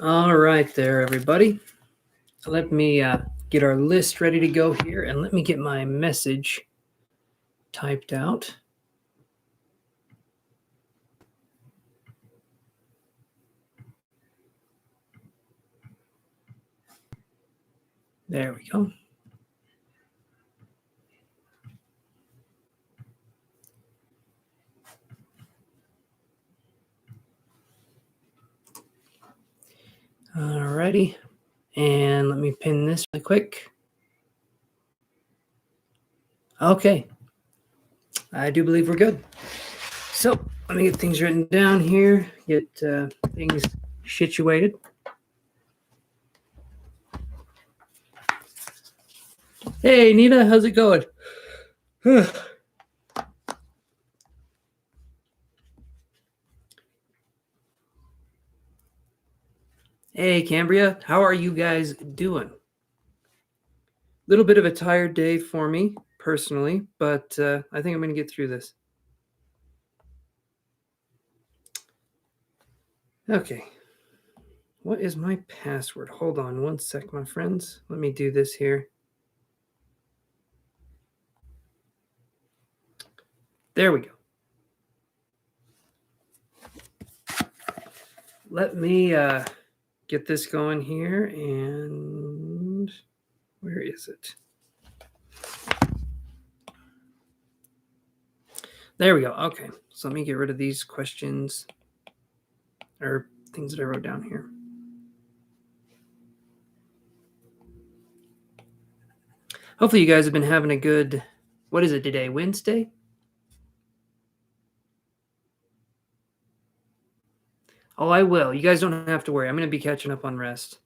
All right there, everybody. Let me get our list ready to go here, and let me get my message typed out. There we go. Alrighty, and let me pin this really quick. Okay, I do believe we're good. So let me get things written down here, get things situated. Hey, Anita, how's it going? Hey, Cambria, how are you guys doing? Little bit of a tired day for me personally, but I think I'm going to get through this. Okay. What is my password? Hold on one sec, my friends. Let me do this here. There we go. Let me get this going here, and where is it? There we go. Okay, so let me get rid of these questions or things that I wrote down here. Hopefully you guys have been having a good, what is it today, Wednesday? Oh, I will. You guys don't have to worry. I'm going to be catching up on rest.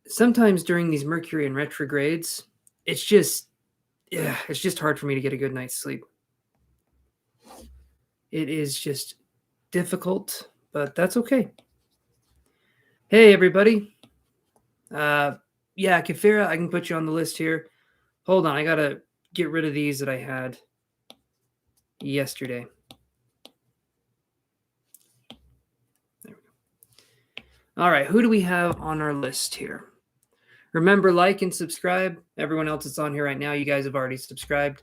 Sometimes during these Mercury and retrogrades, it's just hard for me to get a good night's sleep. It is just difficult, but that's okay. Hey, everybody. Yeah, Cafir, I can put you on the list here. Hold on, I got to get rid of these that I had yesterday. There we go. All right, who do we have on our list here? Remember, like and subscribe. Everyone else that's on here right now, you guys have already subscribed.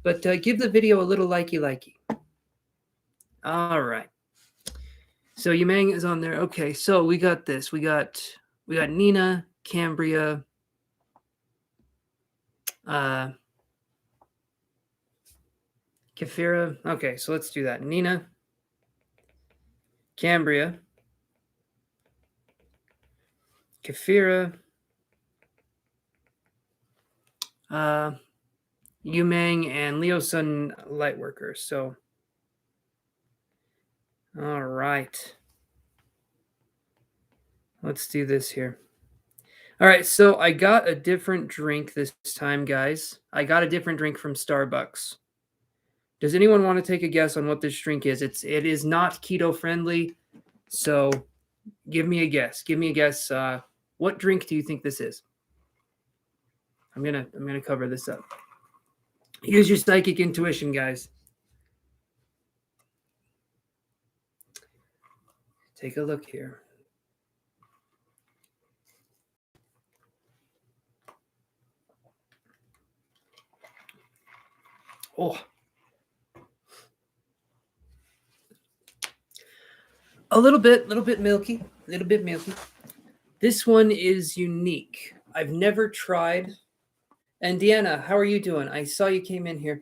But give the video a little likey. All right. So Umang is on there. Okay, so we got this. We got Nina, Cambria, Cafir. Okay, so let's do that. Nina, Cambria, Cafir, Umang, and Leo Sun Lightworker. So, all right. Let's do this here. All right, so I got a different drink this time, guys. I got a different drink from Starbucks. Does anyone want to take a guess on what this drink is? It is not keto friendly, so give me a guess. Give me a guess. What drink do you think this is? I'm gonna cover this up. Use your psychic intuition, guys. Take a look here. Oh. A little bit milky, This one is unique. I've never tried. And Deanna, how are you doing? I saw you came in here.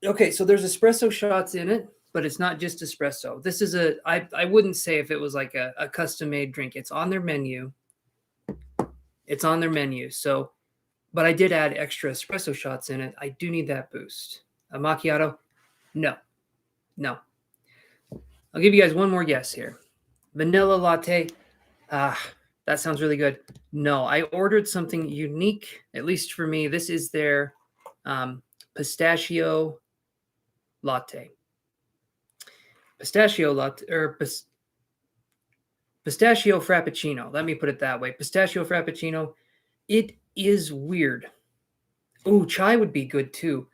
Okay, so there's espresso shots in it, but it's not just espresso. This is I wouldn't say if it was like a custom-made drink. It's on their menu. So, but I did add extra espresso shots in it. I do need that boost. A macchiato? No. I'll give you guys one more guess here. Vanilla latte. That sounds really good. No, I ordered something unique, at least for me. This is their pistachio latte. Pistachio latte, or pistachio frappuccino. Let me put it that way. Pistachio frappuccino. It is weird. Oh, chai would be good too.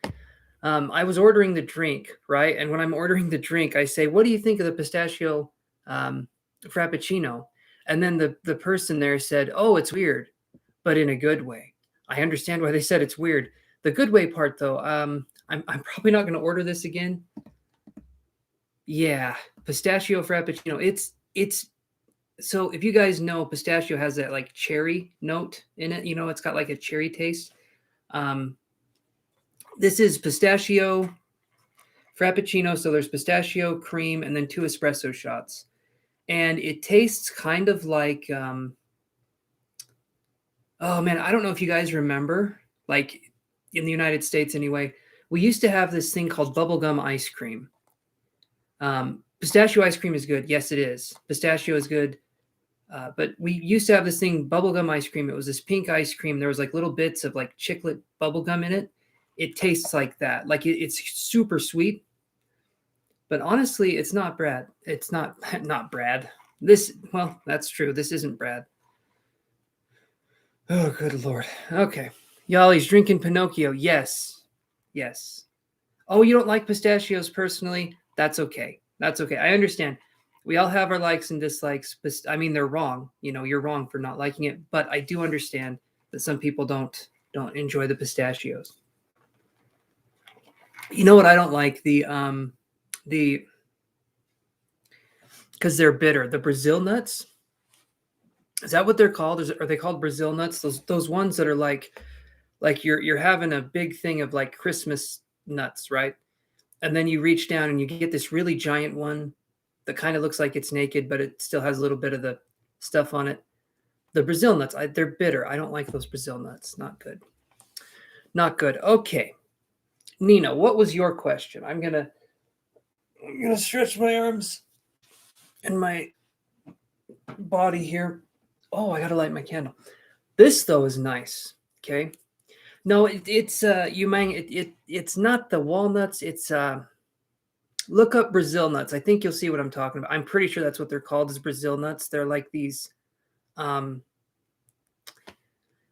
I was ordering the drink, right? And when I'm ordering the drink, I say, what do you think of the pistachio frappuccino? And then the person there said, "Oh, it's weird, but in a good way." I understand why they said it's weird. The good way part, though, I'm probably not going to order this again. Yeah, pistachio frappuccino. It's so if you guys know, pistachio has that like cherry note in it. You know, it's got like a cherry taste. Um, this is pistachio frappuccino. So there's pistachio, cream, and then 2 espresso shots. And it tastes kind of like, oh man, I don't know if you guys remember, like in the United States anyway, we used to have this thing called bubblegum ice cream. Pistachio ice cream is good. Yes, it is. Pistachio is good. But we used to have this thing, bubblegum ice cream. It was this pink ice cream. There was like little bits of like chiclet bubblegum in it. It tastes like that. Like it's super sweet. But honestly, it's not Brad. It's not not Brad. Well, that's true. This isn't Brad. Oh, good Lord. Okay. Y'all, he's drinking Pinocchio. Yes. Yes. Oh, you don't like pistachios personally? That's okay. That's okay. I understand. We all have our likes and dislikes. I mean, they're wrong. You know, you're wrong for not liking it. But I do understand that some people don't enjoy the pistachios. You know what I don't like? The because they're bitter. The Brazil nuts. Is that what they're called? Are they called Brazil nuts? Those ones that are like you're having a big thing of like Christmas nuts, right? And then you reach down and you get this really giant one that kind of looks like it's naked, but it still has a little bit of the stuff on it. The Brazil nuts, they're bitter. I don't like those Brazil nuts. Not good. Not good. Okay, Nina, what was your question? I'm gonna stretch my arms and my body here. Oh, I gotta light my candle. This though is nice. Okay. No, it's Umang. It's not the walnuts. It's look up Brazil nuts. I think you'll see what I'm talking about. I'm pretty sure that's what they're called, is Brazil nuts. They're like these. Um,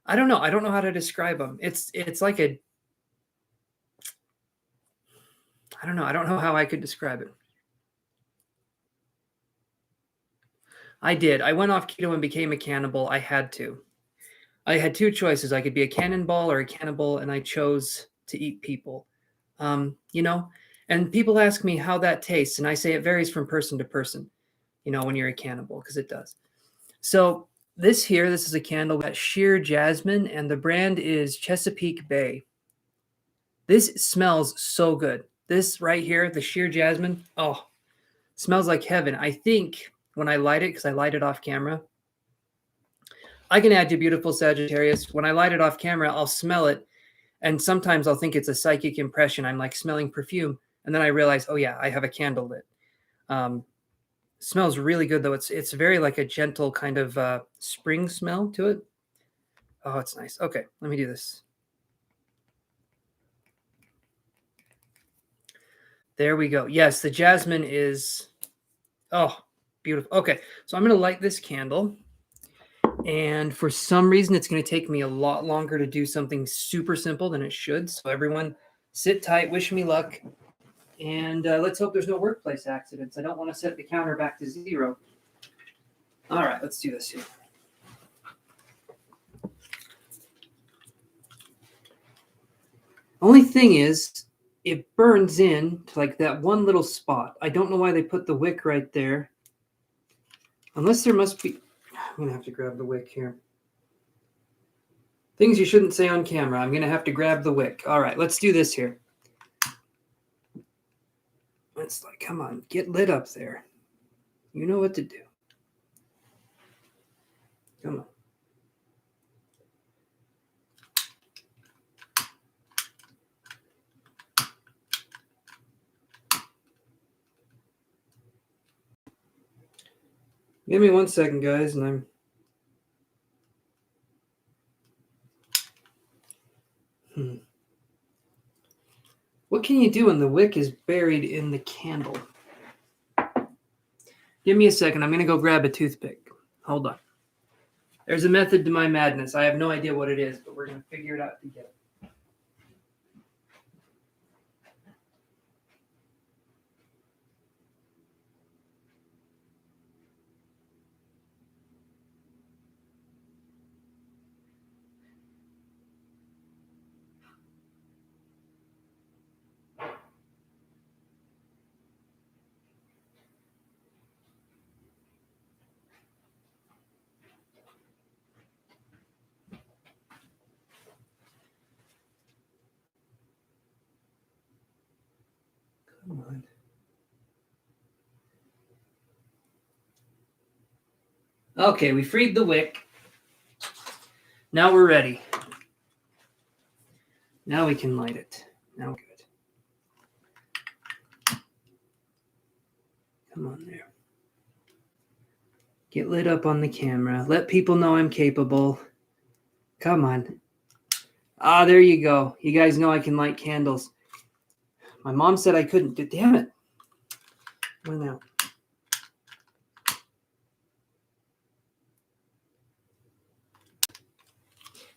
I don't know. I don't know how to describe them. It's like a. I don't know. I don't know how I could describe it. I did. I went off keto and became a cannibal. I had to. I had 2 choices. I could be a cannonball or a cannibal, and I chose to eat people. You know, and people ask me how that tastes, and I say it varies from person to person. You know, when you're a cannibal, because it does. So this is a candle with sheer jasmine, and the brand is Chesapeake Bay. This smells so good. This right here, the sheer jasmine, oh, smells like heaven. I think when I light it, because I light it off camera, I can add to beautiful Sagittarius. When I light it off camera, I'll smell it. And sometimes I'll think it's a psychic impression. I'm like smelling perfume. And then I realize, oh yeah, I have a candle lit. Smells really good though. It's very like a gentle kind of spring smell to it. Oh, it's nice. Okay, let me do this. There we go. Yes, the jasmine is, oh, beautiful. Okay, so I'm going to light this candle. And for some reason, it's going to take me a lot longer to do something super simple than it should. So everyone sit tight, wish me luck. And let's hope there's no workplace accidents. I don't want to set the counter back to 0. All right, let's do this here. Only thing is, it burns in to like that one little spot. I don't know why they put the wick right there. Unless there must be... I'm going to have to grab the wick here. Things you shouldn't say on camera. I'm going to have to grab the wick. All right, let's do this here. It's like, come on, get lit up there. You know what to do. Come on. Give me 1 second, guys, and I'm... What can you do when the wick is buried in the candle? Give me a second. I'm going to go grab a toothpick. Hold on. There's a method to my madness. I have no idea what it is, but we're going to figure it out together. Come on. Okay, we freed the wick. Now we're ready. Now we can light it. Now good. Come on there. Get lit up on the camera. Let people know I'm capable. Come on. Ah, there you go. You guys know I can light candles. My mom said I couldn't. Damn it. Went out.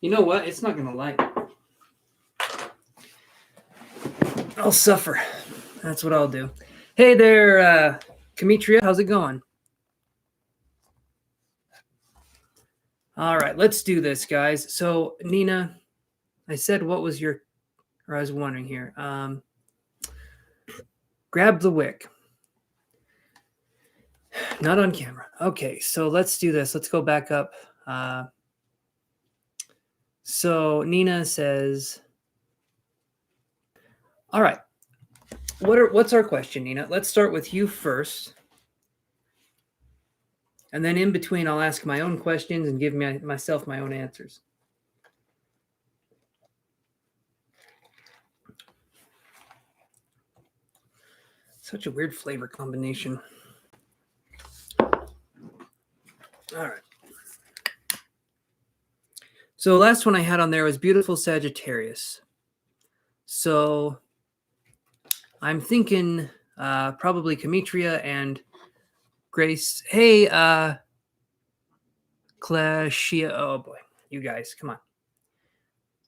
You know what? It's not going to light. I'll suffer. That's what I'll do. Hey there, Cambria. How's it going? All right, let's do this, guys. So, Nina, I said what was your, or I was wondering here. Grab the wick. Not on camera. Okay, so let's do this. Let's go back up. So Nina says, all right, what's our question, Nina? Let's start with you first. And then in between, I'll ask my own questions and give myself my own answers. Such a weird flavor combination. All right. So last one I had on there was Beautiful Sagittarius. So I'm thinking probably Cambria and Grace. Hey, Clashia. Oh boy, you guys, come on.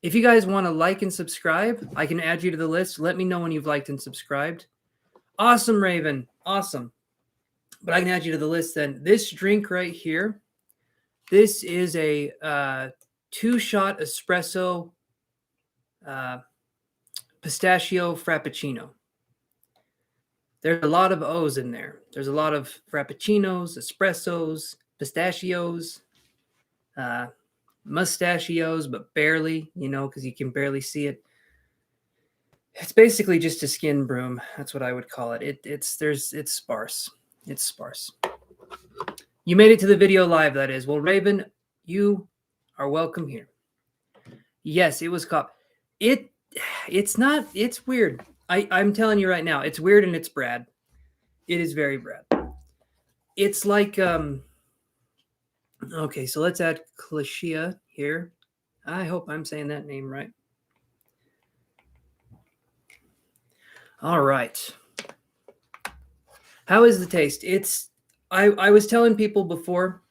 If you guys want to like and subscribe, I can add you to the list. Let me know when you've liked and subscribed. Awesome, Raven. Awesome. But I can add you to the list then. This drink right here, this is a 2-shot espresso pistachio frappuccino. There's a lot of O's in there. There's a lot of frappuccinos, espressos, pistachios, mustachios, but barely, because you can barely see it. It's basically just a skin broom. That's what I would call it. It's sparse. It's sparse. You made it to the video live, that is. Well, Raven, you are welcome here. Yes, it was caught. It's not. It's weird. I'm telling you right now, it's weird and it's Brad. It is very Brad. It's like okay, so let's add Clashia here. I hope I'm saying that name right. All right. How is the taste? I was telling people before,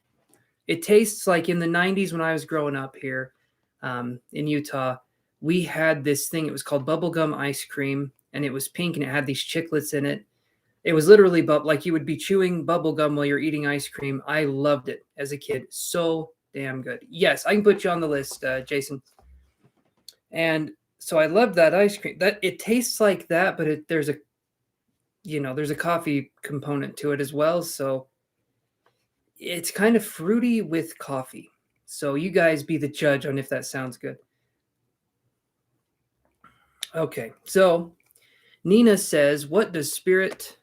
it tastes like in the 90s when I was growing up here in Utah, we had this thing. It was called bubblegum ice cream, and it was pink, and it had these chiclets in it. It was literally like you would be chewing bubblegum while you're eating ice cream. I loved it as a kid. So damn good. Yes, I can put you on the list, Jason. And so I loved that ice cream. That it tastes like that, but there's a coffee component to it as well. So it's kind of fruity with coffee. So you guys be the judge on if that sounds good. Okay, so Nina says, what does spirit?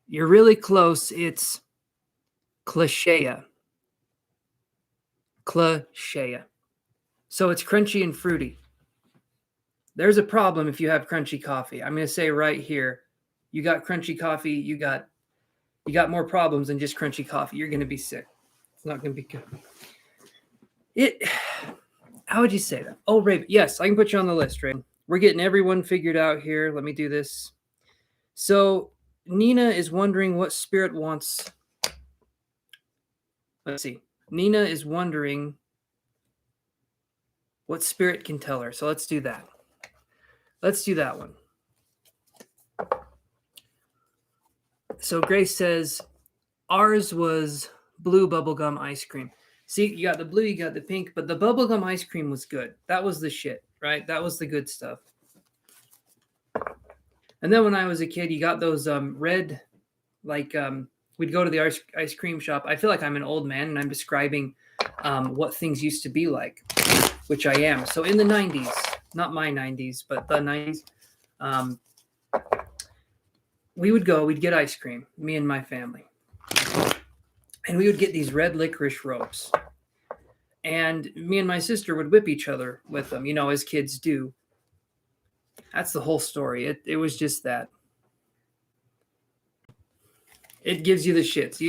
You're really close. It's Clashia. Clashia. So it's crunchy and fruity. There's a problem if you have crunchy coffee. I'm going to say right here, you got crunchy coffee, you got more problems than just crunchy coffee. You're going to be sick. It's not going to be good. How would you say that? Oh, Raven. Yes, I can put you on the list, Raven. We're getting everyone figured out here. Let me do this. So Nina is wondering what spirit wants. Let's see. Nina is wondering what spirit can tell her. So let's do that. Let's do that one. So Grace says, ours was blue bubblegum ice cream. See, you got the blue, you got the pink, but the bubblegum ice cream was good. That was the shit, right? That was the good stuff. And then when I was a kid, you got those red, like we'd go to the ice cream shop. I feel like I'm an old man and I'm describing what things used to be like, which I am. So in the 90s, not my 90s, but the 90s, we'd get ice cream, me and my family. And we would get these red licorice ropes. And me and my sister would whip each other with them, as kids do. That's the whole story. It was just that. It gives you the shits.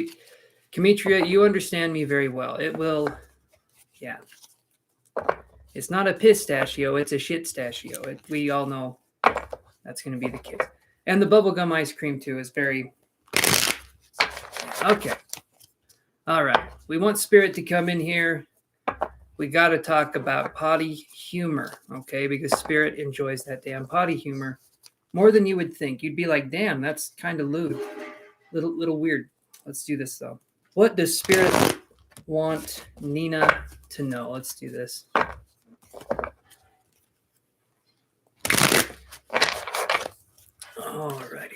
Cambria, you understand me very well. It will, yeah. It's not a pistachio, it's a shitstachio. We all know that's going to be the case. And the bubblegum ice cream, too, is very... Okay. All right. We want Spirit to come in here. We got to talk about potty humor, okay? Because Spirit enjoys that damn potty humor more than you would think. You'd be like, damn, that's kind of lewd. Little weird. Let's do this, though. What does Spirit want Nina to know? Let's do this. Alrighty.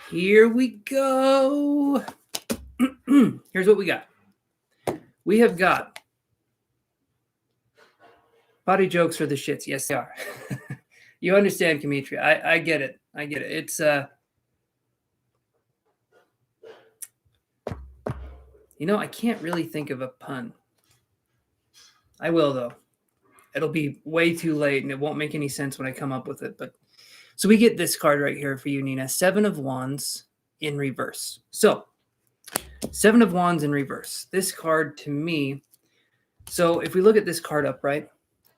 Here we go. Here's what we got. We have got potty jokes are the shits. Yes, they are. You understand, Cambria. I get it. I get it. It's I can't really think of a pun. I will, though. It'll be way too late, and it won't make any sense when I come up with it. But so we get this card right here for you, Nina. 7 of Wands in reverse. So 7 of Wands in reverse. This card to me. So if we look at this card upright,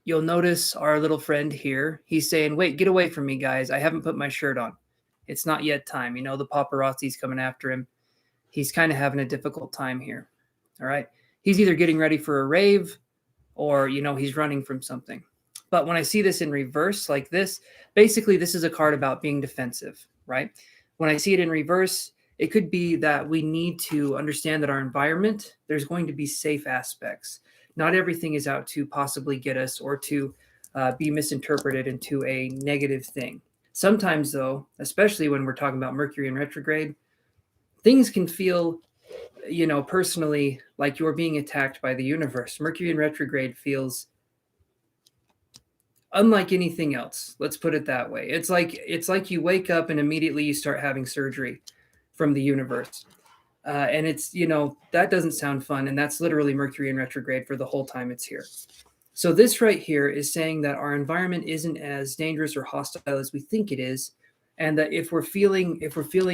you'll notice our little friend here. He's saying, wait, get away from me, guys. I haven't put my shirt on. It's not yet time. The paparazzi's coming after him. He's kind of having a difficult time here. All right. He's either getting ready for a rave or, he's running from something. But when I see this in reverse like this, basically this is a card about being defensive, right? When I see it in reverse, it could be that we need to understand that our environment, there's going to be safe aspects. Not everything is out to possibly get us or to be misinterpreted into a negative thing. Sometimes, though, especially when we're talking about Mercury in retrograde, things can feel, personally like you're being attacked by the universe. Mercury in retrograde feels unlike anything else. Let's put it that way. It's like you wake up and immediately you start having surgery from the universe. And it's, that doesn't sound fun. And that's literally Mercury in retrograde for the whole time it's here. So this right here is saying that our environment isn't as dangerous or hostile as we think it is. And that if we're feeling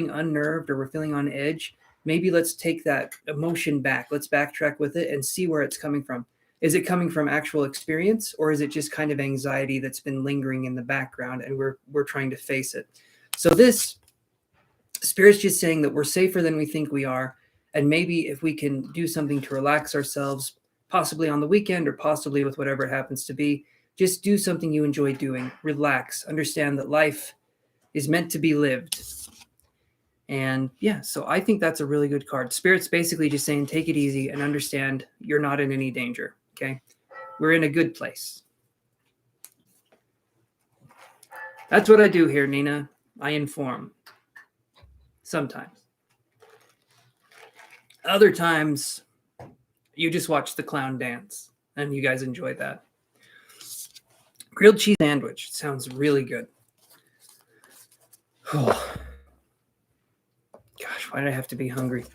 unnerved or we're feeling on edge, maybe let's take that emotion back. Let's backtrack with it and see where it's coming from. Is it coming from actual experience, or is it just kind of anxiety that's been lingering in the background and we're trying to face it? So this Spirit's just saying that we're safer than we think we are. And maybe if we can do something to relax ourselves, possibly on the weekend or possibly with whatever it happens to be, just do something you enjoy doing. Relax. Understand that life is meant to be lived. And yeah, so I think that's a really good card. Spirit's basically just saying, take it easy and understand you're not in any danger. Okay. We're in a good place. That's what I do here, Nina. I inform. Sometimes. Other times, you just watch the clown dance and you guys enjoy that. Grilled cheese sandwich. Sounds really good. Oh. Gosh, why did I have to be hungry?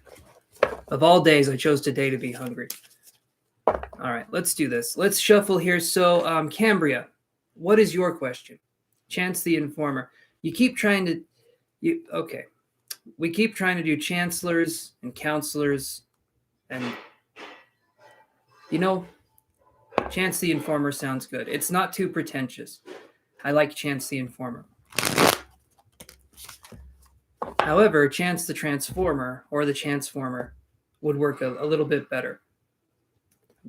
Of all days, I chose today to be hungry. All right, let's do this. Let's shuffle here. So, Cambria, what is your question? Chance the Informer. You keep trying to... Okay. We keep trying to do chancellors and counselors. And, Chance the Informer sounds good. It's not too pretentious. I like Chance the Informer. However, Chance the Transformer or the Chanceformer would work a little bit better.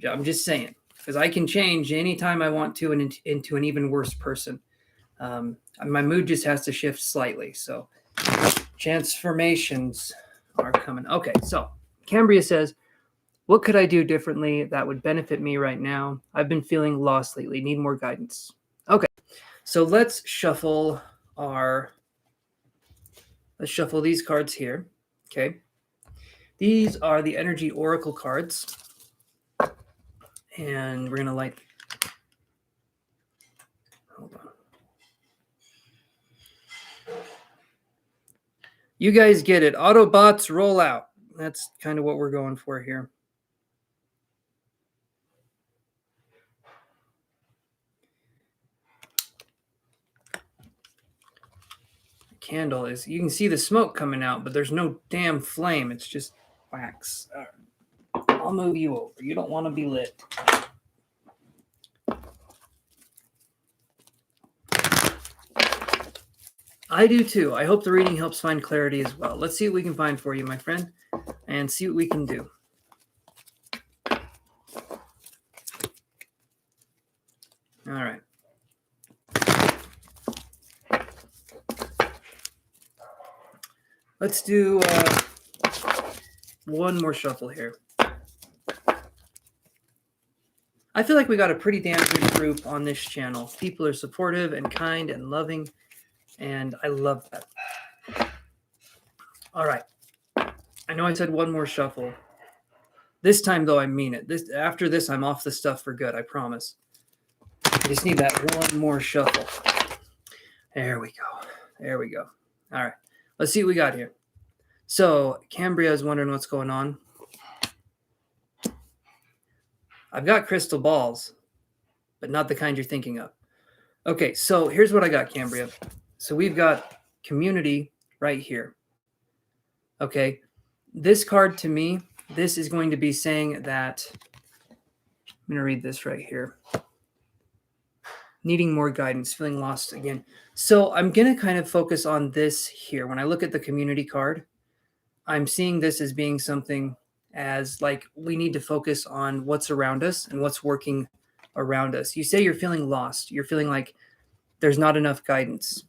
I'm just saying, because I can change anytime I want to and into an even worse person. My mood just has to shift slightly. So transformations are coming. Okay, so Cambria says, what could I do differently that would benefit me right now? I've been feeling lost lately. Need more guidance. Okay, so let's shuffle these cards here. Okay. These are the Energy Oracle cards. And we're going to light Hold on. You guys get it. Autobots roll out. That's kind of what we're going for here. The candle is, you can see the smoke coming out, but there's no damn flame. It's just wax. All right. I'll move you over. You don't want to be lit. I do too. I hope the reading helps find clarity as well. Let's see what we can find for you, my friend, and see what we can do. All right. Let's do one more shuffle here. I feel like we got a pretty damn good group on this channel. People are supportive and kind and loving, and I love that. All right. I know I said one more shuffle. This time, though, I mean it. After this, I'm off the stuff for good, I promise. I just need that one more shuffle. There we go. There we go. All right. Let's see what we got here. So, Cambria is wondering what's going on. I've got crystal balls, but not the kind you're thinking of. Okay, so here's what I got, Cambria. So we've got community right here. Okay, this card to me, this is going to be saying that, I'm going to read this right here. Needing more guidance, feeling lost again. So I'm going to kind of focus on this here. When I look at the community card, I'm seeing this as being something as like we need to focus on what's around us and what's working around us. You say you're feeling lost. You're feeling like there's not enough guidance.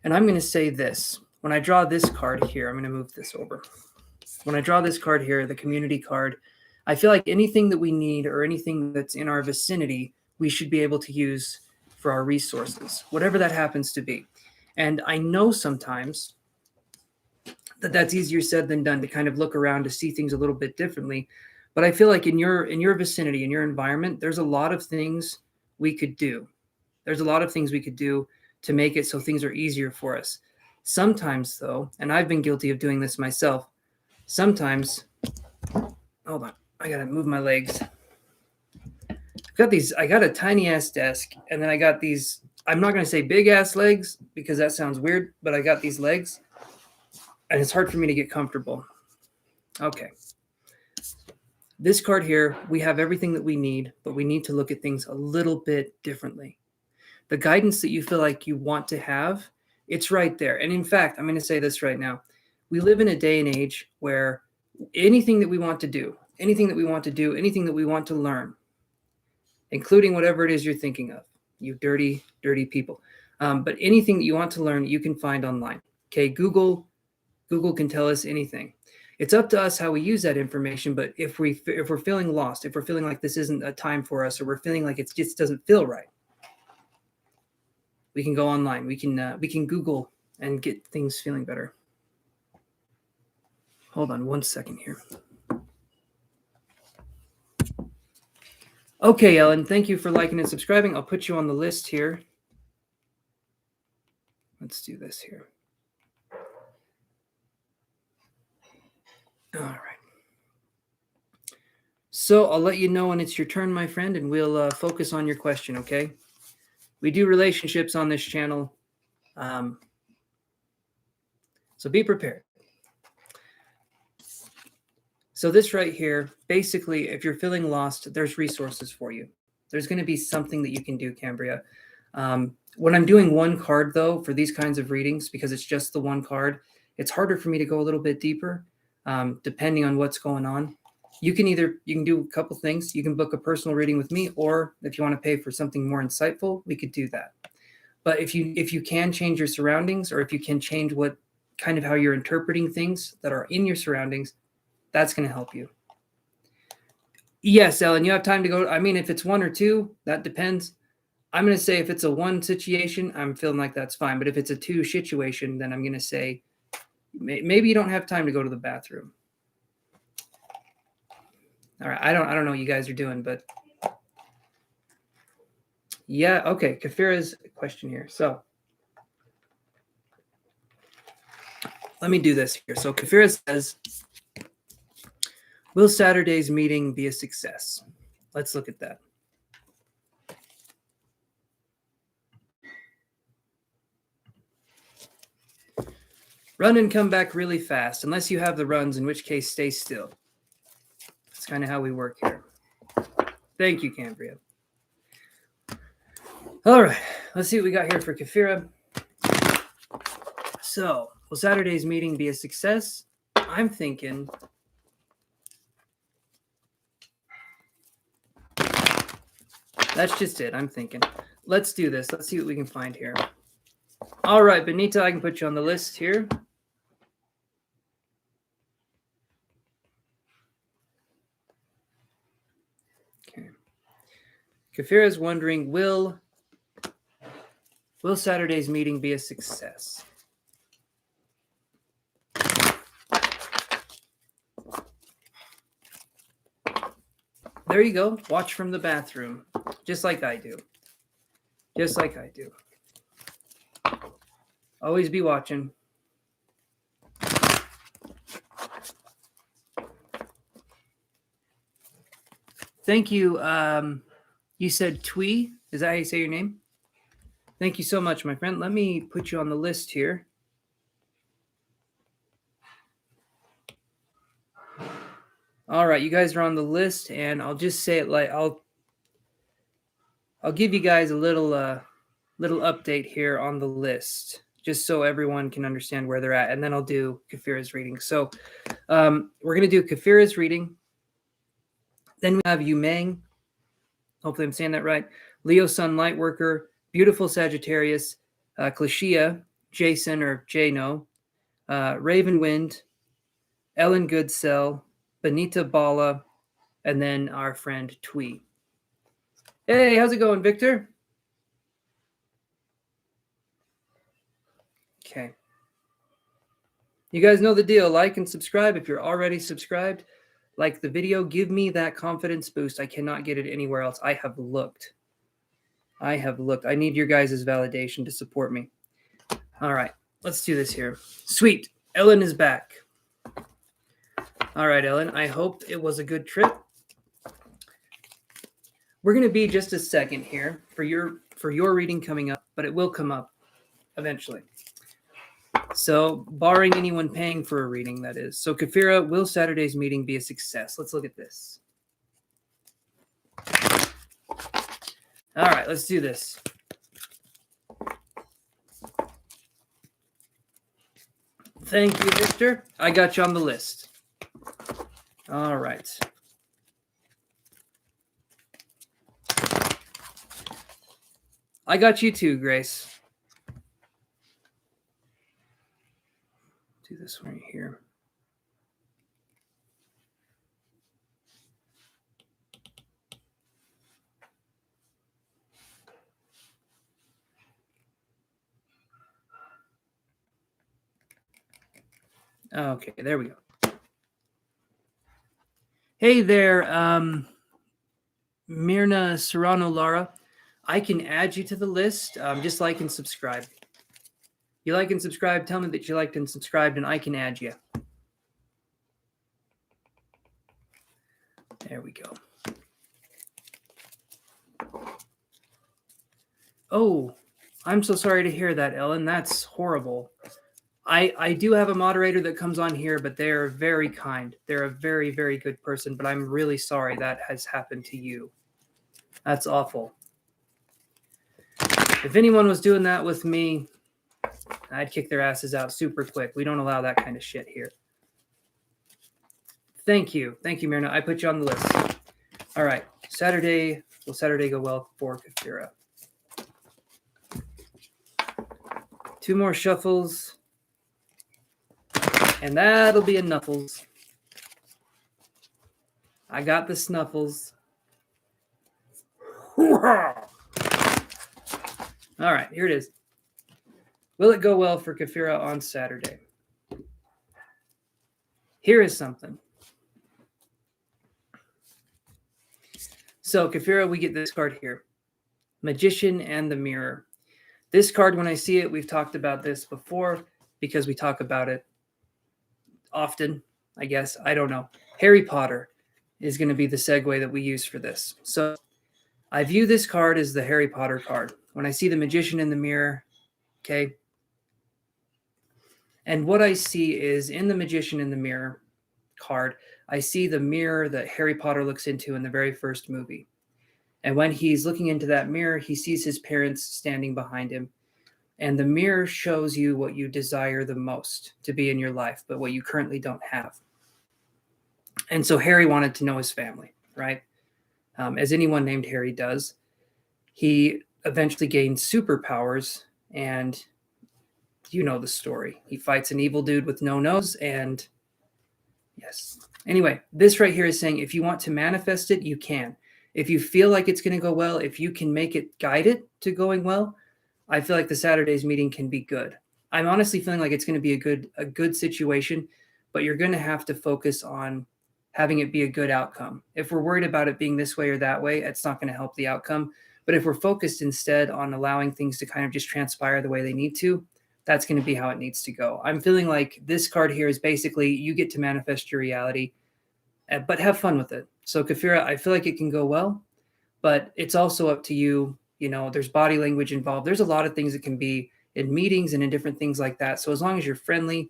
And I'm going to say this. When I draw this card here, I'm going to move this over. When I draw this card here, the community card, I feel like anything that we need or anything that's in our vicinity, we should be able to use for our resources, whatever that happens to be. And I know sometimes that's easier said than done to kind of look around to see things a little bit differently. But I feel like in your vicinity, in your environment, there's a lot of things we could do. There's a lot of things we could do to make it so things are easier for us. Sometimes, though, and I've been guilty of doing this myself, sometimes, hold on, I gotta move my legs. I got a tiny ass desk, and then I got these, I'm not gonna say big ass legs because that sounds weird, but I got these legs. And it's hard for me to get comfortable. Okay. This card here, we have everything that we need, but we need to look at things a little bit differently. The guidance that you feel like you want to have, it's right there. And in fact, I'm going to say this right now. We live in a day and age where anything that we want to do, anything that we want to learn, including whatever it is you're thinking of, you dirty, dirty people. But anything that you want to learn, you can find online. Okay, Google can tell us anything. It's up to us how we use that information. But if we're feeling lost, if we're feeling like this isn't a time for us, or we're feeling like it just doesn't feel right, we can go online. We can Google and get things feeling better. Hold on one second here. Okay, Ellen, thank you for liking and subscribing. I'll put you on the list here. Let's do this here. All right. So I'll let you know when it's your turn, my friend, and we'll focus on your question, okay? We do relationships on this channel, so be prepared. So this right here, basically, if you're feeling lost, there's resources for you. There's going to be something that you can do, Cambria. When I'm doing one card, though, for these kinds of readings, because it's just the one card, it's harder for me to go a little bit deeper, depending on what's going on. You can do a couple things. You can book a personal reading with me, or if you want to pay for something more insightful, we could do that. But if you can change your surroundings, or if you can change what kind of how you're interpreting things that are in your surroundings, that's going to help you. Yes, Ellen, you have time to go. I mean, if it's one or two, that depends. I'm going to say if it's a one situation, I'm feeling like that's fine. But if it's a two situation, then I'm going to say maybe you don't have time to go to the bathroom. All right, I don't know what you guys are doing, but Yeah, okay. Kafira's question here. So let me do this here. So Cafir says, will Saturday's meeting be a success? Let's look at that. Run and come back really fast, unless you have the runs, in which case stay still. That's kind of how we work here. Thank you, Cambria. All right, let's see what we got here for Cafira. So, will Saturday's meeting be a success? I'm thinking that's just it. I'm thinking. Let's do this. Let's see what we can find here. All right, Benita, I can put you on the list here. Okay. Cafir is wondering, will Saturday's meeting be a success? There you go. Watch from the bathroom, just like I do. Just like I do. Always be watching. Thank you. You said Twee. Is that how you say your name? Thank you so much, my friend. Let me put you on the list here. All right, you guys are on the list, and I'll just say it like I'll give you guys a little update here on the list, just so everyone can understand where they're at, and then I'll do Kafira's reading. So we're gonna do Kafira's reading. Then we have Umang. Hopefully I'm saying that right. Leo Sun Lightworker, Beautiful Sagittarius, Klashia, Jason or Jano, Raven Wind, Ellen Goodsell, Benita Bala, and then our friend Twee. Hey, how's it going, Victor? Okay. You guys know the deal. Like and subscribe if you're already subscribed. Like the video. Give me that confidence boost. I cannot get it anywhere else. I have looked. I need your guys' validation to support me. All right. Let's do this here. Sweet. Ellen is back. All right, Ellen. I hope it was a good trip. We're going to be just a second here for your reading coming up, but it will come up eventually. So, barring anyone paying for a reading, that is. So, Cafira, will Saturday's meeting be a success? Let's look at this. All right, let's do this. Thank you, Victor. I got you on the list. All right. I got you too, Grace. Do this right here. Okay, there we go. Hey there, Mirna Serrano Lara. I can add you to the list. Just like and subscribe. You like and subscribe. Tell me that you liked and subscribed, and I can add you. There we go. Oh, I'm so sorry to hear that, Ellen. That's horrible. I do have a moderator that comes on here, but they're very kind. They're a very, very good person, but I'm really sorry that has happened to you. That's awful. If anyone was doing that with me, I'd kick their asses out super quick. We don't allow that kind of shit here. Thank you. Thank you, Mirna. I put you on the list. All right. Saturday. Will Saturday go well for Cafira? 2 more shuffles. And that'll be a Knuffles. I got the Snuffles. All right, here it is. Will it go well for Cafira on Saturday? Here is something. So, Cafira, we get this card here. Magician and the Mirror. This card, when I see it, we've talked about this before because we talk about it often, I guess. I don't know. Harry Potter is going to be the segue that we use for this. So I view this card as the Harry Potter card. When I see the Magician in the Mirror, okay, and what I see is in the Magician in the Mirror card, I see the mirror that Harry Potter looks into in the very first movie. And when he's looking into that mirror, he sees his parents standing behind him. And the mirror shows you what you desire the most to be in your life, but what you currently don't have. And so Harry wanted to know his family, right? As anyone named Harry does. He eventually gains superpowers, and you know the story. He fights an evil dude with no nose, and yes. Anyway, this right here is saying if you want to manifest it, you can. If you feel like it's going to go well, if you can make it guide it to going well, I feel like the Saturday's meeting can be good. I'm honestly feeling like it's going to be a good situation, but you're going to have to focus on having it be a good outcome. If we're worried about it being this way or that way, it's not going to help the outcome. But if we're focused instead on allowing things to kind of just transpire the way they need to, that's going to be how it needs to go. I'm feeling like this card here is basically you get to manifest your reality, but have fun with it. So Cafir, I feel like it can go well, but it's also up to you. You know, there's body language involved. There's a lot of things that can be in meetings and in different things like that. So as long as you're friendly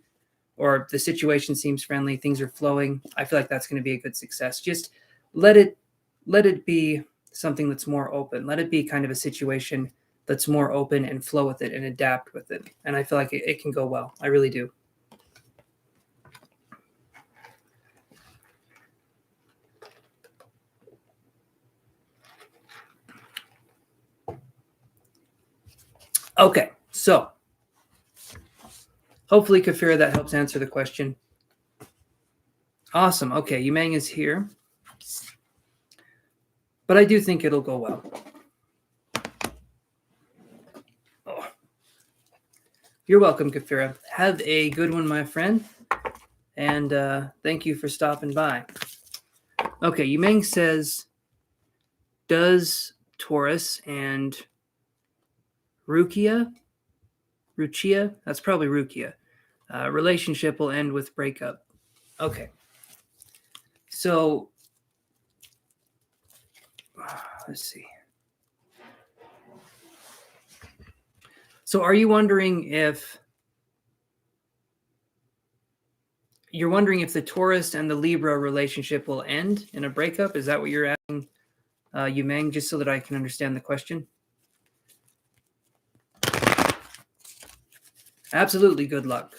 or the situation seems friendly, things are flowing, I feel like that's going to be a good success. Just let it be something that's more open. Let it be kind of a situation that's more open and flow with it and adapt with it. And I feel like it can go well. I really do. Okay, so hopefully, Cafir, that helps answer the question. Awesome. Okay, Umang is here. But I do think it'll go well. Oh. You're welcome, Cafira. Have a good one, my friend. And thank you for stopping by. Okay, Umang says, does Taurus and Rukia, that's probably Rukia, relationship will end with breakup. Okay. So, let's see. So are you wondering if the Taurus and the Libra relationship will end in a breakup? Is that what you're asking, Umang, just so that I can understand the question? Absolutely, good luck.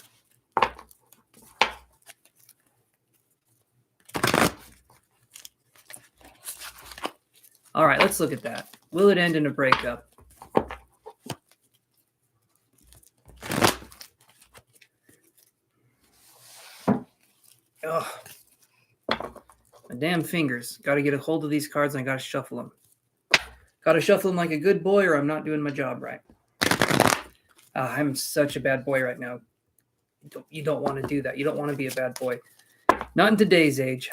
All right, let's look at that. Will it end in a breakup? Oh, my damn fingers. Got to get a hold of these cards and I got to shuffle them. Got to shuffle them like a good boy or I'm not doing my job right. I'm such a bad boy right now. You don't want to do that. You don't want to be a bad boy. Not in today's age.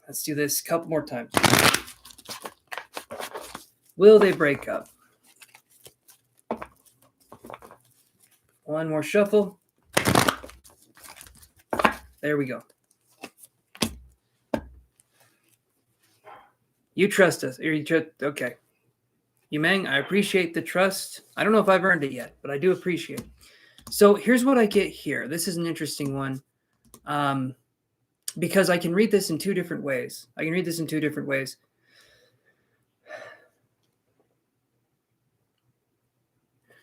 Let's do this a couple more times. Will they break up? One more shuffle. There we go. You trust us. Okay. Umang, I appreciate the trust. I don't know if I've earned it yet, but I do appreciate it. So here's what I get here. This is an interesting one because I can read this in two different ways.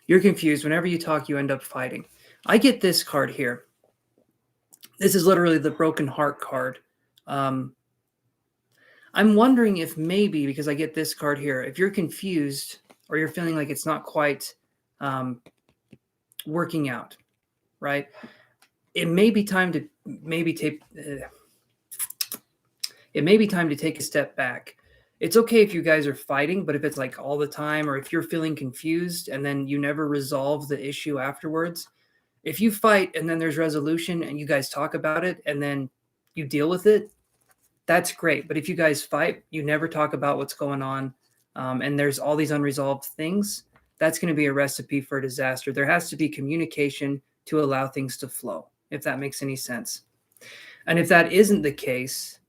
You're confused. Whenever you talk, you end up fighting. I get this card here. This is literally the broken heart card. I'm wondering if maybe, because I get this card here, if you're confused or you're feeling like it's not quite working out, right? It may be time to take a step back. It's okay if you guys are fighting, but if it's like all the time, or if you're feeling confused and then you never resolve the issue afterwards, if you fight and then there's resolution and you guys talk about it and then you deal with it, that's great. But if you guys fight, you never talk about what's going on, and there's all these unresolved things, that's going to be a recipe for disaster. There has to be communication to allow things to flow, if that makes any sense. And if that isn't the case,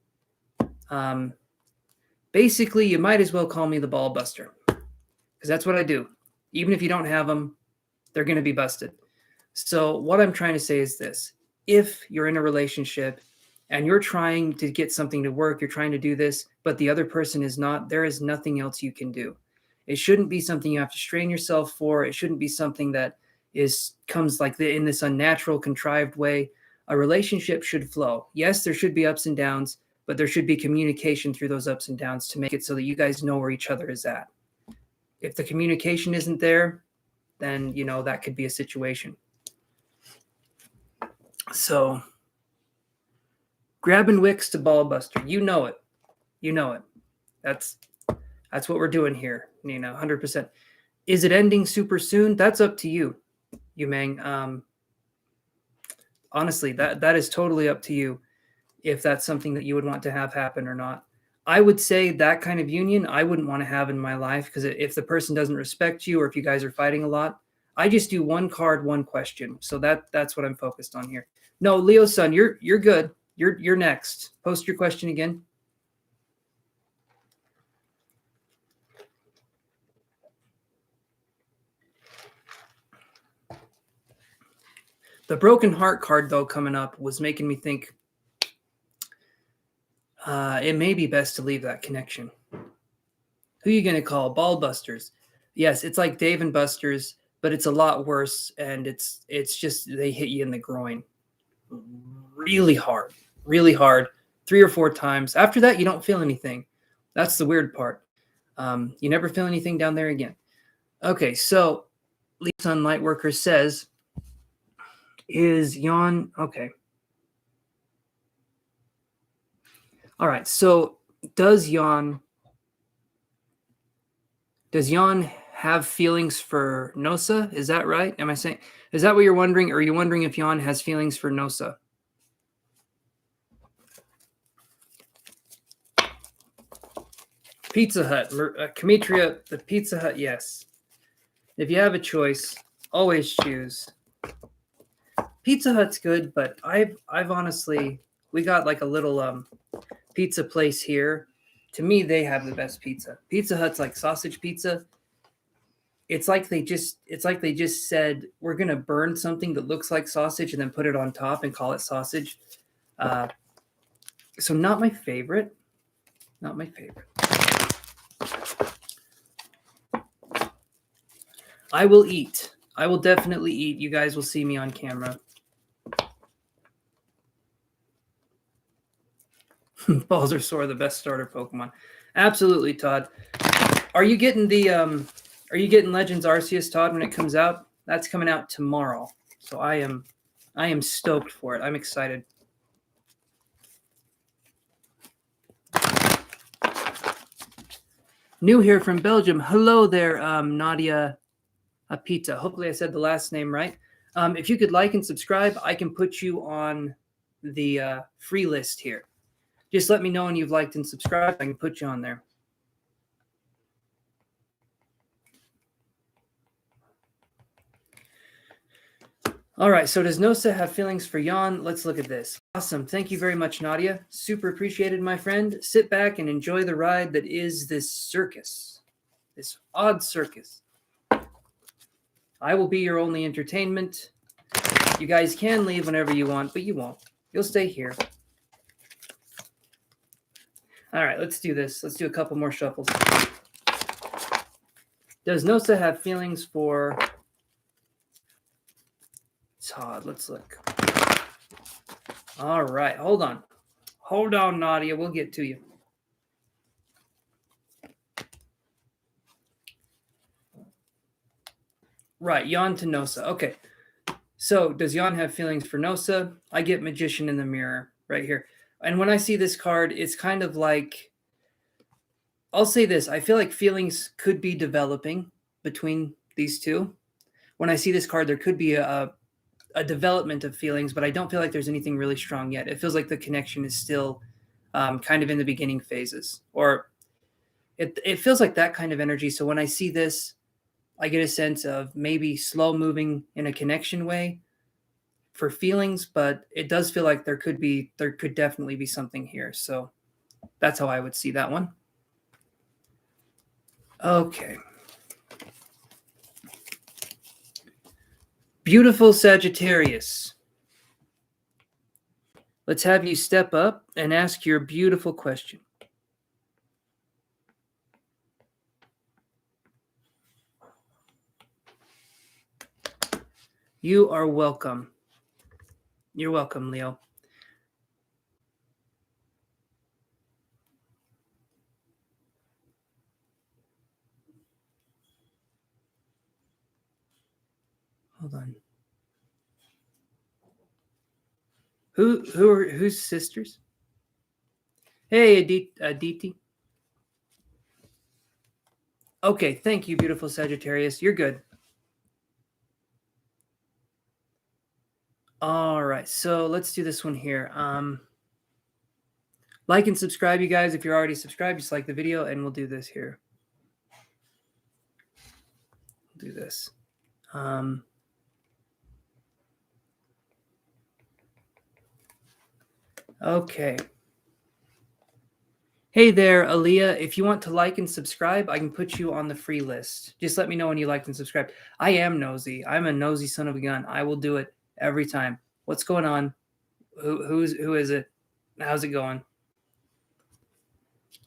basically, you might as well call me the ball buster, because that's what I do. Even if you don't have them, they're going to be busted. So what I'm trying to say is this. If you're in a relationship and you're trying to get something to work, you're trying to do this, but the other person is not, there is nothing else you can do. It shouldn't be something you have to strain yourself for. It shouldn't be something that comes like in this unnatural, contrived way. A relationship should flow. Yes, there should be ups and downs, but there should be communication through those ups and downs to make it so that you guys know where each other is at. If the communication isn't there, then, that could be a situation. So, grabbing wicks to ball buster. You know it. That's what we're doing here, 100%. Is it ending super soon? That's up to you, Umang. Honestly, that is totally up to you if that's something that you would want to have happen or not. I would say that kind of union I wouldn't want to have in my life, because if the person doesn't respect you or if you guys are fighting a lot, I just do one card, one question. So that's what I'm focused on here. No, Leo's son, you're good. You're next. Post your question again. The broken heart card, though, coming up was making me think it may be best to leave that connection. Who are you going to call? Ball busters. Yes, it's like Dave and Buster's, but it's a lot worse, and it's just they hit you in the groin really hard, 3 or 4 times. After that, you don't feel anything. That's the weird part. You never feel anything down there again. Okay, so Lisa Lightworker says, is Jan okay? All right, so does Jan have feelings for Nosa? Is that right? Am I saying, is that what you're wondering? Or are you wondering if Jan has feelings for Nosa? Pizza Hut. Kamitria, the Pizza Hut, yes. If you have a choice, always choose. Pizza Hut's good, but I've honestly, we got like a little pizza place here. To me, they have the best pizza. Pizza Hut's like sausage pizza. It's like they just said, we're gonna burn something that looks like sausage and then put it on top and call it sausage. So not my favorite. Not my favorite. I will eat. I will definitely eat. You guys will see me on camera. Balls are sore, the best starter Pokemon. Absolutely, Todd. Are you getting Legends Arceus, Todd, when it comes out? That's coming out tomorrow. So I am stoked for it. I'm excited. New here from Belgium. Hello there, Nadia Apita. Hopefully I said the last name right. If you could like and subscribe, I can put you on the free list here. Just let me know when you've liked and subscribed. I can put you on there. All right, so does Nosa have feelings for Jan? Let's look at this. Awesome. Thank you very much, Nadia. Super appreciated, my friend. Sit back and enjoy the ride that is this circus, this odd circus. I will be your only entertainment. You guys can leave whenever you want, but you won't. You'll stay here. All right, let's do this. Let's do a couple more shuffles. Does Nosa have feelings for Todd? Let's look. All right, hold on. Hold on, Nadia. We'll get to you. Right, Jan to Nosa. Okay. So does Jan have feelings for Nosa? I get Magician in the Mirror right here. And when I see this card, it's kind of like, I'll say this. I feel like feelings could be developing between these two. When I see this card, there could be a development of feelings, but I don't feel like there's anything really strong yet. It feels like the connection is still kind of in the beginning phases. Or It feels like that kind of energy. So when I see this, I get a sense of maybe slow moving in a connection way for feelings, but it does feel like there could definitely be something here. So that's how I would see that one. Okay. Beautiful Sagittarius. Let's have you step up and ask your beautiful question. You are welcome. You're welcome, Leo. Hold on. Who's sisters? Hey, Aditi. Okay, thank you, beautiful Sagittarius. You're good. All right, so let's do this one here. Like and subscribe, you guys. If you're already subscribed, just like the video, and we'll do this here. We'll do this. Okay. Hey there, Aaliyah. If you want to like and subscribe, I can put you on the free list. Just let me know when you liked and subscribed. I am nosy. I'm a nosy son of a gun. I will do it every time. What's going on? Who is it? How's it going?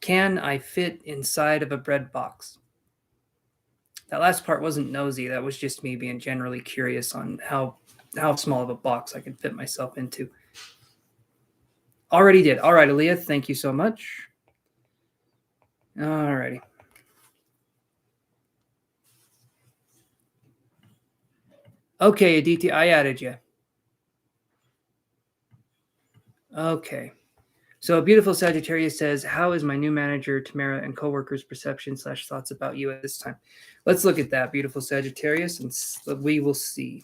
Can I fit inside of a bread box? That last part wasn't nosy. That was just me being generally curious on how small of a box I could fit myself into. Already did. All right, Aaliyah, thank you so much. All righty. Okay, Aditi, I added you. Okay. So a beautiful Sagittarius says, how is my new manager, Tamara, and coworkers' perception / thoughts about you at this time? Let's look at that, beautiful Sagittarius, and we will see.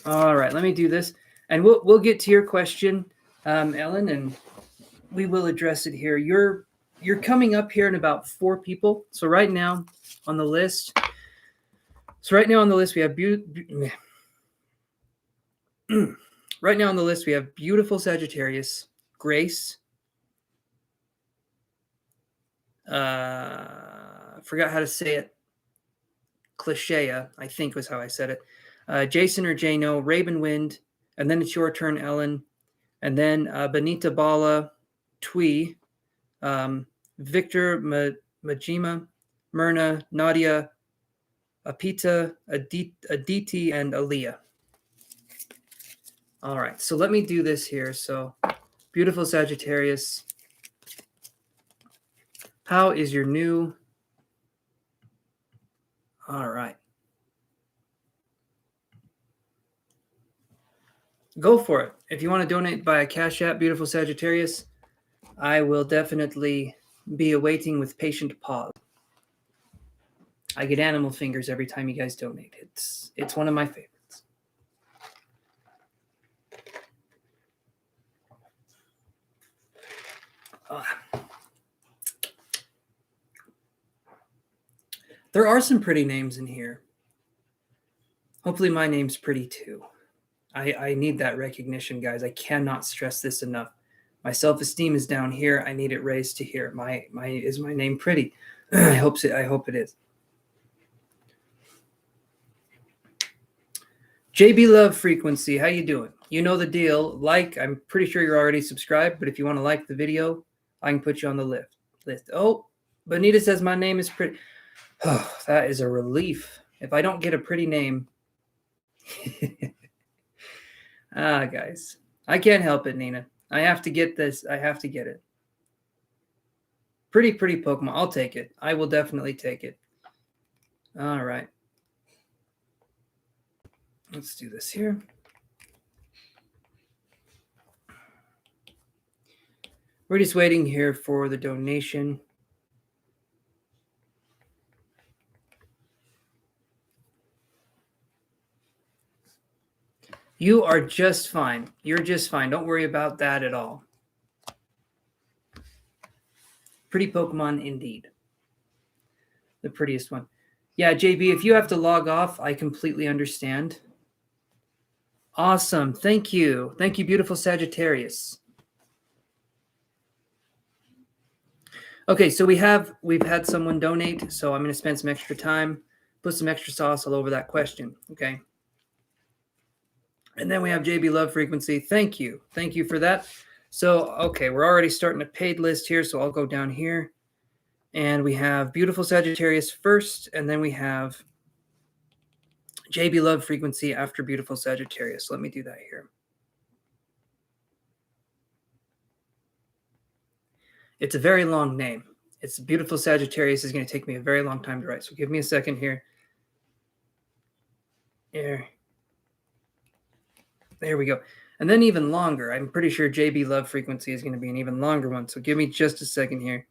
All right, let me do this, and we'll get to your question, Ellen, and we will address it here. You're coming up here in about 4 people. So right now on the list, we have right now on the list we have beautiful Sagittarius, Grace. Forgot how to say it. Clichea, I think was how I said it. Jason or Jano, Ravenwind, and then it's your turn, Ellen, and then Benita Bala, Twee, Victor Majima, Myrna, Nadia, Apita, Aditi, and Aaliyah. All right, so let me do this here. So, beautiful Sagittarius, how is your new... All right. Go for it. If you want to donate by a Cash App, beautiful Sagittarius, I will definitely be awaiting with patient pause. I get animal fingers every time you guys donate. It's one of my favorites. There are some pretty names in here. Hopefully my name's pretty too. I need that recognition, guys. I cannot stress this enough. My self-esteem is down here. I need it raised to here. Is my name pretty? I hope it is. JB Love Frequency, how you doing? You know the deal. Like, I'm pretty sure you're already subscribed, but if you want to like the video, I can put you on the list. Oh, Bonita says my name is pretty. Oh, that is a relief. If I don't get a pretty name. Guys. I can't help it, Nina. I have to get this. I have to get it. Pretty Pokemon. I'll take it. I will definitely take it. All right. Let's do this here. We're just waiting here for the donation. You are just fine. You're just fine. Don't worry about that at all. Pretty Pokemon indeed. The prettiest one. Yeah, JB, if you have to log off, I completely understand. Awesome. Thank you. Thank you, beautiful Sagittarius. Okay, so we've had someone donate, so I'm going to spend some extra time, put some extra sauce all over that question, okay? And then we have JB Love Frequency. Thank you. Thank you for that. So, okay, we're already starting a paid list here, so I'll go down here. And we have beautiful Sagittarius first, and then we have JB Love Frequency after beautiful Sagittarius. Let me do that here. It's a very long name. It's beautiful Sagittarius is going to take me a very long time to write. So give me a second here. There we go. And then even longer. I'm pretty sure JB Love Frequency is going to be an even longer one. So give me just a second here.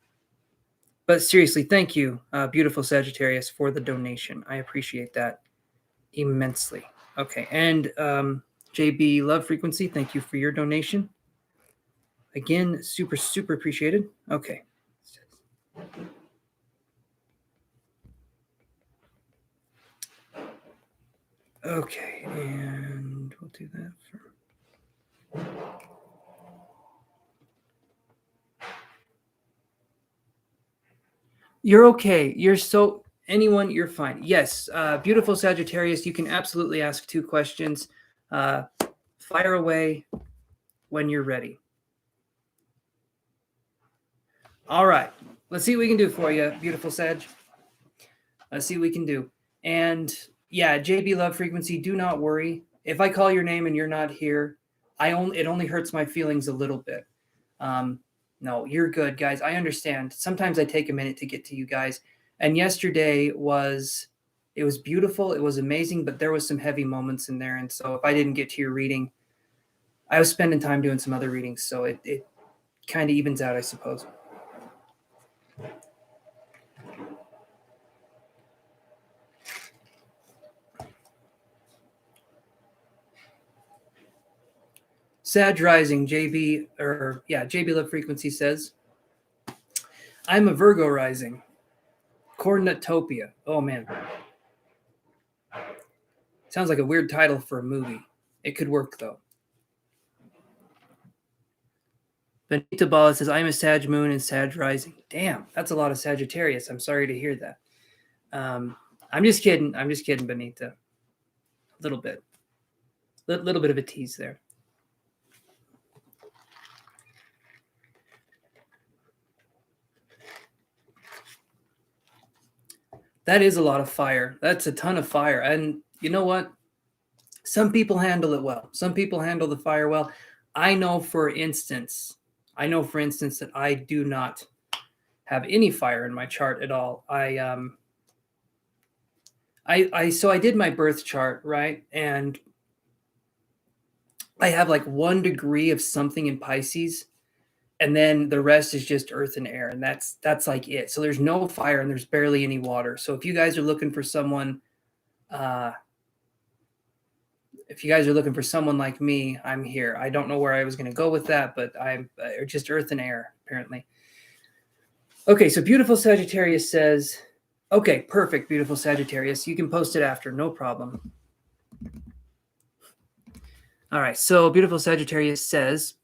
But seriously, thank you, beautiful Sagittarius, for the donation. I appreciate that immensely. Okay, and JB Love Frequency, thank you for your donation. Again, super, super appreciated. Okay. Okay, and we'll do that for... You're okay. You're so... Anyone, you're fine. Yes, beautiful Sagittarius, you can absolutely ask 2 questions. Fire away when you're ready. All right. Let's see what we can do for you, beautiful Sag. Let's see what we can do. And yeah, JB Love Frequency, do not worry. If I call your name and you're not here, it only hurts my feelings a little bit. No, you're good, guys. I understand. Sometimes I take a minute to get to you guys. And yesterday it was beautiful. It was amazing, but there was some heavy moments in there. And so if I didn't get to your reading, I was spending time doing some other readings. So it kind of evens out, I suppose. Sag Rising, JB Love Frequency says, I'm a Virgo Rising. Cornutopia. Oh, man. Sounds like a weird title for a movie. It could work, though. Anita Bala says, I'm a Sag Moon and Sag Rising. Damn, that's a lot of Sagittarius. I'm sorry to hear that. I'm just kidding. I'm just kidding, Benita. A little bit. Little bit of a tease there. That is a lot of fire. That's a ton of fire. And you know what? Some people handle it well. Some people handle the fire well. I know, for instance, that I do not have any fire in my chart at all. So I did my birth chart, right? And I have like 1 degree of something in Pisces, and then the rest is just earth and air, and that's like it. So there's no fire and there's barely any water. So if you guys are looking for someone, like me, I'm here. I don't know where I was going to go with that, but I'm just earth and air, apparently. Okay, so beautiful Sagittarius says, okay, perfect, beautiful Sagittarius. You can post it after, no problem. All right, so beautiful Sagittarius says,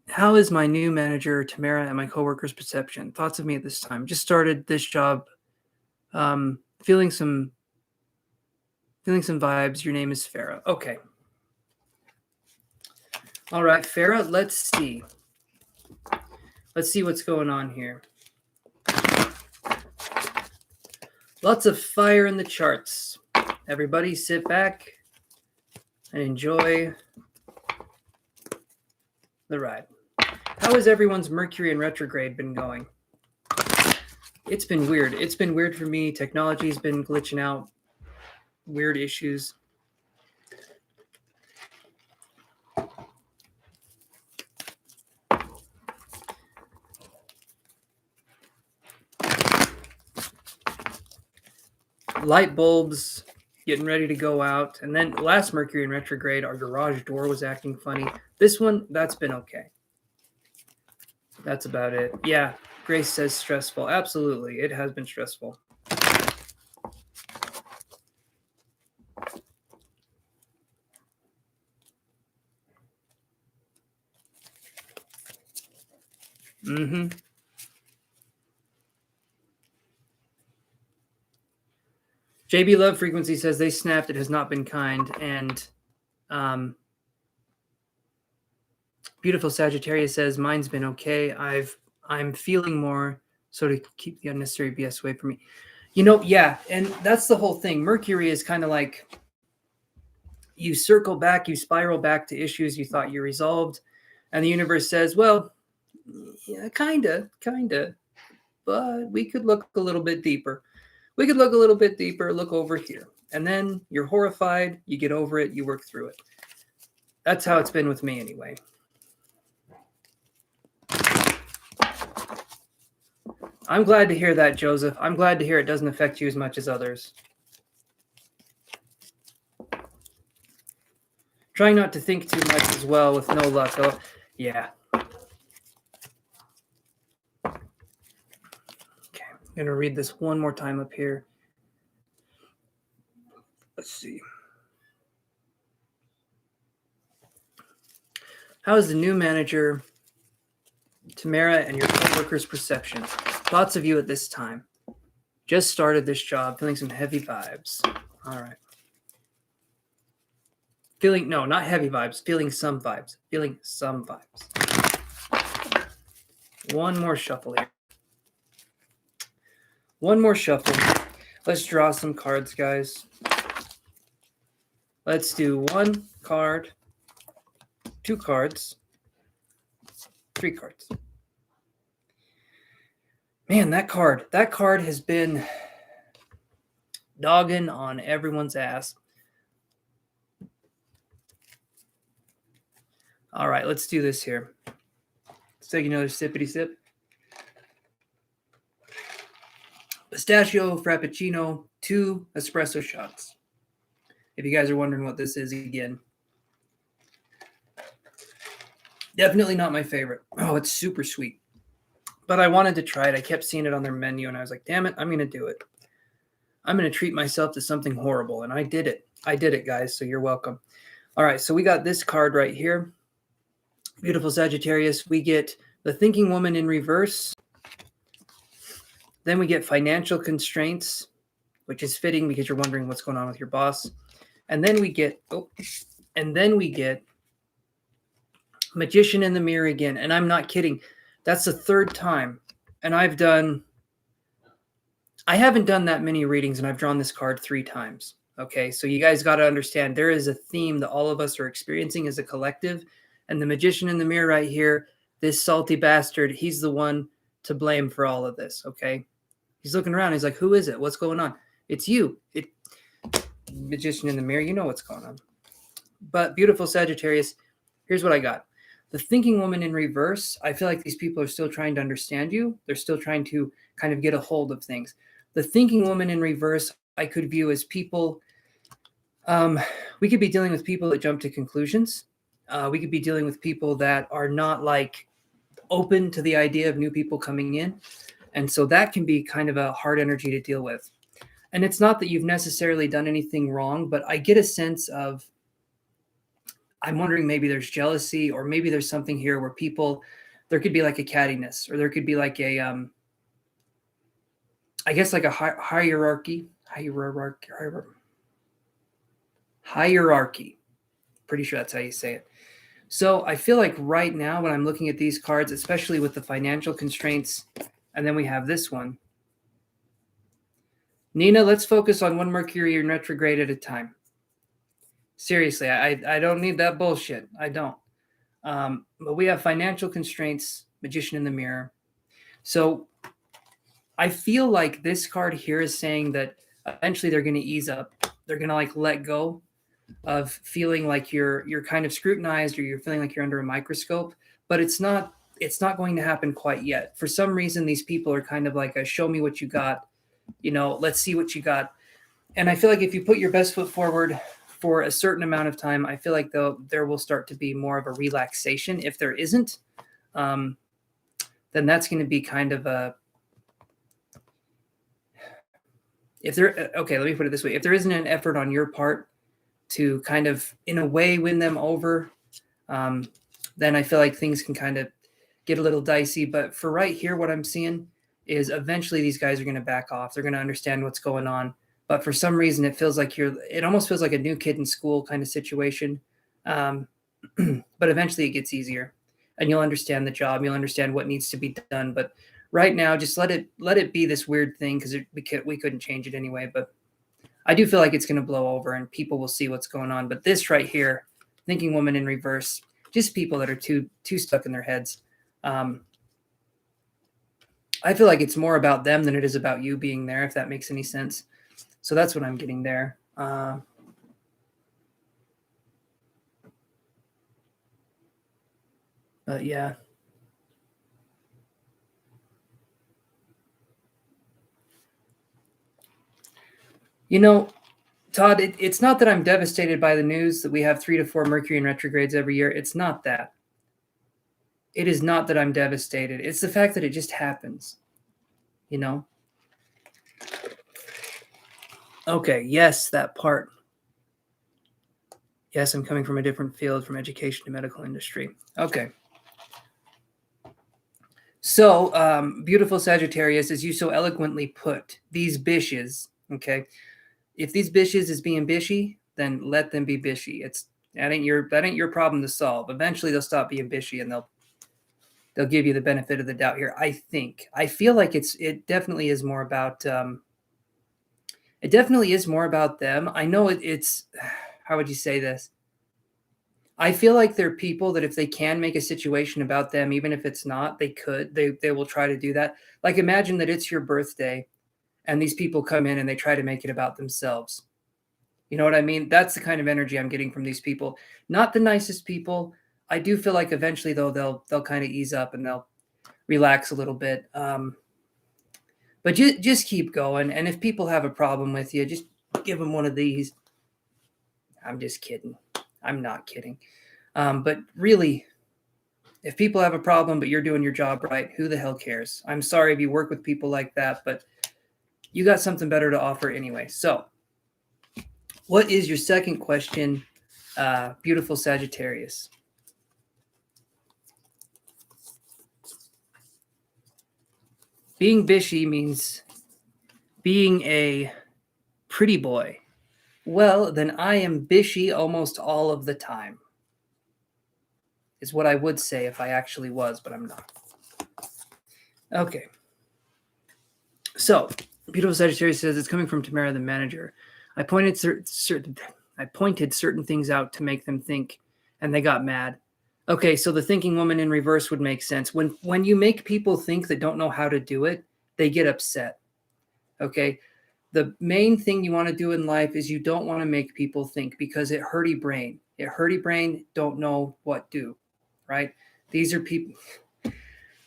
how is my new manager, Tamara, and my coworkers' perception? Thoughts of me at this time? Just started this job. Feeling some vibes. Your name is Farah. Okay. All right, Farah, let's see. Let's see what's going on here. Lots of fire in the charts. Everybody sit back and enjoy the ride. How has everyone's Mercury in retrograde been going? It's been weird. It's been weird for me. Technology's been glitching out. Weird issues. Light bulbs getting ready to go out. And then last Mercury in retrograde, our garage door was acting funny. This one, that's been okay. That's about it. Yeah, Grace says stressful. Absolutely, it has been stressful. Mm-hmm. JB Love Frequency says they snapped. It has not been kind. And Beautiful Sagittarius says mine's been okay. I'm feeling more, so to keep the unnecessary BS away from me. Yeah, and that's the whole thing. Mercury is kind of like you circle back, you spiral back to issues you thought you resolved, and the universe says, well, yeah, kinda, but we could look a little bit deeper. We could look a little bit deeper, look over here. And then you're horrified, you get over it, you work through it. That's how it's been with me anyway. I'm glad to hear that, Joseph. I'm glad to hear it doesn't affect you as much as others. Trying not to think too much as well with no luck. Oh, yeah. Okay, I'm going to read this one more time up here. Let's see. How is the new manager, Tamara, and your co-workers' perception? Thoughts of you at this time. Just started this job, feeling some heavy vibes. All right. No, not heavy vibes. Feeling some vibes. One more shuffle here. One more shuffle. Let's draw some cards, guys. Let's do 1 card, 2 cards, 3 cards. Man, that card has been dogging on everyone's ass. All right, let's do this here. Let's take another sippity sip. Pistachio Frappuccino, 2 espresso shots. If you guys are wondering what this is again. Definitely not my favorite. Oh, it's super sweet. But I wanted to try it. I kept seeing it on their menu, and I was like, damn it, I'm going to do it. I'm going to treat myself to something horrible, and I did it. I did it, guys, so you're welcome. All right, so we got this card right here. Beautiful Sagittarius. We get the Thinking Woman in reverse. Then we get Financial Constraints, which is fitting because you're wondering what's going on with your boss. And then we get, Magician in the Mirror again. And I'm not kidding. That's the 3rd time. And I haven't done that many readings, and I've drawn this card 3 times. Okay, so you guys got to understand there is a theme that all of us are experiencing as a collective. And the Magician in the Mirror right here, this salty bastard, he's the one to blame for all of this, okay? He's looking around. He's like, who is it? What's going on? It's you. Magician in the Mirror, you know what's going on. But Beautiful Sagittarius, here's what I got. The Thinking Woman in reverse, I feel like these people are still trying to understand you. They're still trying to kind of get a hold of things. The Thinking Woman in reverse, I could view as people, we could be dealing with people that jump to conclusions. We could be dealing with people that are not like open to the idea of new people coming in. And so that can be kind of a hard energy to deal with. And it's not that you've necessarily done anything wrong, but I get a sense of, I'm wondering maybe there's jealousy, or maybe there's something here where there could be like a cattiness, or there could be like a, I guess like a hierarchy. Pretty sure that's how you say it. So I feel like right now when I'm looking at these cards, especially with the financial constraints, and then we have this one. Nina, let's focus on 1 Mercury in retrograde at a time. Seriously, I don't need that bullshit. I don't. But we have financial constraints, Magician in the Mirror. So I feel like this card here is saying that eventually they're going to ease up. They're going to like let go of feeling like you're kind of scrutinized, or you're feeling like you're under a microscope. But it's not going to happen quite yet. For some reason, these people are kind of like, show me what you got. Let's see what you got. And I feel like if you put your best foot forward for a certain amount of time, I feel like there will start to be more of a relaxation. If there isn't, then that's going to be kind of a, okay, let me put it this way. If there isn't an effort on your part to kind of, in a way, win them over, then I feel like things can kind of get a little dicey. But for right here, what I'm seeing is eventually these guys are going to back off. They're going to understand what's going on. But for some reason, it almost feels like a new kid in school kind of situation. But eventually it gets easier and you'll understand the job. You'll understand what needs to be done. But right now, just let it be this weird thing because we couldn't change it anyway. But I do feel like it's going to blow over and people will see what's going on. But this right here, thinking woman in reverse, just people that are too stuck in their heads. I feel like it's more about them than it is about you being there, if that makes any sense. So that's what I'm getting there. But yeah. You know, Todd, it's not that I'm devastated by the news that we have 3 to 4 Mercury in retrogrades every year. It's not that. It is not that I'm devastated. It's the fact that it just happens, you know? Okay, yes, that part. Yes, I'm coming from a different field, from education to medical industry. Okay. So, beautiful Sagittarius, as you so eloquently put, these bishes, okay? If these bishes is being bishy, then let them be bishy. That ain't your problem to solve. Eventually they'll stop being bishy and they'll give you the benefit of the doubt here. I feel like it definitely is more about them. I know it's how would you say this? I feel like they're people that if they can make a situation about them, even if it's not, they will try to do that. Like imagine that it's your birthday and these people come in and they try to make it about themselves. You know what I mean? That's the kind of energy I'm getting from these people. Not the nicest people. I do feel like eventually though they'll kind of ease up and they'll relax a little bit. But just keep going. And if people have a problem with you, just give them one of these. I'm just kidding. I'm not kidding. But really, if people have a problem, but you're doing your job right, who the hell cares? I'm sorry if you work with people like that, but you got something better to offer anyway. So, what is your second question, beautiful Sagittarius? Being bishy means being a pretty boy. Well, then I am bishy almost all of the time. Is what I would say if I actually was, but I'm not. Okay. So, beautiful Sagittarius says it's coming from Tamara, the manager. I pointed certain things out to make them think, and they got mad. Okay, so the thinking woman in reverse would make sense. When you make people think that don't know how to do it, they get upset. Okay, the main thing you want to do in life is you don't want to make people think because it hurty brain. It hurty brain don't know what do, right? These are people.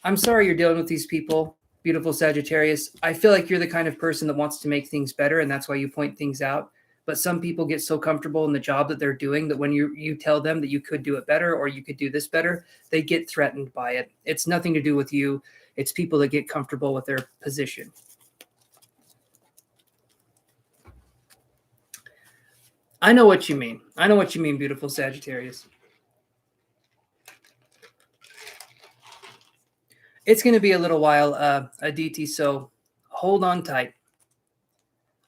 I'm sorry you're dealing with these people, beautiful Sagittarius. I feel like you're the kind of person that wants to make things better, and that's why you point things out. But some people get so comfortable in the job that they're doing that when you tell them that you could do it better or you could do this better, they get threatened by it. It's nothing to do with you. It's people that get comfortable with their position. I know what you mean. I know what you mean, beautiful Sagittarius. It's going to be a little while, Aditi, so hold on tight.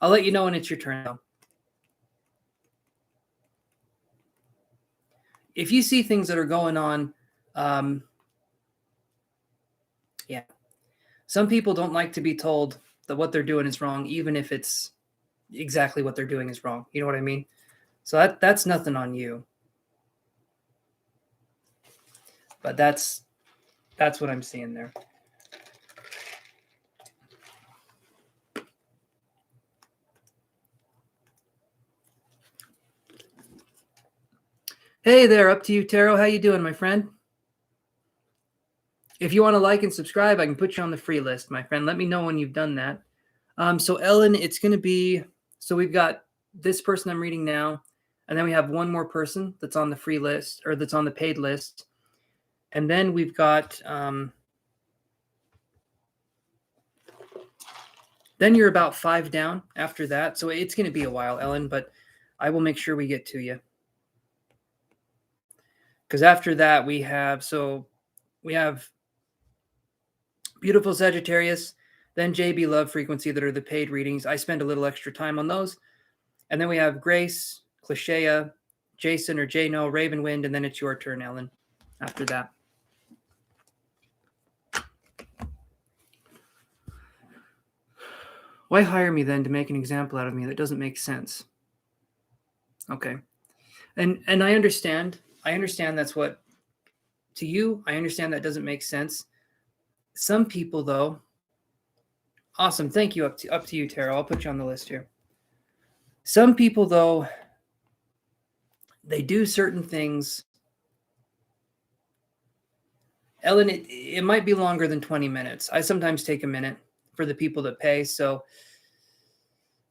I'll let you know when it's your turn, though. If you see things that are going on, yeah. Some people don't like to be told that what they're doing is wrong, even if it's exactly what they're doing is wrong. You know what I mean? So that's nothing on you. But that's what I'm seeing there. Hey there, up to you, Taro. How you doing, my friend? If you want to like and subscribe, I can put you on the free list, my friend. Let me know when you've done that. So Ellen, it's going to be So we've got this person I'm reading now, and then we have one more person that's on the free list, or that's on the paid list. And then we've got, then you're about 5 down after that. So it's going to be a while, Ellen, but I will make sure we get to you. Because after that, we have Beautiful Sagittarius, then JB Love Frequency that are the paid readings. I spend a little extra time on those. And then we have Grace, Clichea, Jason or Jano, Ravenwind, and then it's your turn, Ellen, after that. Why hire me then to make an example out of me? That doesn't make sense. Okay. And I understand. I understand that's what, to you, I understand that doesn't make sense. Some people, though, awesome. Thank you. Up to you, Tara. I'll put you on the list here. Some people, though, they do certain things. Ellen, it might be longer than 20 minutes. I sometimes take a minute for the people that pay. So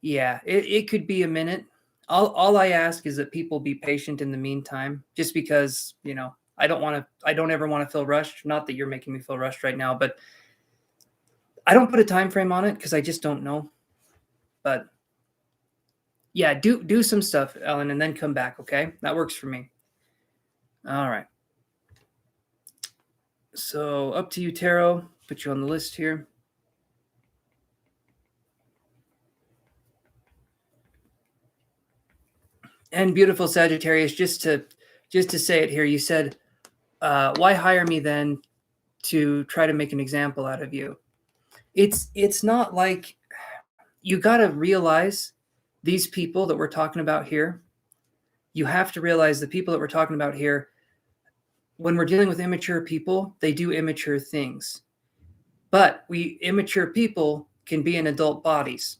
yeah, it could be a minute. All I ask is that people be patient in the meantime, just because, you know, I don't ever want to feel rushed. Not that you're making me feel rushed right now, but I don't put a time frame on it because I just don't know. But yeah, do some stuff, Ellen, and then come back. Okay. That works for me. All right. So up to you, Tarot. Put you on the list here. And Beautiful Sagittarius, just to say it here, you said, why hire me then to try to make an example out of you? It's not like, you got to realize these people that we're talking about here. You have to realize the people that we're talking about here, when we're dealing with immature people, they do immature things. But immature people can be in adult bodies.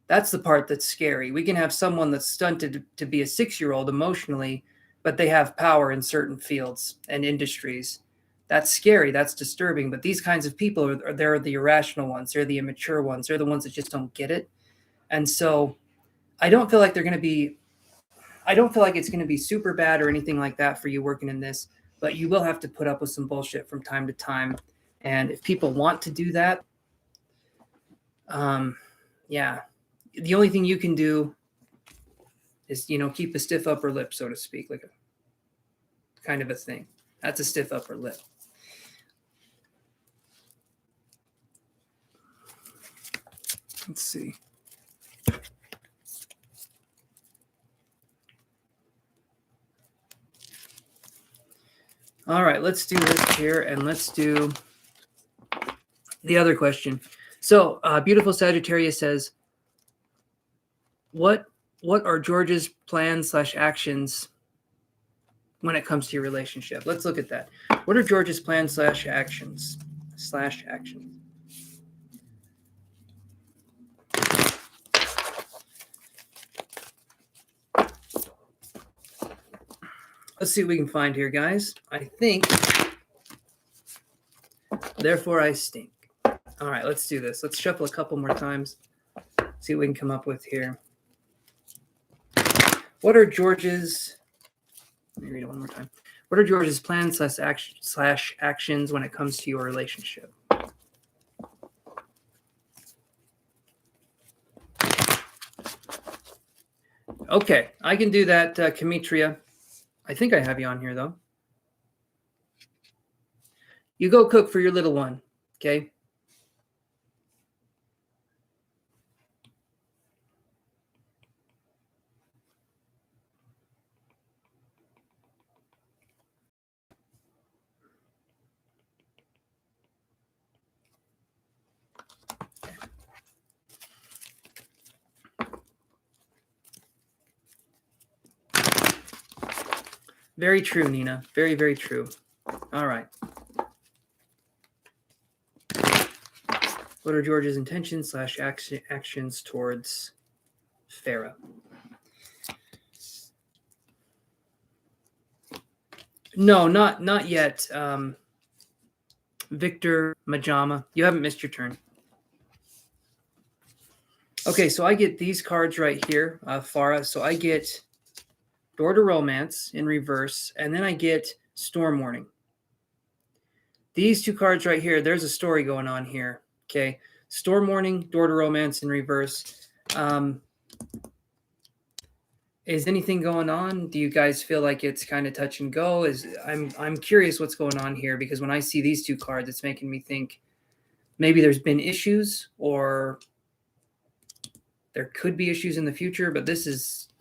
That's the part that's scary. We can have someone that's stunted to be a 6-year-old emotionally, but they have power in certain fields and industries. That's scary. That's disturbing. But these kinds of people they're the irrational ones. They're the immature ones. They're the ones that just don't get it. And so I don't feel like it's going to be super bad or anything like that for you working in this, but you will have to put up with some bullshit from time to time. And if people want to do that, yeah, the only thing you can do is, keep a stiff upper lip, so to speak, like a kind of a thing. That's a stiff upper lip. Let's see. All right, let's do this here, and let's do the other question. So, Beautiful Sagittarius says, what are George's plans / actions when it comes to your relationship? Let's look at that. What are George's plans / actions? Let's see what we can find here, guys. I think, therefore I stink. All right, let's do this. Let's shuffle a couple more times. See what we can come up with here. What are George's, let me read it one more time. What are George's plans / actions when it comes to your relationship? Okay, I can do that, Kamitria. I think I have you on here, though. You go cook for your little one, okay? Very true, Nina. Very, very true. All right. What are George's intentions / actions towards Farah? No, not yet. Victor Majama, you haven't missed your turn. Okay, so I get these cards right here, Farah. So I get Door to Romance in reverse, and then I get Storm Warning. These two cards right here, there's a story going on here. Okay, Storm Warning, Door to Romance in reverse. Is anything going on? Do you guys feel like it's kind of touch and go? I'm curious what's going on here, because when I see these two cards, it's making me think maybe there's been issues, or there could be issues in the future, but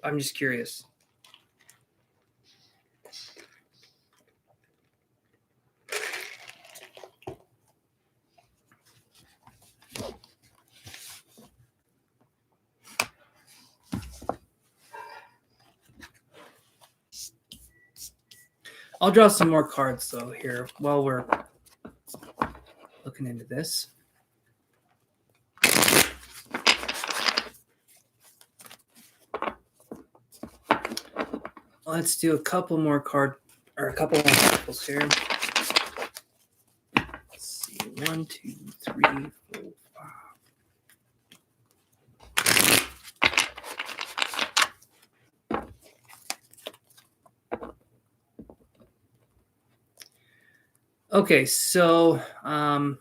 I'm just curious. I'll draw some more cards though here while we're looking into this. Let's do a couple more circles here. Let's see, 1, 2, 3, 4, 5. Okay, so all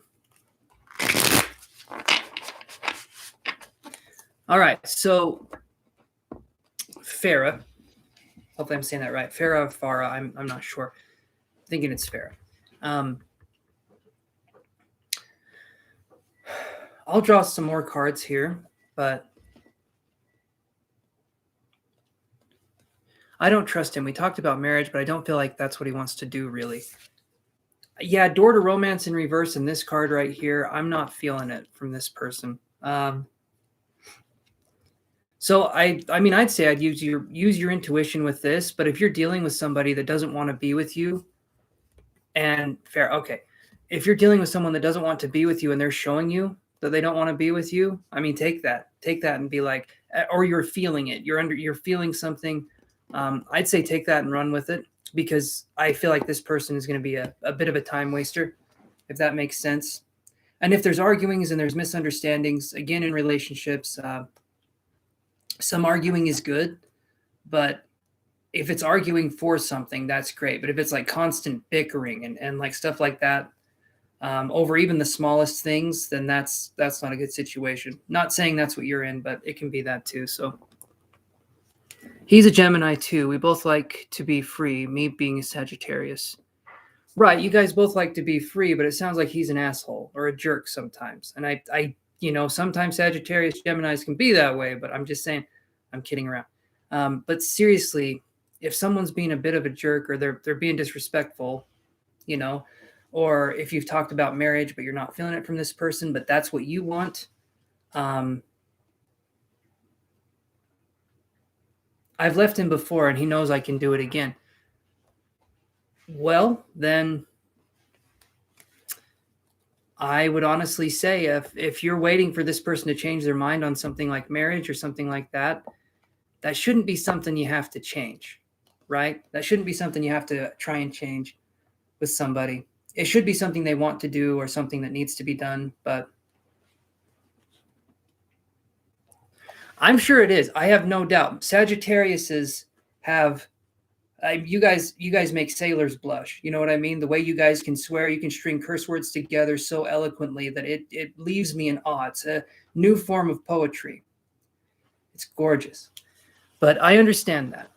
right, so Farah. Hopefully I'm saying that right. Farah. I'm not sure. I'm thinking it's Farah. I'll draw some more cards here, but I don't trust him. We talked about marriage, but I don't feel like that's what he wants to do, really. Yeah, Door to Romance in reverse and this card right here, I'm not feeling it from this person. So I mean, I'd say I'd use your intuition with this, but if you're dealing with somebody that doesn't want to be with you, and fair, okay, if you're dealing with someone that doesn't want to be with you and they're showing you that they don't want to be with you, I mean, take that and be like, or you're feeling it, you're feeling something. I'd say take that and run with it, because I feel like this person is going to be a bit of a time waster, if that makes sense. And if there's arguings and there's misunderstandings, again, in relationships, some arguing is good, but if it's arguing for something, that's great. But if it's like constant bickering and like stuff like that, over even the smallest things, then that's not a good situation. Not saying that's what you're in, but it can be that too. So he's a Gemini too. We both like to be free, me being a Sagittarius. Right, you guys both like to be free, but it sounds like he's an asshole or a jerk sometimes. And I sometimes Sagittarius Geminis can be that way, but I'm just saying, I'm kidding around. But seriously, if someone's being a bit of a jerk, or they're being disrespectful, or if you've talked about marriage but you're not feeling it from this person, but that's what you want, I've left him before and he knows I can do it again. Well, then I would honestly say, if you're waiting for this person to change their mind on something like marriage or something like that, that shouldn't be something you have to change, right? That shouldn't be something you have to try and change with somebody. It should be something they want to do or something that needs to be done, but I'm sure it is. I have no doubt. Sagittariuses have you guys make sailors blush. You know what I mean? The way you guys can swear, you can string curse words together so eloquently that it leaves me in awe. It's a new form of poetry. It's gorgeous. But I understand that.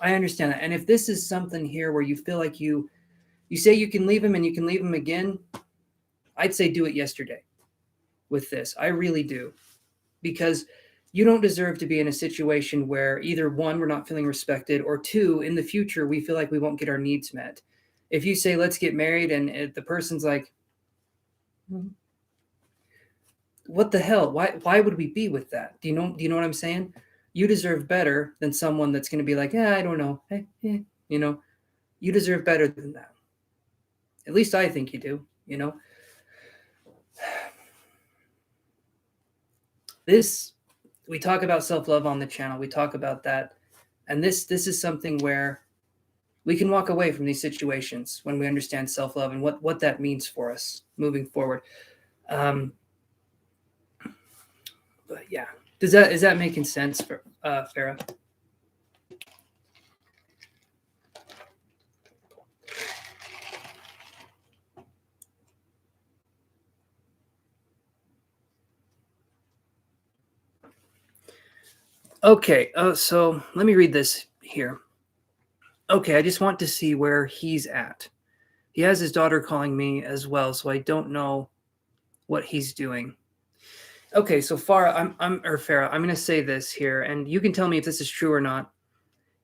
And if this is something here where you feel like you say you can leave him and you can leave him again, I'd say do it yesterday with this. I really do. Because you don't deserve to be in a situation where either one, we're not feeling respected, or two, in the future, we feel like we won't get our needs met. If you say, let's get married, and the person's like, what the hell? Why would we be with that? Do you know what I'm saying? You deserve better than someone that's going to be like, I don't know. You deserve better than that. At least I think you do, we talk about self-love on the channel. We talk about that. And this is something where we can walk away from these situations when we understand self-love and what that means for us moving forward. But yeah, is that making sense, for Farah? Okay, so let me read this here. Okay, I just want to see where he's at. He has his daughter calling me as well, so I don't know what he's doing. Okay, so Farah, Farah, I'm going to say this here, and you can tell me if this is true or not.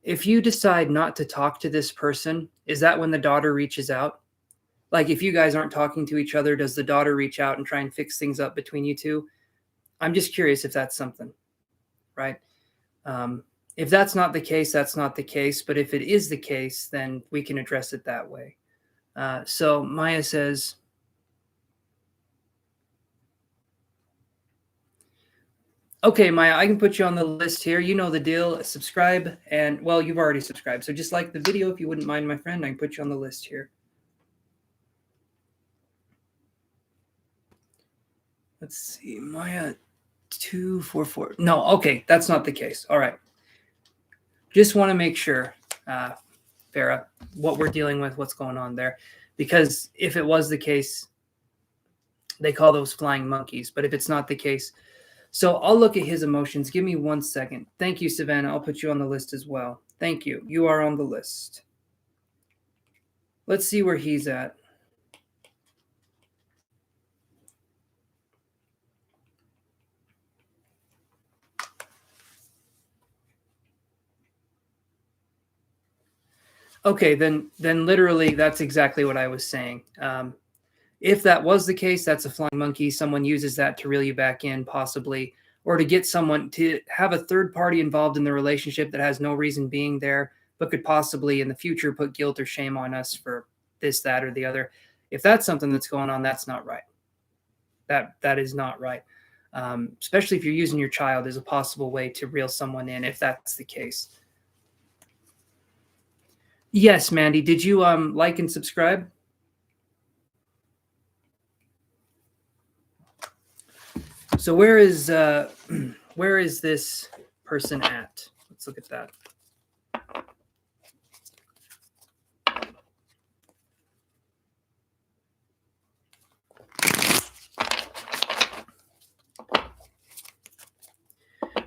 If you decide not to talk to this person, is that when the daughter reaches out? Like, if you guys aren't talking to each other, does the daughter reach out and try and fix things up between you two? I'm just curious if that's something, right? If that's not the case, that's not the case. But if it is the case, then we can address it that way. So Maya says, okay, Maya, I can put you on the list here. You know the deal. Subscribe. And, well, you've already subscribed. So just like the video, if you wouldn't mind, my friend, I can put you on the list here. Let's see. Maya 244. No, okay. That's not the case. All right. Just want to make sure, Farah, what we're dealing with, what's going on there. Because if it was the case, they call those flying monkeys. But if it's not the case, so I'll look at his emotions. Give me 1 second. Thank you, Savannah. I'll put you on the list as well. Thank you. You are on the list. Let's see where he's at. Okay, then literally that's exactly what I was saying. If that was the case, that's a flying monkey. Someone uses that to reel you back in, possibly, or to get someone to have a third party involved in the relationship that has no reason being there, but could possibly in the future put guilt or shame on us for this, that, or the other. If that's something that's going on, that's not right. That is not right. Especially if you're using your child as a possible way to reel someone in, if that's the case. Yes, Mandy. Did you like and subscribe? So where is this person at? Let's look at that.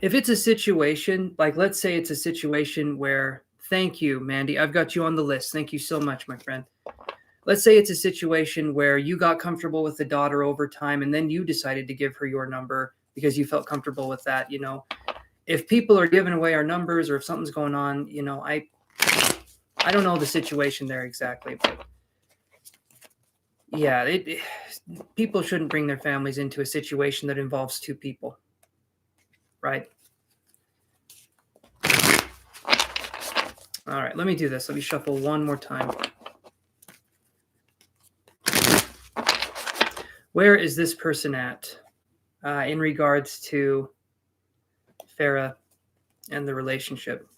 If it's a situation, like let's say it's a situation where, thank you, Mandy, I've got you on the list. Thank you so much, my friend. Let's say it's a situation where you got comfortable with the daughter over time and then you decided to give her your number because you felt comfortable with that. You know, if people are giving away our numbers or if something's going on, you know, I don't know the situation there exactly, but yeah, people shouldn't bring their families into a situation that involves two people, right? All right, let me do this. Let me shuffle one more time. Where is this person at in regards to Farah and the relationship?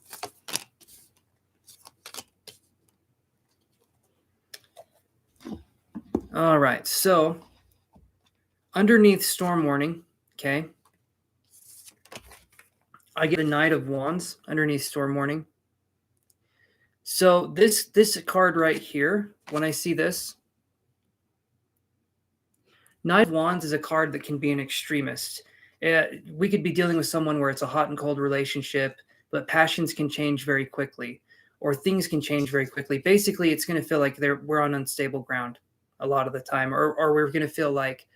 All right, so underneath storm warning, okay, I get a Knight of Wands underneath storm warning. So this card right here, when I see this, Knight of Wands is a card that can be an extremist. We could be dealing with someone where it's a hot and cold relationship, but passions can change very quickly, or things can change very quickly. Basically, it's going to feel like we're on unstable ground a lot of the time, or we're going to feel like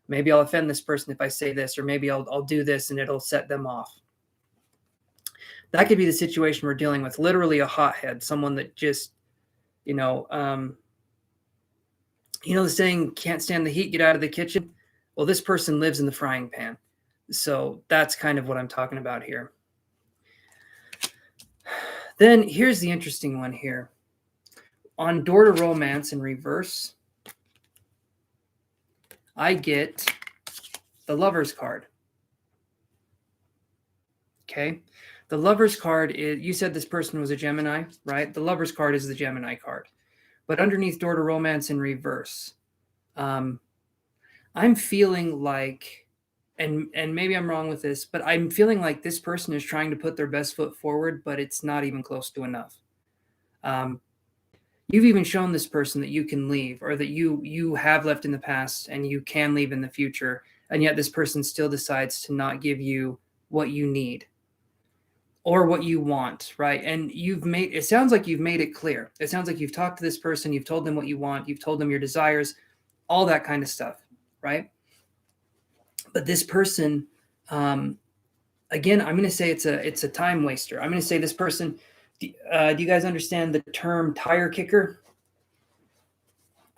maybe I'll offend this person if I say this, or maybe I'll do this and it'll set them off. That could be the situation we're dealing with. Literally a hothead, someone that just, you know the saying, can't stand the heat, get out of the kitchen. Well, this person lives in the frying pan. So that's kind of what I'm talking about here. Then here's the interesting one here. On Door to Romance in reverse, I get the Lover's card. Okay. The Lover's card is, you said this person was a Gemini, right? The Lover's card is the Gemini card. But underneath Door to Romance in reverse, I'm feeling like, and maybe I'm wrong with this, but I'm feeling like this person is trying to put their best foot forward, but it's not even close to enough. Um, you've even shown this person that you can leave, or that you have left in the past and you can leave in the future, and yet this person still decides to not give you what you need or what you want, right? And it sounds like you've made it clear. It sounds like you've talked to this person, you've told them what you want, you've told them your desires, all that kind of stuff, right? But this person, again, I'm going to say it's a time waster. I'm going to say this person. Do you guys understand the term tire kicker?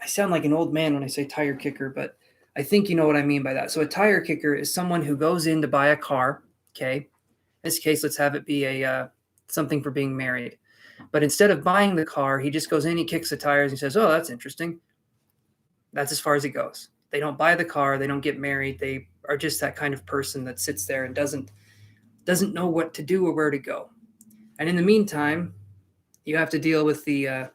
I sound like an old man when I say tire kicker, but I think you know what I mean by that. So a tire kicker is someone who goes in to buy a car. Okay, in this case, let's have it be a something for being married. But instead of buying the car, he just goes in, he kicks the tires, and says, "Oh, that's interesting." That's as far as it goes. They don't buy the car, they don't get married. They are just that kind of person that sits there and doesn't know what to do or where to go. And in the meantime, you have to deal with the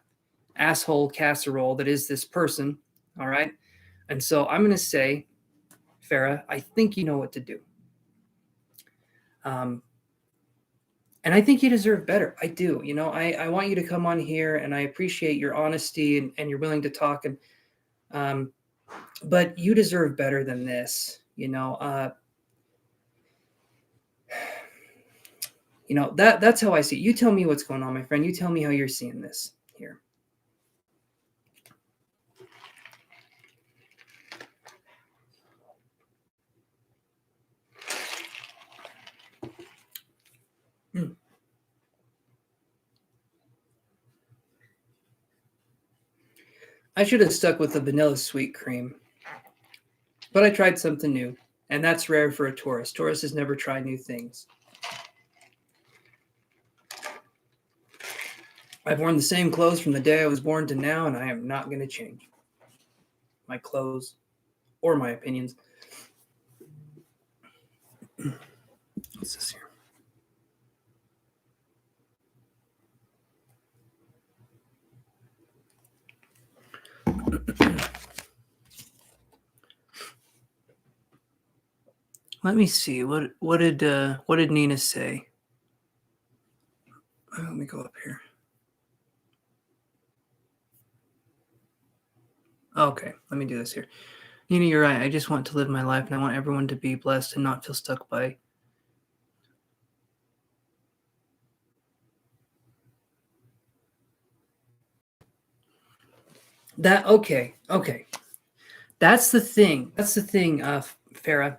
asshole casserole that is this person. All right. And so I'm going to say, Farah, I think you know what to do. And I think you deserve better. I do. You know, I want you to come on here, and I appreciate your honesty and you're willing to talk. And but you deserve better than this. You know, that's how I see it. You tell me what's going on, my friend. You tell me how you're seeing this here. I should have stuck with the vanilla sweet cream, but I tried something new, and that's rare for a Taurus. Tauruses never try new things. I've worn the same clothes from the day I was born to now, and I am not going to change my clothes or my opinions. What's this here? Let me see. What did Nina say? Let me go up here. Okay, let me do this here. Nina, you're right. I just want to live my life, and I want everyone to be blessed and not feel stuck by. That okay. That's the thing. Farah.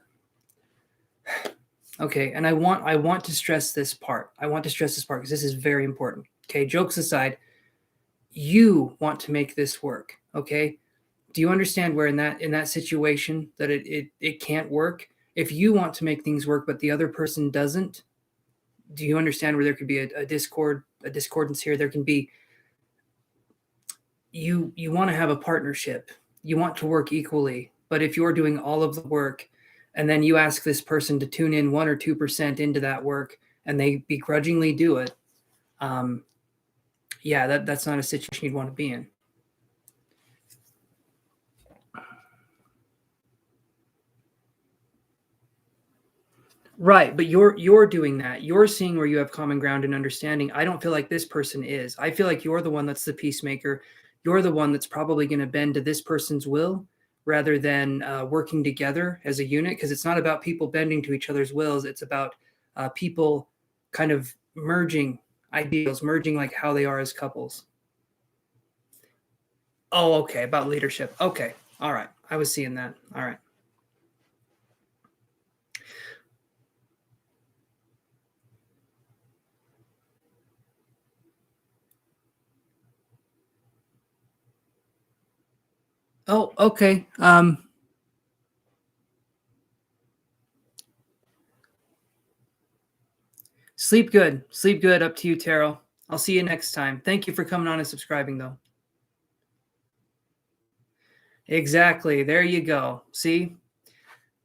Okay, and I want to stress this part. I want to stress this part because this is very important. Okay, jokes aside, you want to make this work. Okay, do you understand where in that situation that it can't work? If you want to make things work, but the other person doesn't, do you understand where there could be a discordance here? There can be. You want to have a partnership. You want to work equally, but if you're doing all of the work, and then you ask this person to tune in 1 or 2% into that work, and they begrudgingly do it, yeah, that's not a situation you'd want to be in. Right, but you're doing that. You're seeing where you have common ground and understanding. I don't feel like this person is. I feel like you're the one that's the peacemaker. You're the one that's probably going to bend to this person's will rather than working together as a unit. Because it's not about people bending to each other's wills. It's about people kind of merging ideals, merging like how they are as couples. Oh, okay, about leadership. Okay, all right. I was seeing that. All right. Oh, okay. Sleep good. Sleep good. Up to you, Terrell. I'll see you next time. Thank you for coming on and subscribing, though. Exactly. There you go. See?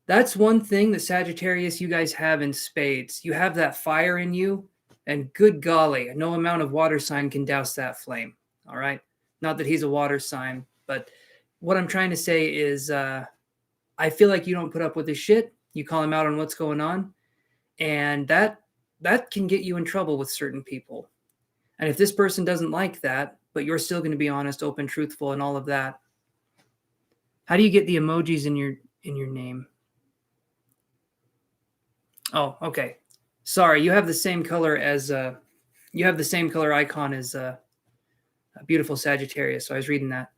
That's one thing that Sagittarius, you guys have in spades. You have that fire in you, and good golly, no amount of water sign can douse that flame. All right? Not that he's a water sign, but what I'm trying to say is I feel like you don't put up with this shit, You call him out on what's going on, and that can get you in trouble with certain people. And if this person doesn't like that, but you're still going to be honest, open, truthful, and all of that, how do you get the emojis in your name? Oh, okay. Sorry, you have the same color as you have the same color icon as a beautiful Sagittarius. So I was reading that.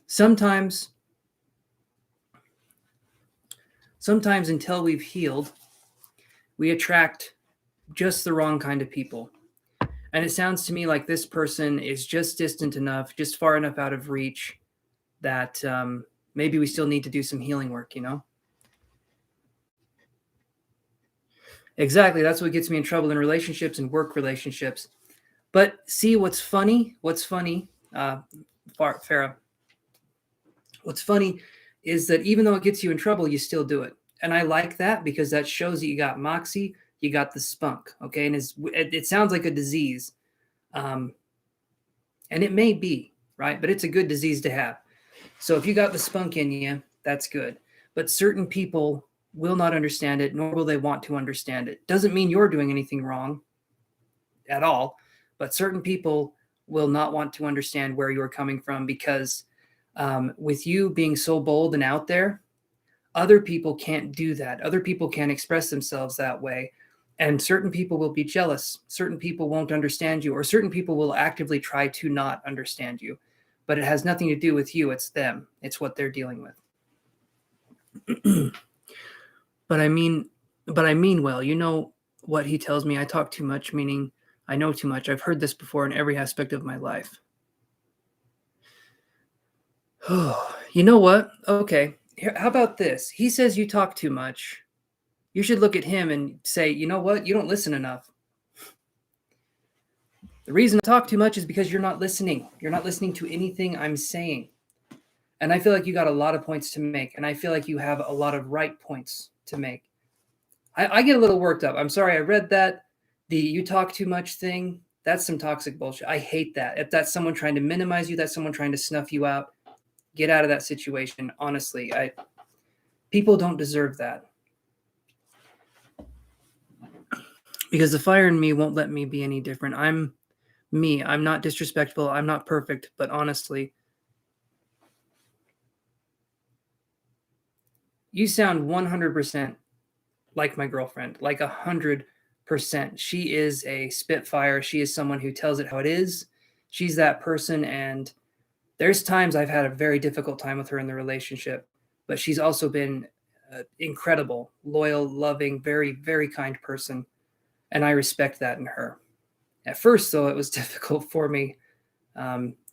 Sometimes until we've healed, we attract just the wrong kind of people. And it sounds to me like this person is just distant enough, just far enough out of reach that maybe we still need to do some healing work, you know? Exactly. That's what gets me in trouble in relationships and work relationships. But see, what's funny, Farah, what's funny is that even though it gets you in trouble, you still do it. And I like that because that shows that you got moxie, you got the spunk, okay? And it sounds like a disease. And it may be, right? But it's a good disease to have. So if you got the spunk in you, that's good. But certain people will not understand it, nor will they want to understand it. Doesn't mean you're doing anything wrong at all, but certain people will not want to understand where you're coming from because with you being so bold and out there, other people can't do that. Other people can't express themselves that way. And certain people will be jealous. Certain people won't understand you, or certain people will actively try to not understand you. But it has nothing to do with you. It's them. It's what they're dealing with. But I mean well. You know what he tells me? I talk too much, meaning I know too much. I've heard this before in every aspect of my life. You know what? Okay. How about this? He says you talk too much. You should look at him and say, you know what? You don't listen enough. The reason I talk too much is because you're not listening. You're not listening to anything I'm saying. And I feel like you got a lot of points to make. And I feel like you have a lot of right points to make. I get a little worked up. I'm sorry. I read that. The you talk too much thing. That's some toxic bullshit. I hate that. If that's someone trying to minimize you, that's someone trying to snuff you out. Get out of that situation. Honestly, people don't deserve that. Because the fire in me won't let me be any different. I'm me. I'm not disrespectful. I'm not perfect. But honestly, you sound 100% like my girlfriend, like 100%. She is a spitfire. She is someone who tells it how it is. She's that person. And there's times I've had a very difficult time with her in the relationship, but she's also been incredible, loyal, loving, very, very kind person. And I respect that in her. At first, though, it was difficult for me.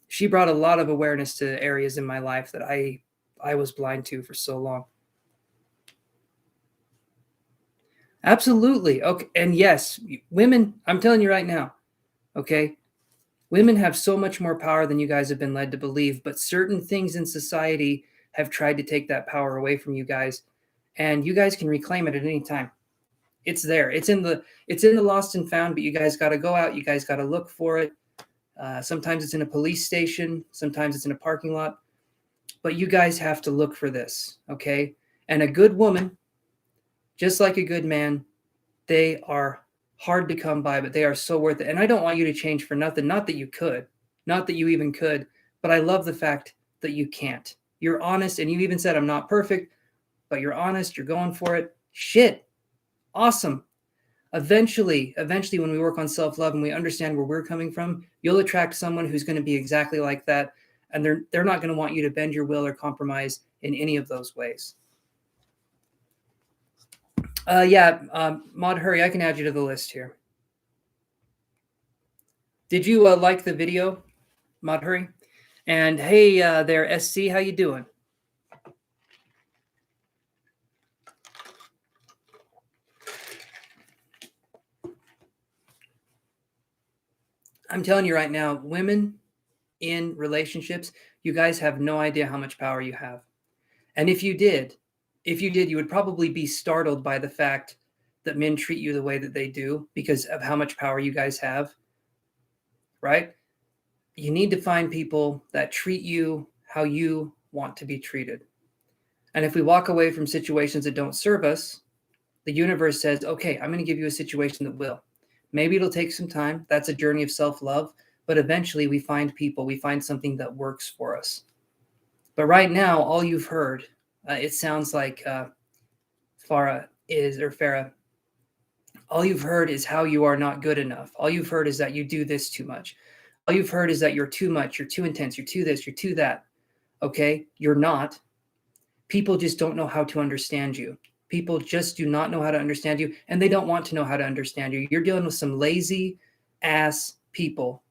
She brought a lot of awareness to areas in my life that I was blind to for so long. Absolutely. Okay. And yes, women, I'm telling you right now, okay, women have so much more power than you guys have been led to believe, but certain things in society have tried to take that power away from you guys, and you guys can reclaim it at any time. It's there. It's in the lost and found, but you guys got to go out. You guys got to look for it. Sometimes it's in a police station. Sometimes it's in a parking lot. But you guys have to look for this, okay? And a good woman, just like a good man, they are hard to come by, but they are so worth it. And I don't want you to change for nothing. Not that you could. Not that you even could. But I love the fact that you can't. You're honest, and you even said, I'm not perfect, but you're honest. You're going for it. Shit. Awesome. Eventually, when we work on self-love and we understand where we're coming from, you'll attract someone who's going to be exactly like that. And they're not going to want you to bend your will or compromise in any of those ways. Mod Hurry, I can add you to the list here. Did you like the video, Mod Hurry? And hey there, SC, how you doing? I'm telling you right now, women in relationships, you guys have no idea how much power you have. And if you did, you would probably be startled by the fact that men treat you the way that they do because of how much power you guys have, right? you need to find people that treat you how you want to be treated. And if we walk away from situations that don't serve us, the universe says, okay, I'm going to give you a situation that will. Maybe it'll take some time. That's a journey of self-love. But eventually we find people, we find something that works for us. But right now, all you've heard, it sounds like Farah, all you've heard is how you are not good enough. All you've heard is that you do this too much. All you've heard is that you're too much, you're too intense, you're too this, you're too that. Okay? You're not. People just don't know how to understand you. People just do not know how to understand you, and they don't want to know how to understand you. You're dealing with some lazy ass people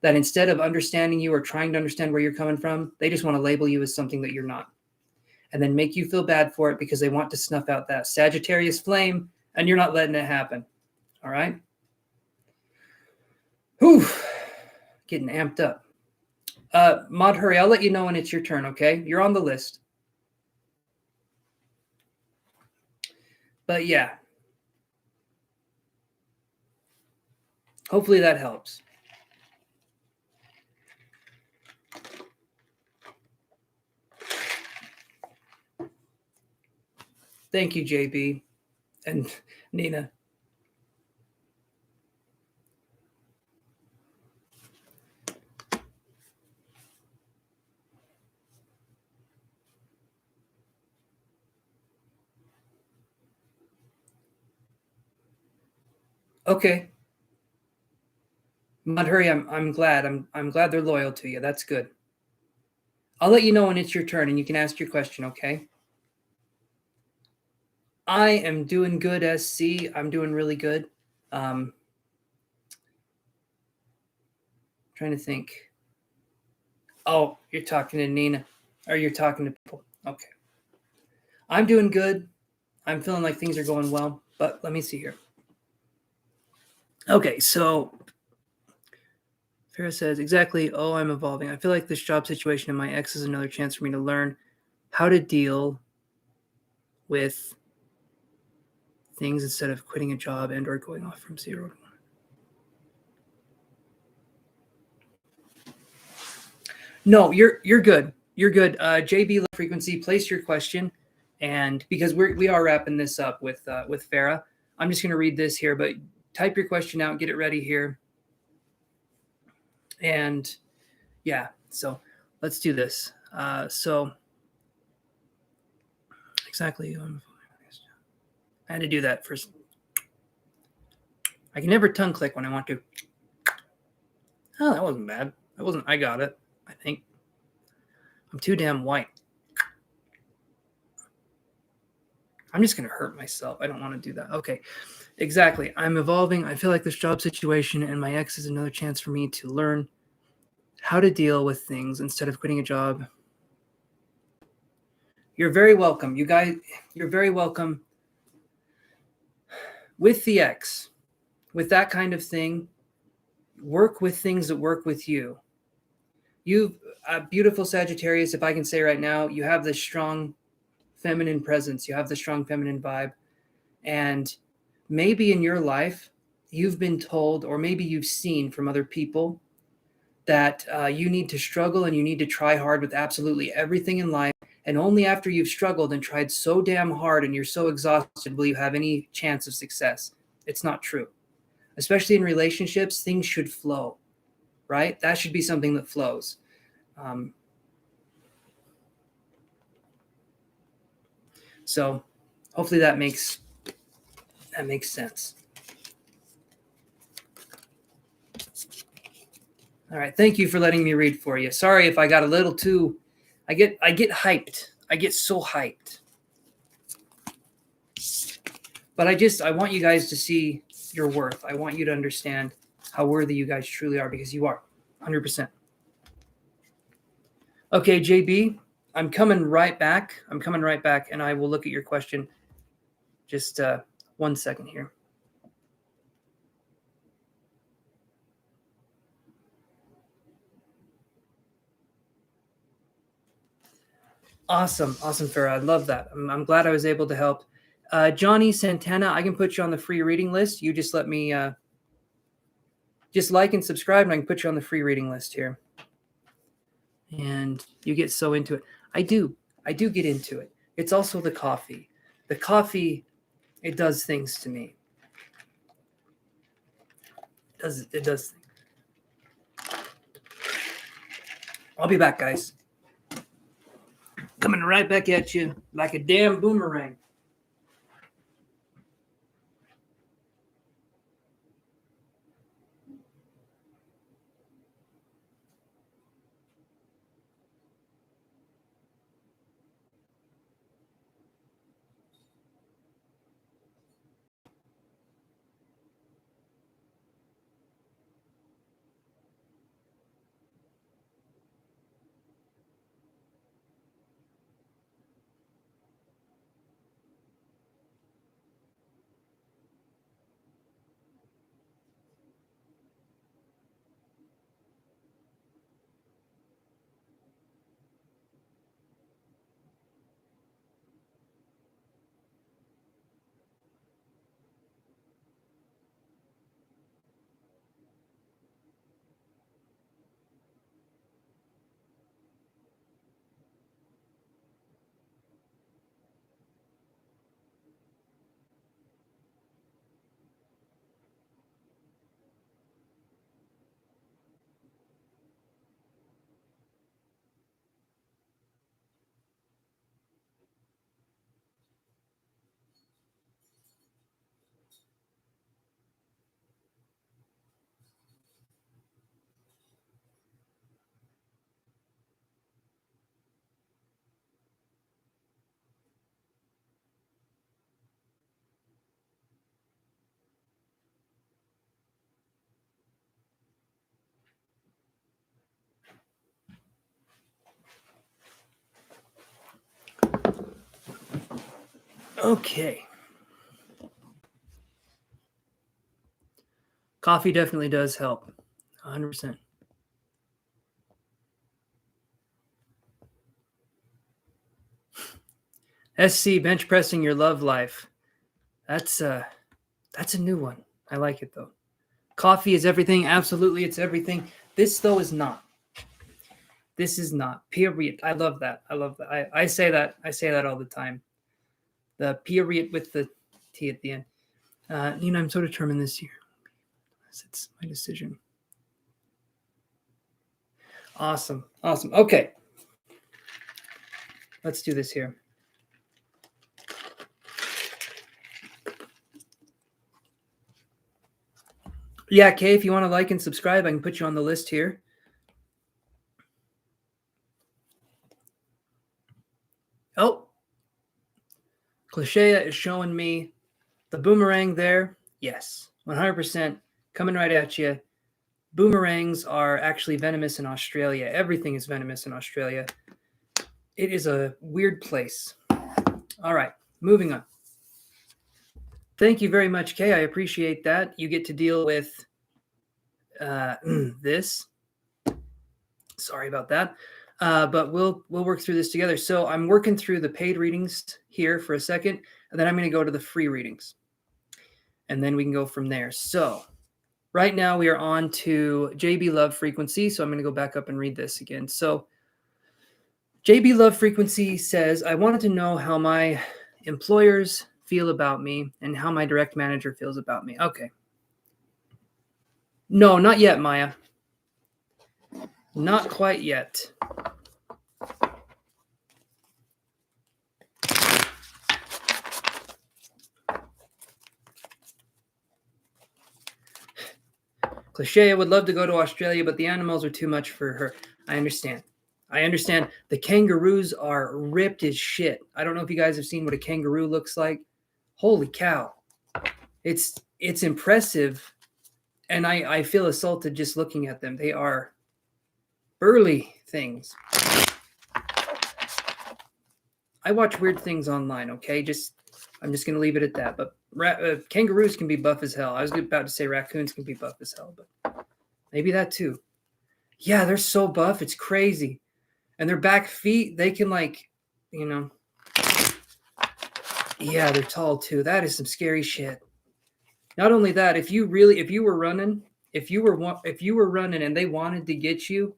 that instead of understanding you or trying to understand where you're coming from, they just want to label you as something that you're not. And then make you feel bad for it because they want to snuff out that Sagittarius flame, and you're not letting it happen. All right? Whew. Getting amped up. Mod, hurry. I'll let you know when it's your turn, okay? You're on the list. But yeah. Hopefully that helps. Thank you, JB and Nina. Okay. Mod, hurry. I'm glad. I'm glad they're loyal to you. That's good. I'll let you know when it's your turn and you can ask your question, okay? I am doing good, SC. I'm doing really good. Trying to think. Oh, you're talking to Nina. Or you're talking to people. Okay. I'm doing good. I'm feeling like things are going well. But let me see here. Okay, so Farah says, exactly, oh, I'm evolving. I feel like this job situation and my ex is another chance for me to learn how to deal with things instead of quitting a job and or going off from 0 to 1. No, you're good. You're good. JB frequency, place your question, and because we are wrapping this up with Farah, I'm just going to read this here. But type your question out, get it ready here, and yeah. So let's do this. So exactly, I had to do that first. I can never tongue click when I want to. Oh, that wasn't bad. That wasn't. I got it. I think. I'm too damn white. I'm just going to hurt myself. I don't want to do that. Okay, exactly. I'm evolving. I feel like this job situation and my ex is another chance for me to learn how to deal with things instead of quitting a job. You're very welcome. You guys, you're very welcome. With the ex, with that kind of thing, work with things that work with you. You, beautiful Sagittarius, if I can say right now, you have this strong feminine presence. You have the strong feminine vibe. And maybe in your life, you've been told, or maybe you've seen from other people that you need to struggle and you need to try hard with absolutely everything in life. And only after you've struggled and tried so damn hard and you're so exhausted will you have any chance of success. It's not true. Especially in relationships, things should flow, right? That should be something that flows. So hopefully that makes sense. All right. Thank you for letting me read for you. Sorry if I got a little too, I get hyped. I get so hyped. But I want you guys to see your worth. I want you to understand how worthy you guys truly are, because you are 100%. Okay, JB, I'm coming right back. And I will look at your question. Just 1 second here. Awesome, Farah. I love that. I'm glad I was able to help. Johnny Santana, I can put you on the free reading list. You just let me Just like and subscribe, and I can put you on the free reading list here. And you get so into it. I do get into it. It's also the coffee. The coffee, it does things to me. It does. I'll be back, guys. Coming right back at you like a damn boomerang. Okay. Coffee definitely does help. 100%. SC, bench pressing your love life. That's a new one. I like it though. Coffee is everything. Absolutely, it's everything. This though is not. This is not. Period. I love that. I say that. I say that all the time. The period with the T at the end. I'm so determined this year. It's my decision. Awesome. Okay. Let's do this here. Yeah, Kay, if you want to like and subscribe, I can put you on the list here. Oh, Cliché is showing me the boomerang there. Yes, 100% coming right at you. Boomerangs are actually venomous in Australia. Everything is venomous in Australia. It is a weird place. All right, moving on. Thank you very much, Kay. I appreciate that. You get to deal with this. Sorry about that. But we'll work through this together. So I'm working through the paid readings here for a second, and then I'm going to go to the free readings. And then we can go from there. So right now we are on to JB Love Frequency. So I'm going to go back up and read this again. So JB Love Frequency says, I wanted to know how my employers feel about me and how my direct manager feels about me. Okay. No, not yet, Maya. Not quite yet. Cliché, I would love to go to Australia, but the animals are too much for her. I understand. The kangaroos are ripped as shit. I don't know if you guys have seen what a kangaroo looks like. Holy cow. It's impressive. And I feel assaulted just looking at them. They are burly things. I watch weird things online, okay? I'm just going to leave it at that. But kangaroos can be buff as hell. I was about to say raccoons can be buff as hell, but maybe that too. Yeah, they're so buff. It's crazy. And their back feet, they can yeah, they're tall too. That is some scary shit. Not only that, if you were running If you were running and they wanted to get you,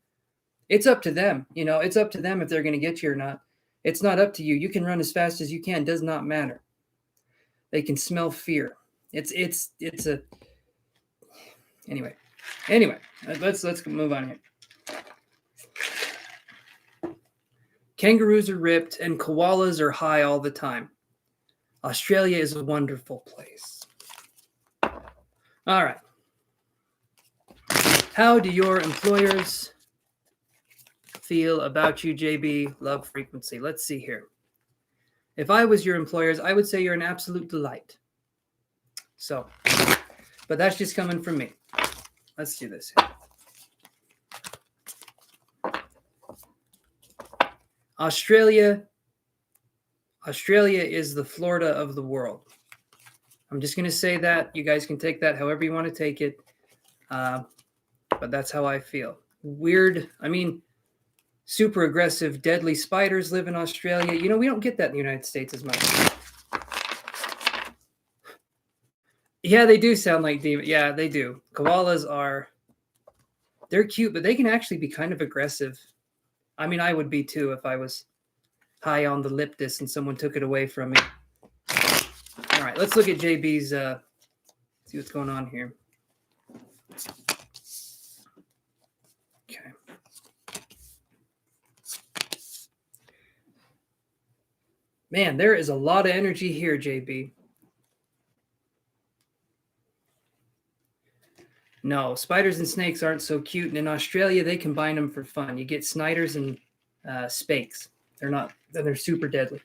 it's up to them. You know, it's up to them if they're going to get you or not. It's not up to you. You can run as fast as you can. Does not matter. They can smell fear. It's a anyway. Let's move on here. Kangaroos are ripped and koalas are high all the time. Australia is a wonderful place. All right. How do your employers feel about you, JB? Love frequency. Let's see here. If I was your employers, I would say you're an absolute delight. So, but that's just coming from me. Let's do this here. Australia is the Florida of the world. I'm just going to say that. You guys can take that however you want to take it. But that's how I feel. Weird. I mean, super aggressive, deadly spiders live in Australia. You know, we don't get that in the United States as much. Yeah, they do sound like demons. Yeah, they do. Koalas they're cute, but they can actually be kind of aggressive. I mean, I would be too if I was high on the Liptus and someone took it away from me. All right, let's look at JB's, see what's going on here. Okay. Man, there is a lot of energy here, JB. No, spiders and snakes aren't so cute. And in Australia, they combine them for fun. You get sniders and spakes. They're super deadly.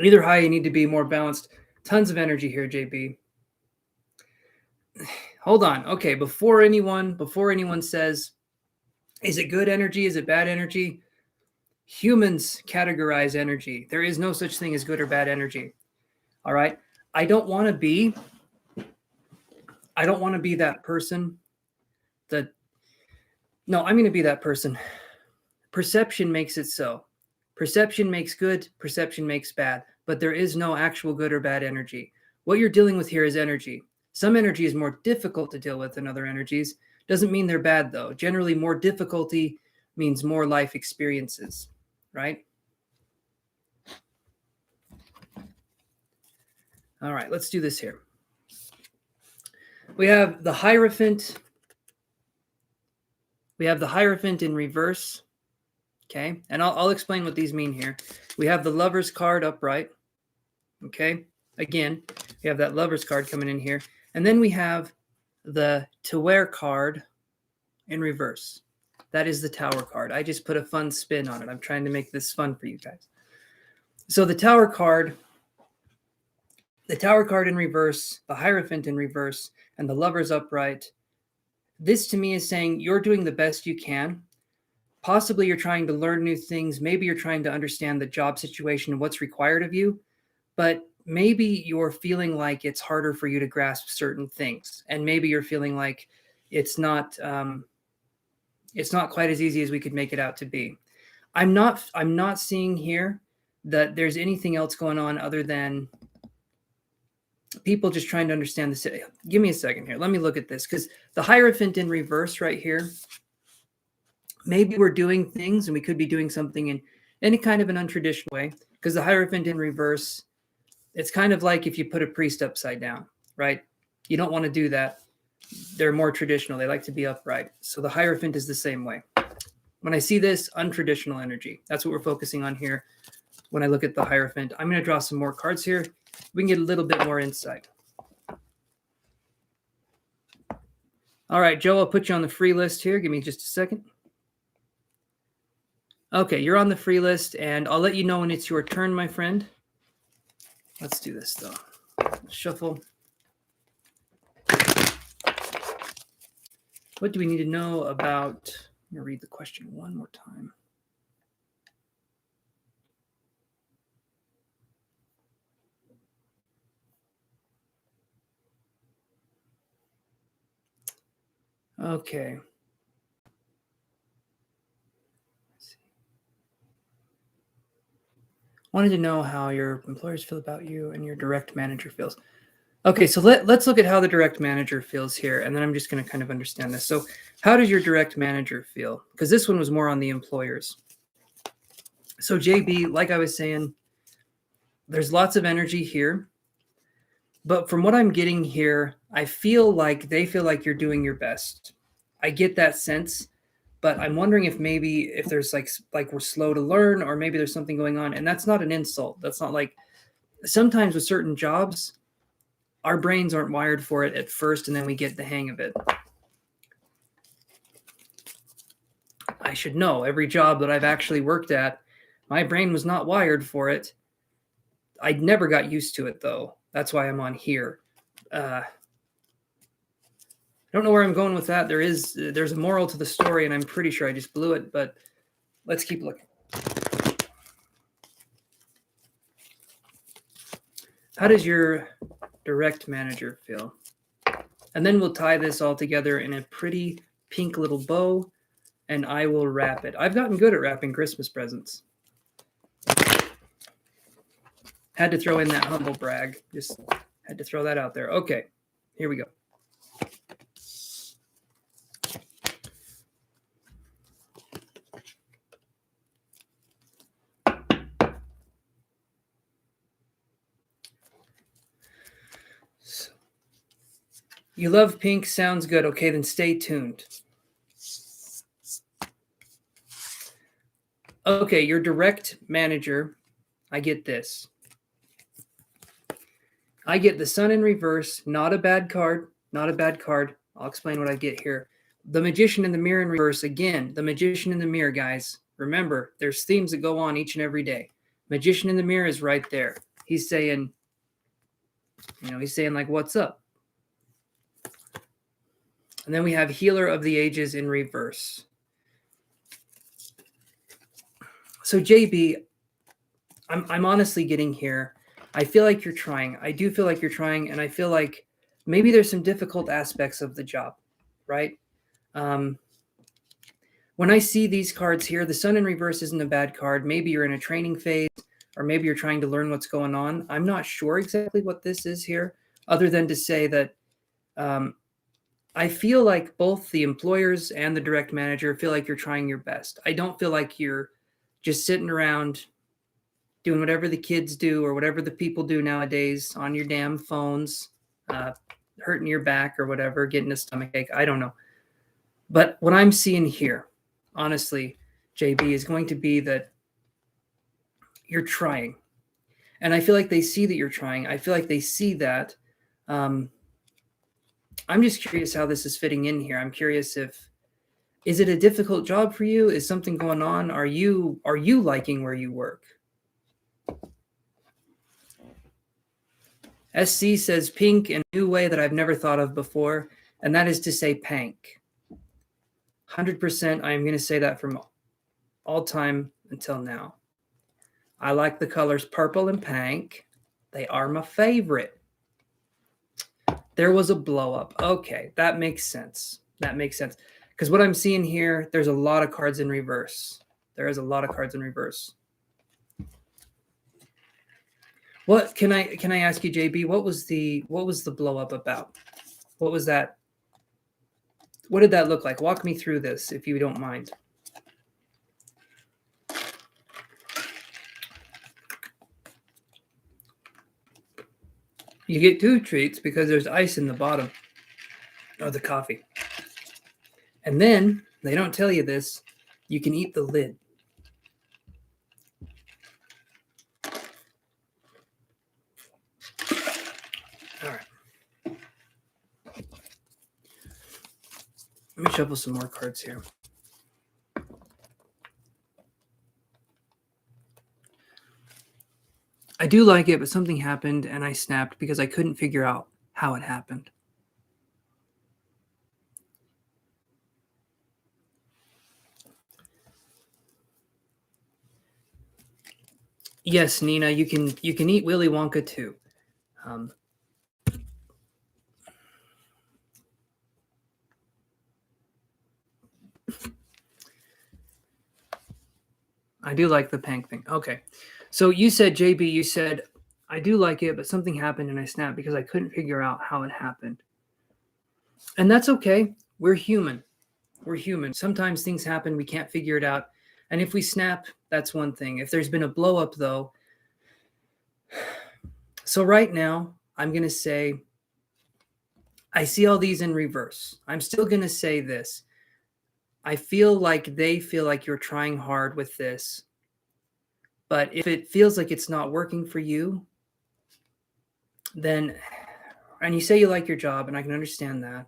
Either high, you need to be more balanced. Tons of energy here, JB. Hold on. Okay, before anyone says, is it good energy? Is it bad energy? Humans categorize energy. There is no such thing as good or bad energy. All right. I don't want to be that person I'm going to be that person. Perception makes it so. Perception makes good, perception makes bad, but there is no actual good or bad energy. What you're dealing with here is energy. Some energy is more difficult to deal with than other energies. Doesn't mean they're bad, though. Generally, more difficulty means more life experiences, right? All right, let's do this here. We have the Hierophant. We have the Hierophant in reverse. Okay, and I'll explain what these mean here. We have the Lover's card upright. Okay, again, we have that Lover's card coming in here. And then we have the To Wear card in reverse. That is the Tower card. I just put a fun spin on it. I'm trying to make this fun for you guys. So the Tower card in reverse, the Hierophant in reverse, and the Lover's upright. This to me is saying you're doing the best you can. Possibly you're trying to learn new things. Maybe you're trying to understand the job situation and what's required of you. But maybe you're feeling like it's harder for you to grasp certain things. And maybe you're feeling like it's not quite as easy as we could make it out to be. I'm not seeing here that there's anything else going on other than people just trying to understand this. Give me a second here. Let me look at this, because the Hierophant in reverse right here, maybe we're doing things and we could be doing something in any kind of an untraditional way, because the Hierophant in reverse, it's kind of like if you put a priest upside down, right? You don't want to do that. They're more traditional. They like to be upright. So the Hierophant is the same way. When I see this, untraditional energy, that's what we're focusing on here. When I look at the Hierophant, I'm going to draw some more cards here. We can get a little bit more insight. All right, Joe, I'll put you on the free list here. Give me just a second. Okay, you're on the free list, and I'll let you know when it's your turn, my friend. Let's do this, though. Shuffle. What do we need to know about? I'm going to read the question one more time. Okay. Wanted to know how your employers feel about you and your direct manager feels. Okay, so let's look at how the direct manager feels here, and then I'm just going to kind of understand this. So how does your direct manager feel? Because this one was more on the employers. So JB, like I was saying, there's lots of energy here. But from what I'm getting here, I feel like they feel like you're doing your best. I get that sense, but I'm wondering if maybe if there's like we're slow to learn, or maybe there's something going on. And that's not an insult. That's not like sometimes with certain jobs, our brains aren't wired for it at first, and then we get the hang of it. I should know every job that I've actually worked at, my brain was not wired for it. I never got used to it though. That's why I'm on here. I don't know where I'm going with that. There's a moral to the story, and I'm pretty sure I just blew it, but let's keep looking. How does your direct manager feel? And then we'll tie this all together in a pretty pink little bow, and I will wrap it. I've gotten good at wrapping Christmas presents. Had to throw in that humble brag. Just had to throw that out there. Okay, here we go. So, you love pink, sounds good. Okay, then stay tuned. Okay, your direct manager, I get this. I get the sun in reverse, not a bad card, not a bad card. I'll explain what I get here. The magician in the mirror in reverse, again, the magician in the mirror, guys. Remember, there's themes that go on each and every day. Magician in the mirror is right there. He's saying, he's saying like, what's up? And then we have healer of the ages in reverse. So JB, I'm honestly getting here. I feel like you're trying. I do feel like you're trying, and I feel like maybe there's some difficult aspects of the job, right? When I see these cards here, the sun in reverse isn't a bad card. Maybe you're in a training phase, or maybe you're trying to learn what's going on. I'm not sure exactly what this is here, other than to say that I feel like both the employers and the direct manager feel like you're trying your best. I don't feel like you're just sitting around doing whatever the kids do or whatever the people do nowadays on your damn phones, hurting your back or whatever, getting a stomach ache. I don't know. But what I'm seeing here, honestly, JB, is going to be that you're trying. And I feel like they see that you're trying. I feel like they see that. I'm just curious how this is fitting in here. I'm curious is it a difficult job for you? Is something going on? Are you liking where you work? SC says pink in a new way that I've never thought of before, and that is to say pank. 100% I am going to say that from all time until now. I like the colors purple and pink. They are my favorite. There was a blow up. Okay, that makes sense. That makes sense. Because what I'm seeing here, there's a lot of cards in reverse. There is a lot of cards in reverse. What can I ask you, JB? What was the blow up about? What was that? What did that look like? Walk me through this, if you don't mind. You get 2 treats because there's ice in the bottom of the coffee. And then, they don't tell you this, you can eat the lid. All right. Let me shuffle some more cards here. I do like it, but something happened and I snapped because I couldn't figure out how it happened. Yes, Nina, you can eat Willy Wonka too. I do like the Pank thing. Okay. So you said, JB, you said, I do like it, but something happened and I snapped because I couldn't figure out how it happened. And that's okay. We're human. We're human. Sometimes things happen, we can't figure it out. And if we snap, that's one thing. If there's been a blow up, though, so right now, I'm going to say, I see all these in reverse. I'm still going to say this. I feel like they feel like you're trying hard with this. But if it feels like it's not working for you, then, and you say you like your job, and I can understand that.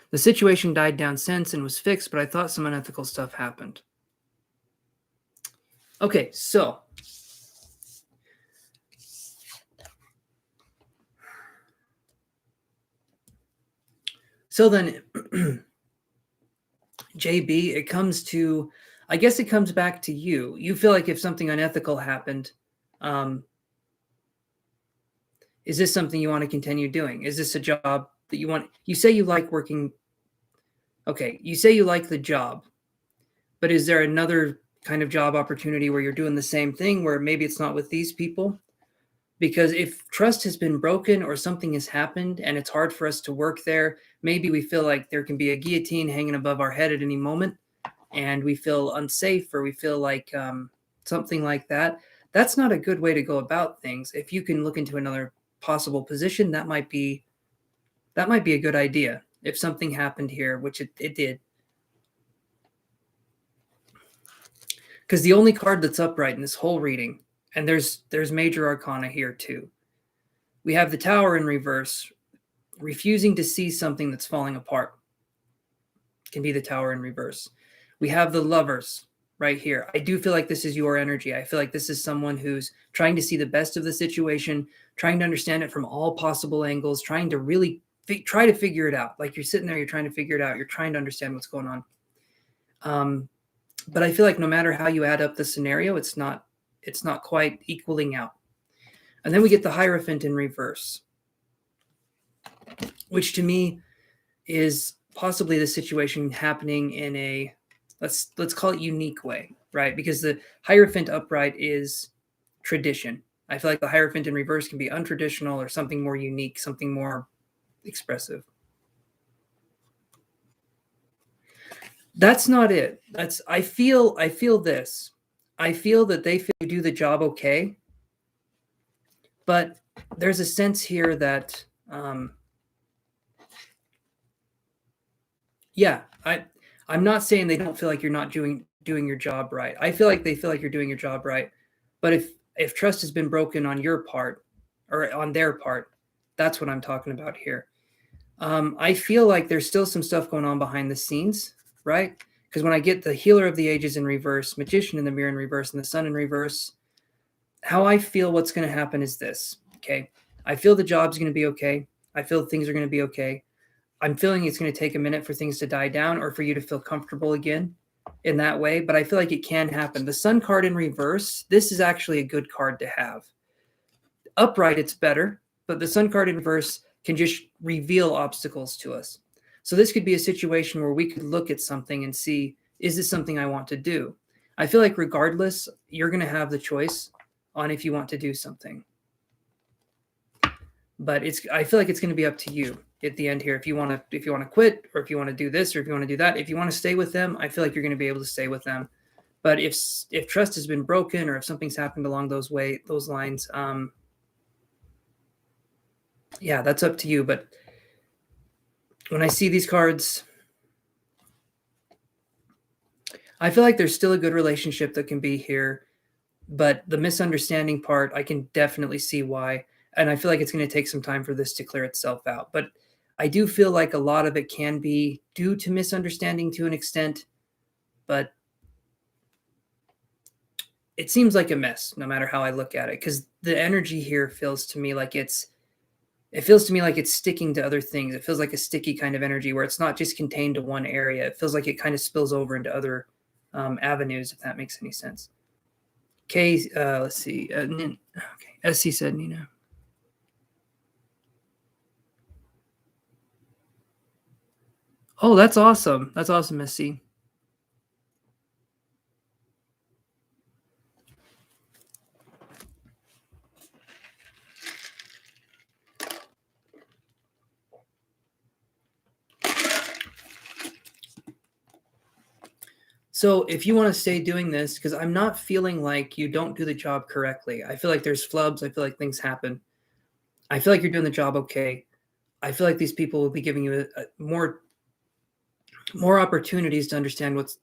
The situation died down since and was fixed, but I thought some unethical stuff happened. Okay, so then JB, it comes to, I guess it comes back to you. You feel like if something unethical happened, is this something you want to continue doing? Is this a job that you want? You say you like working. Okay, you say you like the job, but is there another kind of job opportunity where you're doing the same thing where maybe it's not with these people? Because if trust has been broken or something has happened and it's hard for us to work there, maybe we feel like there can be a guillotine hanging above our head at any moment and we feel unsafe or we feel like something like that. That's not a good way to go about things. If you can look into another possible position, that might be a good idea. If something happened here, which it did. Because the only card that's upright in this whole reading, and there's major arcana here too. We have the Tower in reverse, refusing to see something that's falling apart. Can be the Tower in reverse. We have the Lovers right here. I do feel like this is your energy. I feel like this is someone who's trying to see the best of the situation, trying to understand it from all possible angles, trying to really try to figure it out. Like you're sitting there, you're trying to figure it out. You're trying to understand what's going on. But I feel like no matter how you add up the scenario, it's not quite equaling out. And then we get the Hierophant in reverse, which to me is possibly the situation happening in a, let's call it unique way, right? Because the Hierophant upright is tradition. I feel like the Hierophant in reverse can be untraditional or something more unique, something more expressive. That's not it. I feel this. I feel that they feel you do the job okay, but there's a sense here that I'm not saying they don't feel like you're not doing your job right. I feel like they feel like you're doing your job right. But if trust has been broken on your part or on their part, that's what I'm talking about here. I feel like there's still some stuff going on behind the scenes, right? Because when I get the Healer of the Ages in reverse, Magician in the Mirror in reverse, and the Sun in reverse, how I feel what's going to happen is this, okay? I feel the job's going to be okay. I feel things are going to be okay. I'm feeling it's going to take a minute for things to die down or for you to feel comfortable again in that way, but I feel like it can happen. The Sun card in reverse, this is actually a good card to have. Upright, it's better, but the Sun card in reverse can just reveal obstacles to us. So this could be a situation where we could look at something and see, is this something I want to do? I feel like regardless, you're going to have the choice on if you want to do something. But I feel like it's going to be up to you at the end here. If you want to quit, or if you want to do this, or if you want to do that, if you want to stay with them, I feel like you're going to be able to stay with them. But if trust has been broken, or if something's happened along those lines, yeah, that's up to you. But when I see these cards, I feel like there's still a good relationship that can be here, but the misunderstanding part, I can definitely see why. And I feel like it's going to take some time for this to clear itself out. But I do feel like a lot of it can be due to misunderstanding to an extent, but it seems like a mess no matter how I look at it, because the energy here feels to me like it's sticking to other things. It feels like a sticky kind of energy where it's not just contained to one area. It feels like it kind of spills over into other avenues, if that makes any sense. Okay, let's see. Okay, SC said Nina. Oh, that's awesome. That's awesome, Miss C. So if you want to stay doing this, because I'm not feeling like you don't do the job correctly. I feel like there's flubs. I feel like things happen. I feel like you're doing the job okay. I feel like these people will be giving you more opportunities to understand what's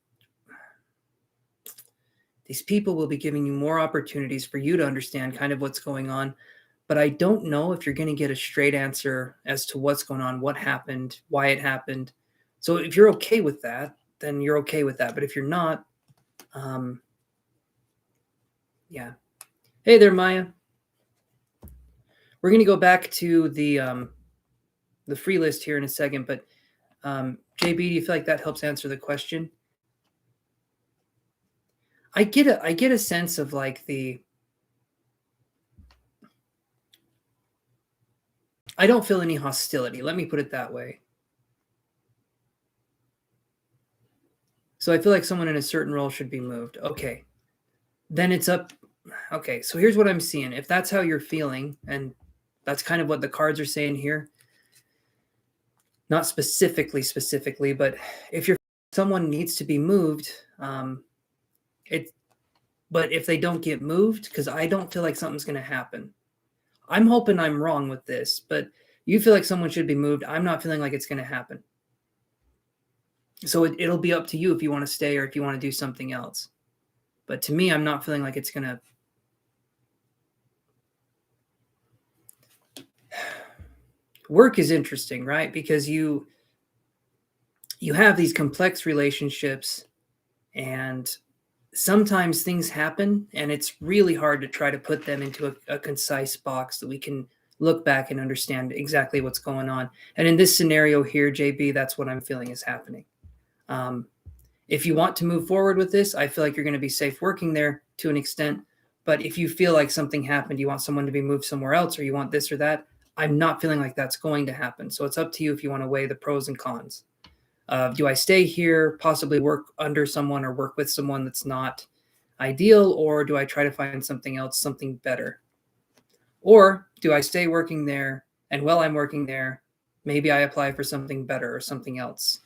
these people will be giving you more opportunities for you to understand kind of what's going on. But I don't know if you're going to get a straight answer as to what's going on, what happened, why it happened. So if you're okay with that, then you're okay with that. But if you're not, um, yeah. Hey there, Maya. We're going to go back to the free list here in a second, but JB, do you feel like that helps answer the question? I get a sense of like I don't feel any hostility. Let me put it that way. So I feel like someone in a certain role should be moved. Okay. Then it's up. Okay. So here's what I'm seeing. If that's how you're feeling, and that's kind of what the cards are saying here, not specifically, but if you're someone needs to be moved, it, but if they don't get moved, because I don't feel like something's going to happen. I'm hoping I'm wrong with this, but you feel like someone should be moved. I'm not feeling like it's going to happen. So it'll be up to you if you want to stay or if you want to do something else. But to me, I'm not feeling like it's going to. Work is interesting, right? Because you have these complex relationships, and sometimes things happen, and it's really hard to try to put them into a concise box that we can look back and understand exactly what's going on. And in this scenario here, JB, that's what I'm feeling is happening. If you want to move forward with this, I feel like you're going to be safe working there to an extent. But if you feel like something happened, you want someone to be moved somewhere else, or you want this or that, I'm not feeling like that's going to happen. So it's up to you if you want to weigh the pros and cons. Do I stay here, possibly work under someone or work with someone that's not ideal, or do I try to find something else, something better? Or do I stay working there, and while I'm working there, maybe I apply for something better or something else?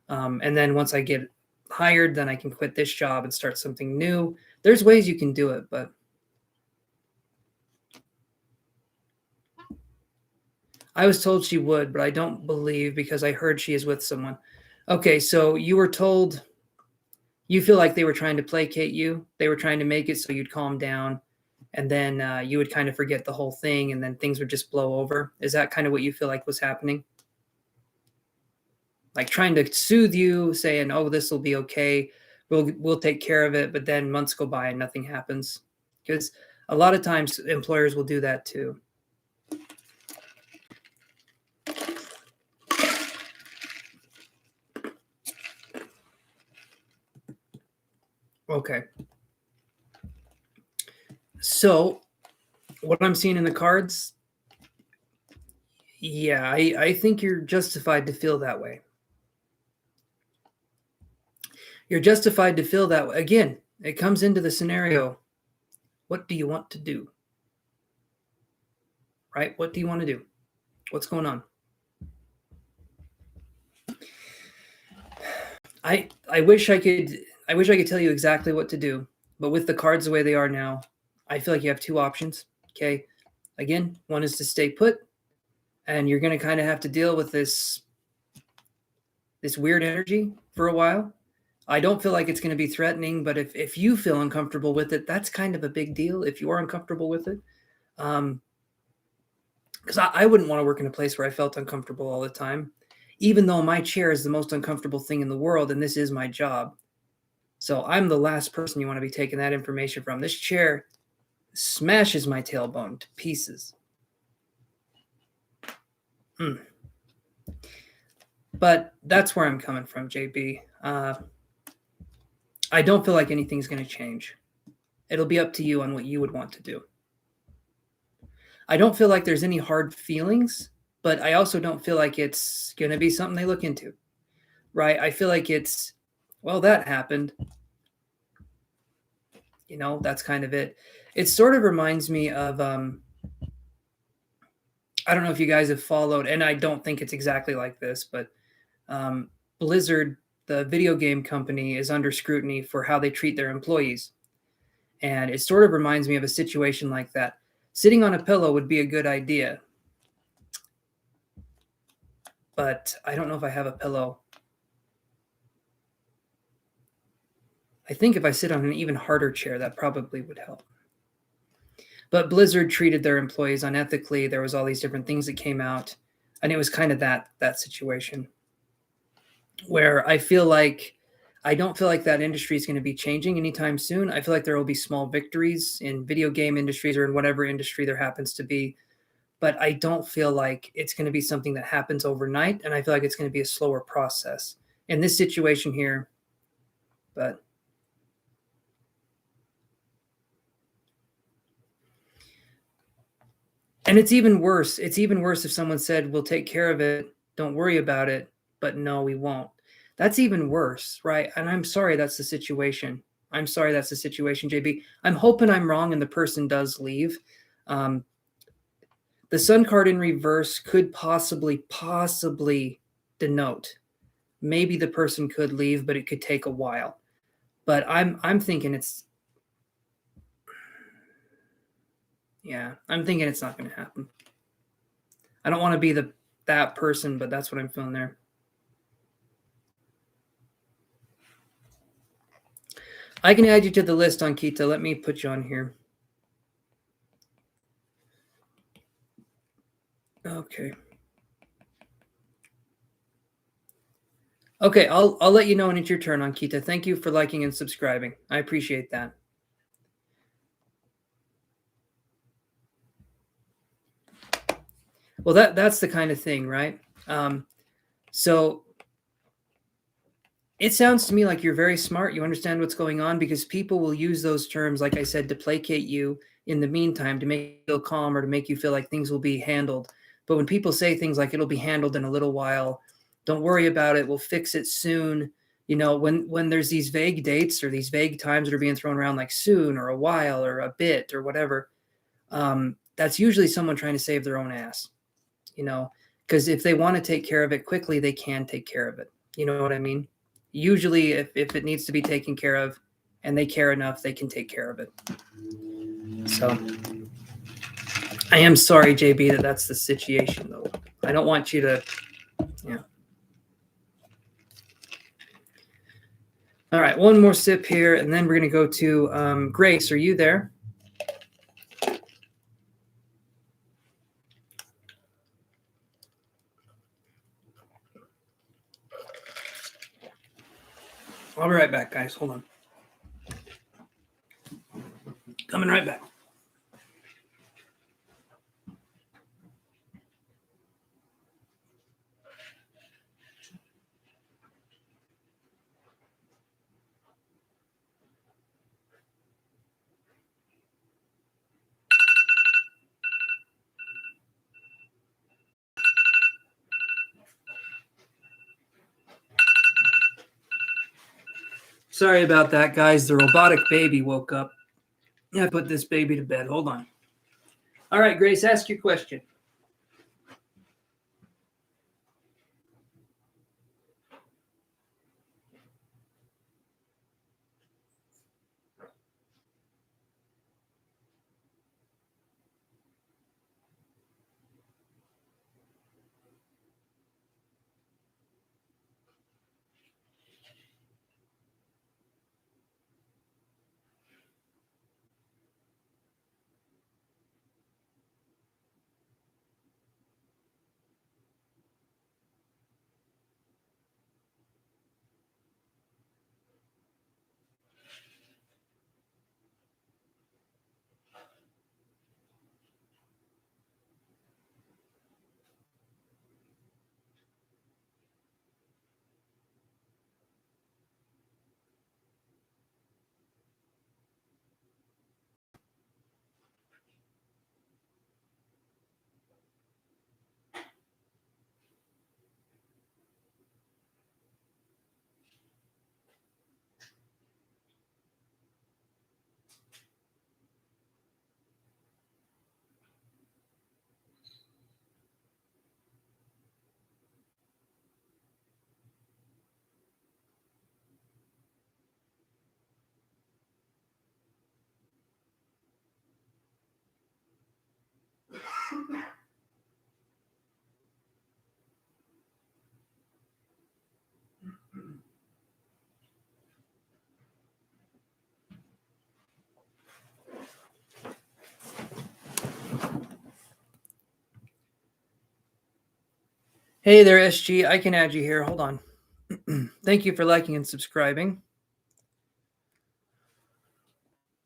And then once I get hired, then I can quit this job and start something new. There's ways you can do it, but I was told she would, but I don't believe because I heard she is with someone. Okay, so you were told you feel like they were trying to placate you. They were trying to make it so you'd calm down, and then you would kind of forget the whole thing, and then things would just blow over. Is that kind of what you feel like was happening? Like trying to soothe you, saying, "Oh, this will be okay. We'll take care of it." But then months go by and nothing happens, because a lot of times employers will do that too. Okay. So what I'm seeing in the cards, yeah, I think you're justified to feel that way. You're justified to feel that way. Again, it comes into the scenario. What do you want to do? Right? What do you want to do? What's going on? I wish I could tell you exactly what to do, but with the cards the way they are now, I feel like you have two options. Okay. Again, one is to stay put, and you're gonna kind of have to deal with this weird energy for a while. I don't feel like it's going to be threatening, but if you feel uncomfortable with it, that's kind of a big deal if you are uncomfortable with it. Because I wouldn't want to work in a place where I felt uncomfortable all the time, even though my chair is the most uncomfortable thing in the world and this is my job. So I'm the last person you want to be taking that information from. This chair smashes my tailbone to pieces. But that's where I'm coming from, JB. I don't feel like anything's going to change. It'll be up to you on what you would want to do. I don't feel like there's any hard feelings, but I also don't feel like it's going to be something they look into. right? I feel like it's, well, that happened. That's kind of it. It sort of reminds me of, I don't know if you guys have followed, and I don't think it's exactly like this, but Blizzard, the video game company, is under scrutiny for how they treat their employees. And it sort of reminds me of a situation like that. Sitting on a pillow would be a good idea, but I don't know if I have a pillow. I think if I sit on an even harder chair, that probably would help. But Blizzard treated their employees unethically. There was all these different things that came out, and it was kind of that situation where I don't feel like that industry is going to be changing anytime soon. I feel like there will be small victories in video game industries or in whatever industry there happens to be, but I don't feel like it's going to be something that happens overnight, and I feel like it's going to be a slower process in this situation here. But and it's even worse. It's even worse if someone said, "We'll take care of it. Don't worry about it." But no, we won't. That's even worse, right? And I'm sorry that's the situation. I'm sorry that's the situation, JB. I'm hoping I'm wrong and the person does leave. Um, the sun card in reverse could possibly denote maybe the person could leave, but it could take a while. But I'm thinking I'm thinking it's not going to happen. I don't want to be that person, but that's what I'm feeling there. I can add you to the list, Ankita. Let me put you on here. Okay. Okay, I'll let you know when it's your turn, Ankita. Thank you for liking and subscribing. I appreciate that. Well, that's the kind of thing, right? So it sounds to me like you're very smart. You understand what's going on because people will use those terms, like I said, to placate you in the meantime, to make you feel calm or to make you feel like things will be handled. But when people say things like it'll be handled in a little while, don't worry about it, we'll fix it soon. When there's these vague dates or these vague times that are being thrown around like soon or a while or a bit or whatever, that's usually someone trying to save their own ass, because if they want to take care of it quickly, they can take care of it. You know what I mean? Usually if it needs to be taken care of and they care enough, they can take care of it. So I am sorry, JB, that's the situation, though. I don't want you to, yeah. All right, one more sip here, and then we're going to go to Grace. Are you there? I'll be right back, guys. Hold on. Coming right back. Sorry about that, guys. The robotic baby woke up. I put this baby to bed. Hold on. All right, Grace, ask your question. Hey there, SG. I can add you here. Hold on. Thank you for liking and subscribing.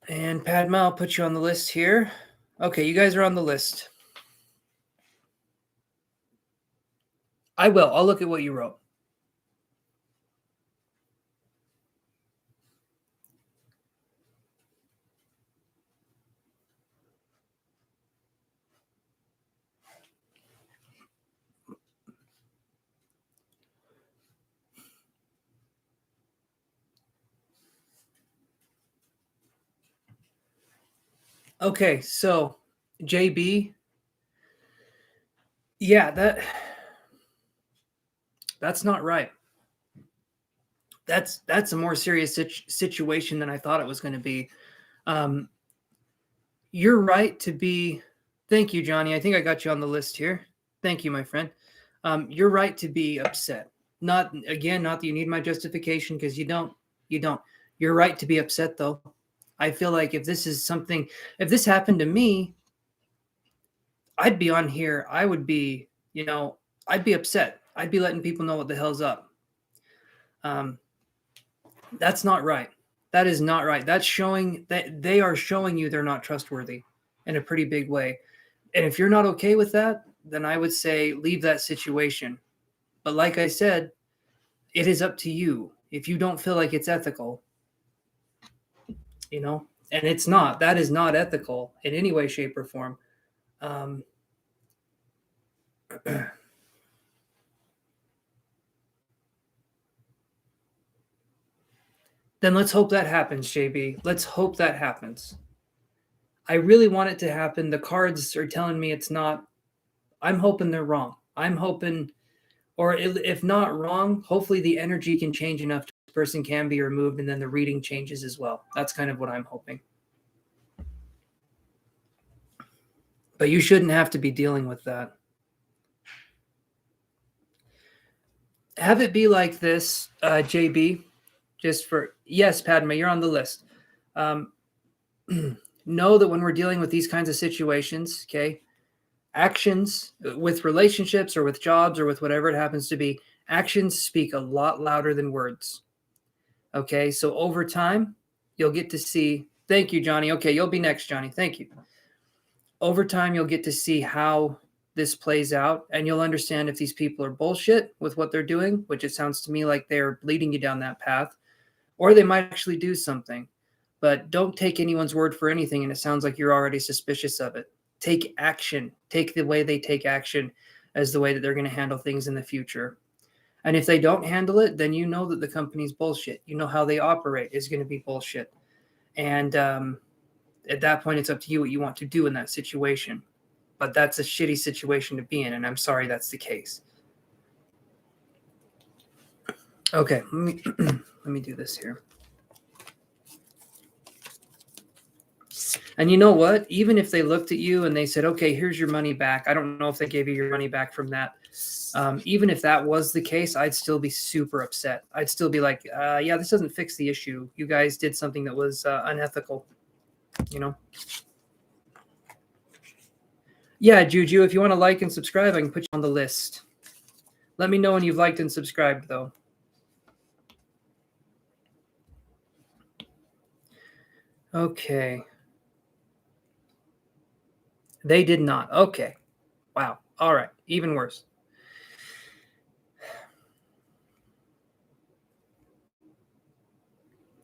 And Padma, I'll put you on the list here. Okay, you guys are on the list. I will. I'll look at what you wrote. Okay, so JB, yeah, that's not right. That's a more serious situation than I thought it was going to be. Um, you're right to be. Thank you, Johnny. I think I got you on the list here. Thank you, my friend. You're right to be upset. Not again, not that you need my justification because you don't. You don't. You're right to be upset though. I feel like if this is something, if this happened to me, I'd be on here. I would be, I'd be upset. I'd be letting people know what the hell's up. That's not right. That is not right. That's showing that they are showing you they're not trustworthy in a pretty big way. And if you're not okay with that, then I would say leave that situation. But like I said, it is up to you. If you don't feel like it's ethical, and it's not, that is not ethical in any way, shape, or form. Um, then let's hope that happens, JB. Let's hope that happens. I really want it to happen. The cards are telling me it's not. I'm hoping they're wrong. I'm hoping, or if not wrong, hopefully the energy can change enough to this person can be removed and then the reading changes as well. That's kind of what I'm hoping. But you shouldn't have to be dealing with that. Have it be like this, JB, just for, yes, Padma, you're on the list. Know that when we're dealing with these kinds of situations, okay, actions with relationships or with jobs or with whatever it happens to be, actions speak a lot louder than words. Okay, so over time, you'll get to see. Thank you, Johnny. Okay, you'll be next, Johnny. Thank you. Over time, you'll get to see how this plays out, and you'll understand if these people are bullshit with what they're doing, which it sounds to me like they're leading you down that path, or they might actually do something. But don't take anyone's word for anything, and it sounds like you're already suspicious of it. Take action. Take the way they take action as the way that they're going to handle things in the future. And if they don't handle it, then you know that the company's bullshit. You know how they operate is going to be bullshit. And at that point, it's up to you what you want to do in that situation. But that's a shitty situation to be in, and I'm sorry that's the case. Okay, let me do this here. And you know what? Even if they looked at you and they said, okay, here's your money back. I don't know if they gave you your money back from that. Even if that was the case, I'd still be super upset. I'd still be like, yeah, this doesn't fix the issue. You guys did something that was unethical, Yeah, Juju, if you want to like and subscribe, I can put you on the list. Let me know when you've liked and subscribed, though. Okay. They did not. Okay. Wow. All right. Even worse.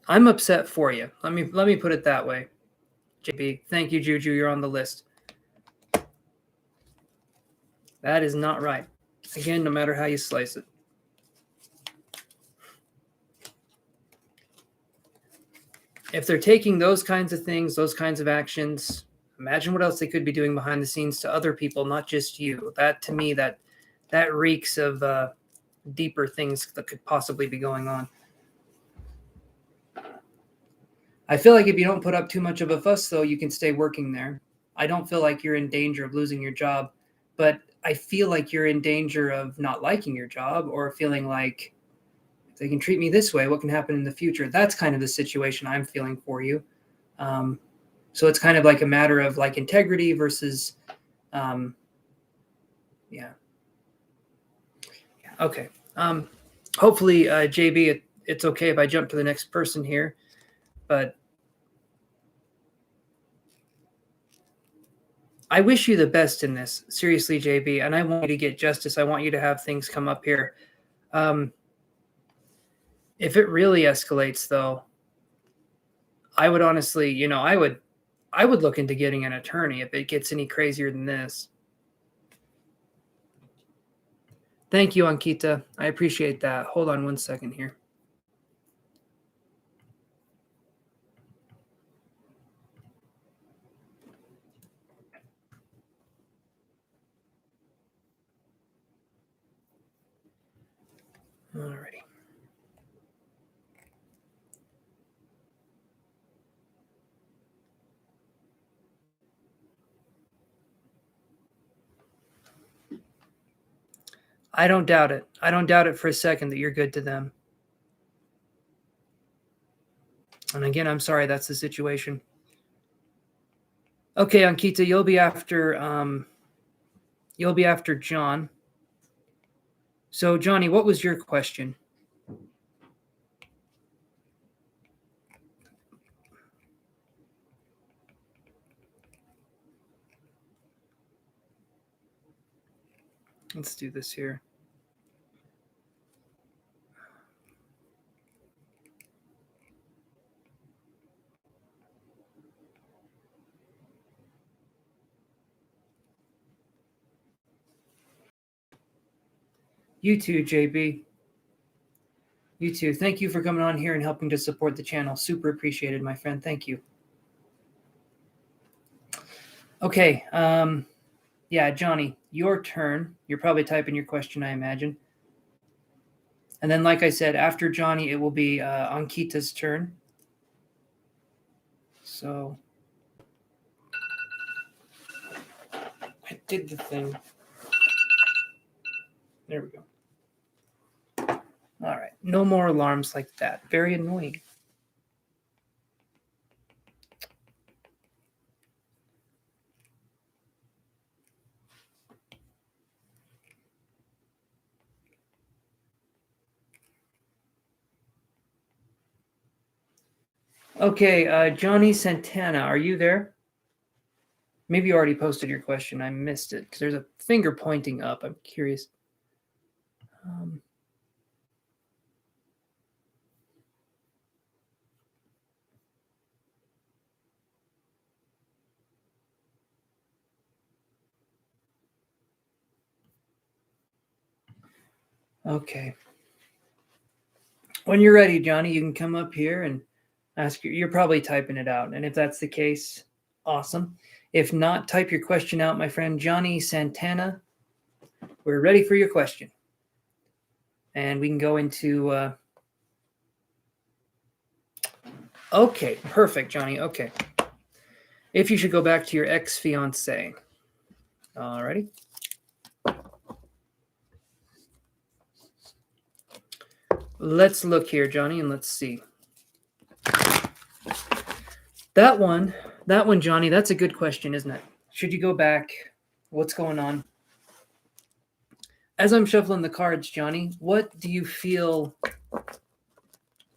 I'm upset for you. Let me put it that way. JB, thank you, Juju. You're on the list. That is not right. Again, no matter how you slice it. If they're taking those kinds of things, those kinds of actions, imagine what else they could be doing behind the scenes to other people, not just you. That, to me, that reeks of deeper things that could possibly be going on. I feel like if you don't put up too much of a fuss, though, you can stay working there. I don't feel like you're in danger of losing your job, but I feel like you're in danger of not liking your job or feeling like if they can treat me this way, what can happen in the future? That's kind of the situation I'm feeling for you. So it's kind of like a matter of like integrity versus, yeah. Okay. Hopefully, JB, it's okay if I jump to the next person here, but I wish you the best in this. Seriously, JB, and I want you to get justice. I want you to have things come up here. If it really escalates, though, I would honestly, I would look into getting an attorney if it gets any crazier than this. Thank you, Ankita. I appreciate that. Hold on one second here. Alrighty. I don't doubt it. I don't doubt it for a second that you're good to them. And again, I'm sorry that's the situation. Okay, Ankita, you'll be after John. So, Johnny, what was your question? Let's do this here. You too, JB. You too. Thank you for coming on here and helping to support the channel. Super appreciated, my friend. Thank you. Okay. Yeah, Johnny, your turn. You're probably typing your question, I imagine. And then, like I said, after Johnny, it will be Ankita's turn. So I did the thing. There we go. All right. No more alarms like that. Very annoying. Okay, Johnny Santana, are you there? Maybe you already posted your question. I missed it because there's a finger pointing up. I'm curious. Okay. When you're ready, Johnny, you can come up here and ask. You're probably typing it out. And if that's the case, awesome. If not, type your question out, my friend Johnny Santana. We're ready for your question. And we can go into... Okay, perfect, Johnny. Okay. If you should go back to your ex-fiancé. Alrighty. Let's look here, Johnny, and let's see. That one, Johnny, that's a good question, isn't it? Should you go back? What's going on? As I'm shuffling the cards, Johnny, what do you feel?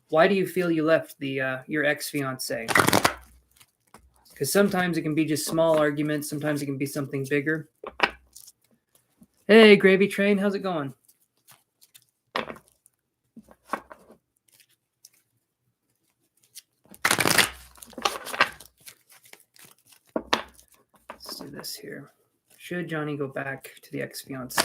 Why do you feel you left your ex-fiancé? Because sometimes it can be just small arguments. Sometimes it can be something bigger. Hey, Gravy Train, how's it going? Let's do this here. Should Johnny go back to the ex-fiancé?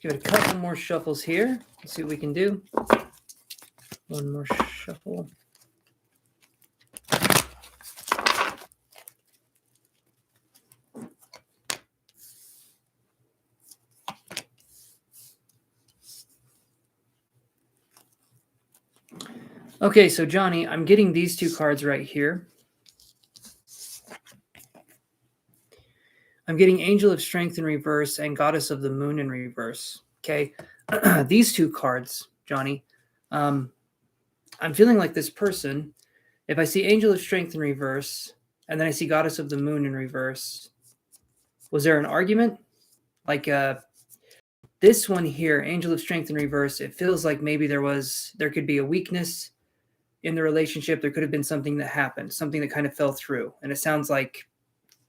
Let's give it a couple more shuffles here. Let's see what we can do. One more shuffle. Okay, so Johnny, I'm getting these two cards right here. I'm getting Angel of Strength in reverse and Goddess of the Moon in reverse. Okay, these two cards, Johnny, I'm feeling like this person If I see Angel of Strength in reverse, and then I see Goddess of the Moon in reverse, was there an argument? Like this one here, Angel of Strength in reverse, it feels like maybe there could be a weakness in the relationship. There could have been something that happened, something that kind of fell through. And it sounds like,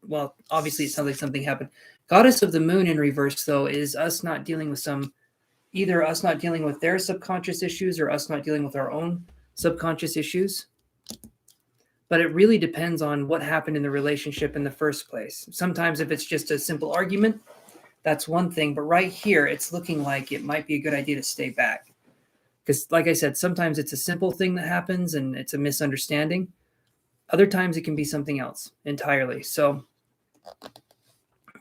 well, obviously it sounds like something happened. Goddess of the Moon in reverse, though, is us not dealing with either us not dealing with their subconscious issues or us not dealing with our own subconscious issues. But it really depends on what happened in the relationship in the first place. Sometimes if it's just a simple argument, that's one thing. But right here, it's looking like it might be a good idea to stay back. Because like I said, sometimes it's a simple thing that happens and it's a misunderstanding. Other times it can be something else entirely. So,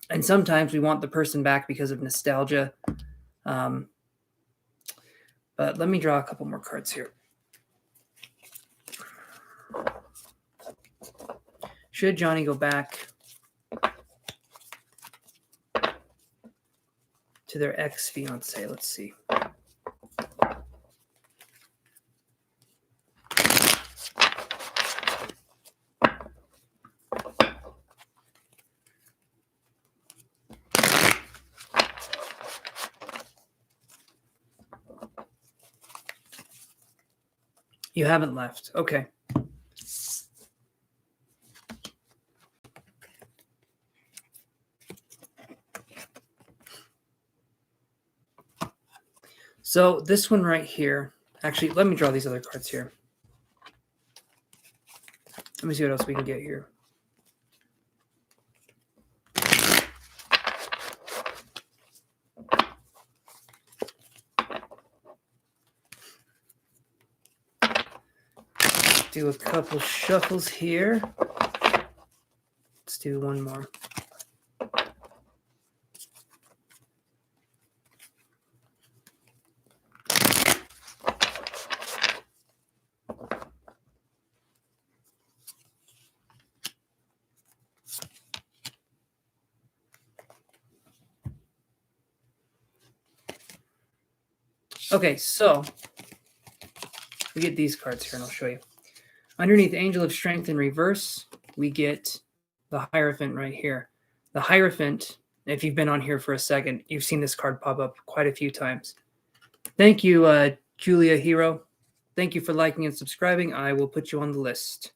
and sometimes we want the person back because of nostalgia. But let me draw a couple more cards here. Should Johnny go back to their ex-fiance? Let's see. You haven't left. Okay. So this one right here, actually, let me draw these other cards here. Let me see what else we can get here. Do a couple shuffles here. Let's do one more. Okay, so we get these cards here, and I'll show you. Underneath Angel of Strength in reverse, we get the Hierophant right here. The Hierophant, if you've been on here for a second, you've seen this card pop up quite a few times. Thank you, Julia Hero. Thank you for liking and subscribing. I will put you on the list.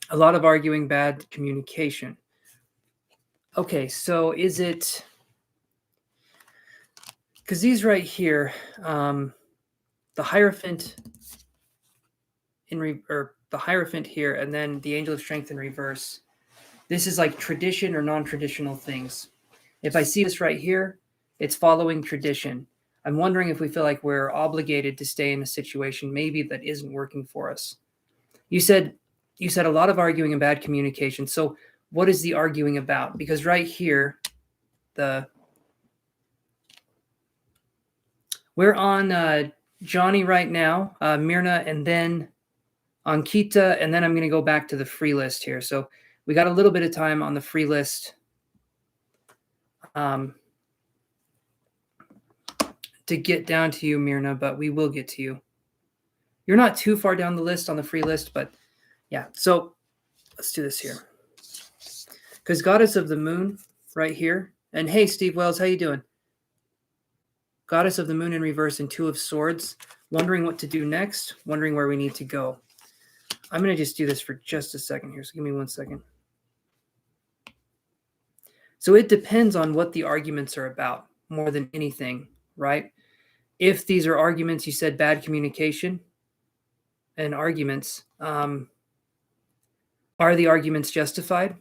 A lot of arguing, bad communication. Okay, so is it... Because these right here, the Hierophant the Hierophant here, and then the Angel of Strength in reverse. This is like tradition or non-traditional things. If I see this right here, it's following tradition. I'm wondering if we feel like we're obligated to stay in a situation maybe that isn't working for us. You said a lot of arguing and bad communication. So what is the arguing about? Because right here, we're on Johnny right now, Myrna, and then Ankita, and then I'm going to go back to the free list here. So we got a little bit of time on the free list to get down to you, Myrna, but we will get to you. You're not too far down the list on the free list, but yeah. So let's do this here. Because Goddess of the Moon right here. And hey, Steve Wells, how you doing? Goddess of the Moon in reverse and Two of Swords. Wondering what to do next. Wondering where we need to go. I'm going to just do this for just a second here. So give me 1 second. So it depends on what the arguments are about more than anything, right? If these are arguments, you said bad communication and arguments, are the arguments justified,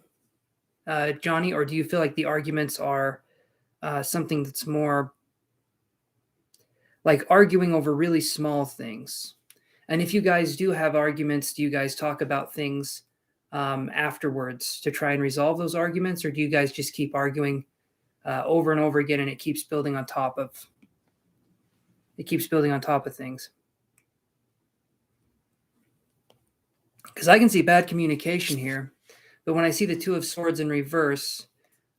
Johnny, or do you feel like the arguments are something that's more like arguing over really small things? And if you guys do have arguments, do you guys talk about things afterwards to try and resolve those arguments, or do you guys just keep arguing over and over again and it keeps building on top of things? Because I can see bad communication here, But when I see the Two of Swords in reverse,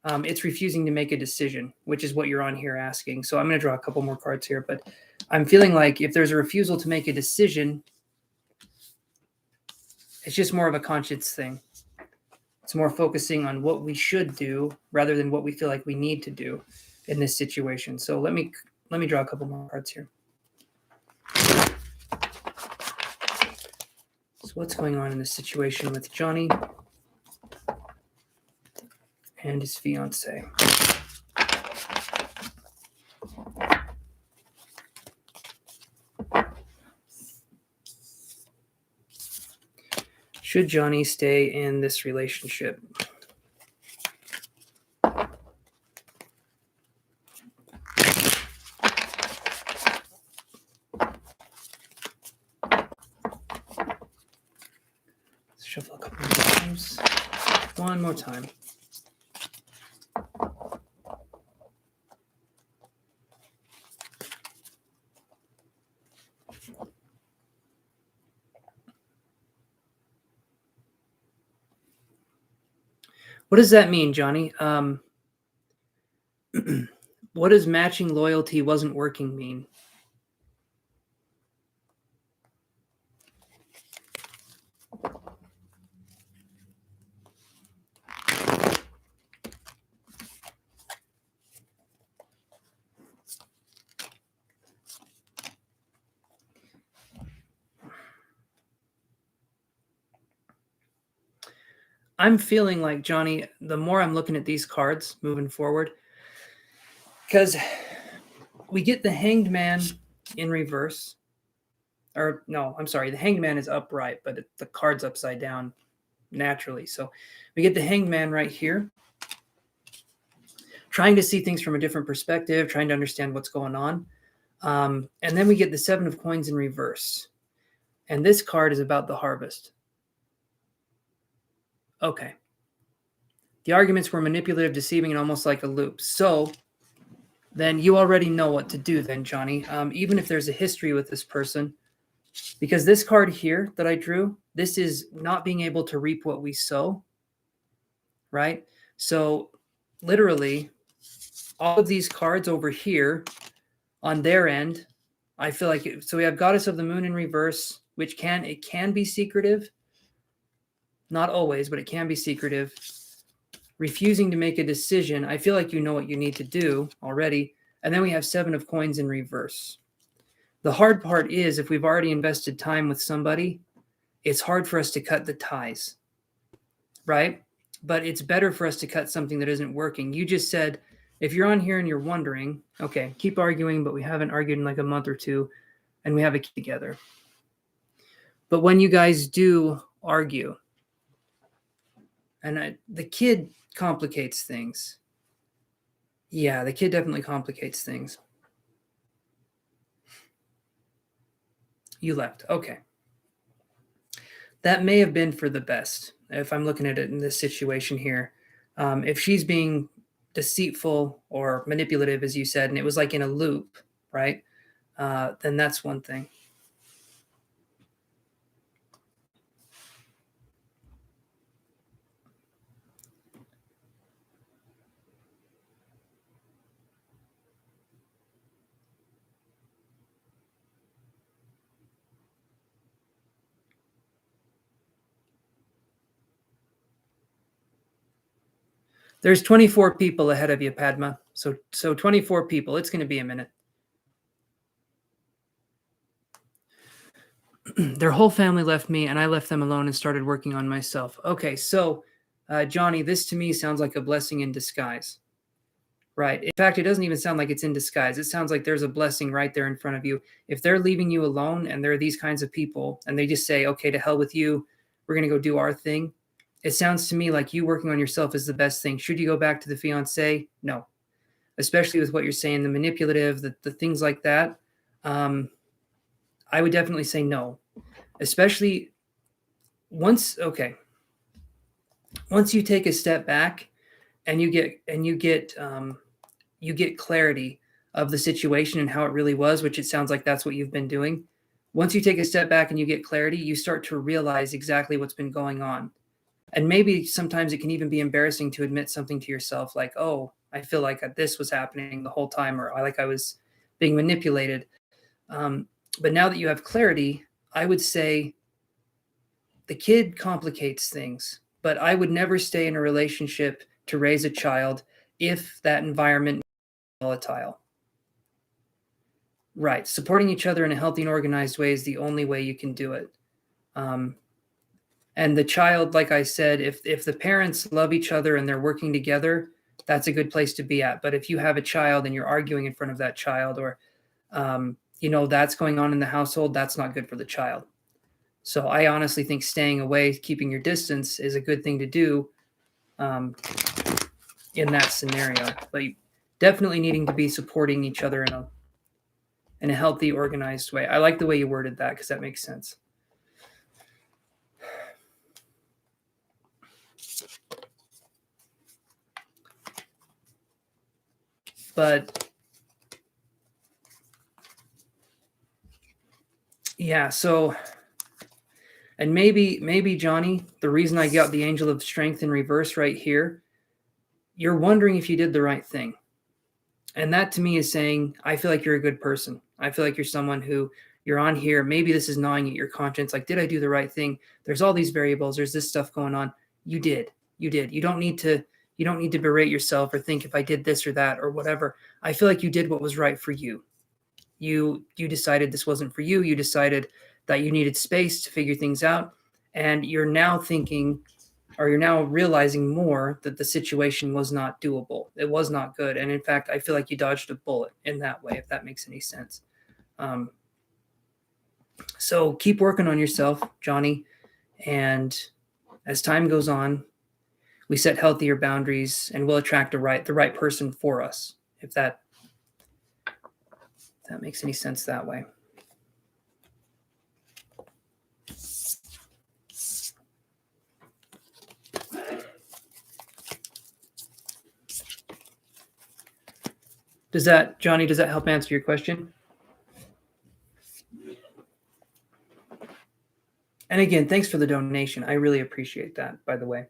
it's refusing to make a decision, which is what you're on here asking. So I'm going to draw a couple more cards here, but I'm feeling like if there's a refusal to make a decision, it's just more of a conscience thing. It's more focusing on what we should do rather than what we feel like we need to do in this situation. So let me draw a couple more cards here. So what's going on in this situation with Johnny and his fiance? Should Johnny stay in this relationship? Let's shuffle a couple more times. One more time. What does that mean, Johnny? What does matching loyalty wasn't working mean? I'm feeling like, Johnny, the more I'm looking at these cards moving forward, because we get the Hanged Man in reverse. Or no, I'm sorry, the Hanged Man is upright, but the card's upside down naturally. So we get the Hanged Man right here, trying to see things from a different perspective, trying to understand what's going on. And then we get the Seven of Coins in reverse. And this card is about the harvest. Okay. The arguments were manipulative, deceiving, and almost like a loop. So then you already know what to do then, Johnny. Even if there's a history with this person, because this card here that I drew, this is not being able to reap what we sow, right? So literally all of these cards over here on their end, I feel like so we have Goddess of the Moon in reverse, which it can be secretive. Not always, but it can be secretive. Refusing to make a decision. I feel like you know what you need to do already. And then we have Seven of Coins in reverse. The hard part is if we've already invested time with somebody, it's hard for us to cut the ties, right? But it's better for us to cut something that isn't working. You just said, if you're on here and you're wondering, okay, keep arguing, but we haven't argued in like a month or two, and we have a kid together. But when you guys do argue, and the kid complicates things. Yeah, the kid definitely complicates things. You left. Okay. That may have been for the best, if I'm looking at it in this situation here. If she's being deceitful or manipulative, as you said, and it was like in a loop, right? Then that's one thing. There's 24 people ahead of you, Padma. So 24 people. It's going to be a minute. Their whole family left me, and I left them alone and started working on myself. Okay, so Johnny, this to me sounds like a blessing in disguise, right? In fact, it doesn't even sound like it's in disguise. It sounds like there's a blessing right there in front of you. If they're leaving you alone and there are these kinds of people, and they just say, okay, to hell with you, we're going to go do our thing. It sounds to me like you working on yourself is the best thing. Should you go back to the fiance? No, especially with what you're saying, the manipulative, the things like that. I would definitely say no, especially once you take a step back and you get clarity of the situation and how it really was, which it sounds like that's what you've been doing. Once you take a step back and you get clarity, you start to realize exactly what's been going on. And maybe sometimes it can even be embarrassing to admit something to yourself, like, oh, I feel like this was happening the whole time, or I was being manipulated. But now that you have clarity, I would say the kid complicates things, but I would never stay in a relationship to raise a child if that environment is volatile. Right. Supporting each other in a healthy and organized way is the only way you can do it. And the child, like I said, if the parents love each other and they're working together, that's a good place to be at. But if you have a child and you're arguing in front of that child, or that's going on in the household, that's not good for the child. So I honestly think staying away, keeping your distance, is a good thing to do in that scenario. But definitely needing to be supporting each other in a healthy, organized way. I like the way you worded that because that makes sense. But yeah, so, and maybe Johnny, the reason I got the Angel of Strength in reverse right here, you're wondering if you did the right thing. And that to me is saying, I feel like you're a good person. I feel like you're someone who, you're on here. Maybe this is gnawing at your conscience. Like, did I do the right thing? There's all these variables. There's this stuff going on. You did. You did. You don't need to berate yourself or think if I did this or that or whatever. I feel like you did what was right for you. You decided this wasn't for you. You decided that you needed space to figure things out. And you're now thinking, or you're now realizing more, that the situation was not doable. It was not good. And in fact, I feel like you dodged a bullet in that way, if that makes any sense. So keep working on yourself, Johnny. And as time goes on, we set healthier boundaries and we'll attract the right person for us, if that makes any sense that way. Johnny, does that help answer your question? And again, thanks for the donation. I really appreciate that, by the way.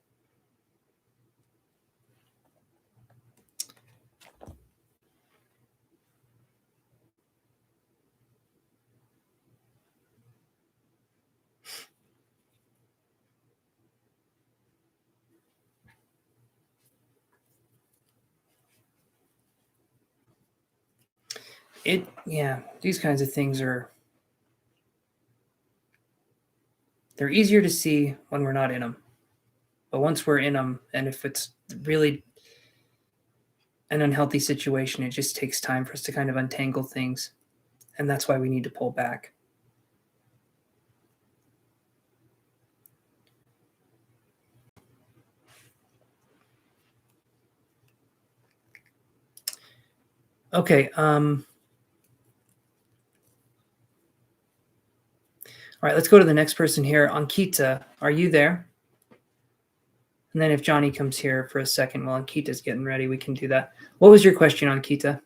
These kinds of things they're easier to see when we're not in them. But once we're in them, and if it's really an unhealthy situation, it just takes time for us to kind of untangle things. And that's why we need to pull back. Okay. All right, let's go to the next person here. Ankita, are you there? And then if Johnny comes here for a second while Ankita's getting ready, we can do that. What was your question, Ankita?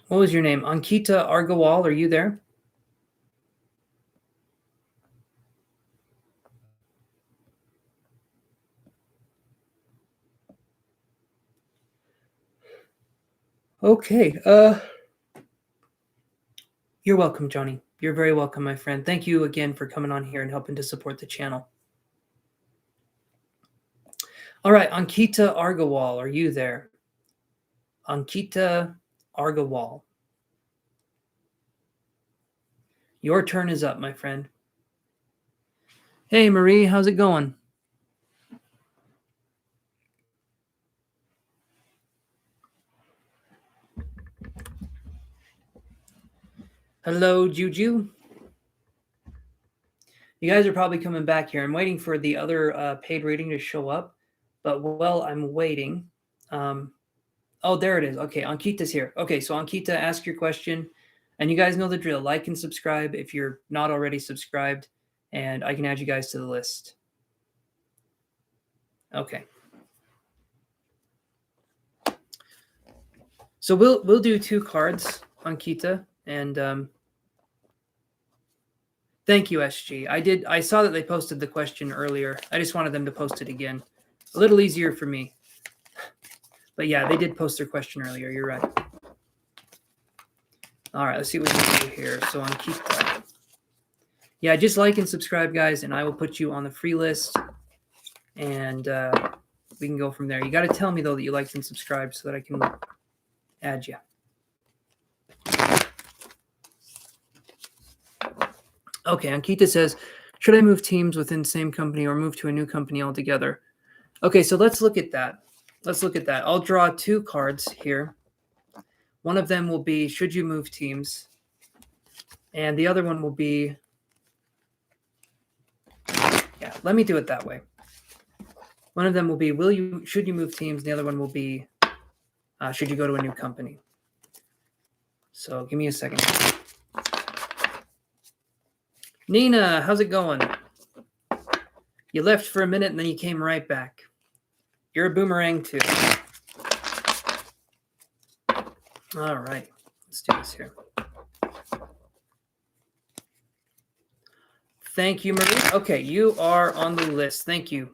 What was your name? Ankita Argawal, are you there? Okay. You're welcome, Johnny. You're very welcome, my friend. Thank you again for coming on here and helping to support the channel. All right, Ankita Argawal, are you there? Ankita Argawal. Your turn is up, my friend. Hey, Marie, how's it going? Hello, Juju. You guys are probably coming back here. I'm waiting for the other paid reading to show up, but while I'm waiting, oh, there it is. Okay, Ankita's here. Okay, so Ankita, ask your question, And you guys know the drill. Like and subscribe if you're not already subscribed, and I can add you guys to the list. Okay. So we'll do 2 cards on Kita, and thank you, SG. I saw that they posted the question earlier. I just wanted them to post it again. A little easier for me. But yeah, they did post their question earlier. You're right. All right, let's see what we can do here. So on Kita. Yeah, just like and subscribe, guys, and I will put you on the free list. And we can go from there. You got to tell me, though, that you liked and subscribed so that I can add you. Okay, Ankita says, should I move teams within the same company or move to a new company altogether? Okay, so let's look at that. I'll draw 2 cards here. One of them will be, should you move teams? And the other one will be, yeah, let me do it that way. One of them will be, should you move teams? And the other one will be, should you go to a new company? So give me a second. Nina, how's it going? You left for a minute and then you came right back. You're a boomerang too. All right, let's do this here. Thank you, Marie. Okay, you are on the list. Thank you.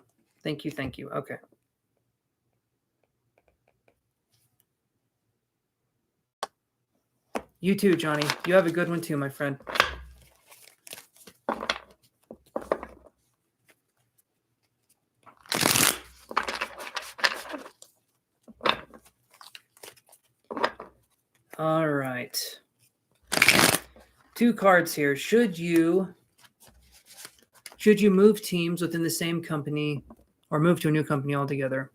Okay. You too, Johnny. You have a good one too, my friend. All right. 2 cards here. Should you move teams within the same company or move to a new company altogether?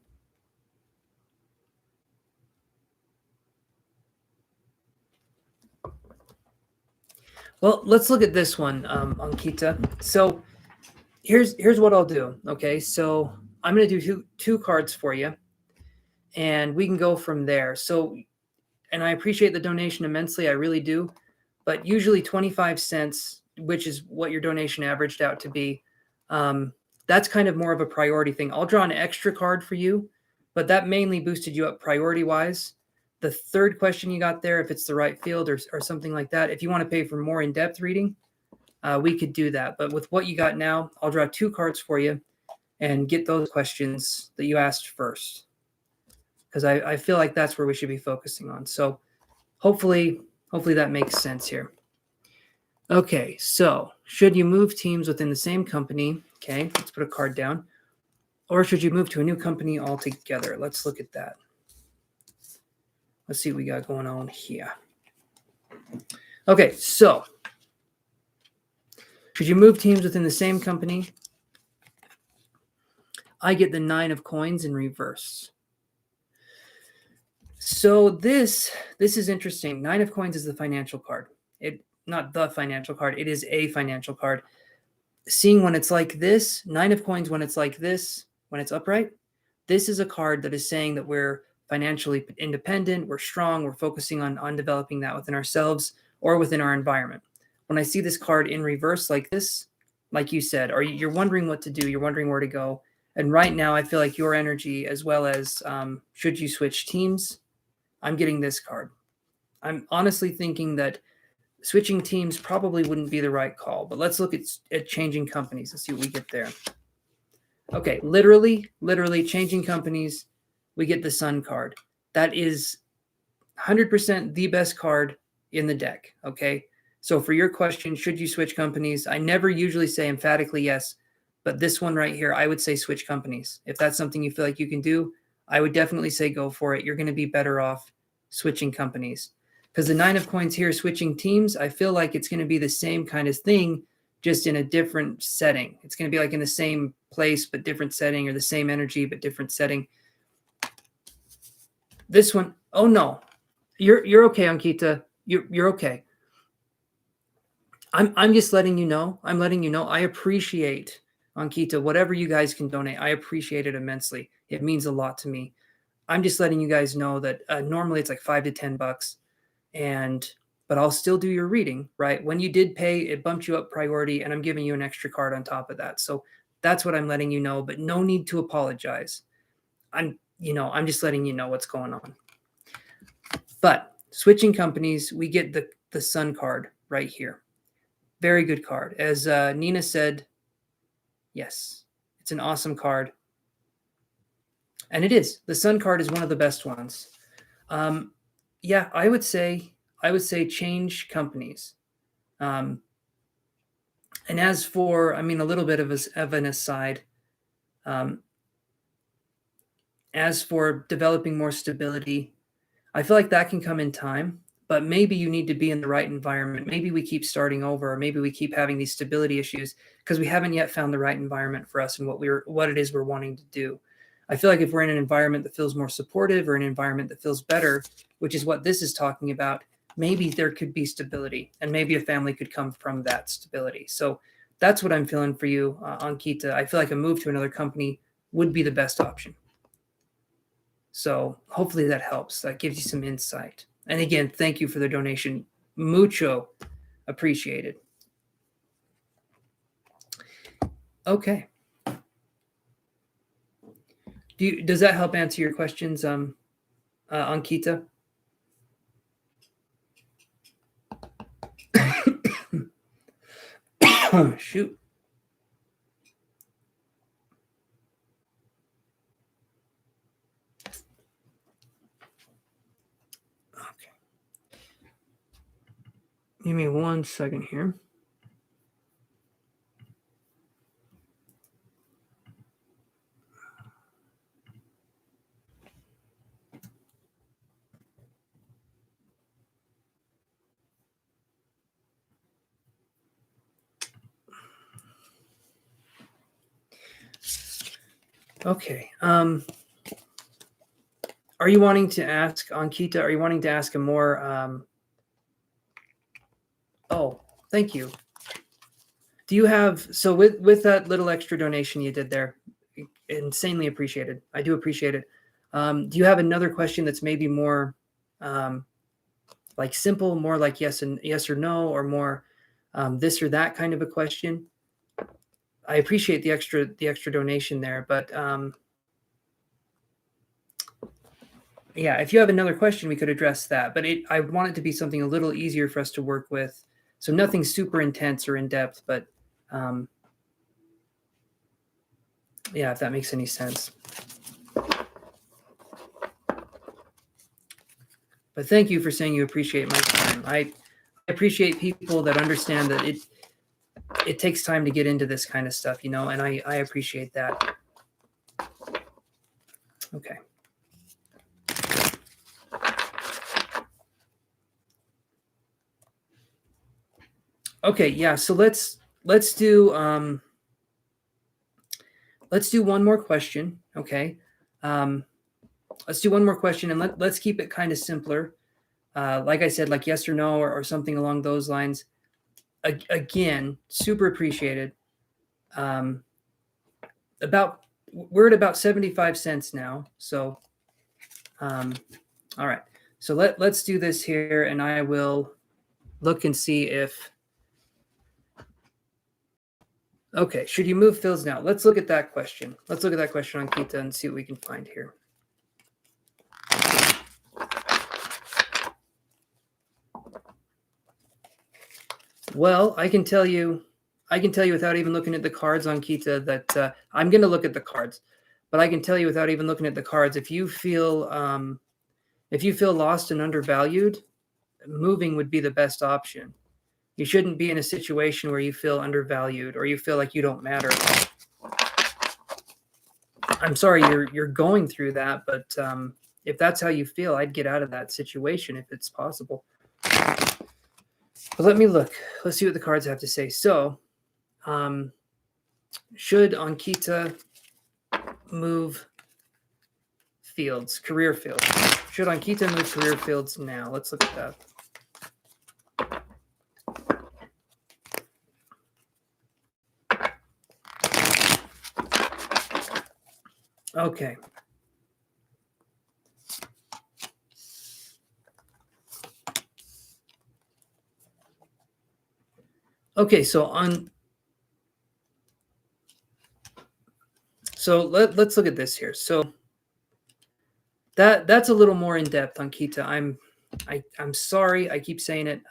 Well, let's look at this one, Ankita. So here's what I'll do. Okay, so I'm going to do two cards for you, and we can go from there. So, and I appreciate the donation immensely. I really do. But usually 25 cents, which is what your donation averaged out to be, that's kind of more of a priority thing. I'll draw an extra card for you, but that mainly boosted you up priority-wise. The third question you got there, if it's the right field or something like that, if you want to pay for more in-depth reading, we could do that. But with what you got now, I'll draw 2 cards for you and get those questions that you asked first, because I feel like that's where we should be focusing on. So hopefully that makes sense here. Okay, so should you move teams within the same company? Okay, let's put a card down. Or should you move to a new company altogether? Let's look at that. Let's see what we got going on here. Okay, so should you move teams within the same company? I get the 9 of coins in reverse. So this is interesting. 9 of coins is the financial card. Not the financial card. It is a financial card. Seeing when it's like this, 9 of coins when it's like this, when it's upright, this is a card that is saying that we're financially independent, we're strong, we're focusing on developing that within ourselves or within our environment. When I see this card in reverse like this, like you said, you're wondering what to do, you're wondering where to go. And right now, I feel like your energy, as well as should you switch teams, I'm getting this card. I'm honestly thinking that switching teams probably wouldn't be the right call, but let's look at changing companies and see what we get there. Okay, literally changing companies, we get the Sun card. That is 100% the best card in the deck, okay? So for your question, should you switch companies? I never usually say emphatically yes, but this one right here, I would say switch companies. If that's something you feel like you can do, I would definitely say go for it. You're going to be better off switching companies. Because the 9 of coins here, switching teams, I feel like it's going to be the same kind of thing, just in a different setting. It's going to be like in the same place, but different setting, or the same energy, but different setting. This one, oh no, you're okay, Ankita. You're okay. I'm just letting you know. I'm letting you know. I appreciate, Ankita, whatever you guys can donate. I appreciate it immensely. It means a lot to me. I'm just letting you guys know that normally it's like $5 to $10. And but I'll still do your reading, right? When you did pay, it bumped you up priority, and I'm giving you an extra card on top of that. So that's what I'm letting you know, but no need to apologize. I'm just letting you know what's going on. But switching companies, we get the Sun card right here. Very good card. As Nina said, yes, it's an awesome card. And it is. The Sun card is one of the best ones. Yeah, I would say change companies. And as for, a little bit of an aside, as for developing more stability, I feel like that can come in time, but maybe you need to be in the right environment. Maybe we keep starting over, or maybe we keep having these stability issues because we haven't yet found the right environment for us and what it is we're wanting to do. I feel like if we're in an environment that feels more supportive or an environment that feels better, which is what this is talking about, maybe there could be stability and maybe a family could come from that stability. So that's what I'm feeling for you, Ankita. I feel like a move to another company would be the best option. So hopefully that helps. That gives you some insight. And again, thank you for the donation. Mucho appreciated. Okay. Does that help answer your questions, Ankita? Shoot. Okay. Give me 1 second here. Okay. Are you wanting to ask, Ankita, are you wanting to ask a more oh, thank you. Do you have, so with that little extra donation you did there, insanely appreciated. I do appreciate it. Do you have another question that's maybe more like simple, more like yes or no, or more this or that kind of a question? I appreciate the extra donation there, but yeah, if you have another question, we could address that. But I want it to be something a little easier for us to work with. So nothing super intense or in depth, but yeah, if that makes any sense. But thank you for saying you appreciate my time. I appreciate people that understand that it takes time to get into this kind of stuff, and I appreciate that. Okay. Okay, yeah, so let's do one more question, okay? Let's do one more question, and let's keep it kind of simpler. Like I said, like yes or no, or something along those lines. Again, super appreciated. We're at about 75 cents now, so all right. So let's do this here, and I will look and see if. Okay, should you move fields now? Let's look at that question. Let's look at that question, Ankita, and see what we can find here. Well, I can tell you without even looking at the cards, Ankita, that I'm going to look at the cards, but I can tell you without even looking at the cards, if you feel lost and undervalued, moving would be the best option. You shouldn't be in a situation where you feel undervalued or you feel like you don't matter. I'm sorry you're going through that, but if that's how you feel, I'd get out of that situation if it's possible. But let me look. Let's see what the cards have to say. So, should Ankita move fields, career fields? Should Ankita move career fields now? Let's look at that. Okay. Okay, so let's look at this here. So that's a little more in depth on Kita. I'm sorry, I keep saying it.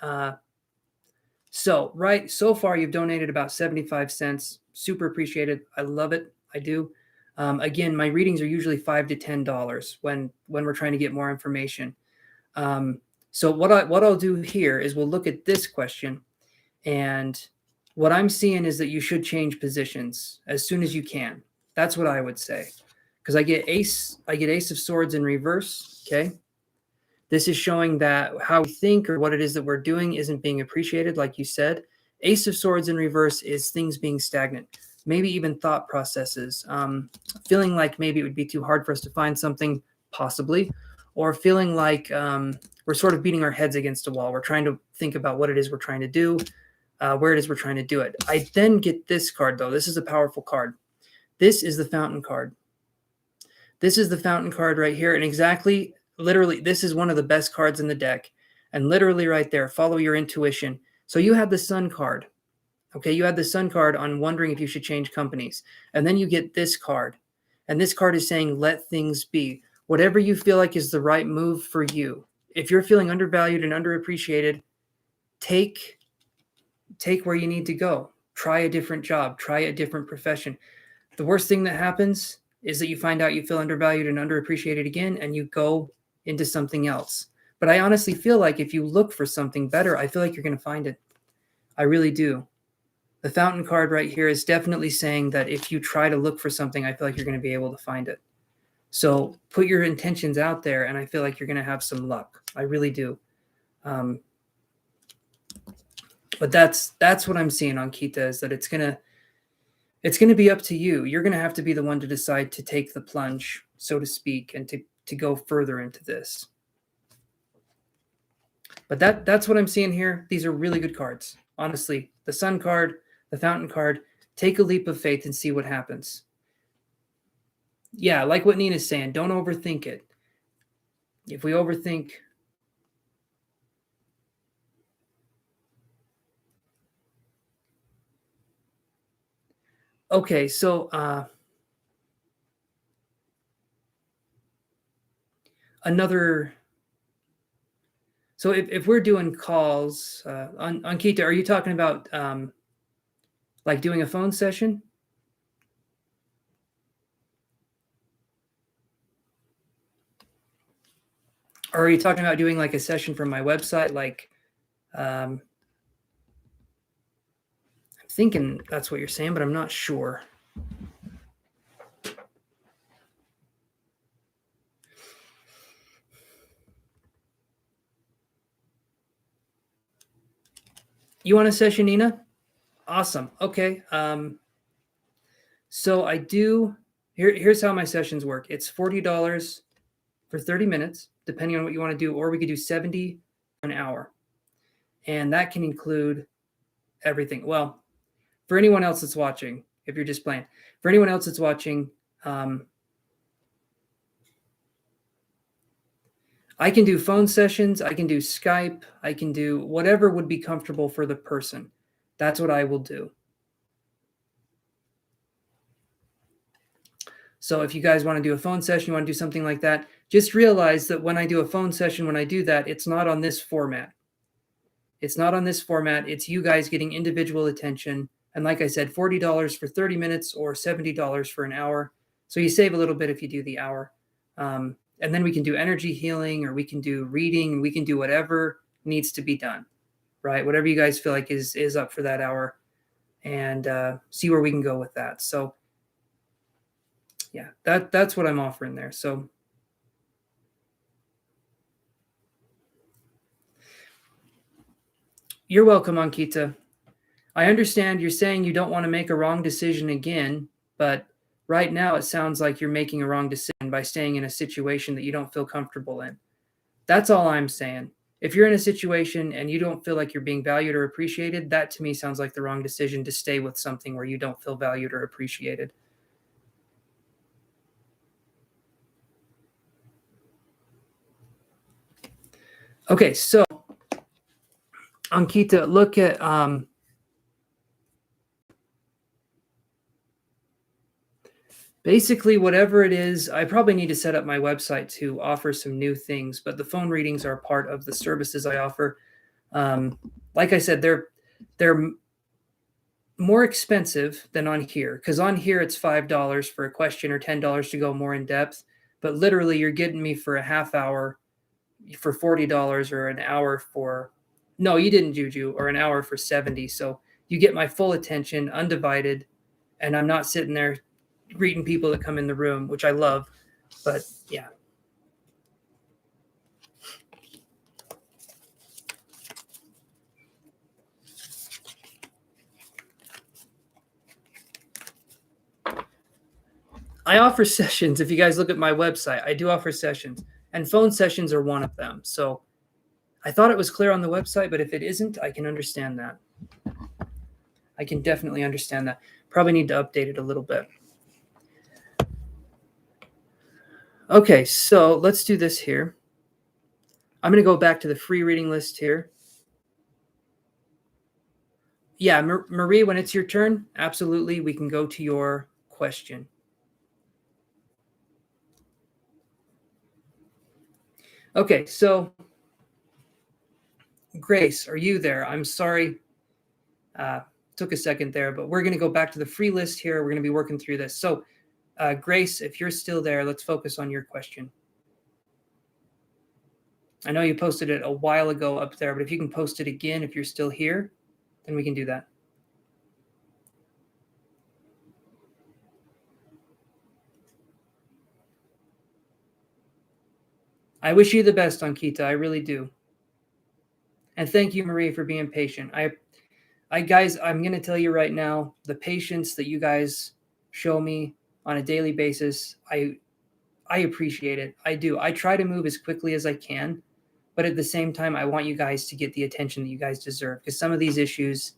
So far you've donated about 75 cents. Super appreciated. I love it. I do. Again, my readings are usually $5 to $10 when we're trying to get more information. So what I'll do here is we'll look at this question, and what I'm seeing is that you should change positions as soon as you can. That's what I would say, because I get Ace of Swords in reverse. Okay, this is showing that how we think or what it is that we're doing isn't being appreciated, like you said. Ace of Swords in reverse is things being stagnant, maybe even thought processes, feeling like maybe it would be too hard for us to find something, possibly, or feeling like we're sort of beating our heads against a wall. We're trying to think about what it is we're trying to do, where it is we're trying to do it. I then get this card, though. This is a powerful card. This is the Fountain card. This is the Fountain card right here, and exactly, literally, this is one of the best cards in the deck. And literally right there, follow your intuition. So you have the Sun card. Okay, you had the Sun card on wondering if you should change companies. And then you get this card. And this card is saying, let things be. Whatever you feel like is the right move for you. If you're feeling undervalued and underappreciated, take where you need to go. Try a different job. Try a different profession. The worst thing that happens is that you find out you feel undervalued and underappreciated again, and you go into something else. But I honestly feel like if you look for something better, I feel like you're going to find it. I really do. The Fountain card right here is definitely saying that if you try to look for something, I feel like you're going to be able to find it. So put your intentions out there, and I feel like you're going to have some luck. I really do. But that's what I'm seeing on Kita, is that it's going to be up to you. You're going to have to be the one to decide to take the plunge, so to speak, and to go further into this. But that's what I'm seeing here. These are really good cards. Honestly, the Sun card, the Fountain card, take a leap of faith and see what happens. Yeah, like what Nina's saying, don't overthink it. If we overthink... Okay, so another... So if we're doing calls on Kita, are you talking about like doing a phone session? Or are you talking about doing like a session from my website? Like, I'm thinking that's what you're saying, but I'm not sure. You want a session, Nina? Awesome. Okay. So I do... Here's how my sessions work. It's $40 for 30 minutes, depending on what you want to do, or we could do 70 an hour. And that can include everything. Well, for anyone else that's watching, if you're just playing, for anyone else that's watching, I can do phone sessions, I can do Skype, I can do whatever would be comfortable for the person. That's what I will do. So if you guys want to do a phone session, you want to do something like that, just realize that when I do a phone session, when I do that, it's not on this format. It's not on this format. It's you guys getting individual attention. And like I said, $40 for 30 minutes or $70 for an hour. So you save a little bit if you do the hour. And then we can do energy healing, or we can do reading, and we can do whatever needs to be done, right? Whatever you guys feel like is up for that hour, and see where we can go with that. So yeah, that's what I'm offering there. So you're welcome, Ankita. I understand you're saying you don't want to make a wrong decision again, but right now it sounds like you're making a wrong decision by staying in a situation that you don't feel comfortable in. That's all I'm saying. If you're in a situation and you don't feel like you're being valued or appreciated, that to me sounds like the wrong decision, to stay with something where you don't feel valued or appreciated. Okay, so Ankita, look at Basically, whatever it is, I probably need to set up my website to offer some new things, but the phone readings are part of the services I offer. Like I said, they're more expensive than on here, because on here it's $5 for a question or $10 to go more in depth. But literally, you're getting me for a half hour for $40 or an hour for no, you didn't, Juju, or an hour for 70. So you get my full attention, undivided, and I'm not sitting there greeting people that come in the room, which I love. But yeah. I offer sessions. If you guys look at my website, I do offer sessions, and phone sessions are one of them. So I thought it was clear on the website, but if it isn't, I can understand that. I can definitely understand that. Probably need to update it a little bit. Okay, so let's do this here. I'm going to go back to the free reading list here. Yeah, Marie, when it's your turn, absolutely, we can go to your question. Okay, so Grace, are you there? I'm sorry. Took a second there, but we're going to go back to the free list here. We're going to be working through this. So, Grace, if you're still there, let's focus on your question. I know you posted it a while ago up there, but if you can post it again, if you're still here, then we can do that. I wish you the best, Ankita. I really do. And thank you, Marie, for being patient. Guys, I'm going to tell you right now, the patience that you guys show me on a daily basis, I appreciate it. I do. I try to move as quickly as I can, but at the same time, I want you guys to get the attention that you guys deserve, because some of these issues,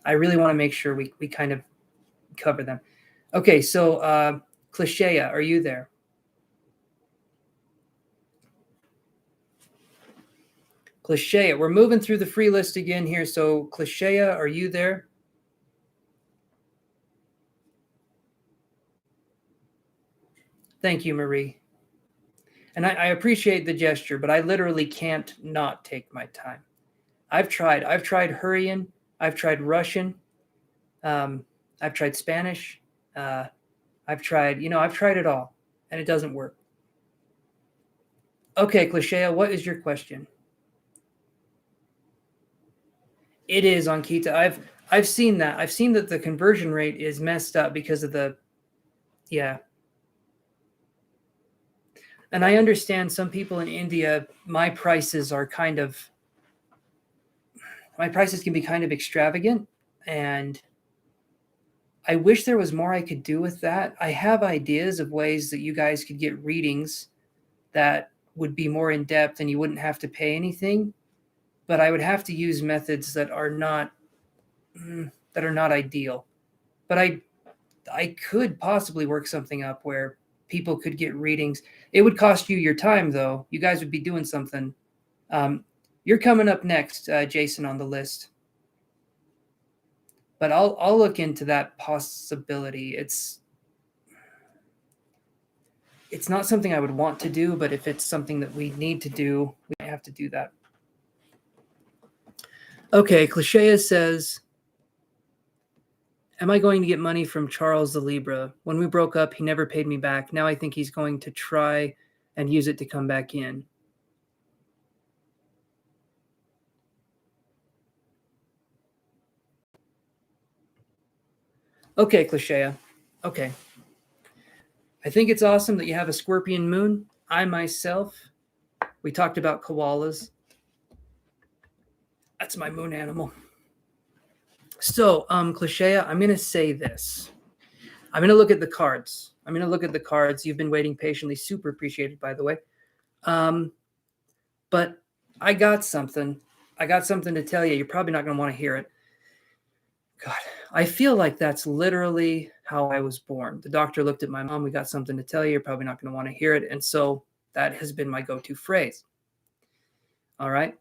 I really want to make sure we kind of cover them. Okay, so Clichea, are you there? Clichea, we're moving through the free list again here. So Clichea, are you there? Thank you, Marie. And I appreciate the gesture, but I literally can't not take my time. I've tried hurrying. I've tried Russian. I've tried Spanish. I've tried it all, and it doesn't work. Okay, Clichea, what is your question? It is, Ankita. I've seen that. I've seen that the conversion rate is messed up because of yeah. And I understand some people in India, my prices can be kind of extravagant, and I wish there was more I could do with that. I have ideas of ways that you guys could get readings that would be more in depth and you wouldn't have to pay anything, but I would have to use methods that are not ideal. But I could possibly work something up where people could get readings. It would cost you your time, though. You guys would be doing something. You're coming up next, Jason, on the list. But I'll look into that possibility. It's not something I would want to do, but if it's something that we need to do, we have to do that. Okay, Clichea says, am I going to get money from Charles the Libra? When we broke up, he never paid me back. Now I think he's going to try and use it to come back in. Okay, Clichea. Okay. I think it's awesome that you have a Scorpion moon. I myself, we talked about koalas. That's my moon animal. So, Clichea, I'm going to say this. I'm going to look at the cards. You've been waiting patiently. Super appreciated, by the way. But I got something. To tell you. You're probably not going to want to hear it. God, I feel like that's literally how I was born. The doctor looked at my mom. We got something to tell you. You're probably not going to want to hear it. And so that has been my go-to phrase. All right.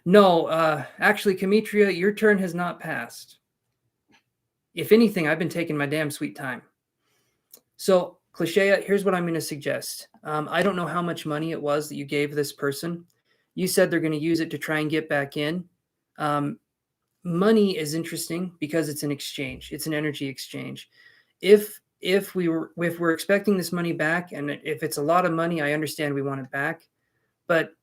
No, actually, Kamitria, your turn has not passed. If anything, I've been taking my damn sweet time. So, Cliche, here's what I'm going to suggest. I don't know how much money it was that you gave this person. You said they're going to use it to try and get back in. Money is interesting because it's an exchange. It's an energy exchange. If we're expecting this money back, and if it's a lot of money, I understand we want it back. But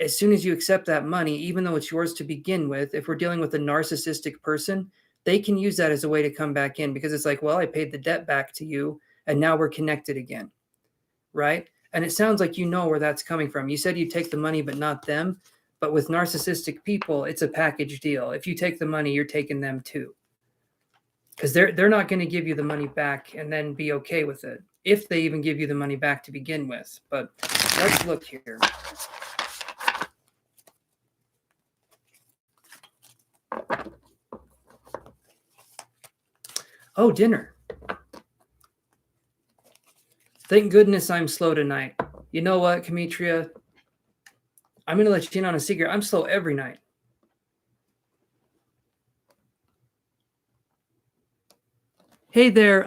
as soon as you accept that money, even though it's yours to begin with, if we're dealing with a narcissistic person, they can use that as a way to come back in, because it's like, well, I paid the debt back to you and now we're connected again, right? And it sounds like you know where that's coming from. You said you take the money but not them, but with narcissistic people, it's a package deal. If you take the money, you're taking them too, because they're not going to give you the money back and then be okay with it, if they even give you the money back to begin with. But let's look here. Oh, dinner. Thank goodness I'm slow tonight. You know what, Demetria? I'm going to let you in on a secret. I'm slow every night. Hey there,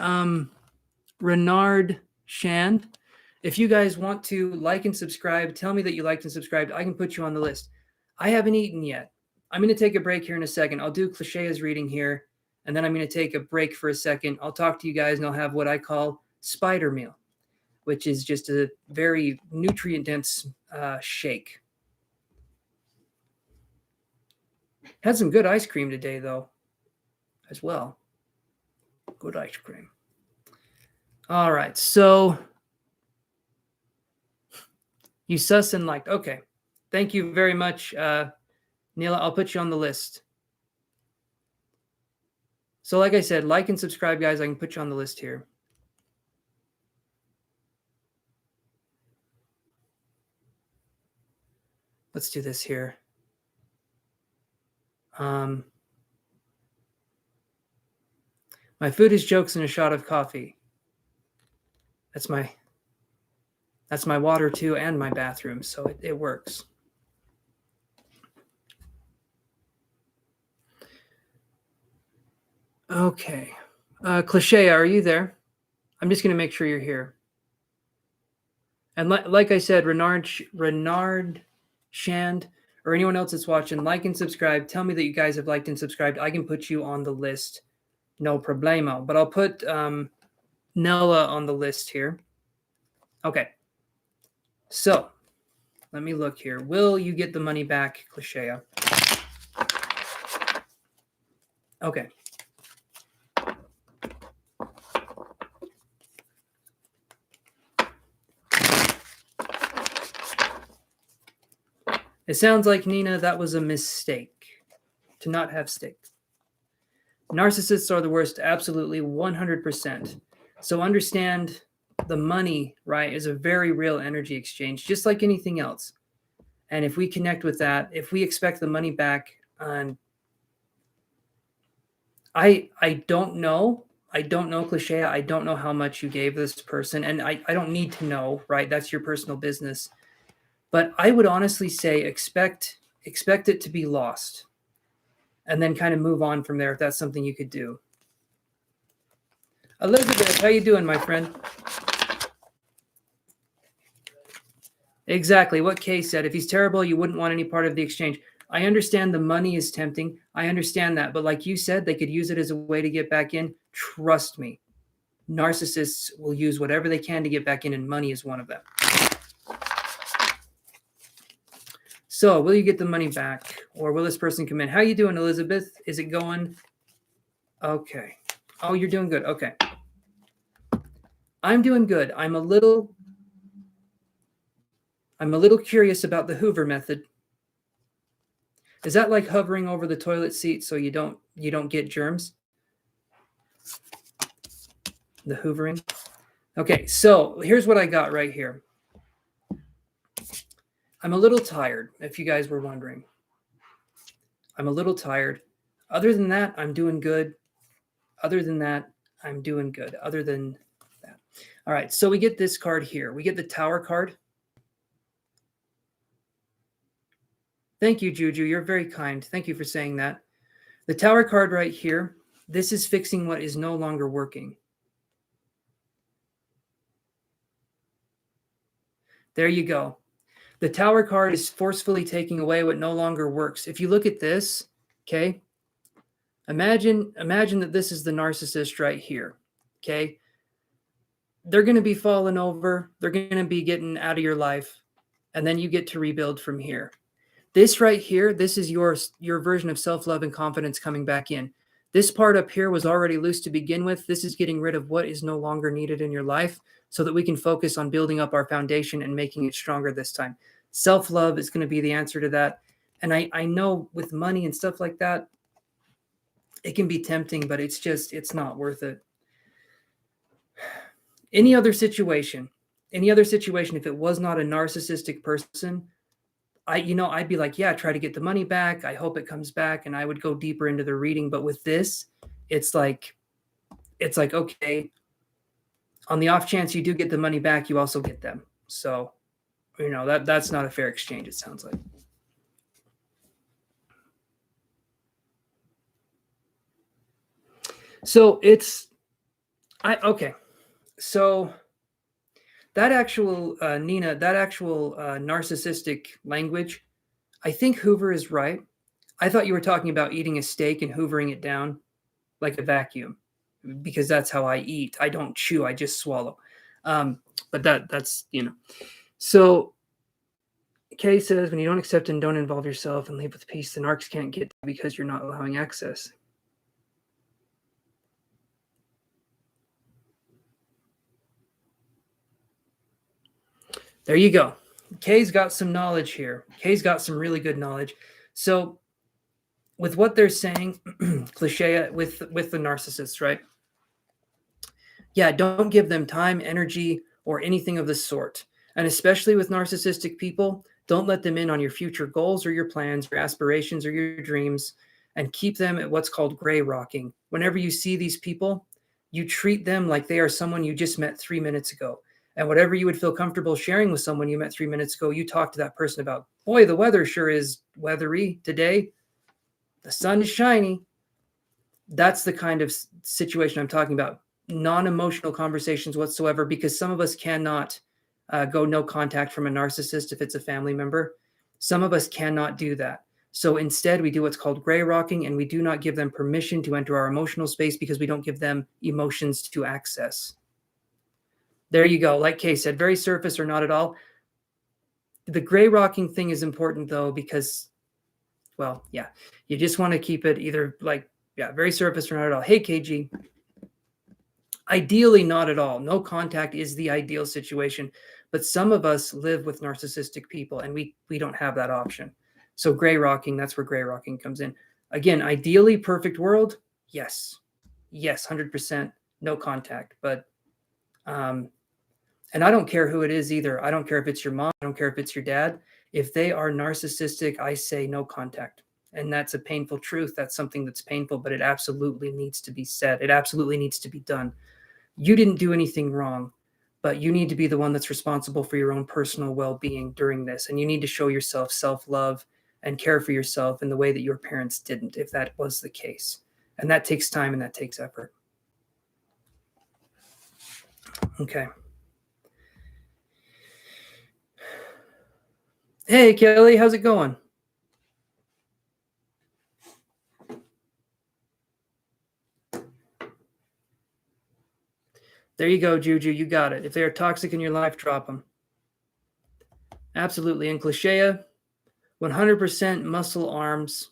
Renard Shand. If you guys want to like and subscribe, tell me that you liked and subscribed. I can put you on the list. I haven't eaten yet. I'm going to take a break here in a second. I'll do Cliche's reading here, and then I'm going to take a break for a second. I'll talk to you guys, and I'll have what I call spider meal, which is just a very nutrient-dense shake. Had some good ice cream today, though, as well. Good ice cream. All right, so you sus and liked. Okay, thank you very much, Neela. I'll put you on the list. So like I said, like and subscribe, guys. I can put you on the list here. Let's do this here. My food is jokes and a shot of coffee. That's my water too, and my bathroom, so it works. Okay. Cliche, are you there? I'm just going to make sure you're here. And like I said, Renard Shand, or anyone else that's watching, like and subscribe. Tell me that you guys have liked and subscribed. I can put you on the list. No problemo. But I'll put Nella on the list here. Okay. So, let me look here. Will you get the money back, Cliche? Okay. It sounds like, Nina, that was a mistake to not have steak. Narcissists are the worst, absolutely 100%. So understand the money, right, is a very real energy exchange, just like anything else. And if we connect with that, if we expect the money back, I don't know. I don't know, Cliche. I don't know how much you gave this person. And I don't need to know, right? That's your personal business. But I would honestly say expect it to be lost, and then kind of move on from there if that's something you could do. Elizabeth, how you doing, my friend? Exactly what Kay said. If he's terrible, you wouldn't want any part of the exchange. I understand the money is tempting. I understand that. But like you said, they could use it as a way to get back in. Trust me. Narcissists will use whatever they can to get back in, and money is one of them. So, will you get the money back, or will this person come in? How you doing, Elizabeth? Is it going? Okay. Oh, you're doing good. Okay. I'm doing good. I'm a little curious about the Hoover method. Is that like hovering over the toilet seat so you don't get germs? The hoovering. Okay, so here's what I got right here. I'm a little tired, if you guys were wondering. I'm a little tired. Other than that, I'm doing good. Other than that, I'm doing good. Other than that. All right, so we get this card here. We get the Tower card. Thank you, Juju. You're very kind. Thank you for saying that. The Tower card right here This is fixing what is no longer working. There you go. The Tower card is forcefully taking away what no longer works. If you look at this, okay, imagine that this is the narcissist right here, okay? They're going to be falling over. They're going to be getting out of your life, and then you get to rebuild from here. This right here, this is your version of self-love and confidence coming back in. This part up here was already loose to begin with. This is getting rid of what is no longer needed in your life so that we can focus on building up our foundation and making it stronger this time. Self-love is going to be the answer to that. And I know with money and stuff like that, it can be tempting, but it's not worth it. Any other situation, if it was not a narcissistic person, I'd be like, yeah, try to get the money back. I hope it comes back. And I would go deeper into the reading. But with this, it's like, okay, on the off chance you do get the money back, you also get them. So, that's not a fair exchange, it sounds like. So okay. So that actual, Nina, that actual narcissistic language, I think Hoover is right. I thought you were talking about eating a steak and hoovering it down like a vacuum, because that's how I eat. I don't chew, I just swallow. But that's. So Kay says, when you don't accept and don't involve yourself and leave with peace, the narcs can't get to you because you're not allowing access. There you go. Kay's got some knowledge here. Kay's got some really good knowledge. So with what they're saying, cliche with the narcissists, right? Yeah, don't give them time, energy, or anything of the sort. And especially with narcissistic people, don't let them in on your future goals or your plans, your aspirations or your dreams, and keep them at what's called gray rocking. Whenever you see these people, you treat them like they are someone you just met 3 minutes ago. And whatever you would feel comfortable sharing with someone you met 3 minutes ago, you talk to that person about, boy, the weather sure is weathery today. The sun is shiny. That's the kind of situation I'm talking about. Non-emotional conversations whatsoever, because some of us cannot go no contact from a narcissist if it's a family member. Some of us cannot do that. So instead, we do what's called gray rocking, and we do not give them permission to enter our emotional space because we don't give them emotions to access. There you go. Like Kay said, very surface or not at all. The gray rocking thing is important, though, because, well, yeah, you just want to keep it either like, yeah, very surface or not at all. Hey, KG. Ideally, not at all. No contact is the ideal situation. But some of us live with narcissistic people, and we don't have that option. So gray rocking, that's where gray rocking comes in. Again, ideally, perfect world, yes. Yes, 100%, no contact. But, and I don't care who it is either. I don't care if it's your mom. I don't care if it's your dad. If they are narcissistic, I say no contact. And that's a painful truth. That's something that's painful, but it absolutely needs to be said. It absolutely needs to be done. You didn't do anything wrong, but you need to be the one that's responsible for your own personal well-being during this. And you need to show yourself self-love and care for yourself in the way that your parents didn't, if that was the case. And that takes time and that takes effort. Okay. Hey, Kelly, how's it going? There you go, Juju. You got it. If they are toxic in your life, drop them. Absolutely. And Cliche, 100% muscle arms.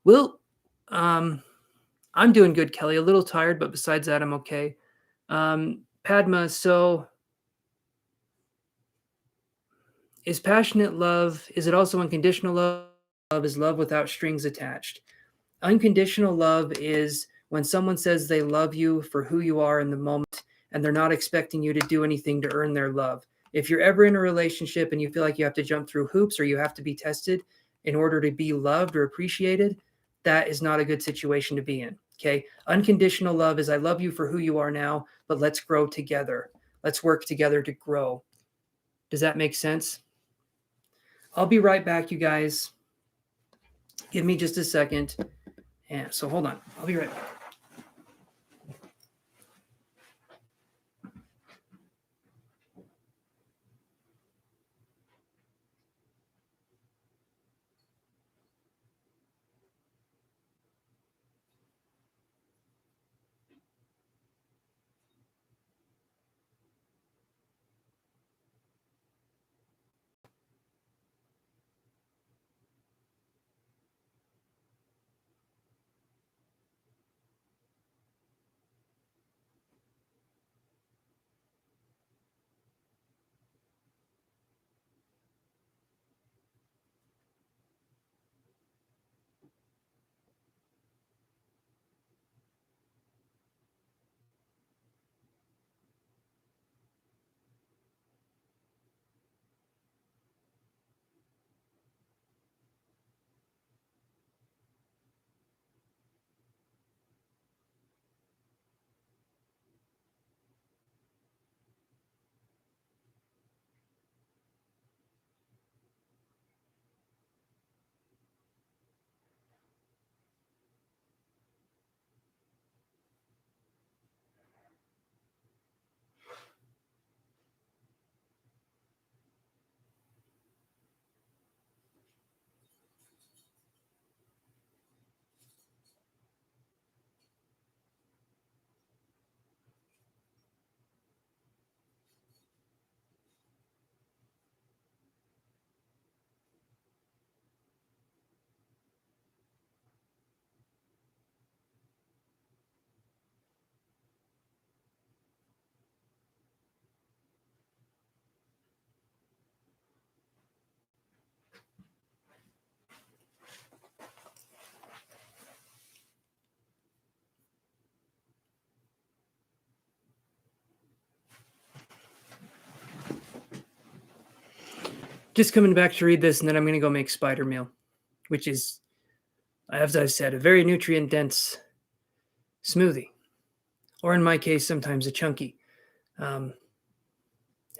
Well, I'm doing good, Kelly. A little tired, but besides that, I'm okay. Padma, so is passionate love, is it also unconditional love? Love is love without strings attached. Unconditional love is when someone says they love you for who you are in the moment, and they're not expecting you to do anything to earn their love. If you're ever in a relationship and you feel like you have to jump through hoops or you have to be tested in order to be loved or appreciated, that is not a good situation to be in. Okay. Unconditional love is I love you for who you are now, but let's grow together. Let's work together to grow. Does that make sense? I'll be right back, you guys. Give me just a second. And so hold on. I'll be right back. Just coming back to read this, and then I'm going to go make spider meal, which is, as I've said, a very nutrient-dense smoothie. Or in my case, sometimes a chunky. If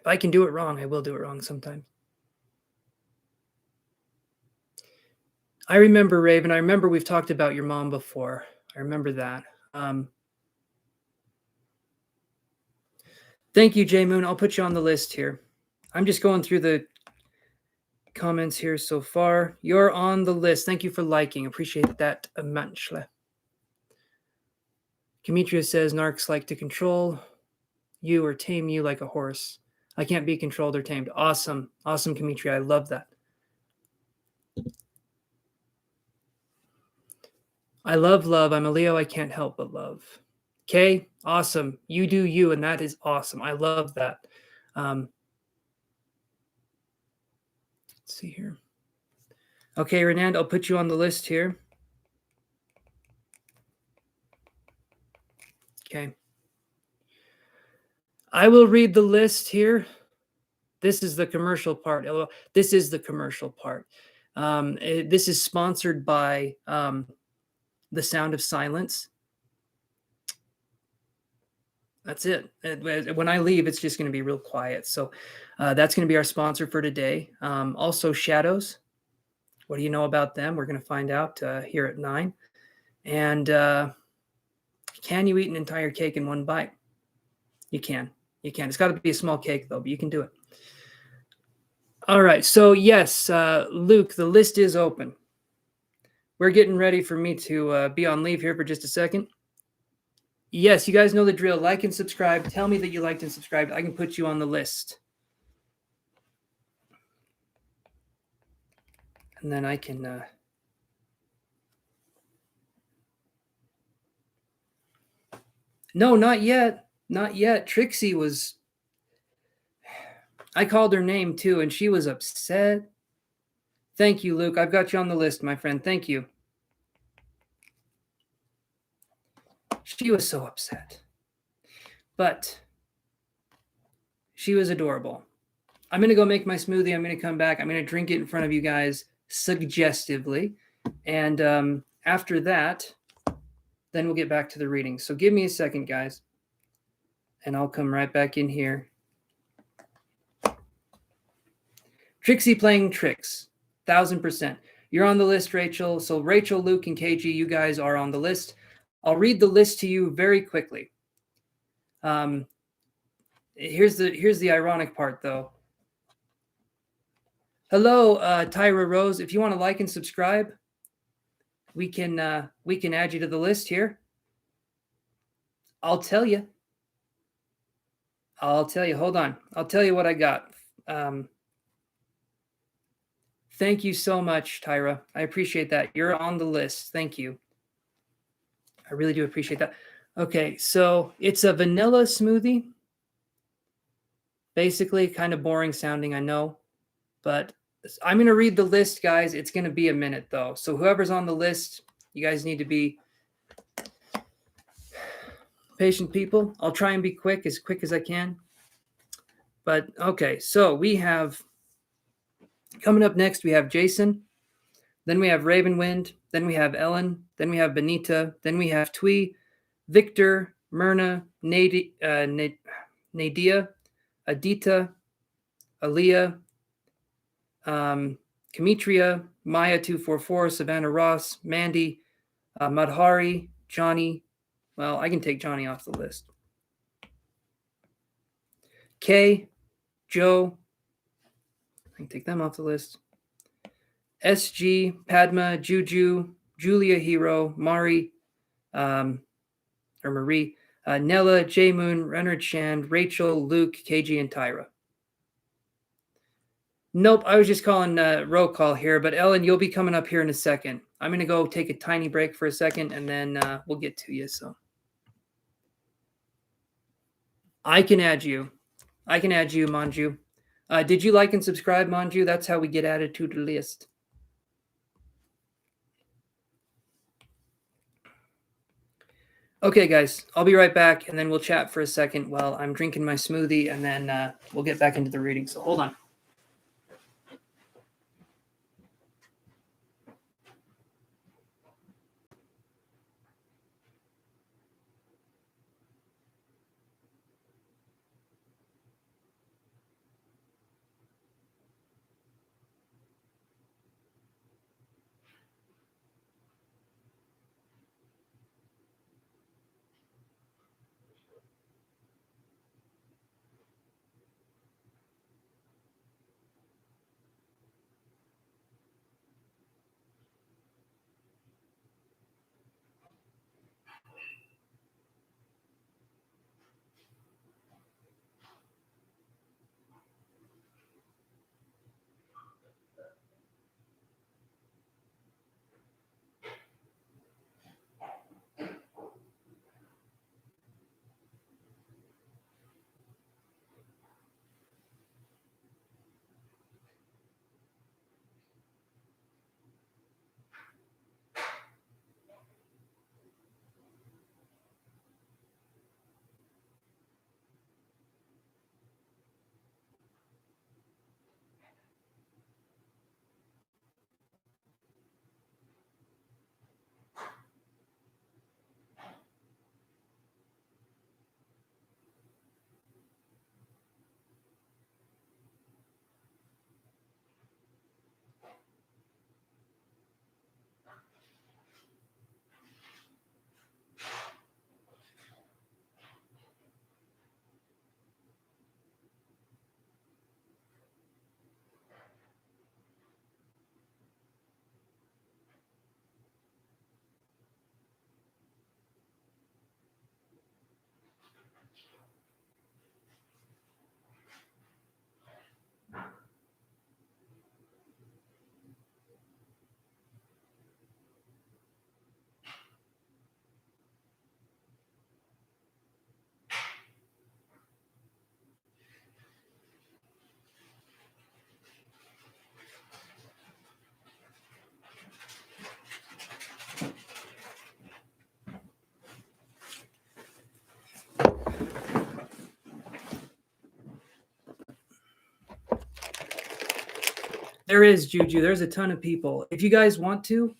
I can do it wrong, I will do it wrong sometimes. I remember, Raven, I remember we've talked about your mom before. I remember that. Thank you, J Moon. I'll put you on the list here. I'm just going through the comments here so far. You're on the list. Thank you for liking. Appreciate that immensely. Demetria says narcs like to control you or tame you like a horse. I can't be controlled or tamed. Awesome. Awesome, Demetria. I love that. I love love. I'm a Leo. I can't help but love. Okay, awesome. You do you, and that is awesome. I love that. Let's see here. Okay, Renand, I'll put you on the list here. Okay. I will read the list here. This is the commercial part. This is the commercial part. This is sponsored by The Sound of Silence. That's it. When I leave, it's just going to be real quiet. So that's going to be our sponsor for today. Also, Shadows. What do you know about them? We're going to find out here at 9. And can you eat an entire cake in one bite? You can. You can. It's got to be a small cake, though, but you can do it. All right. So, yes, Luke, the list is open. We're getting ready for me to be on leave here for just a second. Yes, you guys know the drill. Like and subscribe. Tell me that you liked and subscribed. I can put you on the list. And then I can... No, not yet. Not yet. Trixie was... I called her name, too, and she was upset. Thank you, Luke. I've got you on the list, my friend. Thank you. She was so upset. But she was adorable. I'm going to go make my smoothie. I'm going to come back. I'm going to drink it in front of you guys suggestively. And after that, then we'll get back to the reading. So give me a second, guys, and I'll come right back in here. Trixie playing tricks, 1000%. You're on the list, Rachel. So Rachel, Luke, and KG, you guys are on the list. I'll read the list to you very quickly. Here's the ironic part, though. Hello, Tyra Rose. If you want to like and subscribe, we can add you to the list here. I'll tell you. Hold on. I'll tell you what I got. Thank you so much, Tyra. I appreciate that. You're on the list. Thank you. I really do appreciate that. Okay, so it's a vanilla smoothie. Basically, kind of boring sounding, I know. But I'm going to read the list, guys. It's going to be a minute, though. So whoever's on the list, you guys need to be patient people. I'll try and be quick as I can. But, okay, so we have, coming up next, we have Jason. Then we have Ravenwind. Then we have Ellen. Then we have Benita. Then we have Twee, Victor, Myrna, Nadia, Adita, Aaliyah, Kamitria, Maya244, Savannah Ross, Mandy, Madhari, Johnny. Well, I can take Johnny off the list. Kay, Joe. I can take them off the list. SG, Padma, Juju, Julia Hero, Mari, or Marie, Nella, J Moon, Renard Shand, Rachel, Luke, KG, and Tyra. Nope, I was just calling roll call here, but Ellen, you'll be coming up here in a second. I'm going to go take a tiny break for a second, and then we'll get to you. So I can add you. Manju. Did you like and subscribe, Manju? That's how we get added to the list. Okay, guys, I'll be right back, and then we'll chat for a second while I'm drinking my smoothie, and then we'll get back into the reading. So hold on. There is, Juju. There's a ton of people. If you guys want to,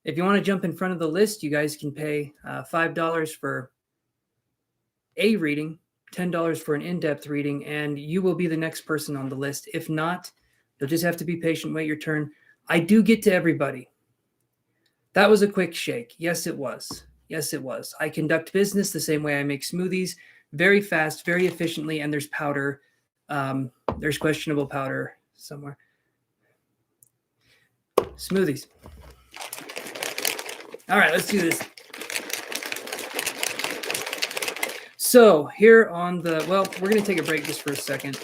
If you want to jump in front of the list, you guys can pay $5 for a reading, $10 for an in-depth reading, and you will be the next person on the list. If not, you'll just have to be patient, wait your turn. I do get to everybody. That was a quick shake. Yes, it was. Yes, it was. I conduct business the same way I make smoothies, very fast, very efficiently, and there's powder. There's questionable powder somewhere. Smoothies. All right, let's do this. So here on the, well, we're going to take a break just for a second.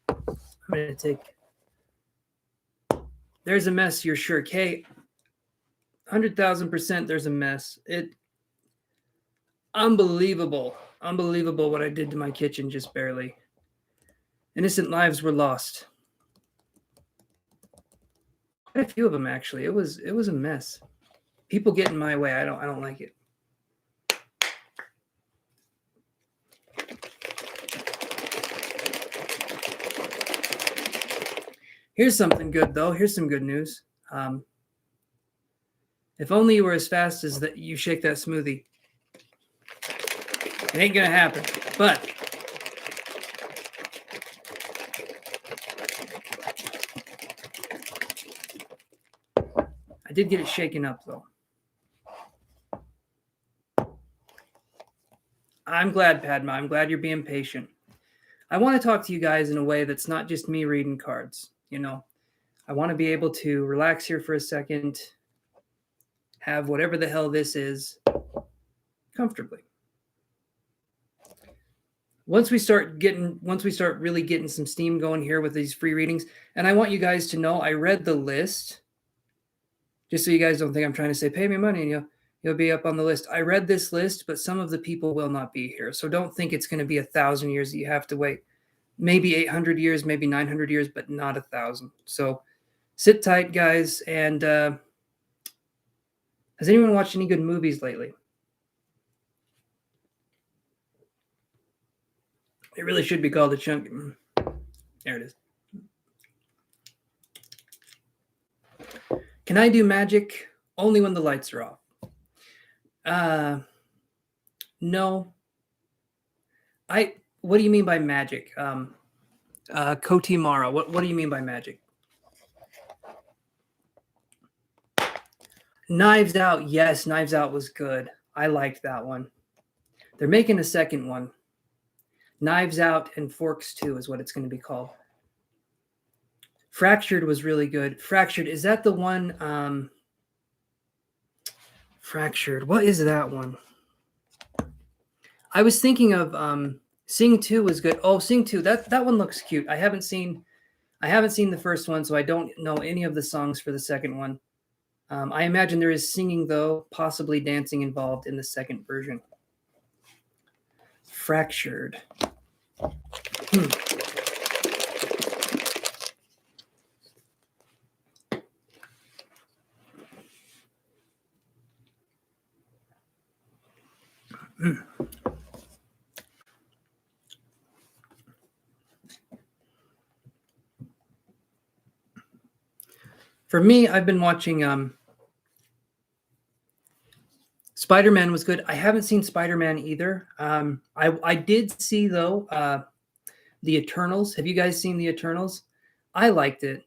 I'm going to take, there's a mess, you're sure. Kay, 100,000% there's a mess. Unbelievable. Unbelievable what I did to my kitchen, just barely. Innocent lives were lost. Quite a few of them, actually. It was a mess. People get in my way. I don't like it. Here's something good, though. Here's some good news. If only you were as fast as that you shake that smoothie. It ain't gonna happen, but I did get it shaken up, though. I'm glad, Padma. I'm glad you're being patient. I want to talk to you guys in a way that's not just me reading cards. You know, I want to be able to relax here for a second, have whatever the hell this is comfortably. Once we start really getting some steam going here with these free readings, and I want you guys to know I read the list, just so you guys don't think I'm trying to say pay me money and you'll be up on the list. I read this list, but some of the people will not be here, so don't think it's going to be 1,000 years that you have to wait. Maybe 800 years, maybe 900 years, but not 1,000. So sit tight, guys. And has anyone watched any good movies lately? It really should be called a chunk. There it is. Can I do magic? Only when the lights are off. No. What do you mean by magic? Koti Mara, what do you mean by magic? Knives Out, yes, Knives Out was good. I liked that one. They're making a second one. Knives Out and Forks 2 is what it's going to be called. Fractured was really good. Fractured, is that the one? Fractured, what is that one? I was thinking of Sing 2 was good. Oh, Sing 2, that one looks cute. I haven't seen the first one, so I don't know any of the songs for the second one. I imagine there is singing, though, possibly dancing involved in the second version. Fractured. For me, I've been watching Spider-Man was good. I haven't seen Spider-Man either. I did see, though, The Eternals. Have you guys seen The Eternals? I liked it.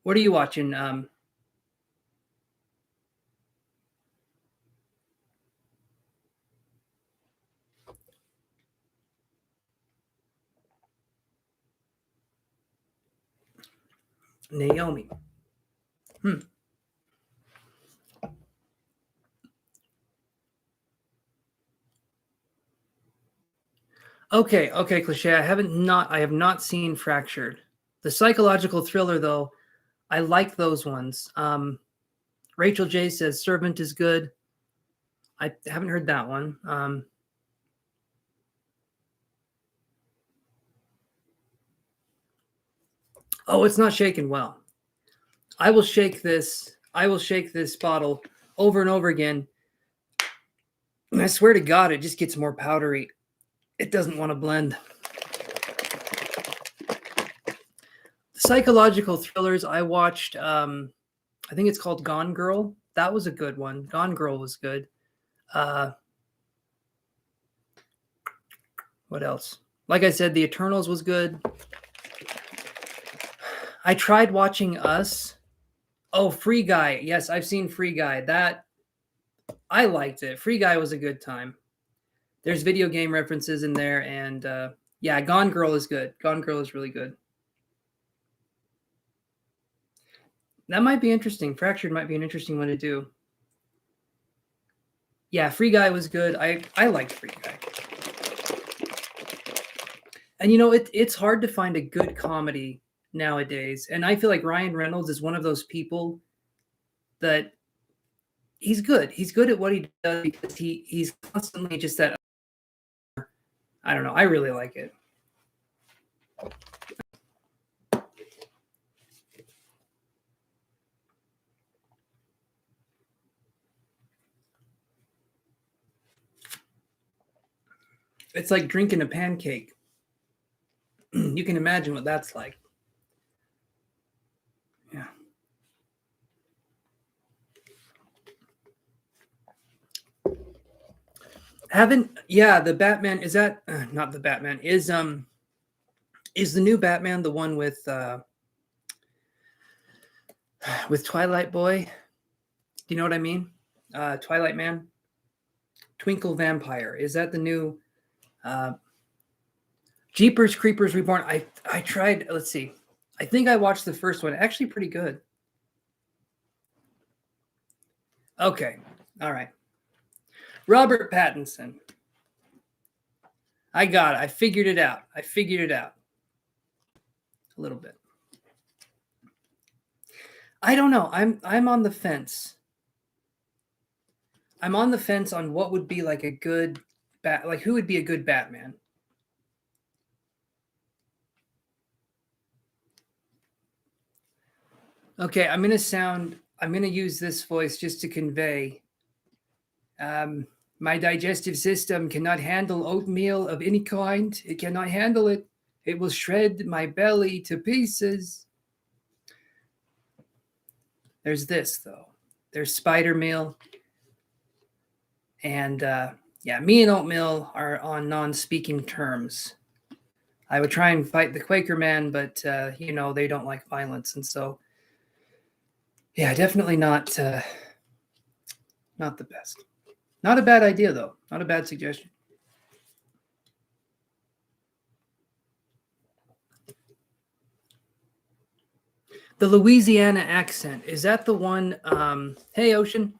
What are you watching? Naomi. Okay, Cliche. I have not seen Fractured. The psychological thriller, though, I like those ones. Rachel J says Servant is good. I haven't heard that one. Oh, it's not shaken well. I will shake this bottle over and over again. And I swear to God, it just gets more powdery. It doesn't want to blend. Psychological thrillers, I watched, I I think it's called Gone Girl. That was a good one. Gone Girl was good. What else? Like I said, The Eternals was good. I tried watching Us. Oh, Free Guy. Yes, I've seen Free Guy. That I liked it. Free Guy was a good time. There's video game references in there, and yeah, Gone Girl is good. Gone Girl is really good. That might be interesting. Fractured might be an interesting one to do. Yeah, Free Guy was good. I liked Free Guy. And you know, it's hard to find a good comedy nowadays. And I feel like Ryan Reynolds is one of those people that he's good. He's good at what he does because he's constantly just that. I don't know. I really like it. It's like drinking a pancake. You can imagine what that's like. Yeah. The Batman is that not the Batman is the new Batman the one with Twilight Boy? Do you know what I mean? Twilight Man, Twinkle Vampire. Is that the new Jeepers Creepers Reborn? I tried. Let's see. I think I watched the first one. Actually, pretty good. Okay. All right. Robert Pattinson. I got it. I figured it out. A little bit. I don't know. I'm on the fence. I'm on the fence on what would be like a good who would be a good Batman. Okay, I'm gonna use this voice just to convey. My digestive system cannot handle oatmeal of any kind. It cannot handle it. It will shred my belly to pieces. There's this, though. There's spider meal. And yeah, me and oatmeal are on non-speaking terms. I would try and fight the Quaker man, but, you know, they don't like violence. And so, yeah, definitely not the best. Not a bad idea, though. Not a bad suggestion. The Louisiana accent. Is that the one? Hey, Ocean.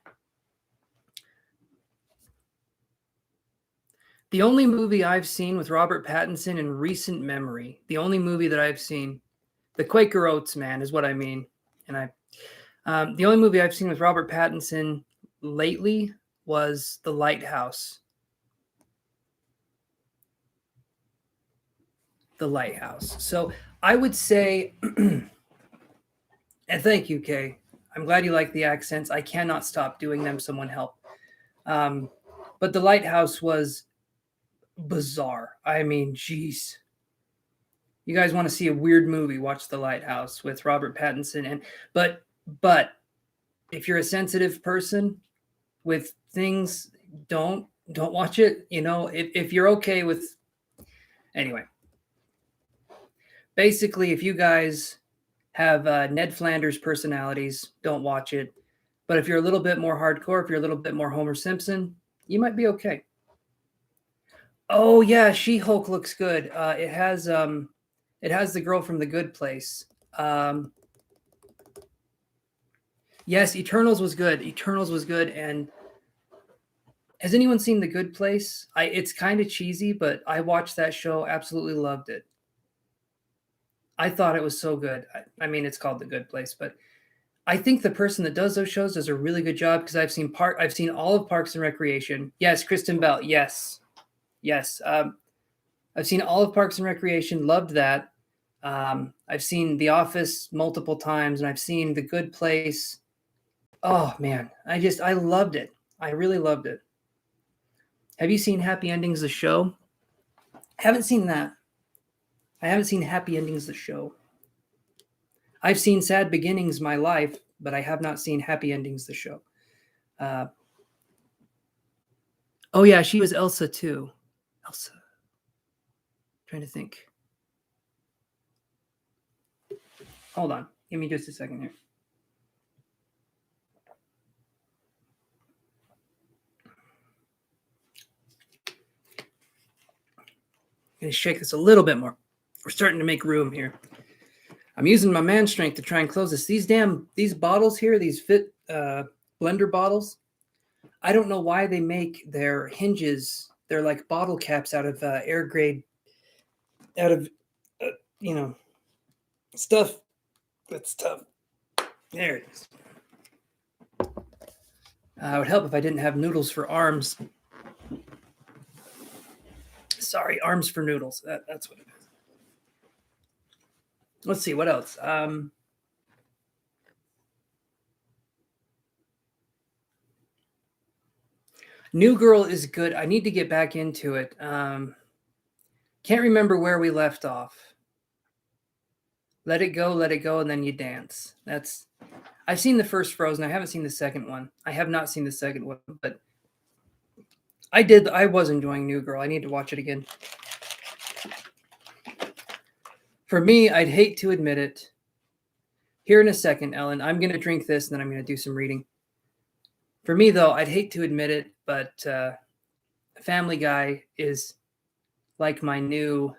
The only movie I've seen with Robert Pattinson in recent memory, the only movie that I've seen, the Quaker Oats man is what I mean. And the only movie I've seen with Robert Pattinson lately was The Lighthouse. The Lighthouse. So I would say, and thank you, Kay. I'm glad you like the accents. I cannot stop doing them. Someone help. But The Lighthouse was bizarre. I mean, geez. You guys want to see a weird movie? Watch The Lighthouse with Robert Pattinson. But if you're a sensitive person with things, don't watch it. You know, if you're okay with, anyway. Basically, if you guys have Ned Flanders personalities, don't watch it. But if you're a little bit more hardcore, if you're a little bit more Homer Simpson, you might be okay. Oh yeah, She-Hulk looks good. It has the girl from The Good Place. Yes, Eternals was good. And has anyone seen The Good Place? It's kind of cheesy, but I watched that show, absolutely loved it. I thought it was so good. I mean, it's called The Good Place, but I think the person that does those shows does a really good job because I've seen all of Parks and Recreation. Yes, Kristen Bell. Yes. I've seen all of Parks and Recreation. Loved that. I've seen The Office multiple times, and I've seen The Good Place. Oh man, I loved it. I really loved it. Have you seen Happy Endings, the show? Haven't seen that. I haven't seen Happy Endings, the show. I've seen Sad Beginnings, My Life, but I have not seen Happy Endings, the show. Oh yeah, she was Elsa too. Elsa. Trying to think. Hold on. Give me just a second here. I'm going to shake this a little bit more. We're starting to make room here. I'm using my man strength to try and close this. These bottles here, these fit blender bottles, I don't know why they make their hinges. They're like bottle caps out of air grade, out of, stuff that's tough. There it is. It would help if I didn't have noodles for arms. Sorry, arms for noodles. That's what it is. Let's see, what else? New Girl is good. I need to get back into it. Can't remember where we left off. Let it go, and then you dance. I've seen the first Frozen. I haven't seen the second one. I have not seen the second one, but I was enjoying New Girl. I need to watch it again. For me, I'd hate to admit it. Here in a second, Ellen, I'm going to drink this, and then I'm going to do some reading. For me, though, I'd hate to admit it, but Family Guy is like my new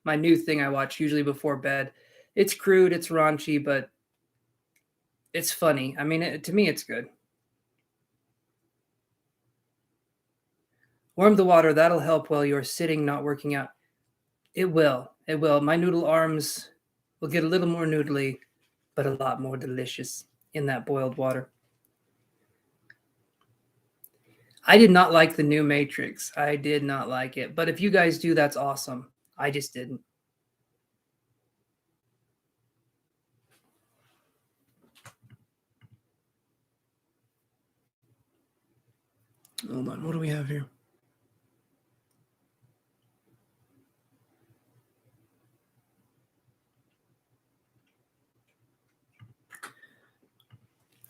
thing I watch usually before bed. It's crude, it's raunchy, but it's funny. I mean, to me, it's good. Warm the water. That'll help while you're sitting, not working out. It will. It will. My noodle arms will get a little more noodly, but a lot more delicious in that boiled water. I did not like the new Matrix. I did not like it. But if you guys do, that's awesome. I just didn't. Hold on. What do we have here?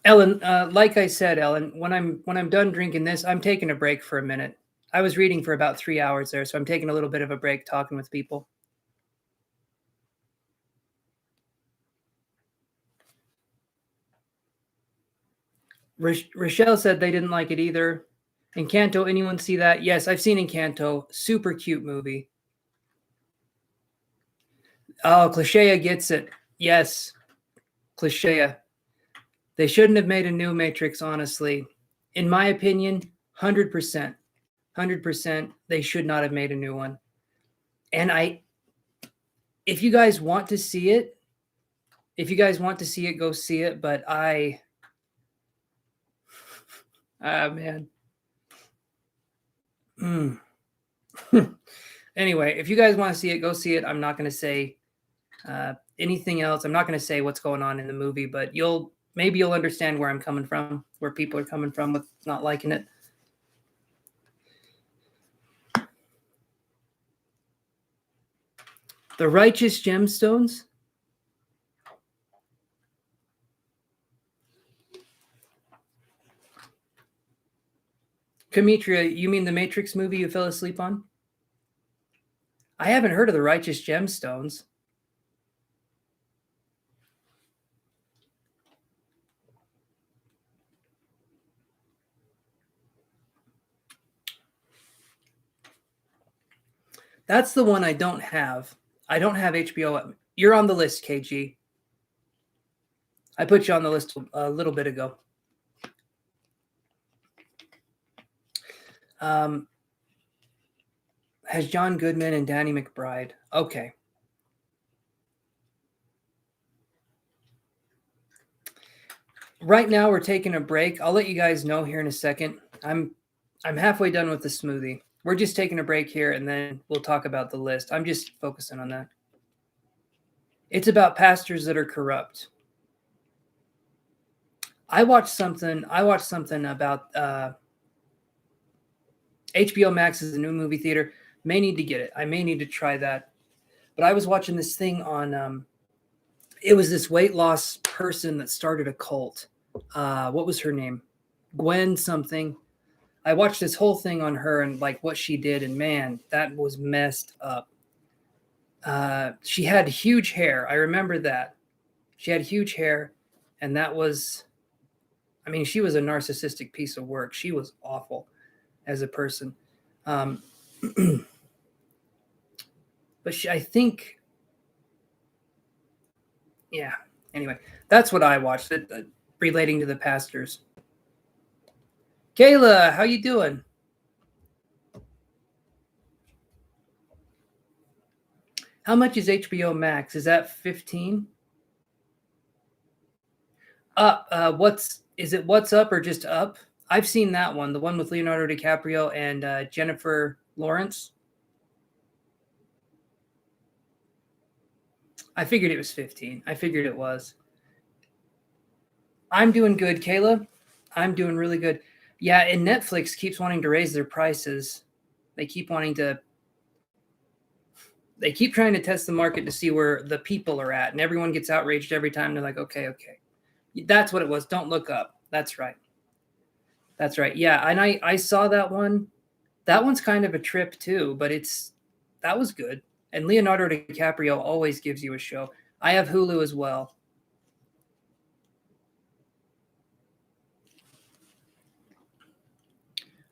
Ellen, like I said, Ellen, when I'm done drinking this, I'm taking a break for a minute. I was reading for about 3 hours there, so I'm taking a little bit of a break talking with people. Rochelle said they didn't like it either. Encanto, anyone see that? Yes, I've seen Encanto. Super cute movie. Oh, Clichea gets it. Yes, Clichea. They shouldn't have made a new Matrix, honestly. In my opinion, 100%. 100%, they should not have made a new one. And if you guys want to see it, go see it. But man. Anyway, if you guys want to see it, go see it. I'm not going to say anything else. I'm not going to say what's going on in the movie, but maybe you'll understand where I'm coming from, where people are coming from with not liking it. The Righteous Gemstones? Kamitria, you mean the Matrix movie you fell asleep on? I haven't heard of the Righteous Gemstones. That's the one I don't have. I don't have HBO. You're on the list, KG. I put you on the list a little bit ago. Has John Goodman and Danny McBride. Okay. Right now we're taking a break. I'll let you guys know here in a second. I'm halfway done with the smoothie. We're just taking a break here, and then we'll talk about the list. I'm just focusing on that. It's about pastors that are corrupt. I watched something about HBO Max is a new movie theater. May need to get it. I may need to try that. But I was watching this thing on it was this weight loss person that started a cult. What was her name? Gwen something. I watched this whole thing on her and like what she did, and man, that was messed up. She had huge hair. I remember that. She had huge hair, and that was, I mean, she was a narcissistic piece of work. She was awful as a person. Um, but I think, yeah. Anyway, that's what I watched. Relating to the pastors. Kayla, how you doing? How much is HBO Max? Is that 15? Up. Is it What's Up or just Up? I've seen that one, the one with Leonardo DiCaprio and Jennifer Lawrence. I figured it was 15. I figured it was. I'm doing good, Kayla. I'm doing really good. Yeah, and Netflix keeps wanting to raise their prices. They keep wanting to. They keep trying to test the market to see where the people are at, and everyone gets outraged every time. They're like, okay, okay. That's what it was. Don't look up. That's right. That's right. Yeah, and I saw that one. That one's kind of a trip too, but that was good. And Leonardo DiCaprio always gives you a show. I have Hulu as well.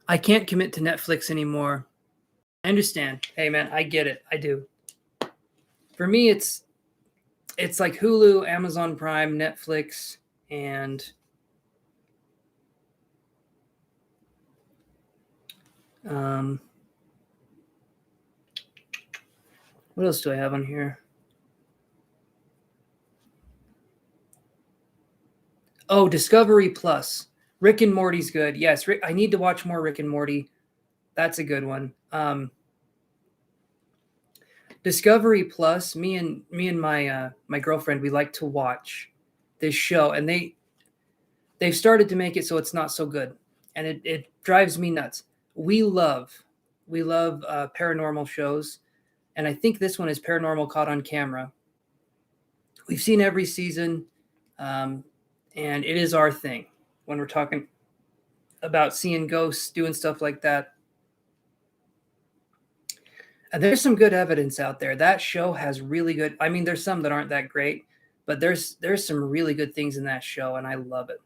I can't commit to Netflix anymore. I understand. Hey man, I get it. I do. For me, it's like Hulu, Amazon Prime, Netflix, and um, what else do I have on here? Oh, Discovery Plus. Rick and Morty's good. Yes, I need to watch more Rick and Morty. That's a good one. Discovery Plus. Me and my girlfriend, we like to watch this show, and they've started to make it so it's not so good, and it drives me nuts. We love paranormal shows, and I think this one is Paranormal Caught on Camera. We've seen every season, um, and it is our thing when we're talking about seeing ghosts, doing stuff like that. And there's some good evidence out there. That show has really good. I mean, there's some that aren't that great, but there's some really good things in that show, and I love it.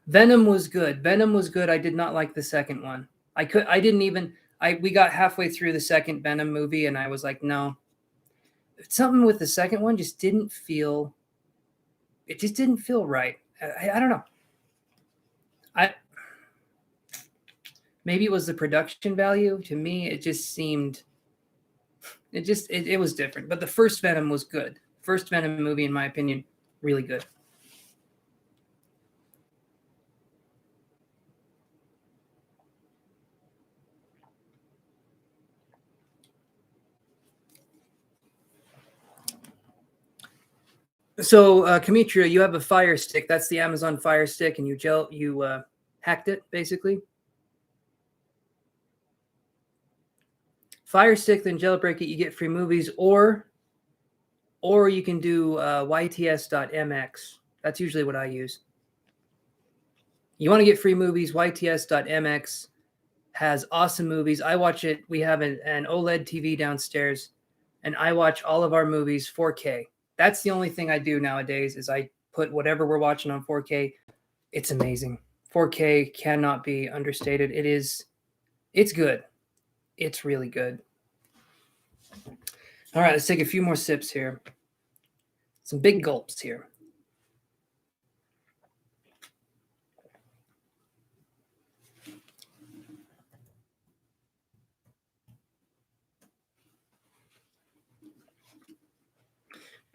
Venom was good. Venom was good. I did not like the second one. I didn't even we got halfway through the second Venom movie and I was like, no. Something with the second one just didn't feel it just didn't feel right. I don't know. I Maybe it was the production value. To me, it just seemed it was different. But the first Venom was good. First Venom movie, in my opinion, really good. So, Kamitria, you have a Fire Stick. That's the Amazon Fire Stick, and you hacked it basically. Fire Stick, then jailbreak it. You get free movies, or you can do yts.mx. That's usually what I use. You want to get free movies? Yts.mx has awesome movies. I watch it. We have an OLED TV downstairs, and I watch all of our movies 4K. That's the only thing I do nowadays is I put whatever we're watching on 4K. It's amazing. 4K cannot be understated. It's good. It's really good. All right, let's take a few more sips here. Some big gulps here.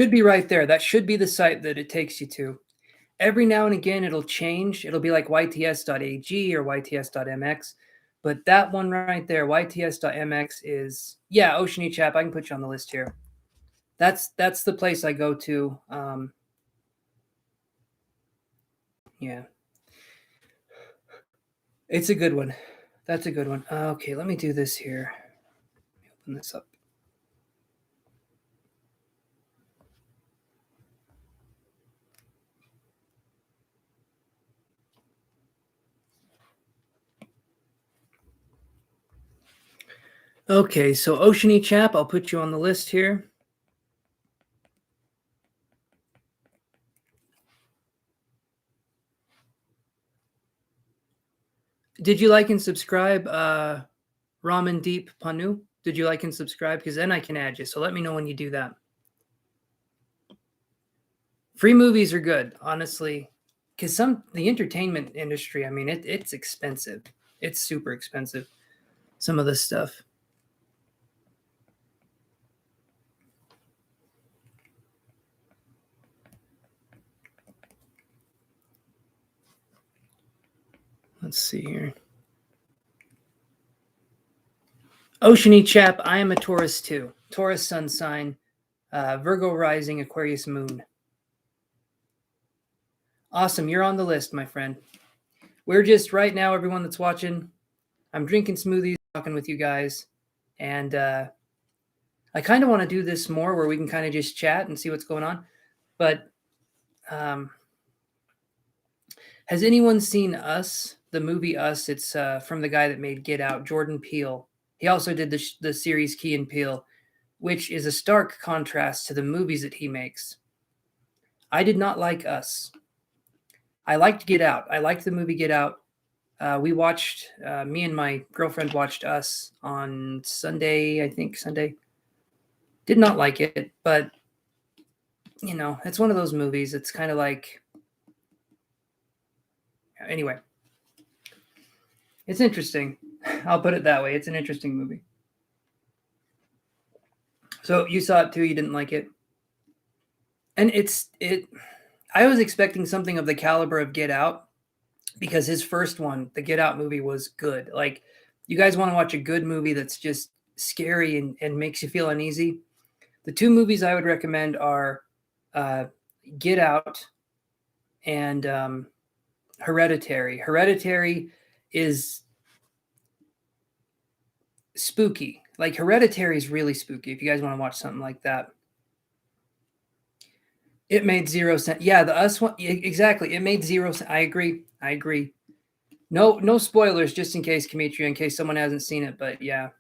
Should be right there. That should be the site that it takes you to. Every now and again, it'll change. It'll be like yts.ag or yts.mx. But that one right there, yts.mx is, yeah, Oceany Chap. I can put you on the list here. That's the place I go to. Yeah. It's a good one. That's a good one. Okay, let me do this here. Let me open this up. Okay, so Oceany Chap, I'll put you on the list here. Did you like and subscribe, Ramen Deep Panu? Did you like and subscribe? Because then I can add you. So let me know when you do that. Free movies are good, honestly, because the entertainment industry. I mean, it's expensive. It's super expensive. Some of this stuff. Let's see here. Oceany Chap, I am a Taurus too. Taurus sun sign, Virgo rising, Aquarius moon. Awesome, you're on the list, my friend. We're just right now, everyone that's watching, I'm drinking smoothies, talking with you guys, and I kind of want to do this more where we can kind of just chat and see what's going on. But has anyone seen Us, the movie Us? It's from the guy that made Get Out, Jordan Peele. He also did the series Key and Peele, which is a stark contrast to the movies that he makes. I did not like Us. I liked Get Out. I liked the movie Get Out. We watched, me and my girlfriend watched Us on Sunday, I think Sunday. Did not like it, but you know, it's one of those movies. It's kind of like, anyway, it's interesting. I'll put it that way. It's an interesting movie. So you saw it too. You didn't like it, and it. I was expecting something of the caliber of Get Out because his first one, the Get Out movie, was good. Like, you guys want to watch a good movie that's just scary and makes you feel uneasy. The two movies I would recommend are Get Out and Hereditary. Hereditary is spooky. Like, Hereditary is really spooky if you guys want to watch something like that. It made 0 sense. Yeah, the Us one, exactly. It made 0 sense. I agree. No spoilers, just in case, Cambria, in case someone hasn't seen it. But yeah,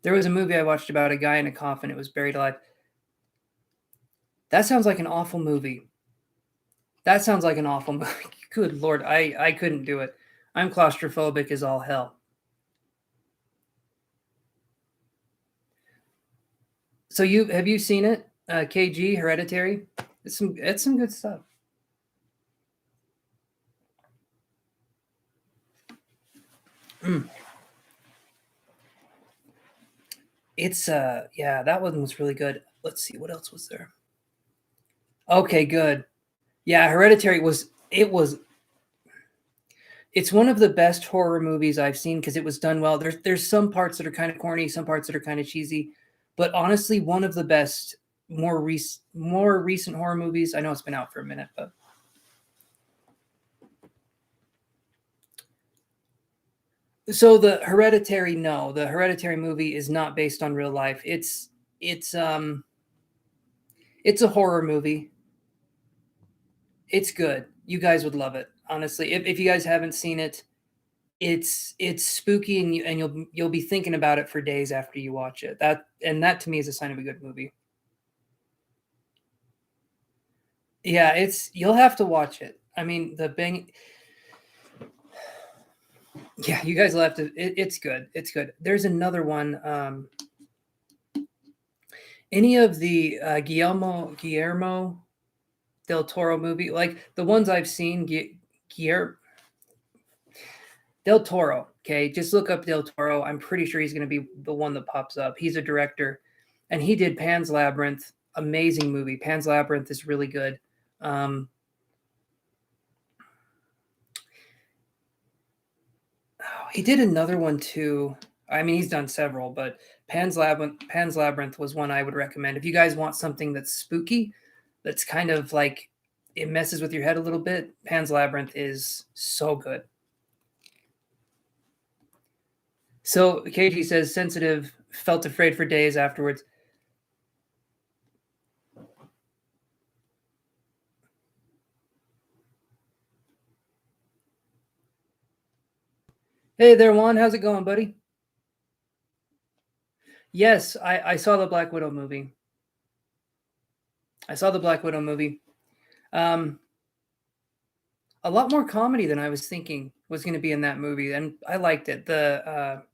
there was a movie I watched about a guy in a coffin. It was buried alive. That sounds like an awful movie. That sounds like an awful movie. Good Lord, I couldn't do it. I'm claustrophobic as all hell. So have you seen it? KG Hereditary. It's some good stuff. Mm. It's yeah, that one was really good. Let's see, what else was there? Okay, good. Yeah, Hereditary it's one of the best horror movies I've seen because it was done well. There's some parts that are kind of corny, some parts that are kind of cheesy, but honestly, one of the best more recent horror movies. I know it's been out for a minute, but so the Hereditary movie is not based on real life. It's it's a horror movie. It's good. You guys would love it. Honestly, if you guys haven't seen it, it's spooky and you'll be thinking about it for days after you watch it. That to me is a sign of a good movie. Yeah, you'll have to watch it. I mean, the bang. Yeah, you guys will have to. It's good. It's good. There's another one. Any of the Guillermo del Toro movie, like the ones I've seen, Guillermo del Toro. Okay, just look up Del Toro. I'm pretty sure he's going to be the one that pops up. He's a director, and he did Pan's Labyrinth. Amazing movie. Pan's Labyrinth is really good. Oh, he did another one too. I mean, he's done several, but Pan's Labyrinth was one I would recommend if you guys want something that's spooky, that's kind of like it messes with your head a little bit. Pan's Labyrinth is so good. So KG says sensitive, felt afraid for days afterwards. Hey there, Juan. How's it going, buddy? Yes, I saw the Black Widow movie. I saw the Black Widow movie. Um, a lot more comedy than I was thinking was going to be in that movie, and I liked it. The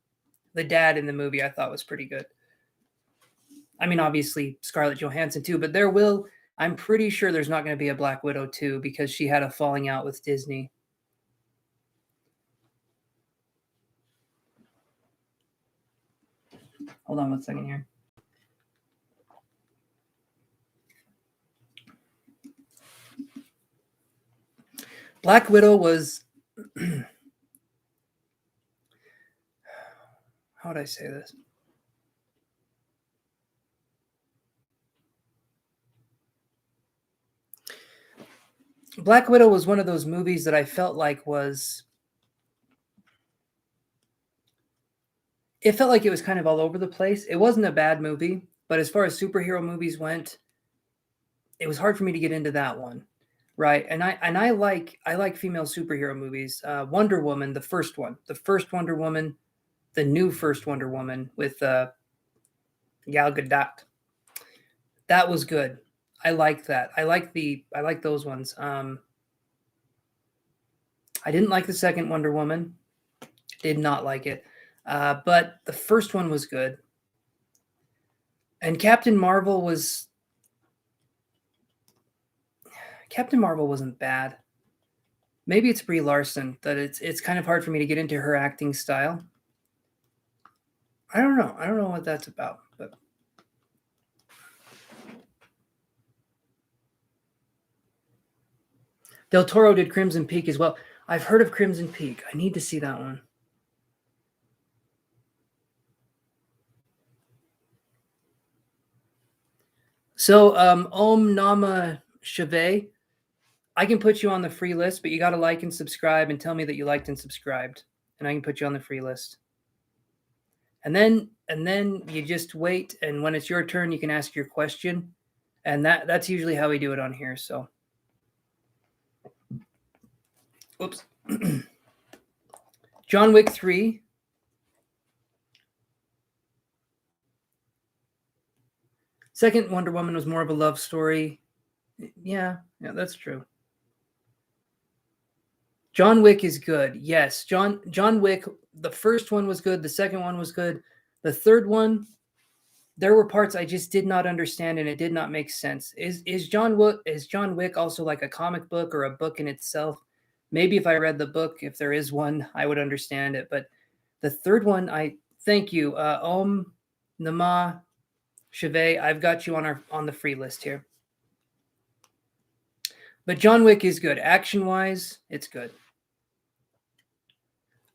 dad in the movie I thought was pretty good. I mean, obviously Scarlett Johansson too, but I'm pretty sure there's not going to be a Black Widow 2 because she had a falling out with Disney. Hold on 1 second here. Black Widow was how would I say this? Black Widow was one of those movies that I felt like it felt like it was kind of all over the place. It wasn't a bad movie, but as far as superhero movies went, it was hard for me to get into that one, right? And I like female superhero movies. Wonder Woman, the first one, the first Wonder Woman, the new first Wonder Woman with Gal Gadot. That was good. I liked that. I like those ones. I didn't like the second Wonder Woman. Did not like it. But the first one was good. And Captain Marvel wasn't bad. Maybe it's Brie Larson that it's kind of hard for me to get into her acting style. I don't know. I don't know what that's about, but Del Toro did Crimson Peak as well. I've heard of Crimson Peak. I need to see that one. So, Om Nama Shave, I can put you on the free list, but you got to like and subscribe and tell me that you liked and subscribed, and I can put you on the free list. And then you just wait, and when it's your turn, you can ask your question, and that's usually how we do it on here. So, oops. John Wick 3. Second Wonder Woman was more of a love story. Yeah, that's true. John Wick is good. Yes, John Wick. The first one was good. The second one was good. The third one, there were parts I just did not understand, and it did not make sense. Is John Wick also like a comic book or a book in itself? Maybe if I read the book, if there is one, I would understand it. But the third one, I thank you, Om Nama Shave. I've got you on the free list here. But John Wick is good. Action wise, it's good.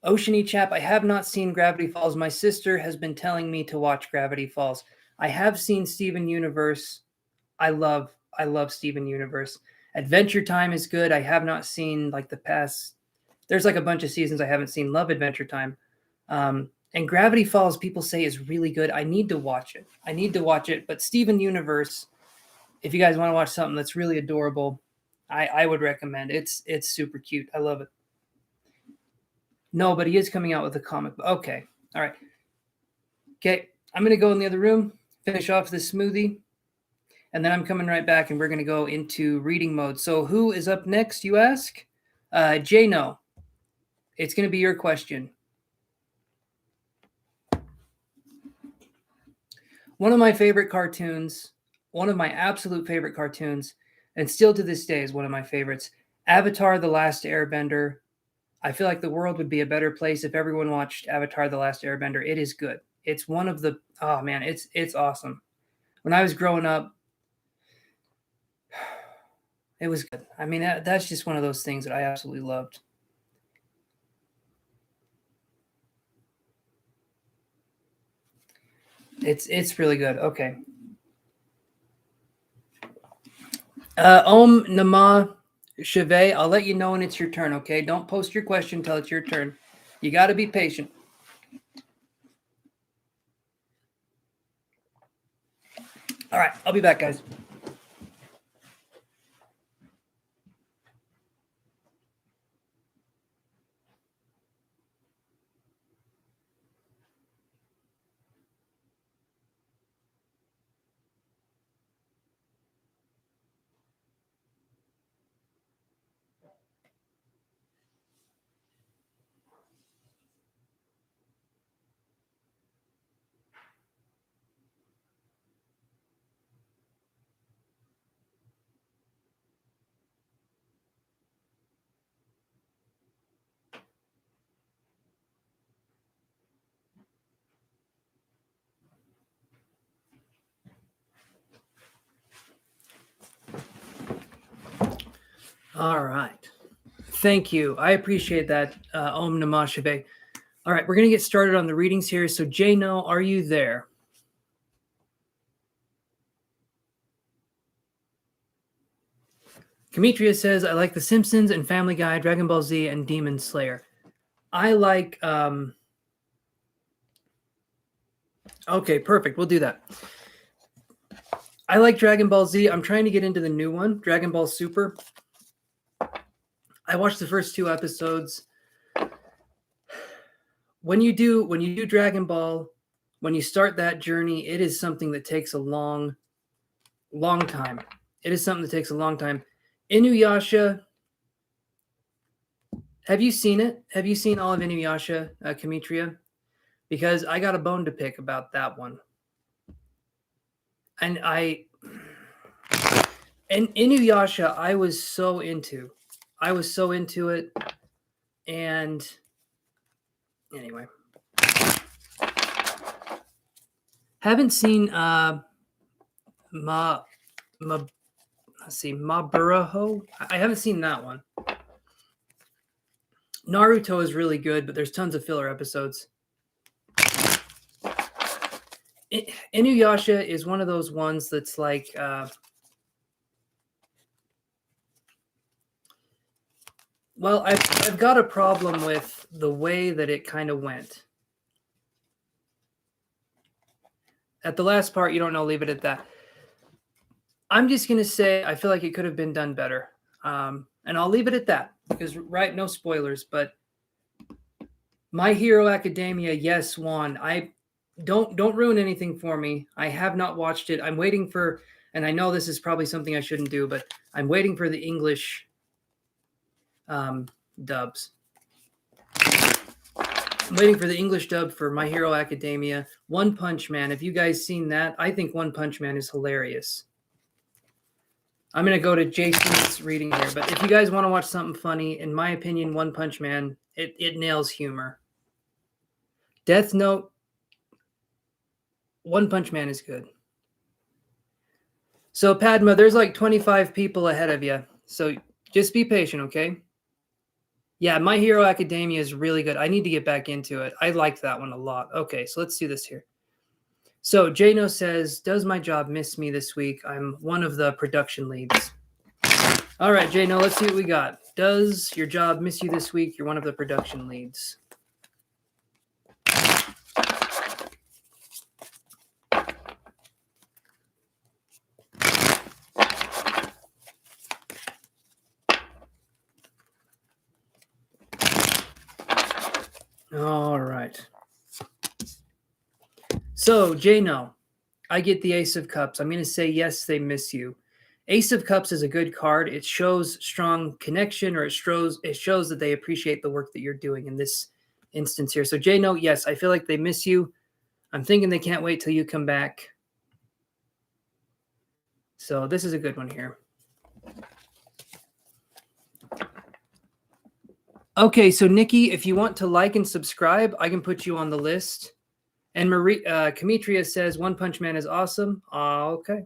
Oceany Chap, I have not seen Gravity Falls. My sister has been telling me to watch Gravity Falls. I have seen Steven Universe. I love Steven Universe. Adventure Time is good. I have not seen like the past. There's like a bunch of seasons I haven't seen. Love Adventure Time. And Gravity Falls, people say is really good. I need to watch it. But Steven Universe, if you guys want to watch something that's really adorable, I would recommend. It's super cute. I love it. No, but he is coming out with a comic. Okay. All right. Okay. I'm going to go in the other room, finish off this smoothie, and then I'm coming right back and we're going to go into reading mode. So, who is up next, you ask? Jano. It's going to be your question. One of my favorite cartoons, one of my absolute favorite cartoons, and still to this day is one of my favorites Avatar The Last Airbender. I feel like the world would be a better place if everyone watched Avatar: The Last Airbender. It is good. It's one of the oh man, it's awesome. When I was growing up, it was good. I mean, that's just one of those things that I absolutely loved. It's really good. Okay. Om Nama Shave, I'll let you know when it's your turn, okay? Don't post your question until it's your turn. You got to be patient. All right, I'll be back, guys. All right. Thank you. I appreciate that, Om Namah Shivaya. All right, we're going to get started on the readings here. So, Jano, are you there? Cambria says, I like The Simpsons and Family Guy, Dragon Ball Z, and Demon Slayer. I like... Okay, perfect. We'll do that. I like Dragon Ball Z. I'm trying to get into the new one, Dragon Ball Super. I watched the first 2 episodes. When you do Dragon Ball, when you start that journey, it is something that takes a long time. It is something that takes a long time. Inuyasha, have you seen it? Have you seen all of Inuyasha, Cambria? Because I got a bone to pick about that one. And Inuyasha, I was so into it. And anyway, haven't seen Maburaho. I haven't seen that one. Naruto is really good, but there's tons of filler episodes. Inuyasha is one of those ones that's like well, I've got a problem with the way that it kind of went. At the last part, you don't know, leave it at that. I'm just going to say I feel like it could have been done better. And I'll leave it at that because, right, no spoilers, but My Hero Academia, yes, won. I don't ruin anything for me. I have not watched it. I'm waiting for, and I know this is probably something I shouldn't do, but I'm waiting for the English dubs. I'm waiting for the English dub for My Hero Academia. One Punch Man. Have you guys seen that? I think One Punch Man is hilarious. I'm going to go to Jason's reading here, but if you guys want to watch something funny, in my opinion, One Punch Man, it nails humor. Death Note, One Punch Man is good. So, Padma, there's like 25 people ahead of you, so just be patient, okay? Yeah, My Hero Academia is really good. I need to get back into it. I liked that one a lot. Okay, so let's do this here. So Jano says, does my job miss me this week? I'm one of the production leads. All right, Jano, let's see what we got. Does your job miss you this week? You're one of the production leads. All right. So, Jano, I get the Ace of Cups. I'm going to say yes, they miss you. Ace of Cups is a good card. It shows strong connection, or it shows that they appreciate the work that you're doing in this instance here. So, Jano, yes, I feel like they miss you. I'm thinking they can't wait till you come back. So this is a good one here. Okay, so Nikki, if you want to like and subscribe, I can put you on the list. And Cambria says One Punch Man is awesome. Okay.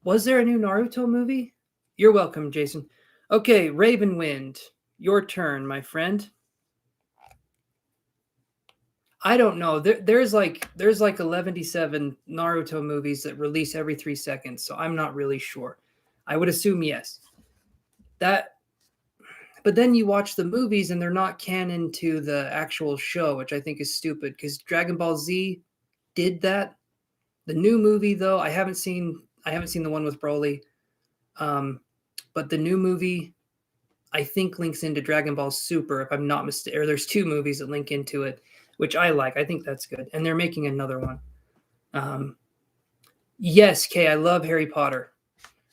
Was there a new Naruto movie? You're welcome, Jason. Okay, Ravenwind, your turn, my friend. I don't know. There's like 11 Naruto movies that release every 3 seconds, so I'm not really sure. I would assume yes. But then you watch the movies and they're not canon to the actual show, which I think is stupid because Dragon Ball Z did that. The new movie, though, I haven't seen the one with Broly. But the new movie, I think, links into Dragon Ball Super, if I'm not mistaken. Or there's 2 movies that link into it, which I like. I think that's good. And they're making another one. Yes, Kay, I love Harry Potter.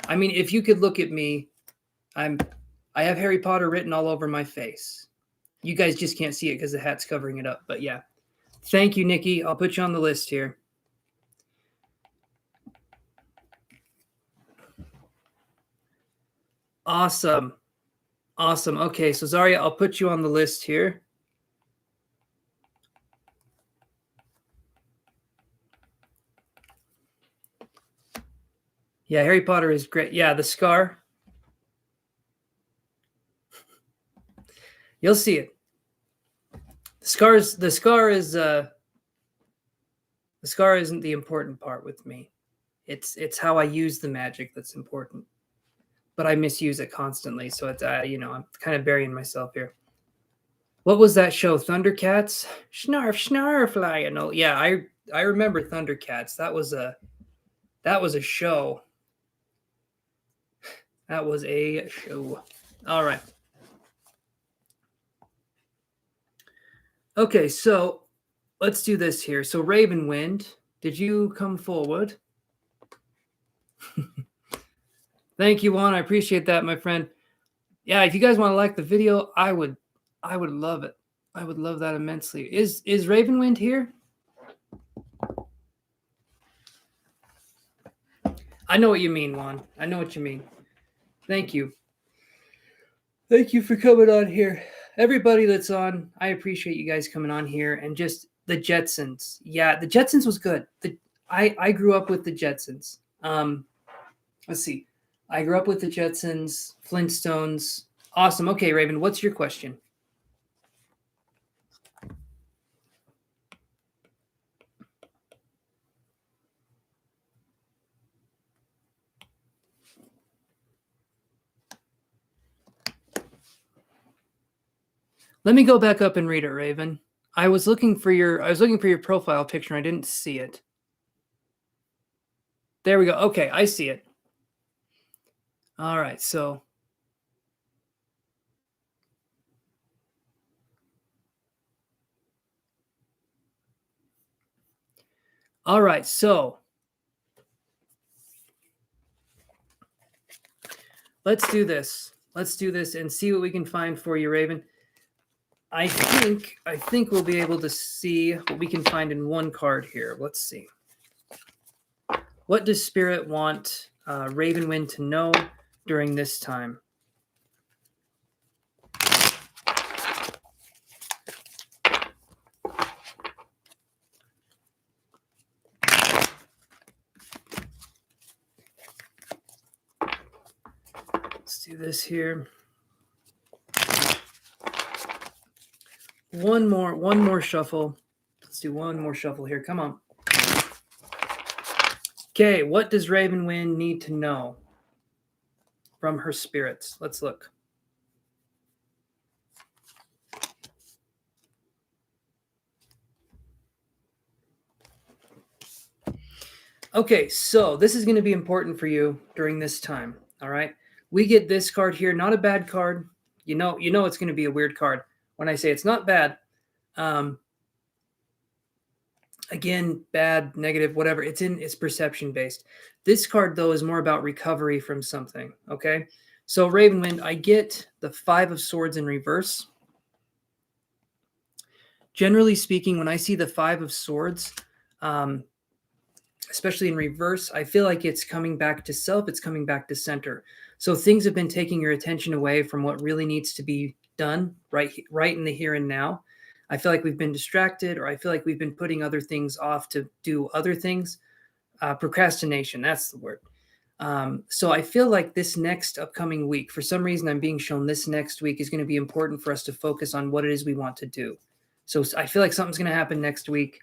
I mean, if you could look at me, I have Harry Potter written all over my face. You guys just can't see it because the hat's covering it up. But yeah. Thank you, Nikki. I'll put you on the list here. Awesome. Awesome. Okay, so Zaria, I'll put you on the list here. Yeah, Harry Potter is great. Yeah, the scar. You'll see it. The scar isn't the important part with me. It's how I use the magic that's important. But I misuse it constantly, so it's I'm kind of burying myself here. What was that show? Thundercats? Snarf, snarf, lion. Oh, yeah, I remember Thundercats. That was a show. That was a show. All right. Okay, so let's do this here. So Ravenwind, did you come forward? Thank you, Juan. I appreciate that, my friend. Yeah, if you guys want to like the video, I would love it. I would love that immensely. Is Ravenwind here? I know what you mean, Juan. I know what you mean. Thank you. Thank you for coming on here. Everybody that's on, I appreciate you guys coming on here. And just the Jetsons. Yeah, the Jetsons was good. I grew up with the Jetsons. Let's see. I grew up with the Jetsons, Flintstones. Awesome. Okay, Raven, what's your question? Let me go back up and read it, Raven. I was looking for your profile picture and I didn't see it. There we go. Okay, I see it. All right, so all right, so let's do this. Let's do this and see what we can find for you, Raven. I think we'll be able to see what we can find in one card here. Let's see. What does Spirit want Ravenwind to know during this time? Let's do this here. One more shuffle. Let's do one more shuffle here. Come on. Okay, what does Ravenwind need to know from her spirits? Let's look. Okay, so this is going to be important for you during this time. All right, we get this card here. Not a bad card. You know it's going to be a weird card when I say it's not bad. Again, bad, negative, whatever. It's perception based. This card though is more about recovery from something. Okay, so Ravenwind, I get the 5 of Swords in reverse. Generally speaking, when I see the 5 of Swords, especially in reverse, I feel like it's coming back to self. It's coming back to center. So things have been taking your attention away from what really needs to be done right in the here and now. I feel like we've been distracted, or I feel like we've been putting other things off to do other things. Procrastination, that's the word. So I feel like this next upcoming week, for some reason, I'm being shown this next week is going to be important for us to focus on what it is we want to do. So I feel like something's going to happen next week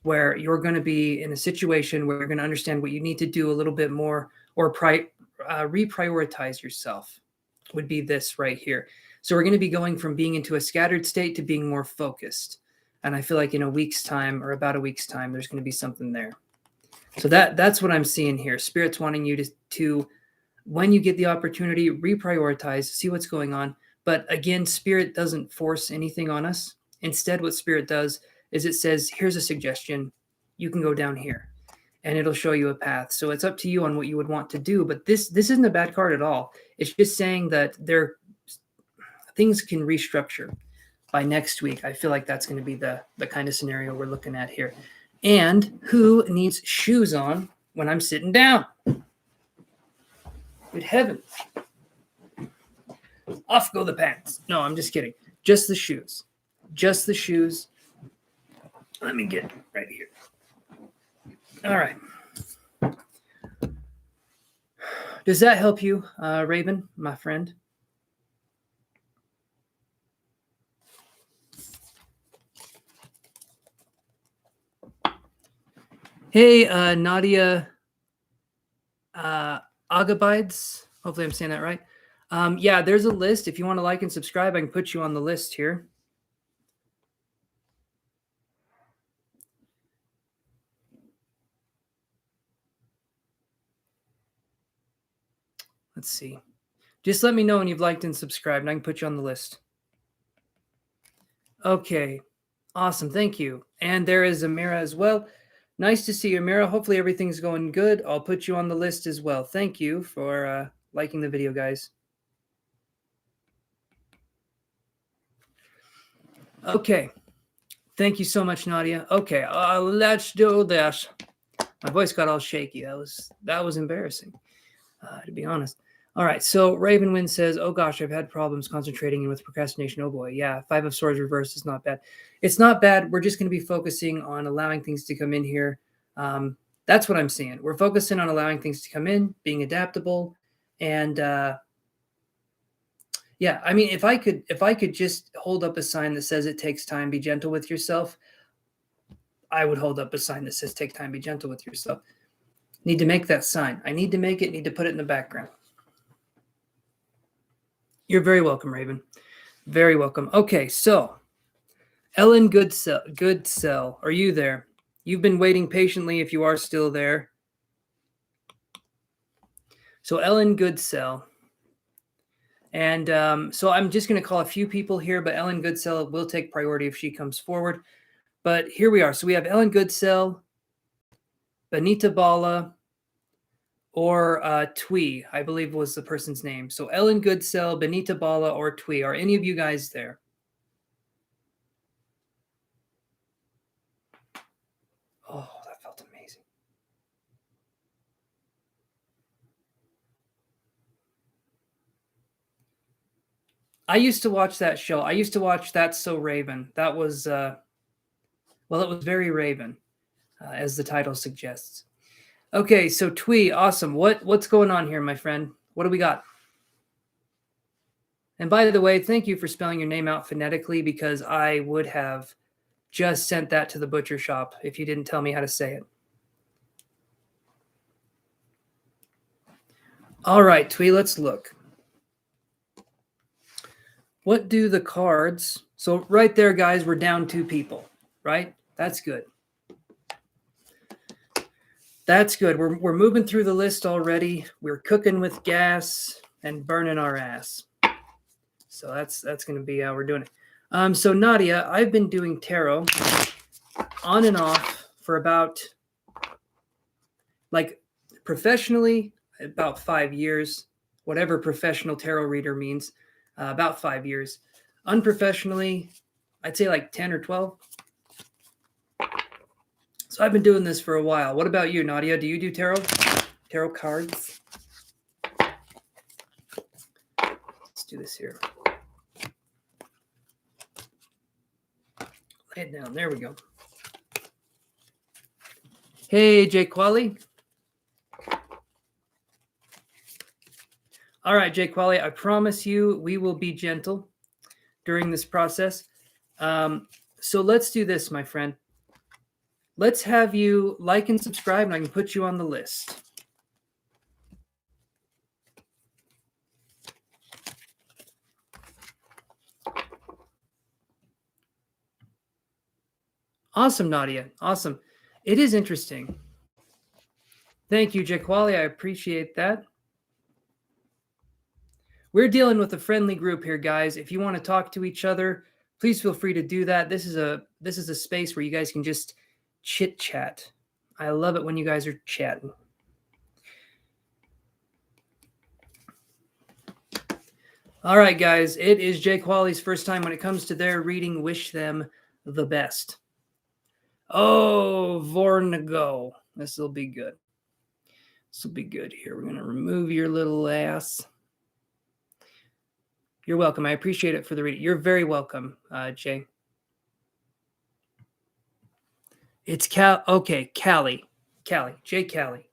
where you're going to be in a situation where you're going to understand what you need to do a little bit more, or reprioritize yourself would be this right here. So we're going to be going from being into a scattered state to being more focused. And I feel like in a week's time, or about a week's time, there's going to be something there. So that's what I'm seeing here. Spirit's wanting you to, when you get the opportunity, reprioritize, see what's going on. But again, Spirit doesn't force anything on us. Instead, what Spirit does is it says, here's a suggestion. You can go down here. And it'll show you a path. So it's up to you on what you would want to do. But this isn't a bad card at all. It's just saying that things can restructure by next week. I feel like that's going to be the kind of scenario we're looking at here. And who needs shoes on when I'm sitting down? Good heavens. Off go the pants. No, I'm just kidding. Just the shoes. Just the shoes. Let me get right here. All right. Does that help you, Raven, my friend? Hey, Nadia Agabides. Hopefully I'm saying that right. Yeah, there's a list. If you want to like and subscribe, I can put you on the list here. Let's see. Just let me know when you've liked and subscribed, and I can put you on the list. Okay. Awesome. Thank you. And there is Amira as well. Nice to see you, Amira. Hopefully everything's going good. I'll put you on the list as well. Thank you for liking the video, guys. Okay. Thank you so much, Nadia. Okay, let's do this. My voice got all shaky. That was embarrassing, to be honest. All right, so Ravenwind says, "Oh gosh, I've had problems concentrating with procrastination. Oh boy, yeah, 5 of Swords reversed is not bad. It's not bad. We're just going to be focusing on allowing things to come in here. That's what I'm seeing. We're focusing on allowing things to come in, being adaptable, and yeah, I mean, if I could just hold up a sign that says it takes time, be gentle with yourself, I would hold up a sign that says take time, be gentle with yourself. Need to make that sign. I need to make it, need to put it in the background. You're very welcome, Raven. Very welcome. Okay, so Ellen Goodsell, are you there? You've been waiting patiently if you are still there. So Ellen Goodsell. And so I'm just going to call a few people here, but Ellen Goodsell will take priority if she comes forward. But here we are. So we have Ellen Goodsell, Benita Bala, or Twee, I believe was the person's name. So Ellen Goodsell, Benita Bala, or Twee. Are any of you guys there? Oh, that felt amazing. I used to watch that show. I used to watch That's So Raven. That was, well, it was very Raven, as the title suggests. Okay, so Twee, awesome. What's going on here, my friend? What do we got? And by the way, thank you for spelling your name out phonetically, because I would have just sent that to the butcher shop if you didn't tell me how to say it. All right, Twee, let's look. What do the cards... So right there, guys, we're down 2 people, right? That's good. That's good. We're moving through the list already. We're cooking with gas and burning our ass. So that's going to be how we're doing it. So Nadia, I've been doing tarot on and off for about, like, professionally, about 5 years. Whatever professional tarot reader means, about 5 years. Unprofessionally, I'd say like 10 or 12. So I've been doing this for a while. What about you, Nadia? Do you do tarot? Tarot cards? Let's do this here. Lay it down. There we go. Hey, Jake Qualley. All right, Jake Qualley, I promise you we will be gentle during this process. So let's do this, my friend. Let's have you like and subscribe, and I can put you on the list. Awesome, Nadia. Awesome. It is interesting. Thank you, Jaquali. I appreciate that. We're dealing with a friendly group here, guys. If you want to talk to each other, please feel free to do that. This is a space where you guys can just chit chat. I love it when you guys are chatting. All right, guys. It is Jake Wally's first time when it comes to their reading. Wish them the best. Oh, Vornago. This will be good. This will be good here. We're going to remove your little ass. You're welcome. I appreciate it for the reading. You're very welcome, Jay. It's Cal. Okay, Callie. Jay Callie.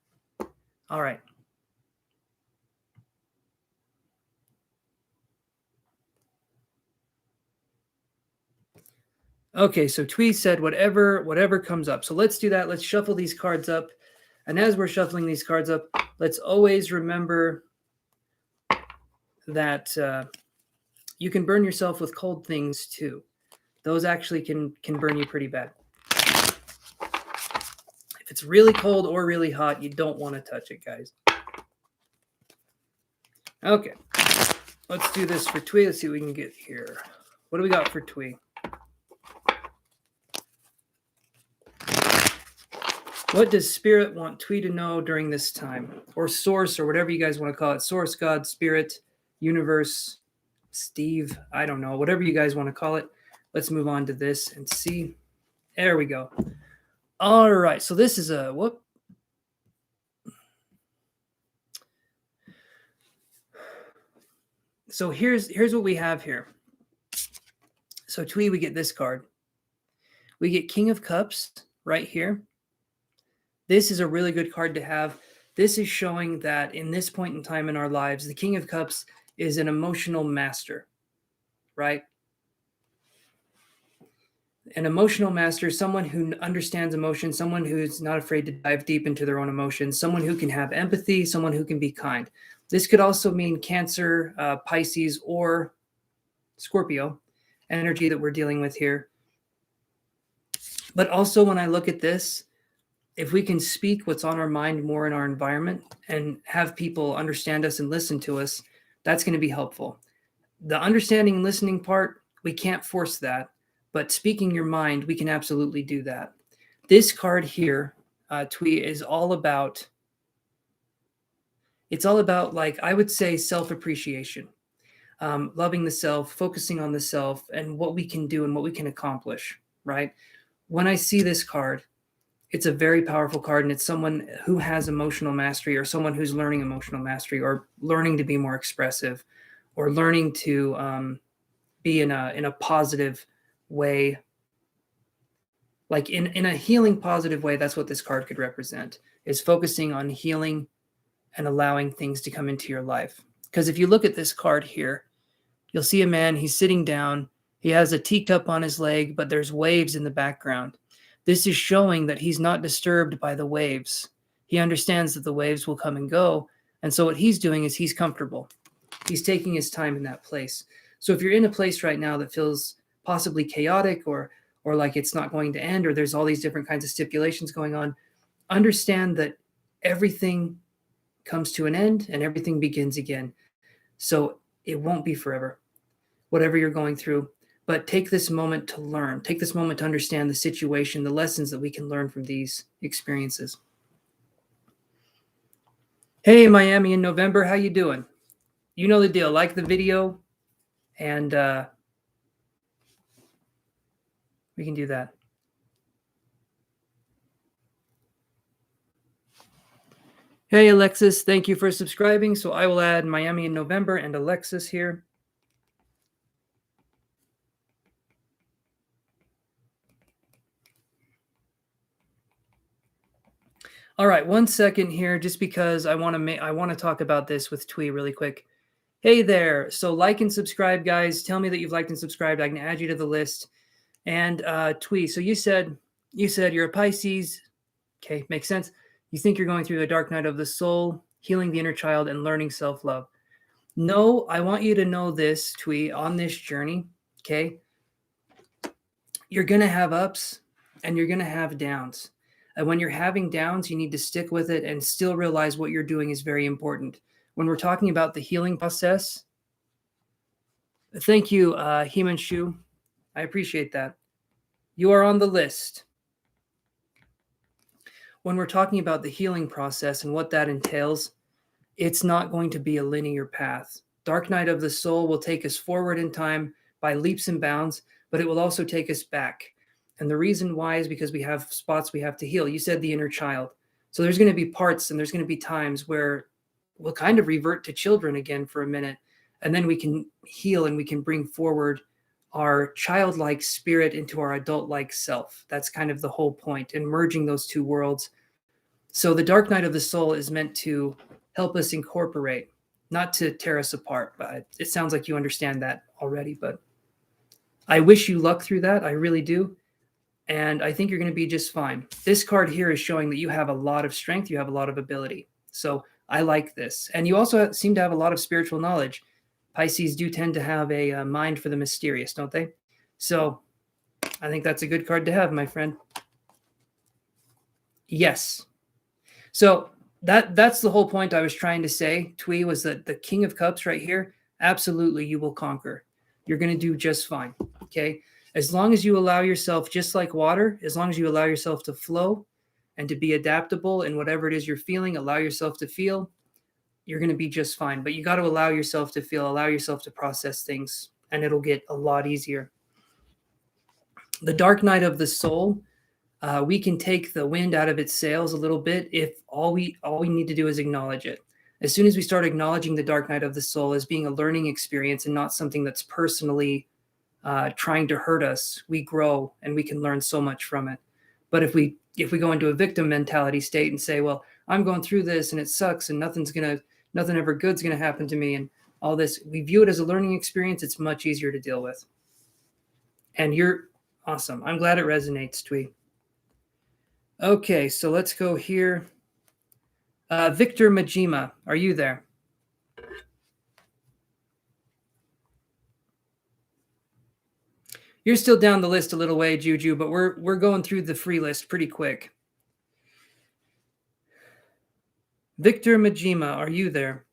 All right. Okay, so Twee said whatever comes up. So let's do that. Let's shuffle these cards up. And as we're shuffling these cards up, let's always remember that you can burn yourself with cold things too. Those actually can burn you pretty bad. If it's really cold or really hot, you don't want to touch it, guys. Okay, let's do this for Twee. Let's see what we can get here. What do we got for Twee? What does Spirit want Twee to know during this time? Or Source, or whatever you guys want to call it. Source, God, Spirit, Universe, Steve, I don't know. Whatever you guys want to call it. Let's move on to this and see. There we go. All right, so this is a, whoop. So here's what we have here. So Twee, we get this card. We get King of Cups right here. This is a really good card to have. This is showing that in this point in time in our lives, the King of Cups is an emotional master, right? An emotional master, someone who understands emotion, someone who's not afraid to dive deep into their own emotions, someone who can have empathy, someone who can be kind. This could also mean Cancer, Pisces, or Scorpio energy that we're dealing with here. But also when I look at this, if we can speak what's on our mind more in our environment and have people understand us and listen to us, that's going to be helpful. The understanding and listening part, we can't force that, but speaking your mind, we can absolutely do that. This card here, Twee, is all about, it's all about, like, I would say self-appreciation, loving the self, focusing on the self and what we can do and what we can accomplish, right? When I see this card, it's a very powerful card, and it's someone who has emotional mastery, or someone who's learning emotional mastery, or learning to be more expressive, or learning to be in a positive way, like in a healing positive way. That's what this card could represent, is focusing on healing and allowing things to come into your life. Because if you look at this card here, you'll see a man, he's sitting down, he has a teacup on his leg, but there's waves in the background. This is showing that he's not disturbed by the waves. He understands that the waves will come and go. And so what he's doing is he's comfortable. He's taking his time in that place. So if you're in a place right now that feels possibly chaotic, or like it's not going to end, or there's all these different kinds of stipulations going on, understand that everything comes to an end and everything begins again. So it won't be forever, whatever you're going through. But take this moment to learn. Take this moment to understand the situation, the lessons that we can learn from these experiences. Hey, Miami in November, how you doing? You know the deal. Like the video, and we can do that. Hey, Alexis, thank you for subscribing. So I will add Miami in November and Alexis here. All right, 1 second here, just because I want to talk about this with Twee really quick. Hey there. So like and subscribe, guys. Tell me that you've liked and subscribed. I can add you to the list. And Twee, so you said you're a Pisces. Okay, makes sense. You think you're going through the dark night of the soul, healing the inner child, and learning self-love. No, I want you to know this, Twee, on this journey, okay? You're going to have ups and you're going to have downs. And when you're having downs, you need to stick with it and still realize what you're doing is very important. When we're talking about the healing process, thank you, Heman Shu. I appreciate that. You are on the list. When we're talking about the healing process and what that entails, it's not going to be a linear path. Dark night of the soul will take us forward in time by leaps and bounds, but it will also take us back. And the reason why is because we have spots we have to heal. You said the inner child. So there's going to be parts and there's going to be times where we'll kind of revert to children again for a minute, and then we can heal and we can bring forward our childlike spirit into our adult-like self. That's kind of the whole point, in merging those two worlds. So the dark night of the soul is meant to help us incorporate, not to tear us apart. But it sounds like you understand that already, but I wish you luck through that. I really do. And I think you're going to be just fine. This card here is showing that you have a lot of strength. You have a lot of ability. So I like this. And you also seem to have a lot of spiritual knowledge. Pisces do tend to have a mind for the mysterious, don't they? So I think that's a good card to have, my friend. Yes. So that's the whole point I was trying to say, Twee, was that the King of Cups right here, absolutely you will conquer. You're going to do just fine, okay? As long as you allow yourself, just like water, as long as you allow yourself to flow and to be adaptable in whatever it is you're feeling, allow yourself to feel, you're going to be just fine. But you got to allow yourself to feel, allow yourself to process things, and it'll get a lot easier. The dark night of the soul, we can take the wind out of its sails a little bit if all we need to do is acknowledge it. As soon as we start acknowledging the dark night of the soul as being a learning experience and not something that's personally trying to hurt us, we grow and we can learn so much from it. But if we go into a victim mentality state and say, well, I'm going through this and it sucks and nothing ever good's gonna happen to me and all this, we view it as a learning experience, it's much easier to deal with. And you're awesome. I'm glad it resonates, Twee. Okay, so let's go here. Victor Majima, are you there? You're still down the list a little way, Juju, but we're going through the free list pretty quick. Victor Majima, are you there?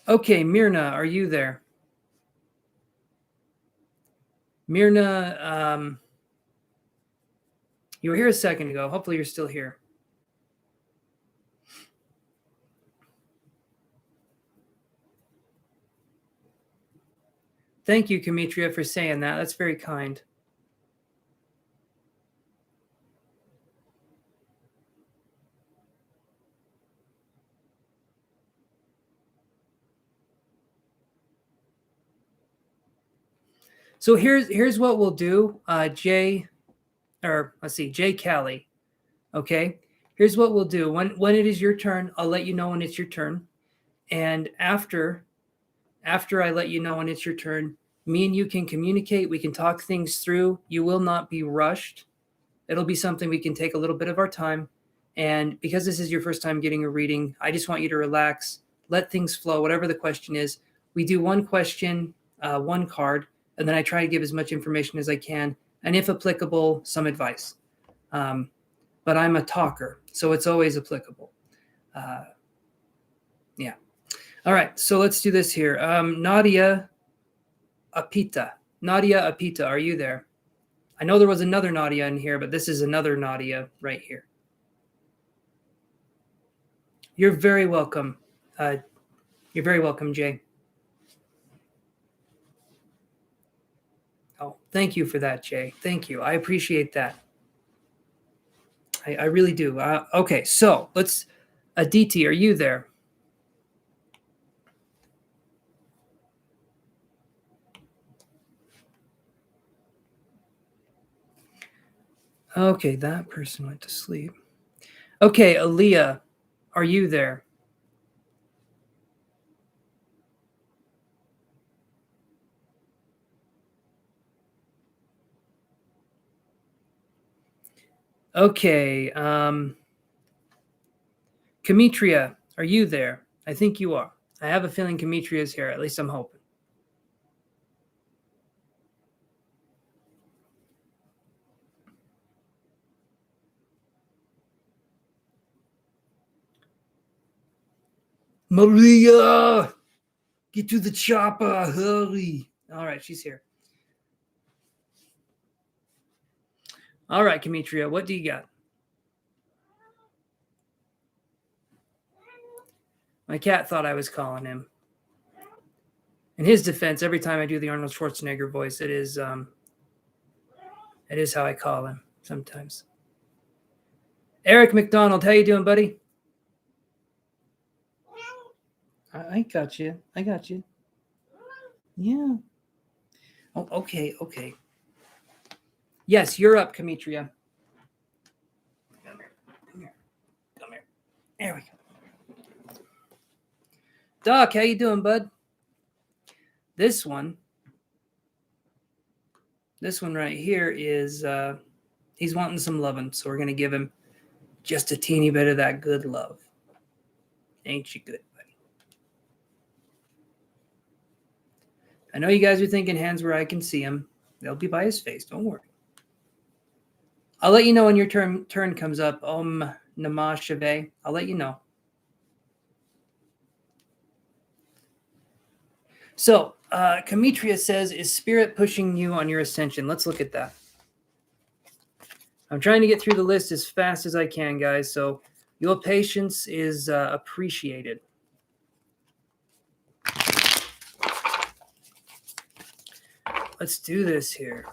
Okay, Mirna, are you there? Mirna, you were here a second ago. Hopefully you're still here. Thank you, Kamitria, for saying that. That's very kind. So here's what we'll do, Jay Callie. Okay, here's what we'll do. When it is your turn, I'll let you know when it's your turn, and after I let you know when it's your turn, me and you can communicate. We can talk things through. You will not be rushed. It'll be something we can take a little bit of our time. And because this is your first time getting a reading, I just want you to relax, let things flow, whatever the question is. We do one question, one card, and then I try to give as much information as I can, and if applicable, some advice. But I'm a talker, so it's always applicable. Yeah. All right, so let's do this here. Nadia Apita. Nadia Apita, are you there? I know there was another Nadia in here, but this is another Nadia right here. You're very welcome. You're very welcome, Jay. Oh, thank you for that, Jay. Thank you. I appreciate that. I really do. Okay, so let's. Aditi, are you there? Okay, that person went to sleep. Okay, Aaliyah, are you there? Okay, Kamitria, are you there? I think you are. I have a feeling Kamitria is here. At least I'm hoping. Maria, get to the chopper, hurry. All right, she's here. All right, Kamitria, what do you got? My cat thought I was calling him. In his defense, every time I do the Arnold Schwarzenegger voice, it is how I call him sometimes. Eric McDonald, how you doing, buddy? I got you. I got you. Yeah. Oh, okay, okay. Yes, you're up, Kamitria. Come here. Come here. Come here. There we go. Doc, how you doing, bud? This one right here is, he's wanting some loving, so we're going to give him just a teeny bit of that good love. Ain't you good, buddy? I know you guys are thinking hands where I can see him. They'll be by his face. Don't worry. I'll let you know when your turn comes up. Namah Shivay. I'll let you know. So, Kamitria says, is spirit pushing you on your ascension? Let's look at that. I'm trying to get through the list as fast as I can, guys. So your patience is appreciated. Let's do this here.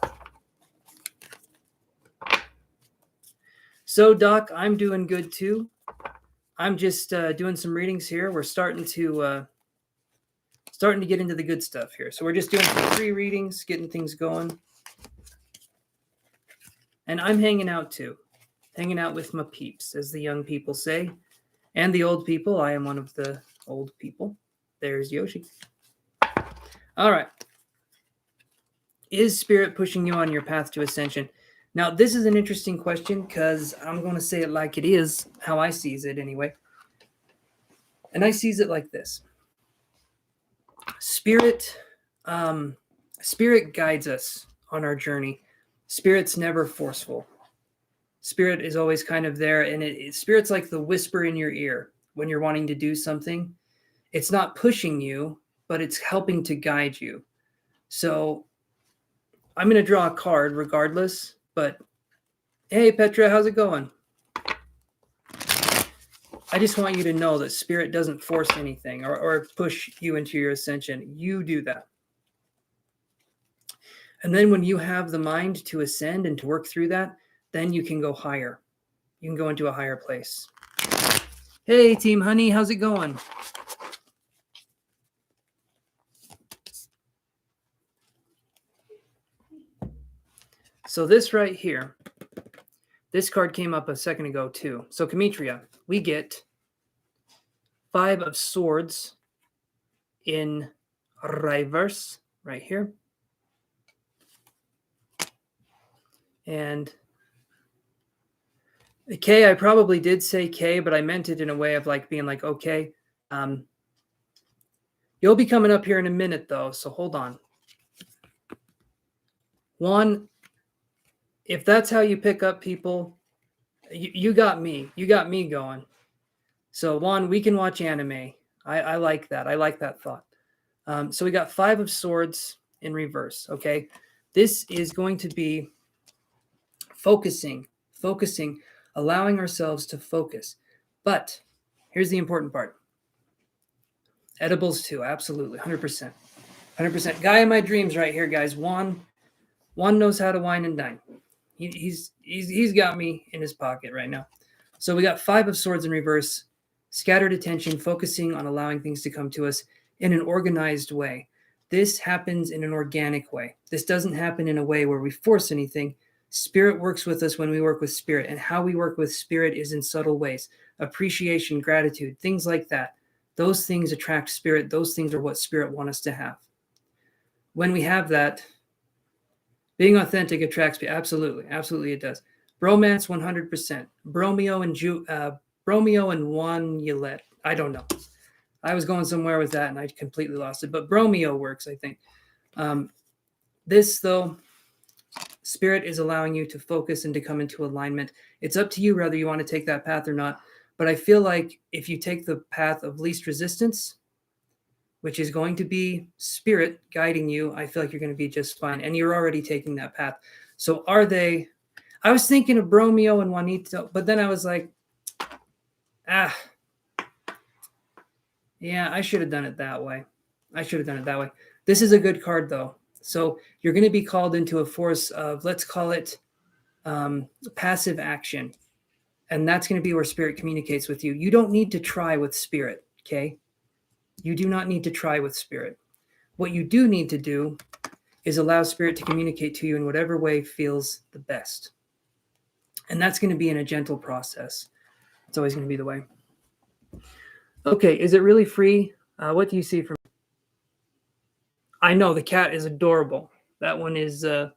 So, Doc, I'm doing good too. I'm just doing some readings here. We're starting to get into the good stuff here. So we're just doing some free readings, getting things going. And I'm hanging out too. Hanging out with my peeps, as the young people say. And the old people. I am one of the old people. There's Yoshi. All right. Is spirit pushing you on your path to ascension? Now, this is an interesting question because I'm going to say it like it is, how I sees it anyway. And I sees it like this. Spirit guides us on our journey. Spirit's never forceful. Spirit is always kind of there, and Spirit's like the whisper in your ear when you're wanting to do something. It's not pushing you, but it's helping to guide you. So I'm going to draw a card regardless, but hey, Petra, how's it going? I just want you to know that Spirit doesn't force anything or push you into your ascension. You do that. And then when you have the mind to ascend and to work through that, then you can go higher. You can go into a higher place. Hey, Team Honey, how's it going? So this right here, this card came up a second ago too. So Kamitria, we get 5 of Swords in reverse right here. And the K, I probably did say K, but I meant it in a way of like being like, okay. You'll be coming up here in a minute though, so hold on. 1, if that's how you pick up people, you got me. You got me going. So 1, we can watch anime. I like that. I like that thought. So we got 5 of Swords in reverse, okay? This is going to be focusing, allowing ourselves to focus. But here's the important part. Edibles too, absolutely, 100%. 100%. Guy in my dreams right here, guys. Juan knows how to wine and dine. He's got me in his pocket right now. So we got 5 of Swords in reverse, scattered attention, focusing on allowing things to come to us in an organized way. This happens in an organic way. This doesn't happen in a way where we force anything. Spirit works with us when we work with Spirit, and how we work with Spirit is in subtle ways. Appreciation, gratitude, things like that. Those things attract Spirit. Those things are what Spirit wants us to have. When we have that, being authentic attracts me. Absolutely. Absolutely it does. Bromance, 100%. Bromeo and Juan Yolette. I don't know. I was going somewhere with that and I completely lost it. But Bromeo works, I think. This, though, Spirit is allowing you to focus and to come into alignment. It's up to you whether you want to take that path or not. But I feel like if you take the path of least resistance, which is going to be Spirit guiding you, I feel like you're going to be just fine. And you're already taking that path. So are they... I was thinking of Bromeo and Juanita, but then I was like, yeah, I should have done it that way. This is a good card, though. So you're going to be called into a force of, let's call it passive action. And that's going to be where Spirit communicates with you. You don't need to try with Spirit, okay? You do not need to try with Spirit. What you do need to do is allow Spirit to communicate to you in whatever way feels the best. And that's going to be in a gentle process. It's always going to be the way. Okay, is it really free? What do you see from? I know the cat is adorable. That one is the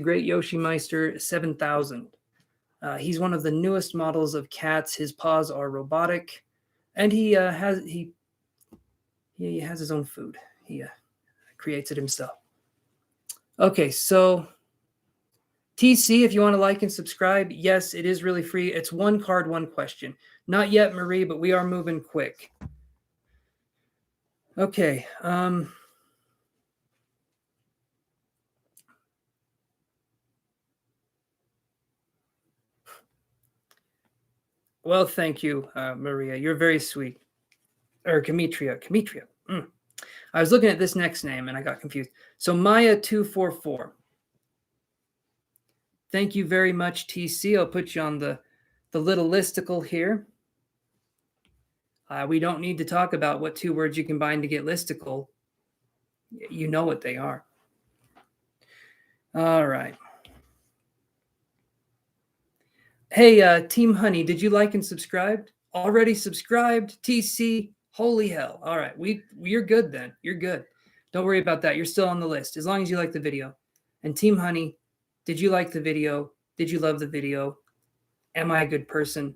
Great Yoshi Meister 7000. He's one of the newest models of cats. His paws are robotic, and he has his own food. He creates it himself. Okay, so TC, if you want to like and subscribe, yes, it is really free. It's one card, one question. Not yet, Marie, but we are moving quick. Okay. Well, thank you, Maria. You're very sweet. Or Kamitria. I was looking at this next name and I got confused. So Maya244. Thank you very much, TC. I'll put you on the little listicle here. We don't need to talk about what two words you combine to get listicle. You know what they are. All right. Hey, Team Honey, did you like and subscribe? Already subscribed? TC? Holy hell. All right. You're good then. You're good. Don't worry about that. You're still on the list as long as you like the video. And Team Honey, did you like the video? Did you love the video? Am I a good person?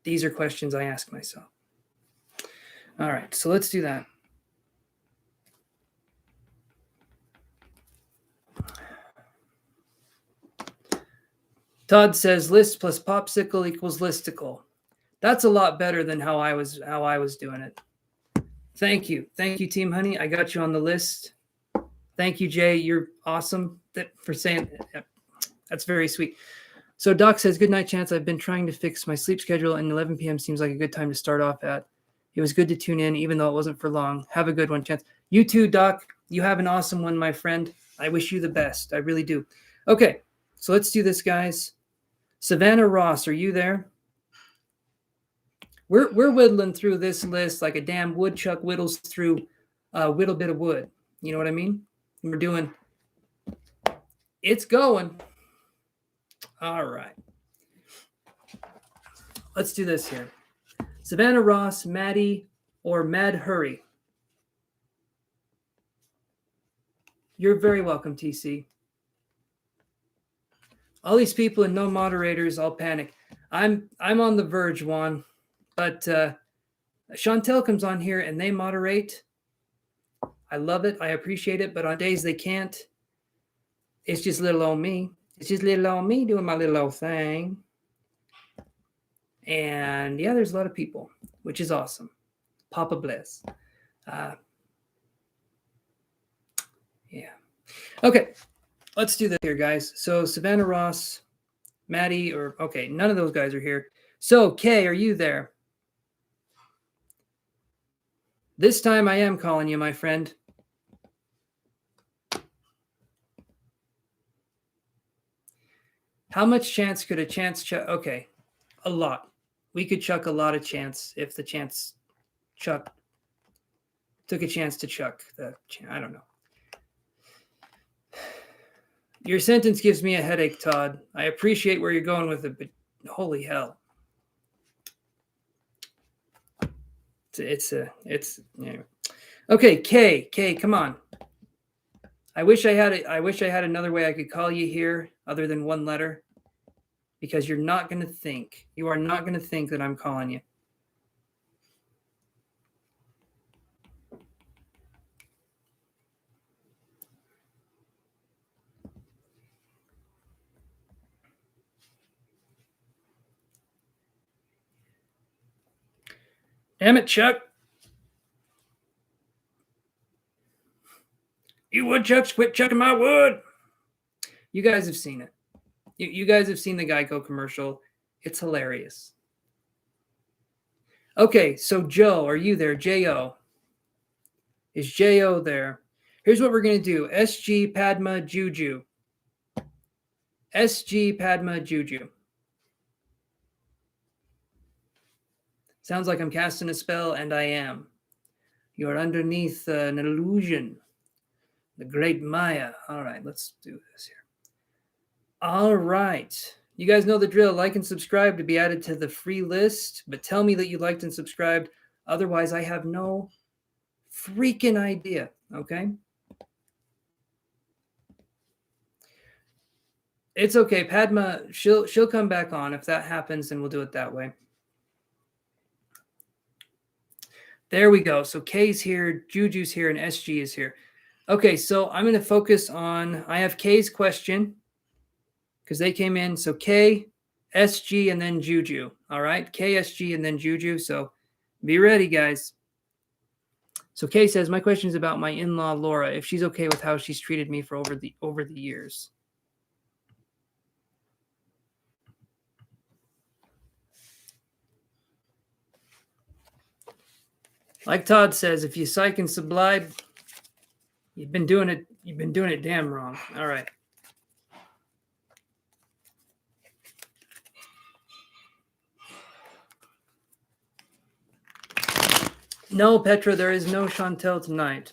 These are questions I ask myself. All right. So let's do that. Todd says list plus popsicle equals listicle. That's a lot better than how I was doing it. Thank you, Team Honey. I got you on the list. Thank you, Jay. You're awesome for saying that's very sweet. So Doc says, good night, Chance. I've been trying to fix my sleep schedule, and 11 p.m. seems like a good time to start off at. It was good to tune in, even though it wasn't for long. Have a good one, Chance. You too, Doc. You have an awesome one, my friend. I wish you the best. I really do. Okay, so let's do this, guys. Savannah Ross, are you there? We're whittling through this list like a damn woodchuck whittles through a whittle bit of wood. You know what I mean? We're doing. It's going. All right. Let's do this here. Savannah Ross, Maddie, or Mad Hurry. You're very welcome, TC. All these people and no moderators, I'll panic. I'm on the verge, Juan. But Chantel comes on here and they moderate. I love it. I appreciate it. But on days they can't, it's just little old me. It's just little old me doing my little old thing. And yeah, there's a lot of people, which is awesome. Papa bless. Yeah. Okay. Let's do this here, guys. So Savannah Ross, Maddie, okay, none of those guys are here. So Kay, are you there? This time I am calling you, my friend. How much chance could a chance chuck? Okay, a lot. We could chuck a lot of chance if the chance chuck took a chance to chuck the. I don't know. Your sentence gives me a headache, Todd. I appreciate where you're going with it, but holy hell. It's anyway. Okay, Kay, come on. I wish I had another way I could call you here other than one letter, because you're not going to think. You are not going to think that I'm calling you. Damn it, Chuck. You woodchucks, quit chucking my wood. You guys have seen it. You guys have seen the Geico commercial. It's hilarious. Okay, so Joe, are you there? J-O. Is J-O there? Here's what we're going to do. SG Padma Juju. SG Padma Juju. Sounds like I'm casting a spell, and I am. You're underneath an illusion. The great Maya. All right, let's do this here. All right. You guys know the drill. Like and subscribe to be added to the free list, but tell me that you liked and subscribed. Otherwise, I have no freaking idea, okay? It's okay. Padma, she'll come back on. If that happens, then we'll do it that way. There we go. So K's here, Juju's here, and SG is here. Okay, so I'm going to focus on, I have K's question because they came in. So K, SG, and then Juju. All right, K, SG, and then Juju. So be ready, guys. So Kay says, my question is about my in-law, Laura, if she's okay with how she's treated me for over the years. Like Todd says, if you psych and sublime, you've been doing it damn wrong. All right. No, Petra, there is no Chantel tonight.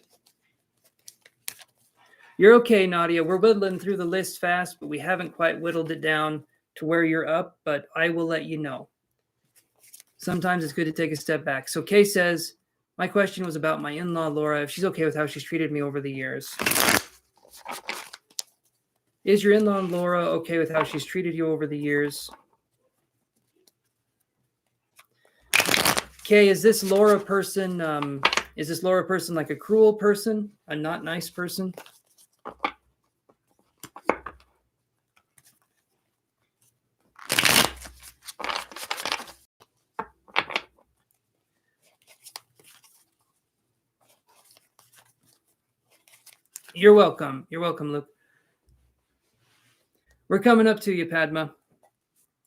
You're okay, Nadia. We're whittling through the list fast, but we haven't quite whittled it down to where you're up, but I will let you know. Sometimes it's good to take a step back. So Kay says, my question was about my in-law, Laura, if she's okay with how she's treated me over the years. Is your in-law, Laura, okay with how she's treated you over the years? Kay, is this Laura person like a cruel person, a not nice person? You're welcome. You're welcome, Luke. We're coming up to you, Padma.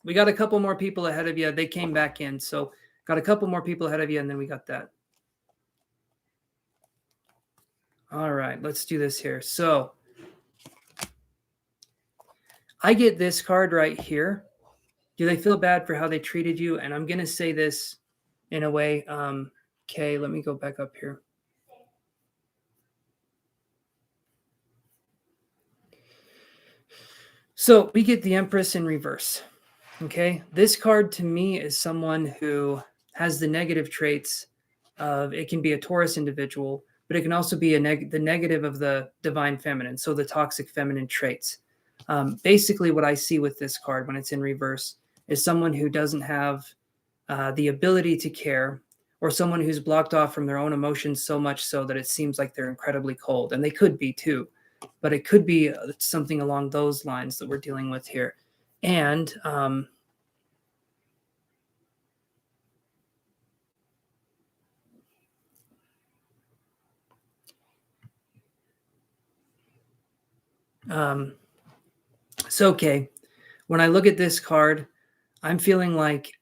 We got a couple more people ahead of you. They came back in, so got a couple more people ahead of you, and then we got that. All right, let's do this here. So I get this card right here. Do they feel bad for how they treated you? And I'm going to say this in a way. Okay, let me go back up here. So we get the Empress in reverse. Okay, this card to me is someone who has the negative traits of, it can be a Taurus individual, but it can also be the negative of the divine feminine, so the toxic feminine traits. Basically, what I see with this card when it's in reverse is someone who doesn't have the ability to care, or someone who's blocked off from their own emotions so much so that it seems like they're incredibly cold. And they could be too, but it could be something along those lines that we're dealing with here. And so, okay, when I look at this card, I'm feeling like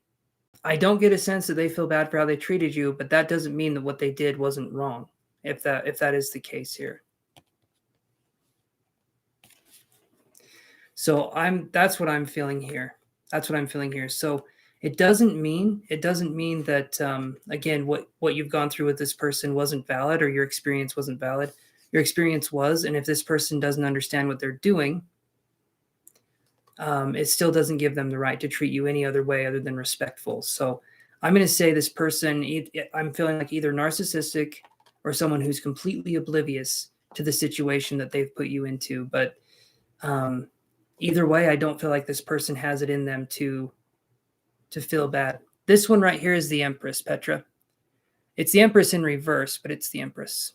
I don't get a sense that they feel bad for how they treated you, but that doesn't mean that what they did wasn't wrong, if that is the case here. So that's what I'm feeling here. That's what I'm feeling here. So it doesn't mean that again, what you've gone through with this person wasn't valid, or your experience wasn't valid. Your experience was, and if this person doesn't understand what they're doing, it still doesn't give them the right to treat you any other way other than respectful. So I'm going to say this person, I'm feeling like either narcissistic or someone who's completely oblivious to the situation that they've put you into. But either way, I don't feel like this person has it in them to feel bad. This one right here is the Empress, Petra. It's the Empress in reverse, but it's the Empress.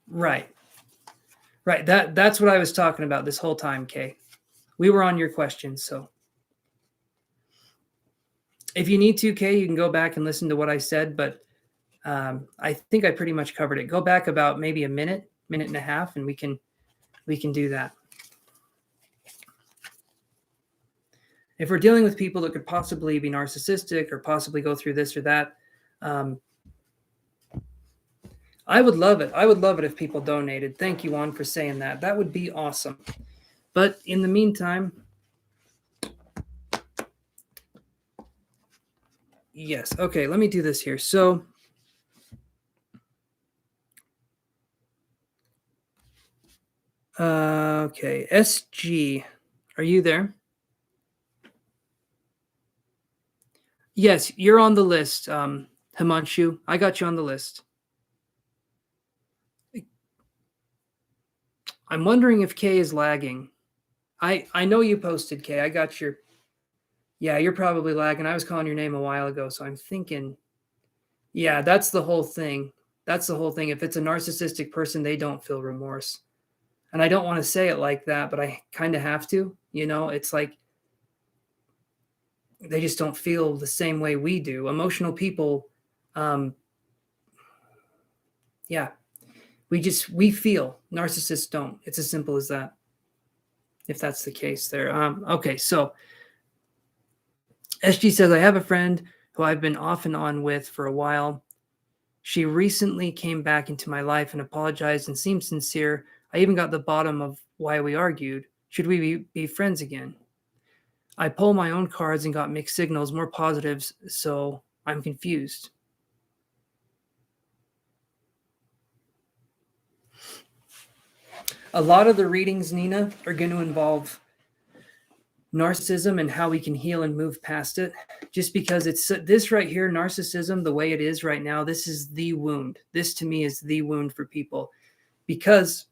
Right. That's what I was talking about this whole time, Kay. We were on your questions, so if you need to, Kay, you can go back and listen to what I said, but I think I pretty much covered it. Go back about maybe a minute and a half, and we can do that. If we're dealing with people that could possibly be narcissistic or possibly go through this or that, I would love it. I would love it if people donated. Thank you, Juan, for saying that. That would be awesome. But in the meantime, yes. Okay, let me do this here. So okay, SG, are you there? Yes, you're on the list, Himanshu. I got you on the list. I'm wondering if Kay is lagging. I know you posted, Kay. I got your. Yeah, you're probably lagging. I was calling your name a while ago, so I'm thinking. Yeah, that's the whole thing. That's the whole thing. If it's a narcissistic person, they don't feel remorse. And I don't want to say it like that, but I kind of have to. You know, it's like they just don't feel the same way we do. Emotional people, um, yeah, we feel. Narcissists don't. It's as simple as that. If that's the case, there. Okay, so SG says I have a friend who I've been off and on with for a while. She recently came back into my life and apologized and seemed sincere. I even got the bottom of why we argued. Should we be friends again? I pull my own cards and got mixed signals, more positives, so I'm confused. A lot of the readings, Nina, are going to involve narcissism and how we can heal and move past it. Just because it's this right here, narcissism, the way it is right now, this is the wound. This to me is the wound for people, because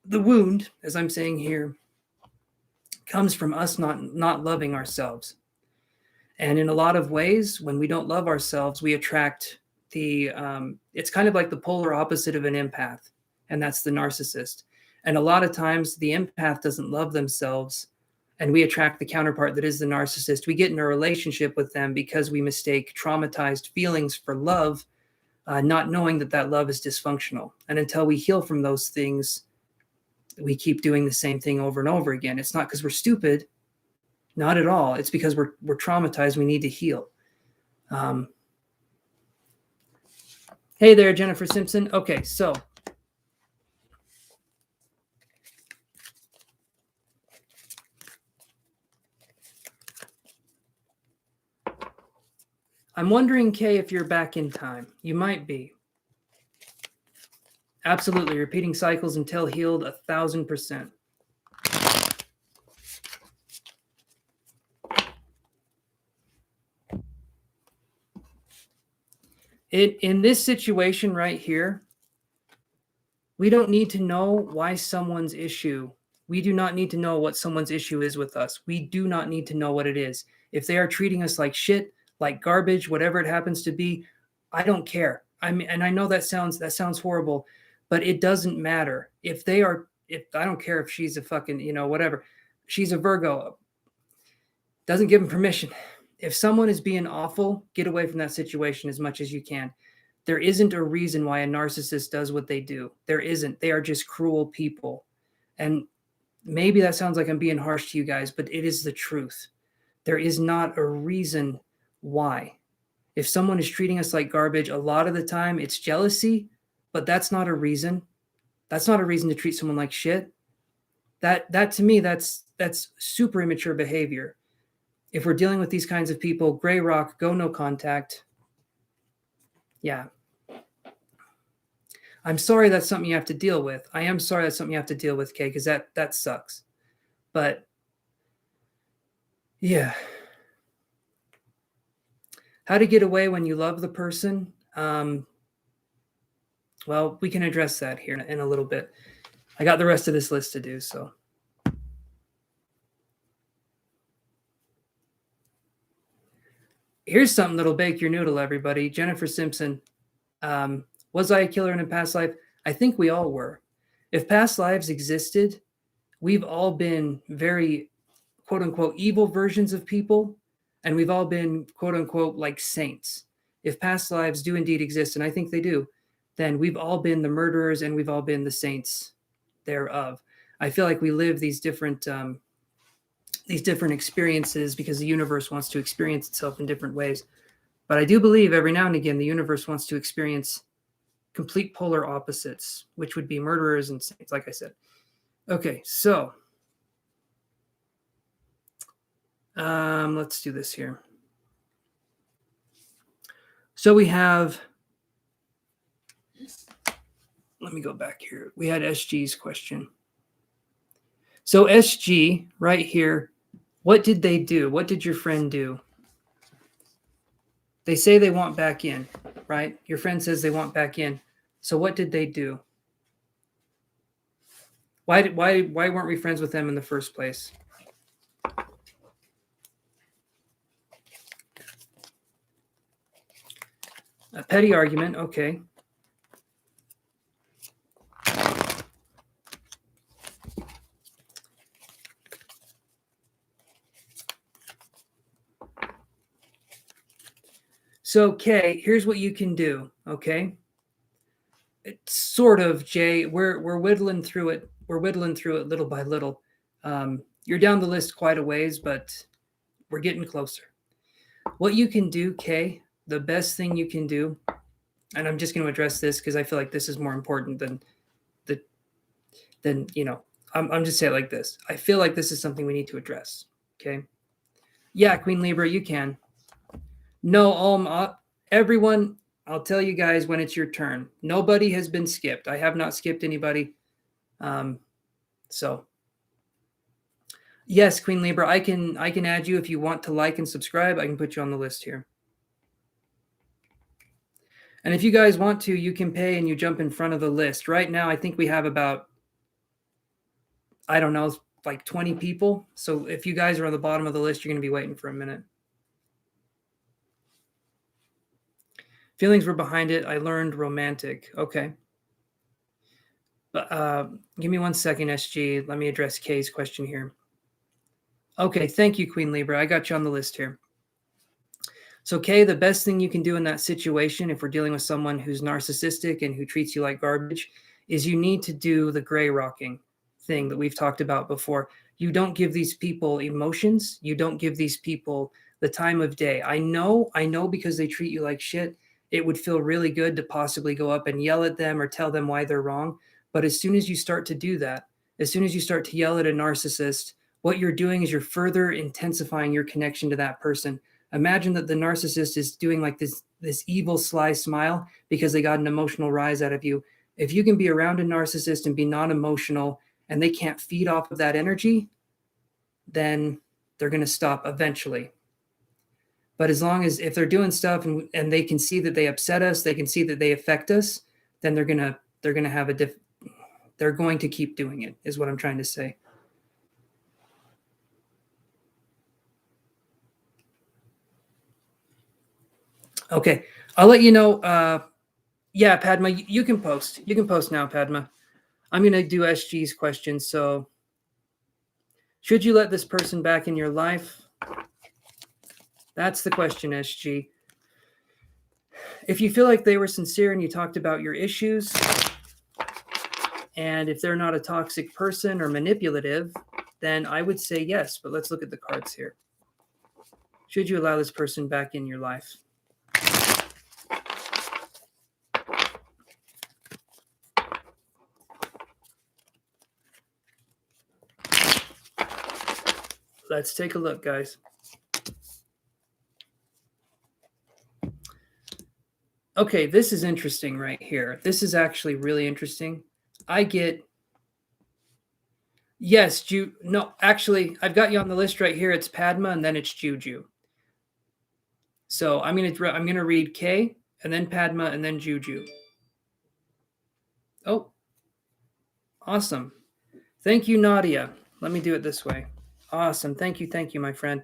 the wound, as I'm saying here, comes from us not loving ourselves. And in a lot of ways, when we don't love ourselves, we attract it's kind of like the polar opposite of an empath, and that's the narcissist. And a lot of times the empath doesn't love themselves, and we attract the counterpart that is the narcissist. We get in a relationship with them because we mistake traumatized feelings for love, not knowing that that love is dysfunctional. And until we heal from those things, we keep doing the same thing over and over again. It's not because we're stupid, not at all. It's because we're traumatized. We need to heal. Hey there, Jennifer Simpson. Okay, so I'm wondering, Kay, if you're back in time. You might be. Absolutely. Repeating cycles until healed 1,000%. In this situation right here, we don't need to know why someone's issue. We do not need to know what someone's issue is with us. We do not need to know what it is. If they are treating us like shit, like garbage, whatever it happens to be, I don't care. I mean, and I know that sounds horrible, but it doesn't matter. If I don't care if she's a fucking, whatever. She's a Virgo. Doesn't give them permission. If someone is being awful, get away from that situation as much as you can. There isn't a reason why a narcissist does what they do. There isn't. They are just cruel people. And maybe that sounds like I'm being harsh to you guys, but it is the truth. There is not a reason why. If someone is treating us like garbage, a lot of the time it's jealousy, but that's not a reason. That's not a reason to treat someone like shit. That to me, that's super immature behavior. If we're dealing with these kinds of people, gray rock, go no contact. Yeah. I'm sorry that's something you have to deal with. I am sorry that's something you have to deal with, Kay, because that sucks. But yeah. How to get away when you love the person? Well, we can address that here in a little bit. I got the rest of this list to do, so. Here's something that'll bake your noodle, everybody. Jennifer Simpson. Was I a killer in a past life? I think we all were. If past lives existed, we've all been very, quote unquote, evil versions of people, and we've all been, quote unquote, like saints. If past lives do indeed exist, and I think they do, then we've all been the murderers and we've all been the saints thereof. I feel like we live these different experiences because the universe wants to experience itself in different ways. But I do believe every now and again the universe wants to experience complete polar opposites, which would be murderers and saints, like I said. Okay, so let's do this here. So we have, let me go back here. We had SG's question. So SG right here, what did they do? What did your friend do? They say they want back in, right? Your friend says they want back in. So what did they do? Why weren't we friends with them in the first place? A petty argument, okay. So, Kay, here's what you can do, okay? It's sort of, Jay. We're whittling through it. We're whittling through it little by little. You're down the list quite a ways, but we're getting closer. What you can do, Kay, the best thing you can do, and I'm just going to address this because I feel like this is more important than I'm just saying it like this. I feel like this is something we need to address. Okay. Yeah, Queen Libra, you can. No, everyone, I'll tell you guys when it's your turn. Nobody has been skipped. I have not skipped anybody. So yes, Queen Libra, I can add you if you want to like and subscribe. I can put you on the list here. And if you guys want to, you can pay and you jump in front of the list. Right now, I think we have about, I don't know, like 20 people. So if you guys are on the bottom of the list, you're going to be waiting for a minute. Feelings were behind it. I learned romantic. Okay. But give me 1 second, SG. Let me address Kay's question here. Okay, thank you, Queen Libra. I got you on the list here. So, Kay, the best thing you can do in that situation, if we're dealing with someone who's narcissistic and who treats you like garbage, is you need to do the gray rocking thing that we've talked about before. You don't give these people emotions. You don't give these people the time of day. I know because they treat you like shit, it would feel really good to possibly go up and yell at them or tell them why they're wrong. But as soon as you start to do that, as soon as you start to yell at a narcissist, what you're doing is you're further intensifying your connection to that person. Imagine that the narcissist is doing like this evil sly smile because they got an emotional rise out of you. If you can be around a narcissist and be non-emotional and they can't feed off of that energy, then they're going to stop eventually. But as long as if they're doing stuff and they can see that they upset us, they can see that they affect us, then they're going to have they're going to keep doing it, is what I'm trying to say. Okay, I'll let you know. Yeah, Padma, you can post. You can post now, Padma. I'm going to do SG's question. So, should you let this person back in your life? That's the question, SG. If you feel like they were sincere and you talked about your issues, and if they're not a toxic person or manipulative, then I would say yes. But let's look at the cards here. Should you allow this person back in your life? Let's take a look, guys. Okay, this is interesting right here. This is actually really interesting. I get, yes, no, actually, I've got you on the list right here. It's Padma and then it's Juju. So I'm gonna read Kay and then Padma and then Juju. Oh, awesome. Thank you, Nadia. Let me do it this way. Awesome. Thank you, my friend.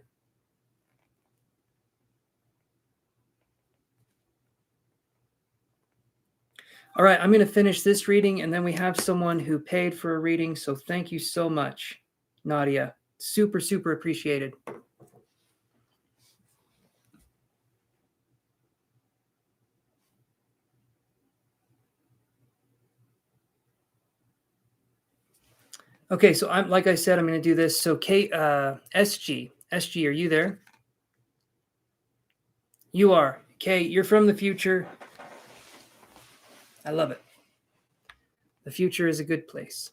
All right, I'm going to finish this reading, and then we have someone who paid for a reading. So thank you so much, Nadia. Super, super appreciated. Okay, so like I said, I'm going to do this. So SG, are you there? You are. Kay, you're from the future. I love it. The future is a good place.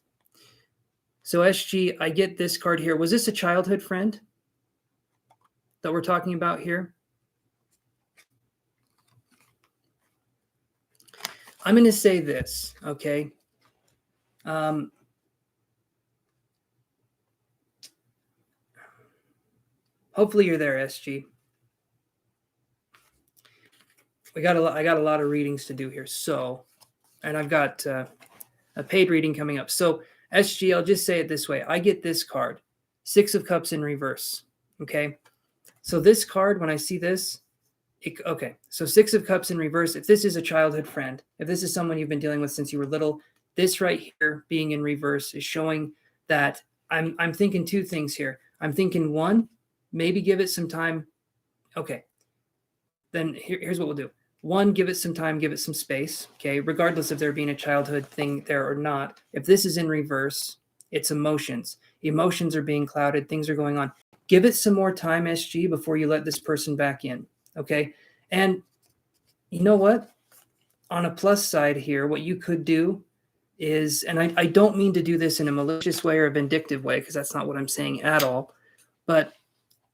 So SG, I get this card here. Was this a childhood friend that we're talking about here? I'm going to say this, okay? Hopefully you're there, SG. I got a lot of readings to do here. So, and I've got a paid reading coming up. So SG, I'll just say it this way. I get this card, 6 of Cups in reverse. Okay. So this card, when I see this, okay. So 6 of Cups in reverse. If this is a childhood friend, if this is someone you've been dealing with since you were little, this right here being in reverse is showing that I'm thinking 2 things here. I'm thinking 1, maybe give it some time. Okay. Then here's what we'll do. 1, give it some time, give it some space, okay? Regardless of there being a childhood thing there or not. If this is in reverse, it's emotions. Emotions are being clouded, things are going on. Give it some more time, SG, before you let this person back in, okay? And you know what? On a plus side here, what you could do is, and I don't mean to do this in a malicious way or a vindictive way, because that's not what I'm saying at all, but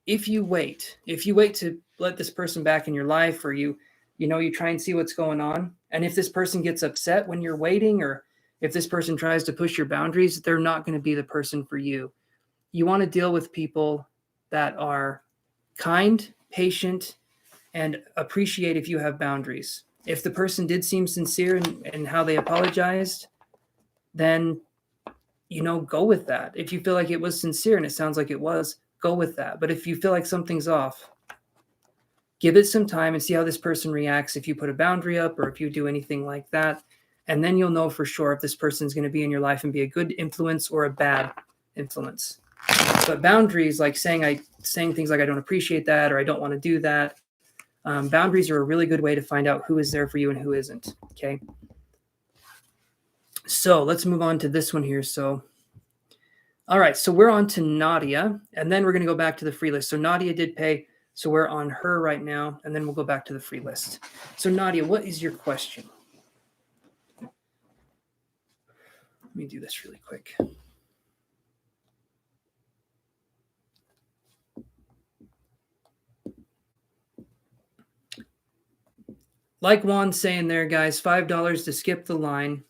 if you wait to let this person back in your life, or you try and see what's going on, and if this person gets upset when you're waiting, or if this person tries to push your boundaries, they're not going to be the person for you. You want to deal with people that are kind, patient, and appreciate if you have boundaries. If the person did seem sincere in how they apologized, then, go with that. If you feel like it was sincere and it sounds like it was, go with that. But if you feel like something's off, give it some time and see how this person reacts if you put a boundary up or if you do anything like that. And then you'll know for sure if this person's going to be in your life and be a good influence or a bad influence. But boundaries, like saying things like I don't appreciate that or I don't want to do that, boundaries are a really good way to find out who is there for you and who isn't. Okay. So let's move on to this one here. So, all right. So we're on to Nadia, and then we're going to go back to the free list. So Nadia did pay. So we're on her right now, and then we'll go back to the free list. So Nadia, what is your question? Let me do this really quick. Like Juan's saying there, guys, $5 to skip the line.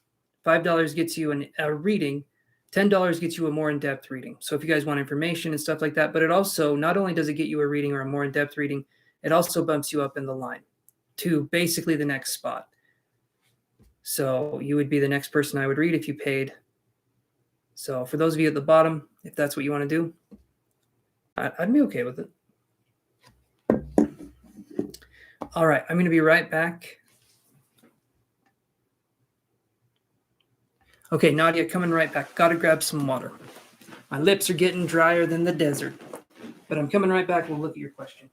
$5 gets you a reading. $10 gets you a more in-depth reading. So if you guys want information and stuff like that, but it also, not only does it get you a reading or a more in-depth reading, it also bumps you up in the line to basically the next spot. So you would be the next person I would read if you paid. So for those of you at the bottom, if that's what you want to do, I'd be okay with it. All right, I'm going to be right back. Okay, Nadia, coming right back. Got to grab some water. My lips are getting drier than the desert. But I'm coming right back. We'll look at your question.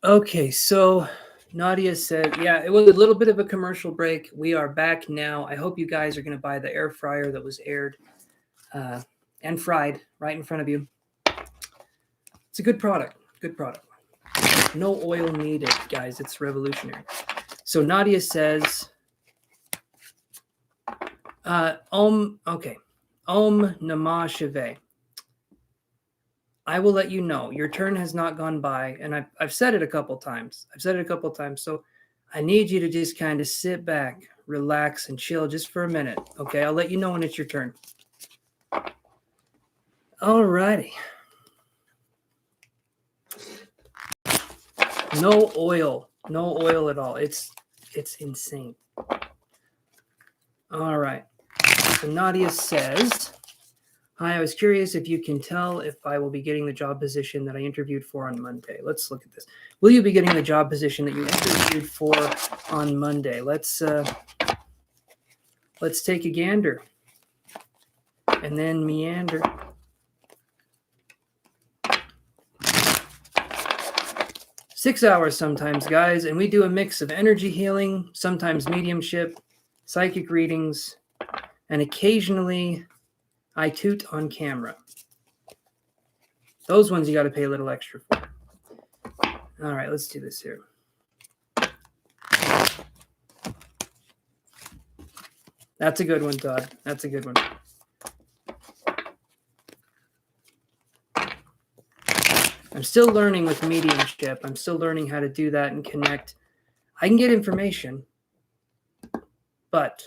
Okay, so Nadia said, yeah, it was a little bit of a commercial break. We are back now. I hope you guys are going to buy the air fryer that was aired and fried right in front of you. It's a good product. Good product. No oil needed, guys. It's revolutionary. So Nadia says, okay. Om Namah Shivaya. I will let you know. Your turn has not gone by. And I've said it a couple times. So I need you to just kind of sit back, relax, and chill just for a minute. Okay, I'll let you know when it's your turn. All righty. No oil at all. It's insane. All right. So Nadia says, hi, I was curious if you can tell if I will be getting the job position that I interviewed for on Monday. Let's look at this. Will you be getting the job position that you interviewed for on Monday? Let's take a gander and then meander. Six hours sometimes, guys, and we do a mix of energy healing, sometimes mediumship, psychic readings, and occasionally I toot on camera. Those ones you got to pay a little extra for. All right, let's do this here. That's a good one, Todd. That's a good one. I'm still learning with mediumship. I'm still learning how to do that and connect. I can get information, but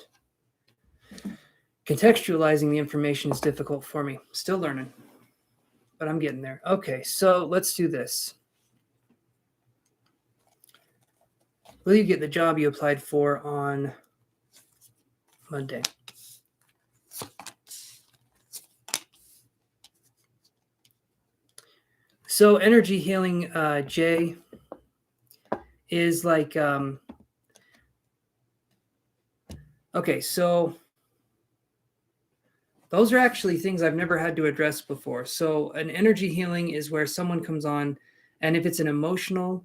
contextualizing the information is difficult for me. Still learning, but I'm getting there. Okay, so let's do this. Will you get the job you applied for on Monday? So energy healing, Jay, is like, okay, so those are actually things I've never had to address before. So an energy healing is where someone comes on, and if it's an emotional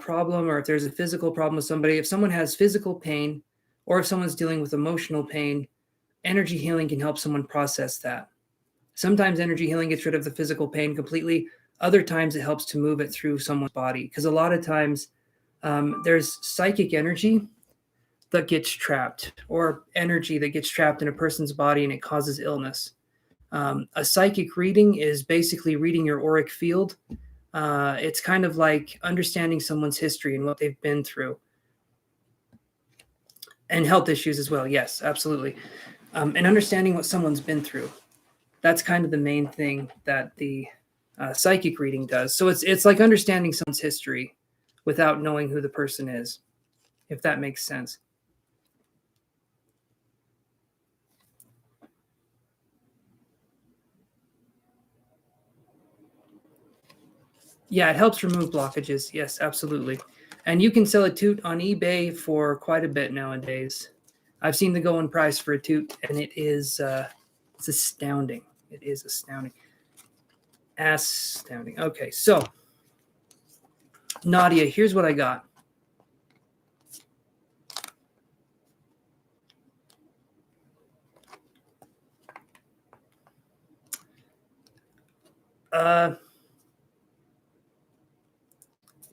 problem, or if there's a physical problem with somebody, if someone has physical pain, or if someone's dealing with emotional pain, energy healing can help someone process that. Sometimes energy healing gets rid of the physical pain completely. Other times it helps to move it through someone's body, because a lot of times there's psychic energy that gets trapped, or energy that gets trapped in a person's body, and it causes illness. A psychic reading is basically reading your auric field. It's kind of like understanding someone's history and what they've been through. And health issues as well. Yes, absolutely. And understanding what someone's been through. That's kind of the main thing that the psychic reading does. So it's like understanding someone's history without knowing who the person is, if that makes sense. Yeah, it helps remove blockages. Yes, absolutely. And you can sell a toot on eBay for quite a bit nowadays. I've seen the going price for a toot, and it is it's astounding. It is astounding. Astounding. Okay, so Nadia, here's what I got.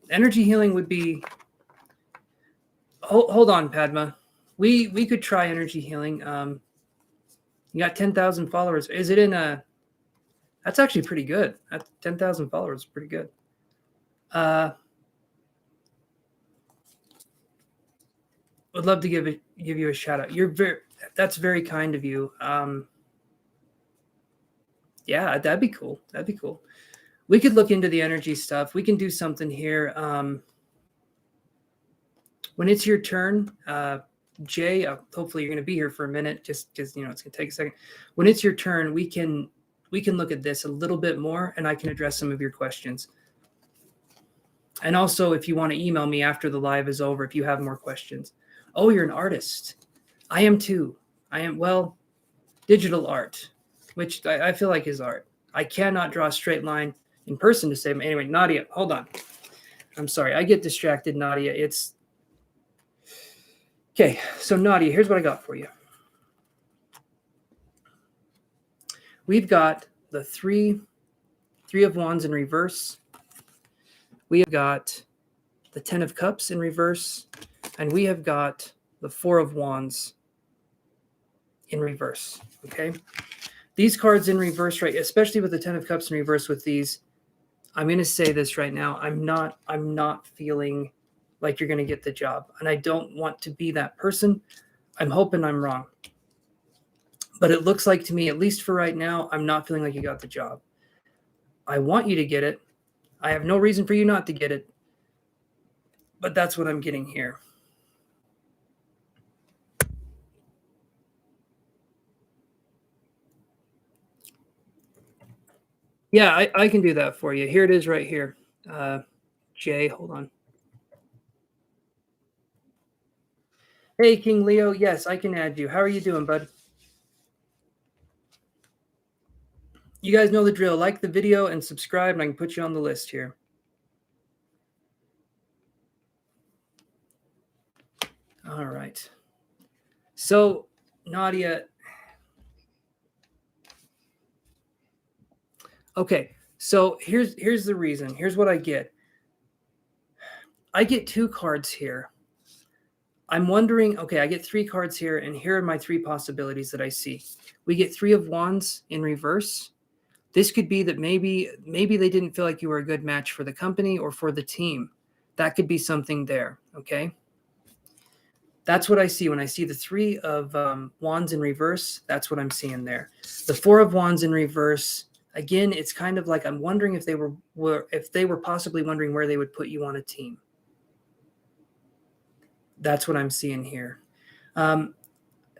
Energy healing would be. Hold on, Padma. We could try energy healing. You got 10,000 followers. Is it in a? That's actually pretty good. 10,000 followers is pretty good. Would love to give you a shout out. That's very kind of you. Yeah, that'd be cool. That'd be cool. We could look into the energy stuff. We can do something here. When it's your turn, Jay, hopefully you're going to be here for a minute, just because it's going to take a second. When it's your turn, we can look at this a little bit more, and I can address some of your questions. And also, if you want to email me after the live is over, if you have more questions. Oh, you're an artist. I am too. I am, well, digital art, which I feel like is art. I cannot draw a straight line in person to say, anyway, Nadia, hold on. I'm sorry. I get distracted, Nadia. It's okay. So Nadia, here's what I got for you. We've got the three of wands in reverse. We have got the 10 of cups in reverse, and we have got the 4 of wands in reverse. Okay. These cards in reverse, right, especially with the 10 of cups in reverse with these, I'm going to say this right now. I'm not feeling like you're going to get the job, and I don't want to be that person. I'm hoping I'm wrong. But it looks like to me, at least for right now, I'm not feeling like you got the job. I want you to get it. I have no reason for you not to get it. But that's what I'm getting here. Yeah, I can do that for you. Here it is right here. Jay, hold on. Hey, King Leo. Yes, I can add you. How are you doing, bud? You guys know the drill. Like the video and subscribe, and I can put you on the list here. All right. So, Nadia, Okay, so here's the reason. Here's what I get. I get 2 cards here. I'm wondering, okay, I get 3 cards here, and here are my 3 possibilities that I see. We get 3 of Wands in reverse. This could be that maybe they didn't feel like you were a good match for the company or for the team. That could be something there, okay? That's what I see when I see the 3 of Wands in reverse. That's what I'm seeing there. The 4 of Wands in reverse. Again, it's kind of like I'm wondering if they were possibly wondering where they would put you on a team. That's what I'm seeing here.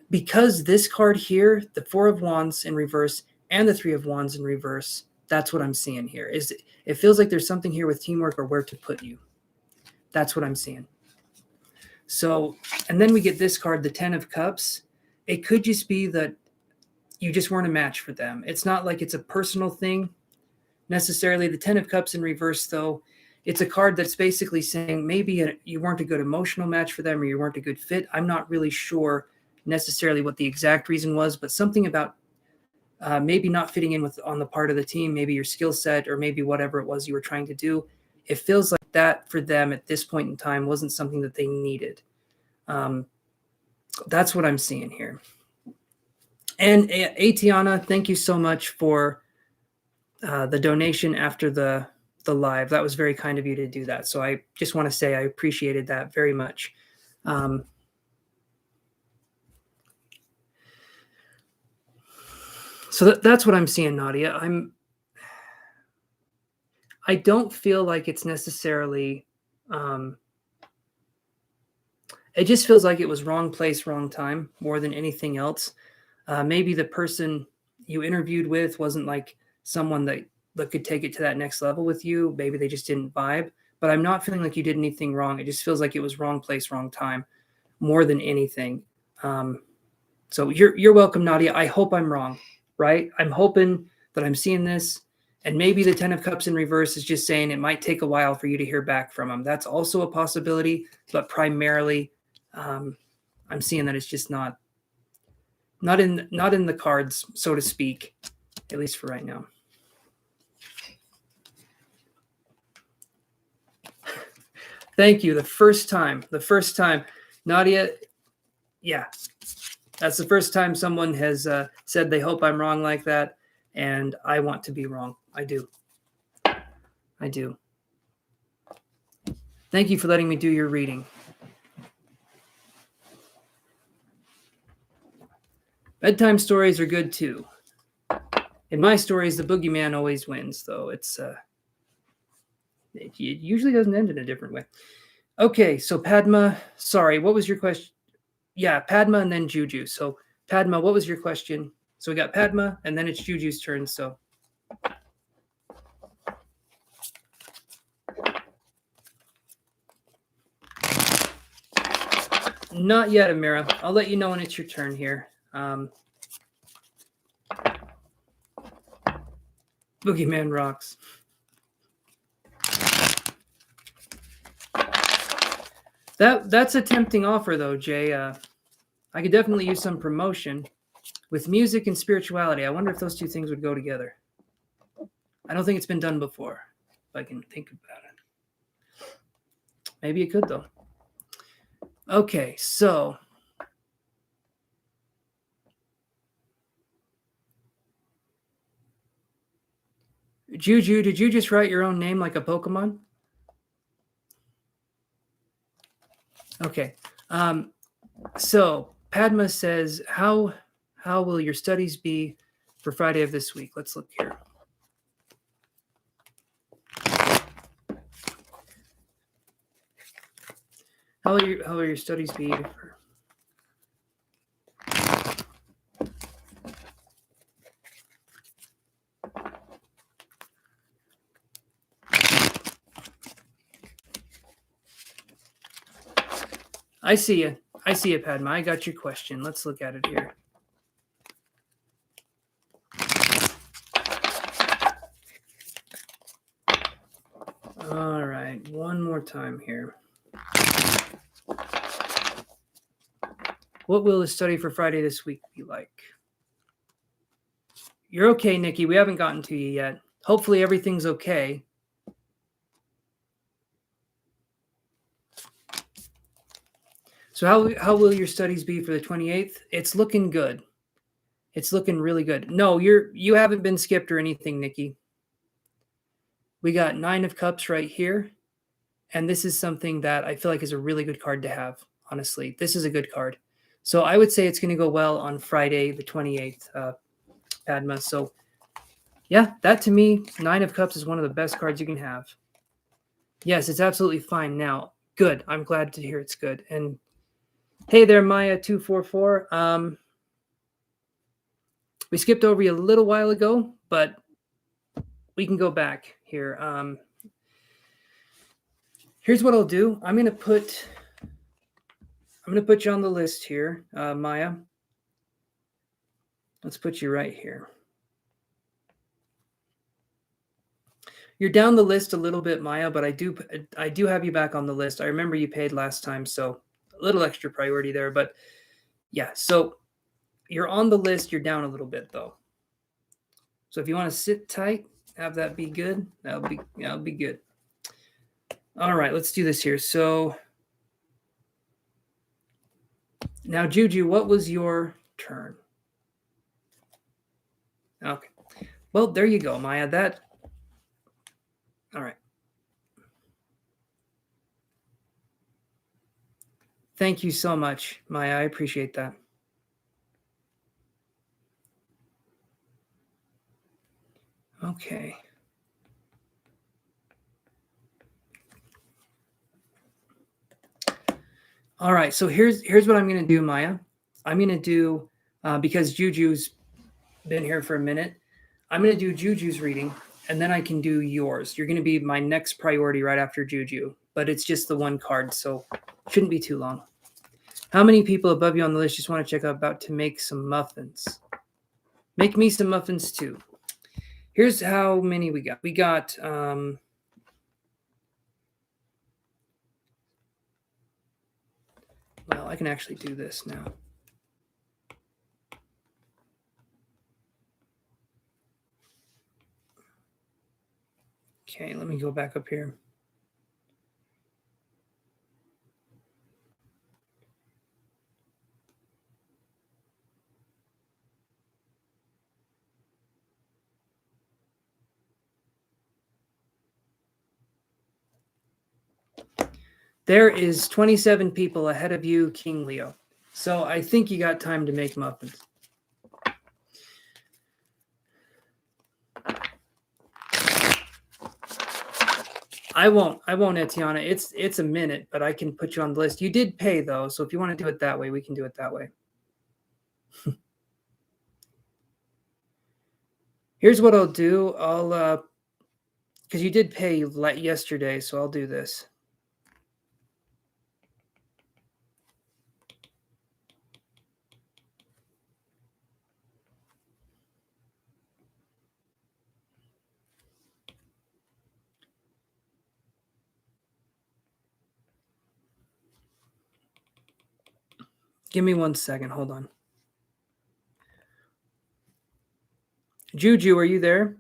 Because this card here, the 4 of Wands in reverse and the 3 of Wands in reverse, that's what I'm seeing here. It feels like there's something here with teamwork or where to put you. That's what I'm seeing. So, and then we get this card, the 10 of Cups. It could just be that you just weren't a match for them. It's not like it's a personal thing necessarily. The 10 of Cups in reverse, though, it's a card that's basically saying maybe you weren't a good emotional match for them or you weren't a good fit. I'm not really sure necessarily what the exact reason was, but something about maybe not fitting in on the part of the team, maybe your skill set or maybe whatever it was you were trying to do. It feels like that for them at this point in time wasn't something that they needed. That's what I'm seeing here. And Atiana, thank you so much for the donation after the live. That was very kind of you to do that. So I just want to say I appreciated that very much. So that's what I'm seeing, Nadia. I don't feel like it's necessarily, it just feels like it was wrong place, wrong time more than anything else. Maybe the person you interviewed with wasn't like someone that could take it to that next level with you. Maybe they just didn't vibe, but I'm not feeling like you did anything wrong. It just feels like it was wrong place, wrong time more than anything. So you're welcome, Nadia. I hope I'm wrong, right? I'm hoping that I'm seeing this. And maybe the 10 of Cups in reverse is just saying it might take a while for you to hear back from them. That's also a possibility, but primarily I'm seeing that it's just not in the cards, so to speak, at least for right now. Thank you. The first time, Nadia, yeah, that's the first time someone has said they hope I'm wrong like that, and I want to be wrong. I do. Thank you for letting me do your reading. Bedtime stories are good too. In my stories, the boogeyman always wins, though. It usually doesn't end in a different way. Okay, so Padma, sorry, what was your question? Yeah, Padma and then Juju. So Padma, what was your question? So we got Padma, and then it's Juju's turn, so. Not yet, Amira. I'll let you know when it's your turn here. Boogeyman rocks. That's a tempting offer, though, Jay. I could definitely use some promotion with music and spirituality. I wonder if those two things would go together. I don't think it's been done before, if I can think about it. Maybe it could, though. Okay, so Juju, did you just write your own name like a Pokemon? Okay. So Padma says, how will your studies be for Friday of this week? Let's look here. How will your studies be for... I see you, Padma. I got your question. Let's look at it here. All right, one more time here. What will the study for Friday this week be like? You're okay, Nikki. We haven't gotten to you yet. Hopefully everything's okay. So how will your studies be for the 28th? It's looking good. It's looking really good. No, you haven't been skipped or anything, Nikki. We got 9 of Cups right here. And this is something that I feel like is a really good card to have, honestly. This is a good card. So I would say it's going to go well on Friday, the 28th, Padma. So yeah, that to me, 9 of Cups is one of the best cards you can have. Yes, it's absolutely fine now. Good. I'm glad to hear it's good. And hey there, Maya244. We skipped over you a little while ago, but we can go back here. Here's what I'll do. I'm gonna put you on the list here, Maya. Let's put you right here. You're down the list a little bit, Maya, but I do have you back on the list. I remember you paid last time, so a little extra priority there. But yeah, so you're on the list. You're down a little bit though. So if you want to sit tight, have that be good. That'll be good. All right, let's do this here. So now, Juju, what was your turn? Okay. Well, there you go, Maya. All right. Thank you so much, Maya. I appreciate that. Okay. All right. So here's what I'm going to do, Maya. I'm going to do, because Juju's been here for a minute, I'm going to do Juju's reading, and then I can do yours. You're going to be my next priority right after Juju, but it's just the one card, so shouldn't be too long. How many people above you on the list just want to check out about to make some muffins? Make me some muffins too. Here's how many we got. We got well, I can actually do this now. Okay, let me go back up here. There is 27 people ahead of you, King Leo. So I think you got time to make muffins. I won't, Etiana. It's a minute, but I can put you on the list. You did pay though, so if you want to do it that way, we can do it that way. Here's what I'll do. I'll because you did pay yesterday, so I'll do this. Give me 1 second. Hold on. Juju, are you there?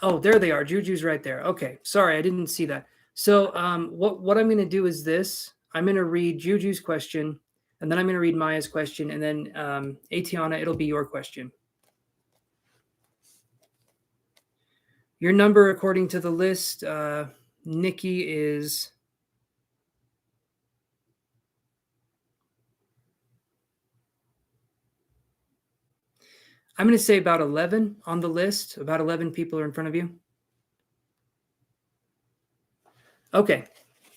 Oh, there they are. Juju's right there. Okay. Sorry, I didn't see that. So what I'm going to do is this. I'm going to read Juju's question, and then I'm going to read Maya's question, and then Atiana, it'll be your question. Your number, according to the list, Nikki, is... I'm going to say about 11 on the list. About 11 people are in front of you. Okay.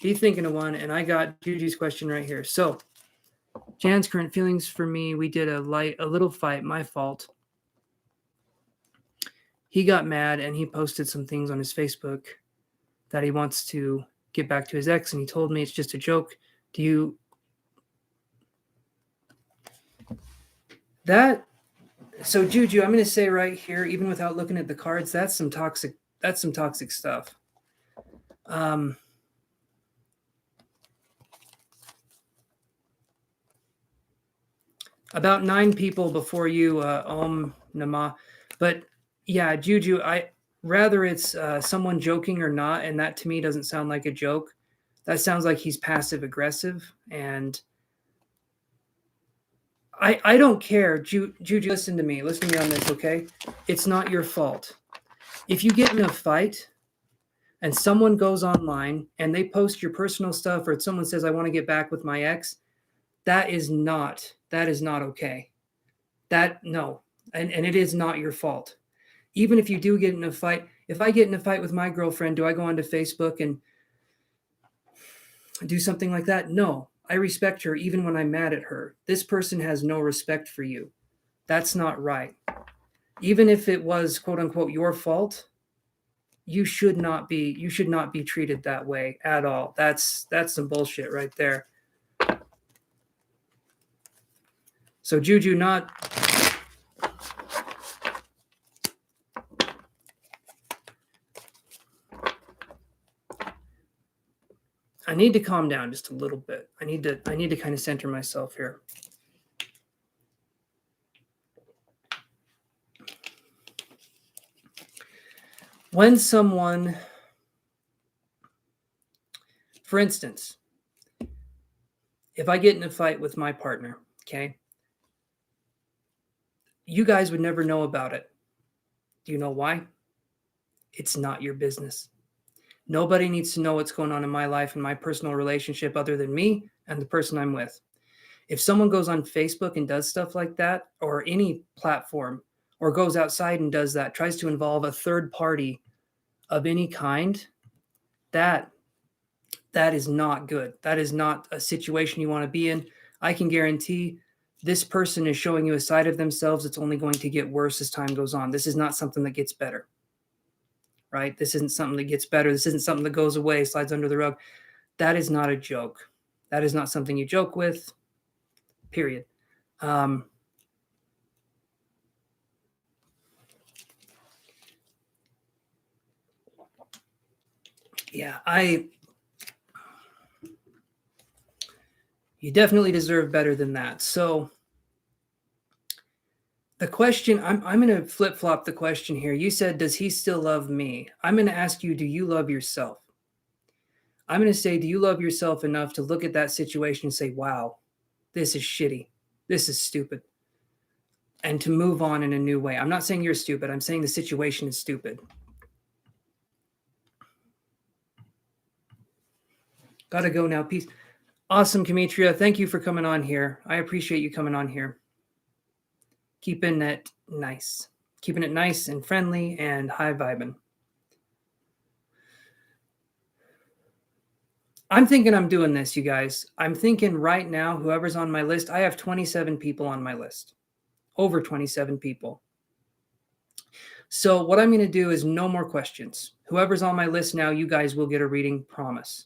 Be thinking of one, and I got Juju's question right here. So, Jan's current feelings for me, we did a little fight, my fault. He got mad, and he posted some things on his Facebook that he wants to get back to his ex, and he told me it's just a joke. Do you... That... So Juju, I'm going to say right here, even without looking at the cards, that's some toxic stuff. About 9 people before you, Nama. But yeah, Juju, rather it's someone joking or not, and that to me doesn't sound like a joke. That sounds like he's passive aggressive, and I don't care. Juju, listen to me. Listen to me on this, okay? It's not your fault. If you get in a fight and someone goes online and they post your personal stuff, or someone says, I want to get back with my ex, that is not okay. No. And it is not your fault. Even if you do get in a fight, if I get in a fight with my girlfriend, do I go onto Facebook and do something like that? No. I respect her even when I'm mad at her. This person has no respect for you. That's not right. Even if it was quote unquote your fault, you should not be treated that way at all. That's some bullshit right there. So Juju, not I need to calm down just a little bit. I need to kind of center myself here. When someone, for instance, if I get in a fight with my partner, okay, you guys would never know about it. Do you know why? It's not your business. Nobody needs to know what's going on in my life and my personal relationship other than me and the person I'm with. If someone goes on Facebook and does stuff like that, or any platform, or goes outside and does that, tries to involve a third party of any kind, that is not good. That is not a situation you want to be in. I can guarantee this person is showing you a side of themselves that's only going to get worse as time goes on. This is not something that gets better, right? This isn't something that gets better. This isn't something that goes away, slides under the rug. That is not a joke. That is not something you joke with, period. Yeah, you definitely deserve better than that. So the question, I'm going to flip-flop the question here. You said, does he still love me? I'm going to ask you, do you love yourself? I'm going to say, do you love yourself enough to look at that situation and say, wow, this is shitty. This is stupid. And to move on in a new way. I'm not saying you're stupid. I'm saying the situation is stupid. Gotta go now. Peace. Awesome, Demetria. Thank you for coming on here. I appreciate you coming on here. Keeping it nice. Keeping it nice and friendly and high vibing. I'm thinking I'm doing this, you guys. I'm thinking right now, whoever's on my list, I have 27 people on my list. Over 27 people. So what I'm going to do is no more questions. Whoever's on my list now, you guys will get a reading, promise.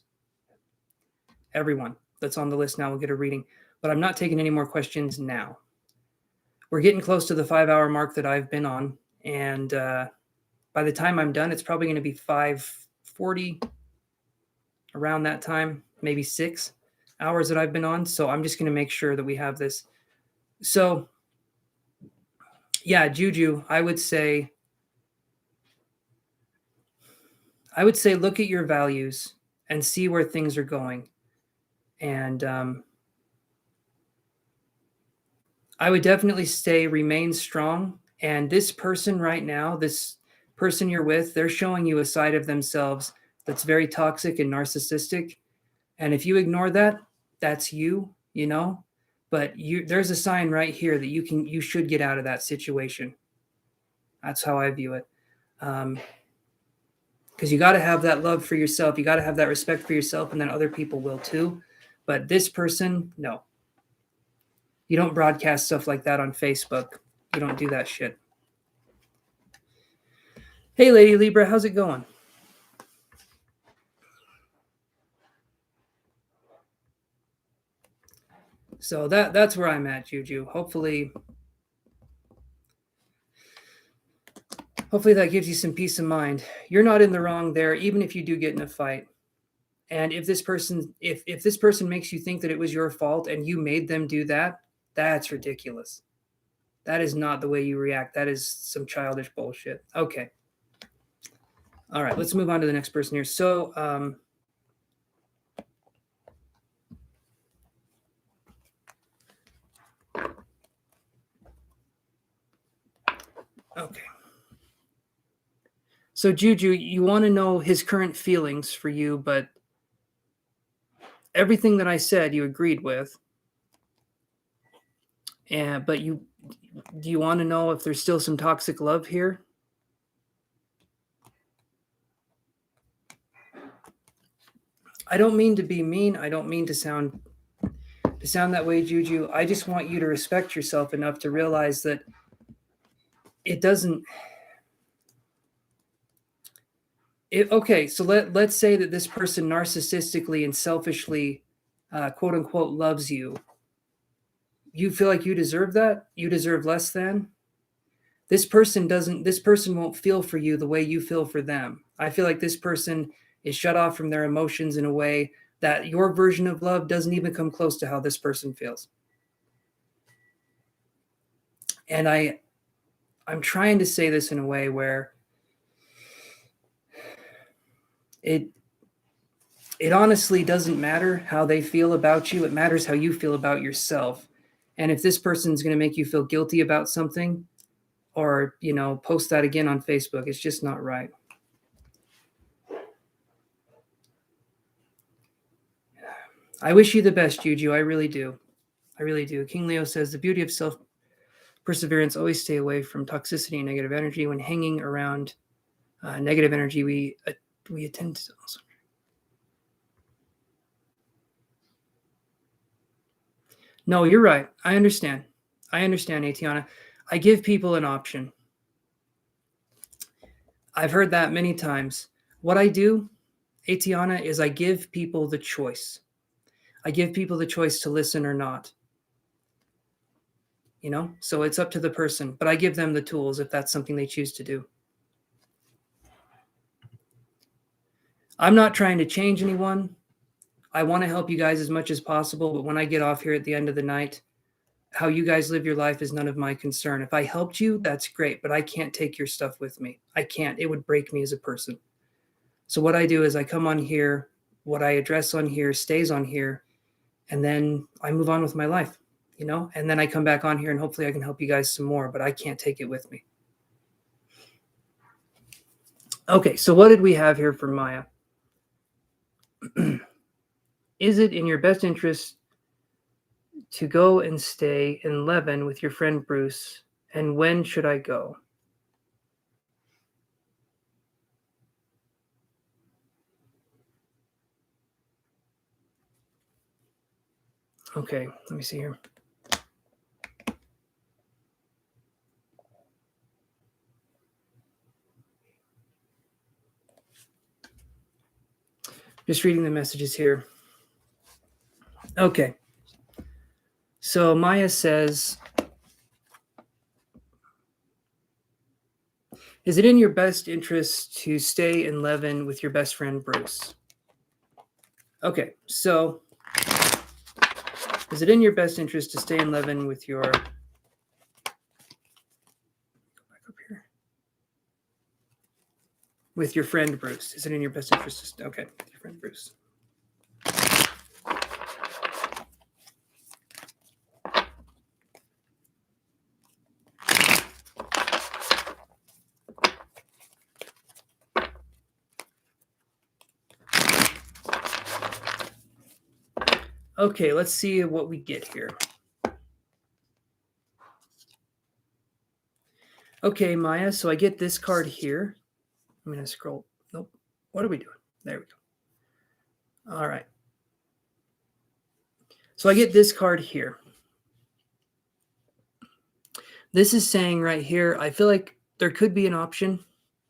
Everyone that's on the list now will get a reading. But I'm not taking any more questions now. We're getting close to the 5-hour mark that I've been on. And by the time I'm done, it's probably going to be 5:40, around that time, maybe 6 hours that I've been on. So I'm just going to make sure that we have this. So yeah, Juju, I would say look at your values and see where things are going. And I would definitely remain strong. And this person right now, this person you're with, they're showing you a side of themselves that's very toxic and narcissistic. And if you ignore that, that's you, you know. But there's a sign right here that you should get out of that situation. That's how I view it. Because you got to have that love for yourself. You got to have that respect for yourself, and then other people will too. But this person, no. You don't broadcast stuff like that on Facebook. You don't do that shit. Hey, Lady Libra, how's it going? So that's where I'm at, Juju. Hopefully that gives you some peace of mind. You're not in the wrong there, even if you do get in a fight. And if this person makes you think that it was your fault and you made them do that That's ridiculous. That is not the way you react. That is some childish bullshit. Okay. All right, let's move on to the next person here. So, okay. So, Juju, you want to know his current feelings for you, but everything that I said you agreed with. But do you want to know if there's still some toxic love here? I don't mean to be mean. I don't mean to sound that way, Juju. I just want you to respect yourself enough to realize that it doesn't. Okay, so let's say that this person narcissistically and selfishly, quote unquote, loves you. You feel like you deserve that? You deserve less than? This person won't feel for you the way you feel for them. I feel like this person is shut off from their emotions in a way that your version of love doesn't even come close to how this person feels. And I'm trying to say this in a way where it honestly doesn't matter how they feel about you. It matters how you feel about yourself. And if this person's going to make you feel guilty about something, or, post that again on Facebook, it's just not right. I wish you the best, Juju. I really do. I really do. King Leo says the beauty of self-perseverance, always stay away from toxicity and negative energy. When hanging around negative energy, we attend to also. No, you're right. I understand, Atiana. I give people an option. I've heard that many times. What I do, Atiana, is I give people the choice. I give people the choice to listen or not. So it's up to the person, but I give them the tools if that's something they choose to do. I'm not trying to change anyone. I want to help you guys as much as possible, but when I get off here at the end of the night, how you guys live your life is none of my concern. If I helped you, that's great, but I can't take your stuff with me. I can't. It would break me as a person. So what I do is I come on here, what I address on here stays on here, and then I move on with my life, and then I come back on here and hopefully I can help you guys some more, but I can't take it with me. Okay, so what did we have here for Maya? Is it in your best interest to go and stay in Leven with your friend Bruce? And when should I go? Okay, let me see here. Just reading the messages here. Okay. So Maya says, is it in your best interest to stay in Leven with your best friend Bruce? Okay, so is it in your best interest to stay in Leven with your... Go back up here. With your friend Bruce. Is it in your best interest to... Okay, with your friend Bruce. Okay, let's see what we get here. Okay, Maya, so I get this card here. I'm going to scroll. Nope. What are we doing? There we go. All right. So I get this card here. This is saying right here, I feel like there could be an option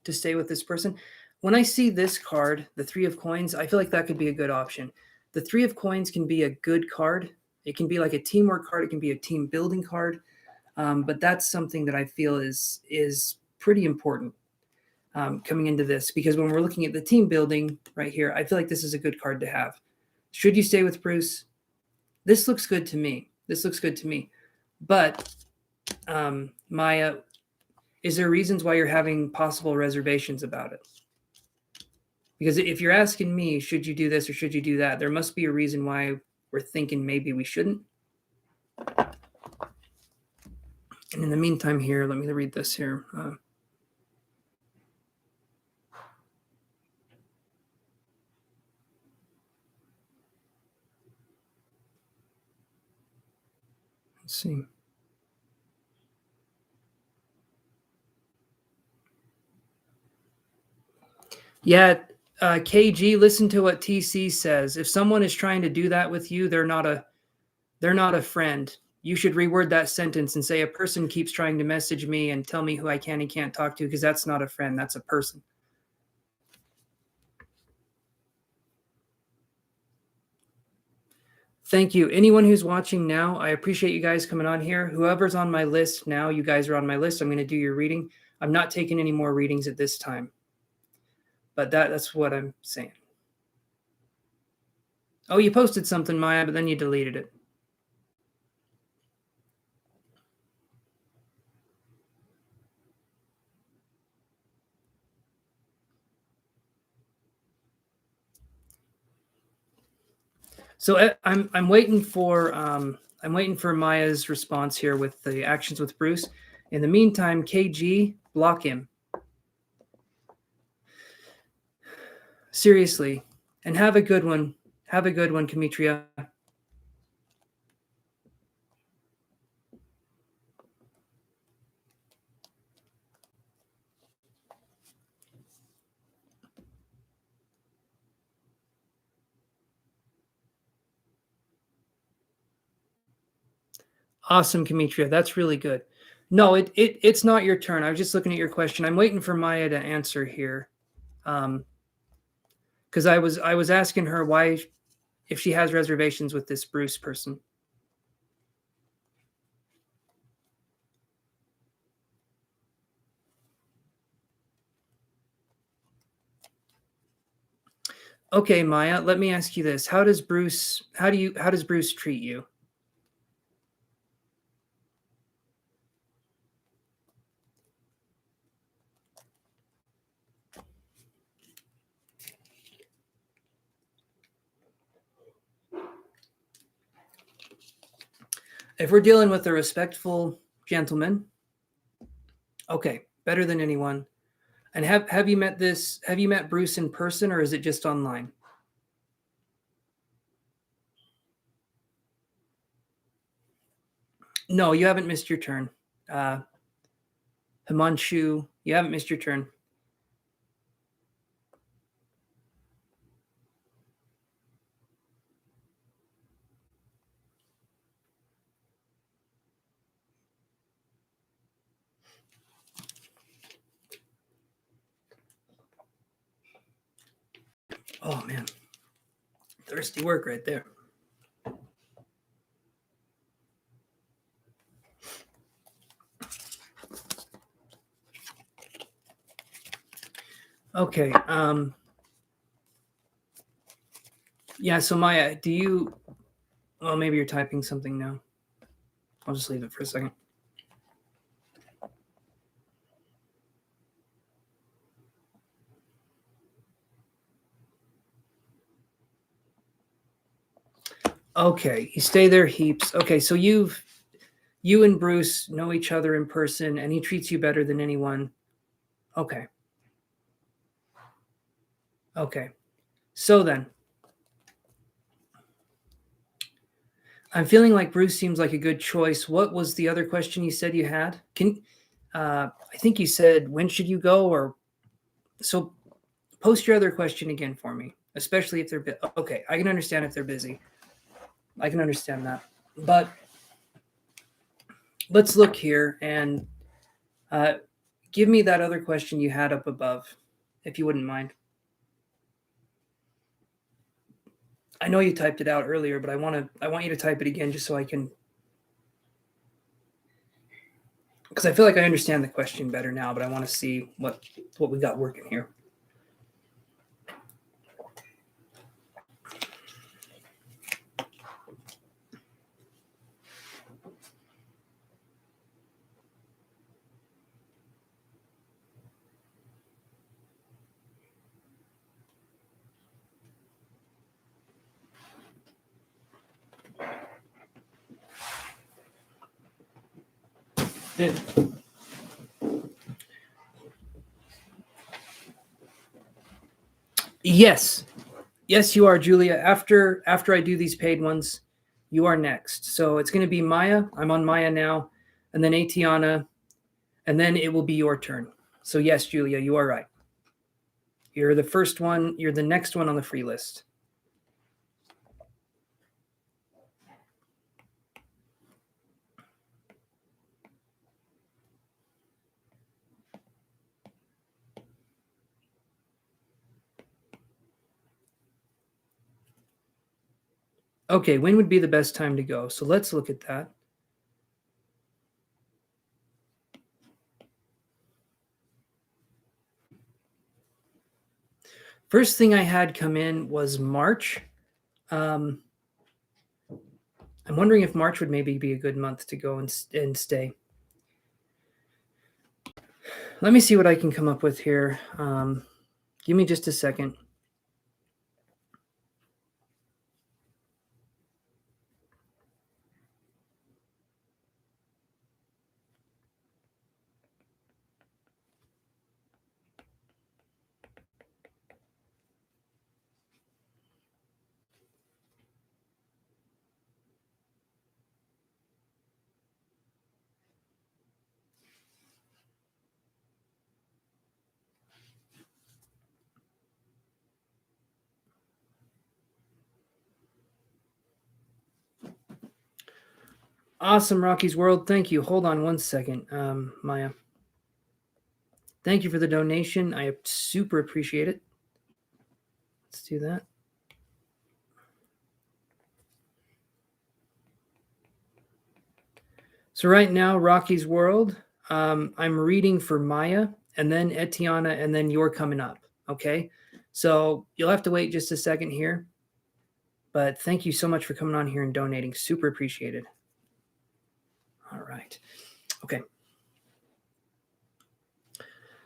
to stay with this person. When I see this card, the Three of Coins, I feel like that could be a good option. The Three of Coins can be a good card. It can be like a teamwork card. It can be a team building card. But that's something that I feel is pretty important coming into this, because when we're looking at the team building right here, I feel like this is a good card to have. Should you stay with Bruce? This looks good to me. But Maya, is there reasons why you're having possible reservations about it? Because if you're asking me, should you do this or should you do that, there must be a reason why we're thinking maybe we shouldn't. And in the meantime here, let me read this here. Let's see. Yeah, KG, listen to what TC says. If someone is trying to do that with you, they're not a friend. You should reword that sentence and say a person keeps trying to message me and tell me who I can and can't talk to, because that's not a friend, that's a person. Thank you. Anyone who's watching now, I appreciate you guys coming on here. Whoever's on my list now, you guys are on my list. I'm going to do your reading. I'm not taking any more readings at this time. But that's what I'm saying. Oh, you posted something, Maya, but then you deleted it. So I'm waiting for Maya's response here with the actions with Bruce. In the meantime, KG, block him. Seriously. And have a good one. Have a good one, Demetria. Awesome, Demetria. That's really good. No, it's not your turn. I was just looking at your question. I'm waiting for Maya to answer here. Because I was asking her why, if she has reservations with this Bruce person. Okay, Maya, let me ask you this. How does Bruce treat you? If we're dealing with a respectful gentleman, okay, better than anyone. And have you met Bruce in person, or is it just online? No, you haven't missed your turn. Himanshu, you haven't missed your turn. Oh man, thirsty work right there. Okay. Yeah. So Maya, well, maybe you're typing something now. I'll just leave it for a second. Okay, you stay there heaps. Okay, so you and Bruce know each other in person, and he treats you better than anyone. Okay. Okay. So then, I'm feeling like Bruce seems like a good choice. What was the other question you said you had? I think you said, when should you go? Or so post your other question again for me, especially if they're okay. I can understand if they're busy. I can understand that. But let's look here and give me that other question you had up above, if you wouldn't mind. I know you typed it out earlier, but I want you to type it again just so I can, because I feel like I understand the question better now, but I want to see what we got working here. Yes. Yes, you are, Julia. After I do these paid ones, you are next. So it's going to be Maya. I'm on Maya now, and then Atiana, and then it will be your turn. So yes, Julia, you are right. You're the first one. You're the next one on the free list. Okay, when would be the best time to go? So let's look at that. First thing I had come in was March. I'm wondering if March would maybe be a good month to go and stay. Let me see what I can come up with here. Give me just a second. Awesome, Rocky's World. Thank you. Hold on one second, Maya. Thank you for the donation. I super appreciate it. Let's do that. So right now, Rocky's World, I'm reading for Maya, and then Etiana, and then you're coming up. Okay, so you'll have to wait just a second here. But thank you so much for coming on here and donating. Super appreciated. All right. Okay.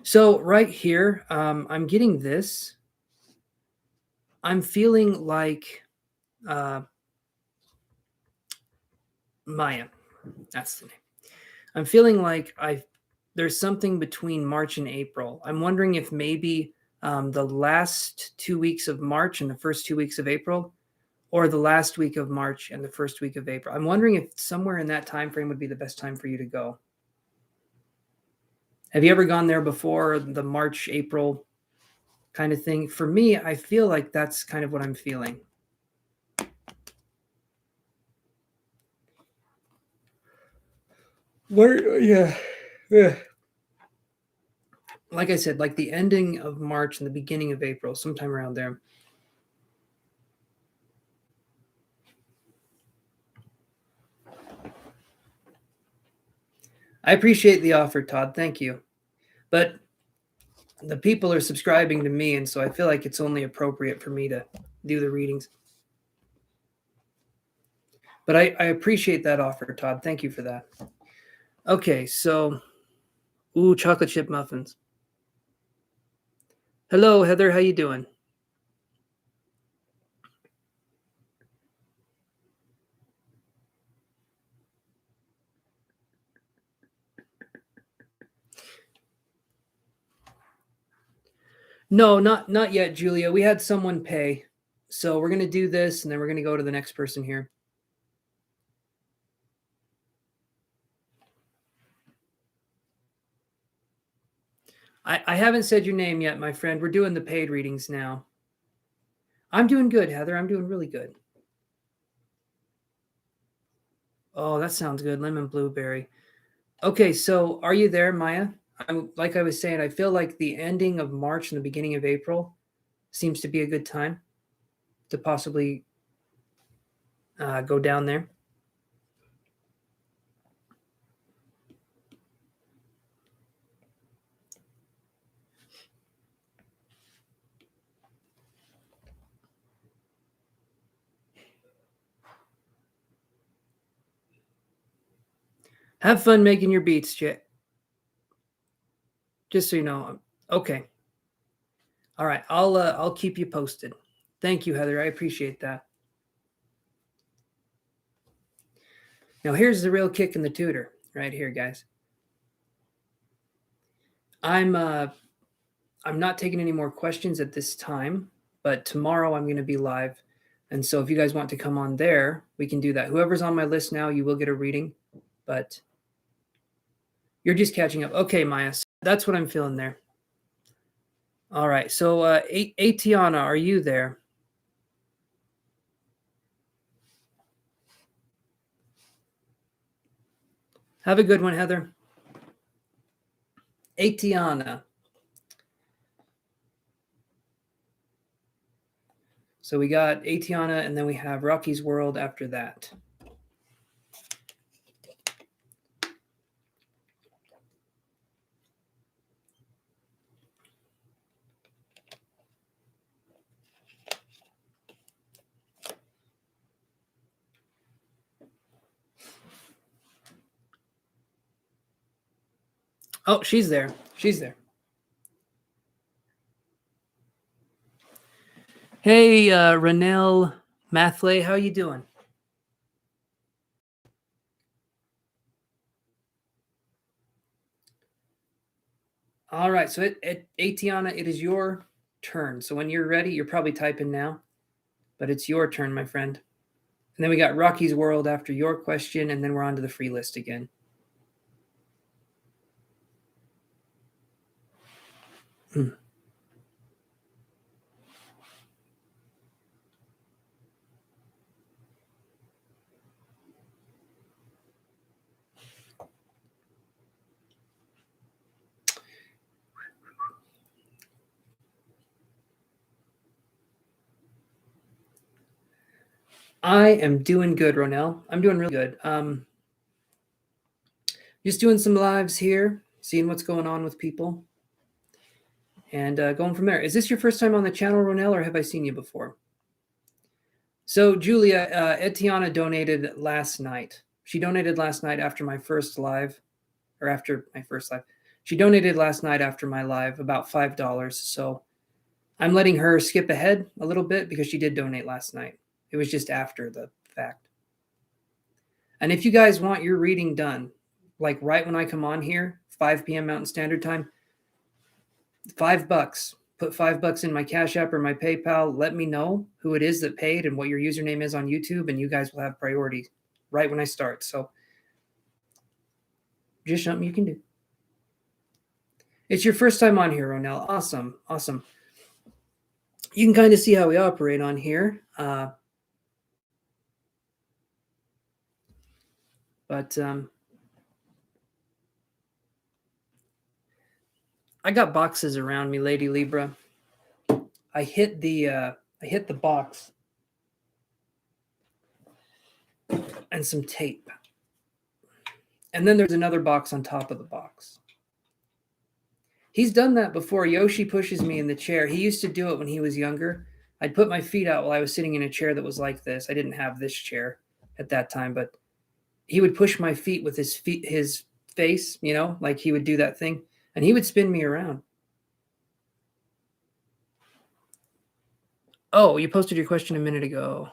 So right here, I'm getting this. I'm feeling like Maya. That's the name. I'm feeling like there's something between March and April. I'm wondering if maybe the last 2 weeks of March and the first 2 weeks of April, or the last week of March and the first week of April. I'm wondering if somewhere in that time frame would be the best time for you to go. Have you ever gone there before, the March, April kind of thing? For me, I feel like that's kind of what I'm feeling. Yeah. Like I said, like the ending of March and the beginning of April, sometime around there. I appreciate the offer, Todd. Thank you. But the people are subscribing to me, and so I feel like it's only appropriate for me to do the readings. But I appreciate that offer, Todd. Thank you for that. Okay, so, ooh, chocolate chip muffins. Hello, Heather. How you doing? No, not yet, Julia. We had someone pay, so we're gonna do this, and then we're gonna go to the next person here. I haven't said your name yet, my friend. We're doing the paid readings now. I'm doing good, Heather. I'm doing really good. Oh, that sounds good. Lemon blueberry. Okay, so are you there, Maya? Like I was saying, I feel like the ending of March and the beginning of April seems to be a good time to possibly go down there. Have fun making your beats, just so you know. Okay. All right. I'll keep you posted. Thank you, Heather. I appreciate that. Now here's the real kick in the tutor right here, guys. I'm not taking any more questions at this time, but tomorrow I'm going to be live. And so if you guys want to come on there, we can do that. Whoever's on my list now, you will get a reading, but you're just catching up. Okay, Maya, that's what I'm feeling there. All right. So, Atiana, are you there? Have a good one, Heather. Atiana. So we got Atiana, and then we have Rocky's World after that. Oh, she's there. She's there. Hey, Renelle Mathley, how you doing? All right, so Atiana, it is your turn. So when you're ready, you're probably typing now, but it's your turn, my friend. And then we got Rocky's World after your question, and then we're on to the free list again. I am doing good, Ronell. I'm doing really good. Just doing some lives here, seeing what's going on with people, and going from there. Is this your first time on the channel, Ronell, or have I seen you before? So, Julia, Etiana donated last night. She donated last night after my first live, or after my first live. She donated last night after my live about $5. So I'm letting her skip ahead a little bit because she did donate last night. It was just after the fact. And if you guys want your reading done, like right when I come on here, 5 p.m. Mountain Standard Time, $5. Put $5 in my Cash App or my PayPal. Let me know who it is that paid and what your username is on YouTube, and you guys will have priority right when I start. So just something you can do. It's your first time on here, Ronell. Awesome. Awesome. You can kind of see how we operate on here. But I got boxes around me, Lady Libra. I hit the box and some tape. And then there's another box on top of the box. He's done that before. Yoshi pushes me in the chair. He used to do it when he was younger. I'd put my feet out while I was sitting in a chair that was like this. I didn't have this chair at that time, but he would push my feet with his face, like he would do that thing, and he would spin me around. Oh, you posted your question a minute ago.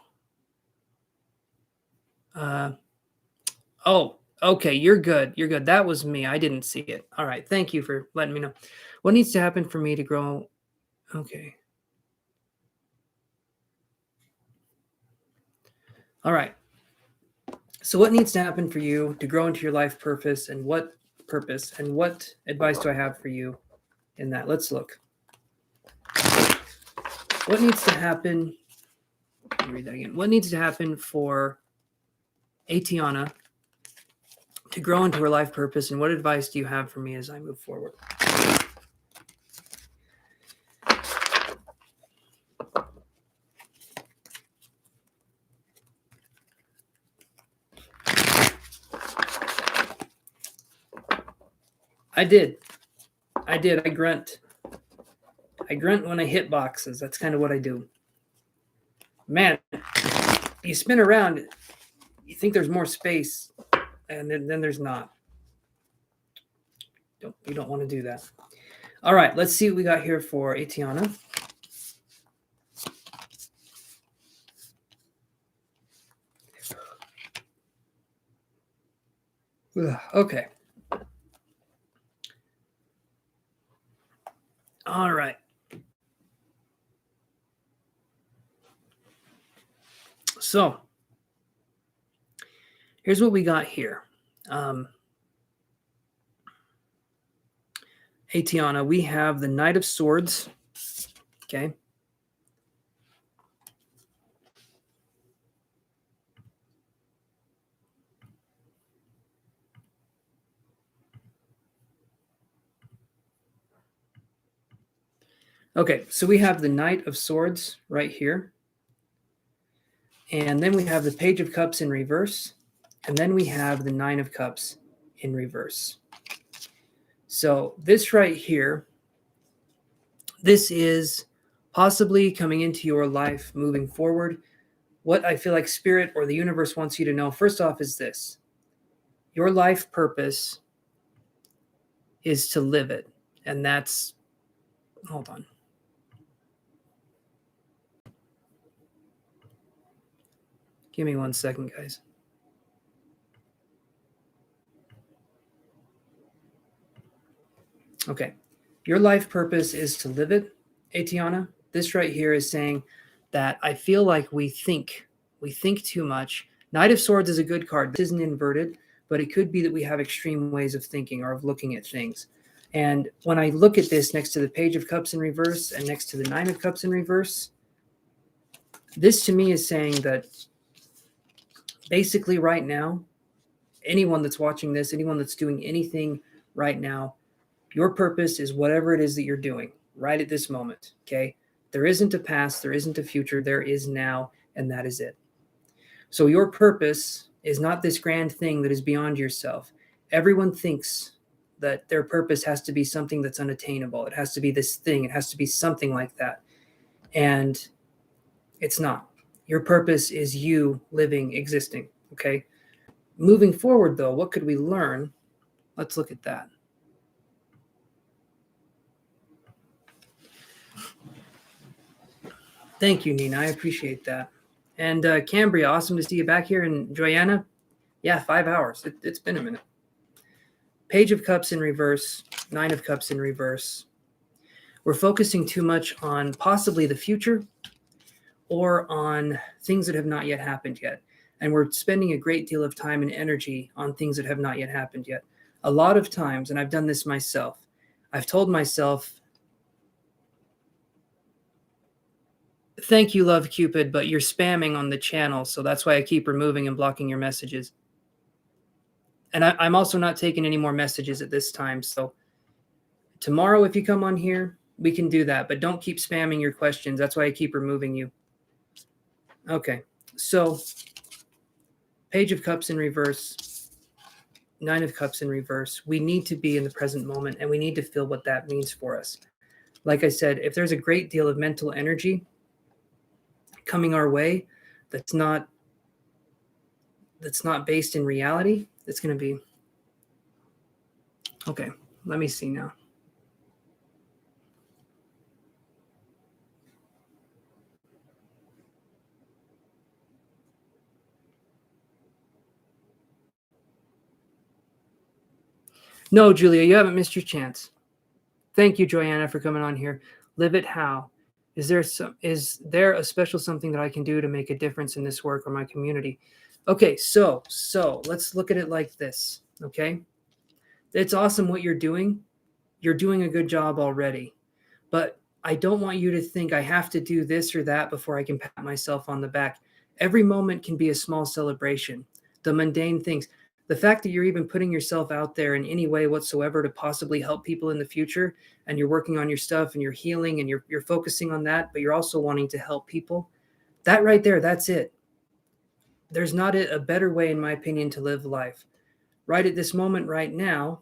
Oh, okay. You're good. You're good. That was me. I didn't see it. All right. Thank you for letting me know. What needs to happen for me to grow? Okay. All right. So what needs to happen for you to grow into your life purpose, and what advice do I have for you in that? Let's look. What needs to happen? Let me read that again. What needs to happen for Atiana to grow into her life purpose, and what advice do you have for me as I move forward? I did. I grunt. I grunt when I hit boxes. That's kind of what I do. Man, you spin around, you think there's more space, and then there's not. You don't want to do that. All right, let's see what we got here for Atiana. Okay. All right. So here's what we got here. Hey, Tiana, we have the Knight of Swords. Okay. Okay, so we have the Knight of Swords right here. And then we have the Page of Cups in reverse. And then we have the Nine of Cups in reverse. So this right here, this is possibly coming into your life moving forward. What I feel like Spirit or the universe wants you to know, first off, is this. Your life purpose is to live it. And that's, hold on. Give me 1 second, guys. Okay. Your life purpose is to live it, Atiana. This right here is saying that I feel like we think too much. Knight of Swords is a good card. This isn't inverted, but it could be that we have extreme ways of thinking or of looking at things. And when I look at this next to the Page of Cups in reverse and next to the Nine of Cups in reverse, this to me is saying that basically right now, anyone that's watching this, anyone that's doing anything right now, your purpose is whatever it is that you're doing right at this moment, okay? There isn't a past, there isn't a future, there is now, and that is it. So your purpose is not this grand thing that is beyond yourself. Everyone thinks that their purpose has to be something that's unattainable. It has to be this thing. It has to be something like that. And it's not. Your purpose is you living, existing, okay? Moving forward, though, what could we learn? Let's look at that. Thank you, Nina. I appreciate that. And Cambria, awesome to see you back here. And Joanna, yeah, 5 hours. It's been a minute. Page of Cups in reverse, Nine of Cups in reverse. We're focusing too much on possibly the future or on things that have not yet happened yet. And we're spending a great deal of time and energy on things that have not yet happened yet. A lot of times, and I've done this myself, I've told myself, thank you, Love Cupid, but you're spamming on the channel, so that's why I keep removing and blocking your messages. And I'm also not taking any more messages at this time. So tomorrow, if you come on here, we can do that. But don't keep spamming your questions. That's why I keep removing you. Okay. So Page of Cups in reverse, Nine of Cups in reverse. We need to be in the present moment, and we need to feel what that means for us. Like I said, if there's a great deal of mental energy coming our way that's not based in reality, it's going to be okay. Let me see now. No, Julia, you haven't missed your chance. Thank you, Joanna, for coming on here. Live it how? Is there a special something that I can do to make a difference in this work or my community? Okay, so let's look at it like this, okay? It's awesome what you're doing. You're doing a good job already. But I don't want you to think I have to do this or that before I can pat myself on the back. Every moment can be a small celebration. The mundane things, the fact that you're even putting yourself out there in any way whatsoever to possibly help people in the future, and you're working on your stuff and you're healing and you're focusing on that, but you're also wanting to help people, that right there, that's it. There's not a better way, in my opinion, to live life. Right at this moment, right now,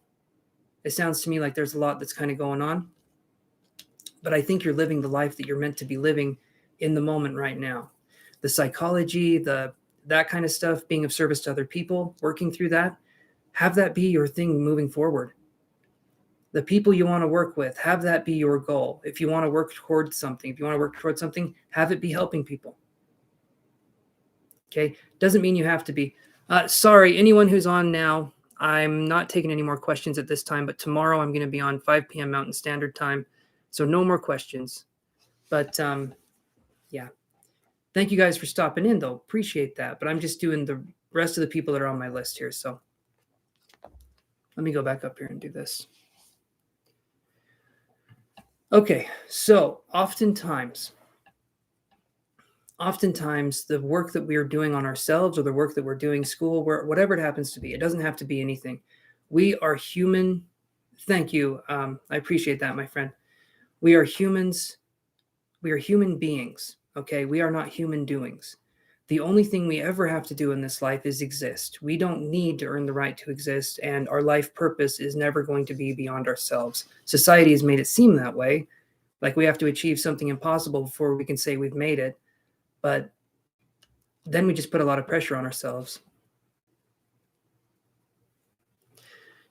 it sounds to me like there's a lot that's kind of going on, but I think you're living the life that you're meant to be living in the moment right now. The psychology, that kind of stuff, being of service to other people, working through that, have that be your thing moving forward. The people you want to work with, have that be your goal. If you want to work towards something, have it be helping people. Okay? Doesn't mean you have to be. Sorry, anyone who's on now, I'm not taking any more questions at this time, but tomorrow I'm going to be on 5 p.m. Mountain Standard Time. So no more questions. But yeah. Thank you guys for stopping in, though. Appreciate that. But I'm just doing the rest of the people that are on my list here. So let me go back up here and do this. Okay, so oftentimes the work that we are doing on ourselves or the work that we're doing school, whatever it happens to be, it doesn't have to be anything. We are human. Thank you. I appreciate that, my friend. We are humans. We are human beings. Okay, we are not human doings. The only thing we ever have to do in this life is exist. We don't need to earn the right to exist, and our life purpose is never going to be beyond ourselves. Society has made it seem that way, like we have to achieve something impossible before we can say we've made it. But then we just put a lot of pressure on ourselves.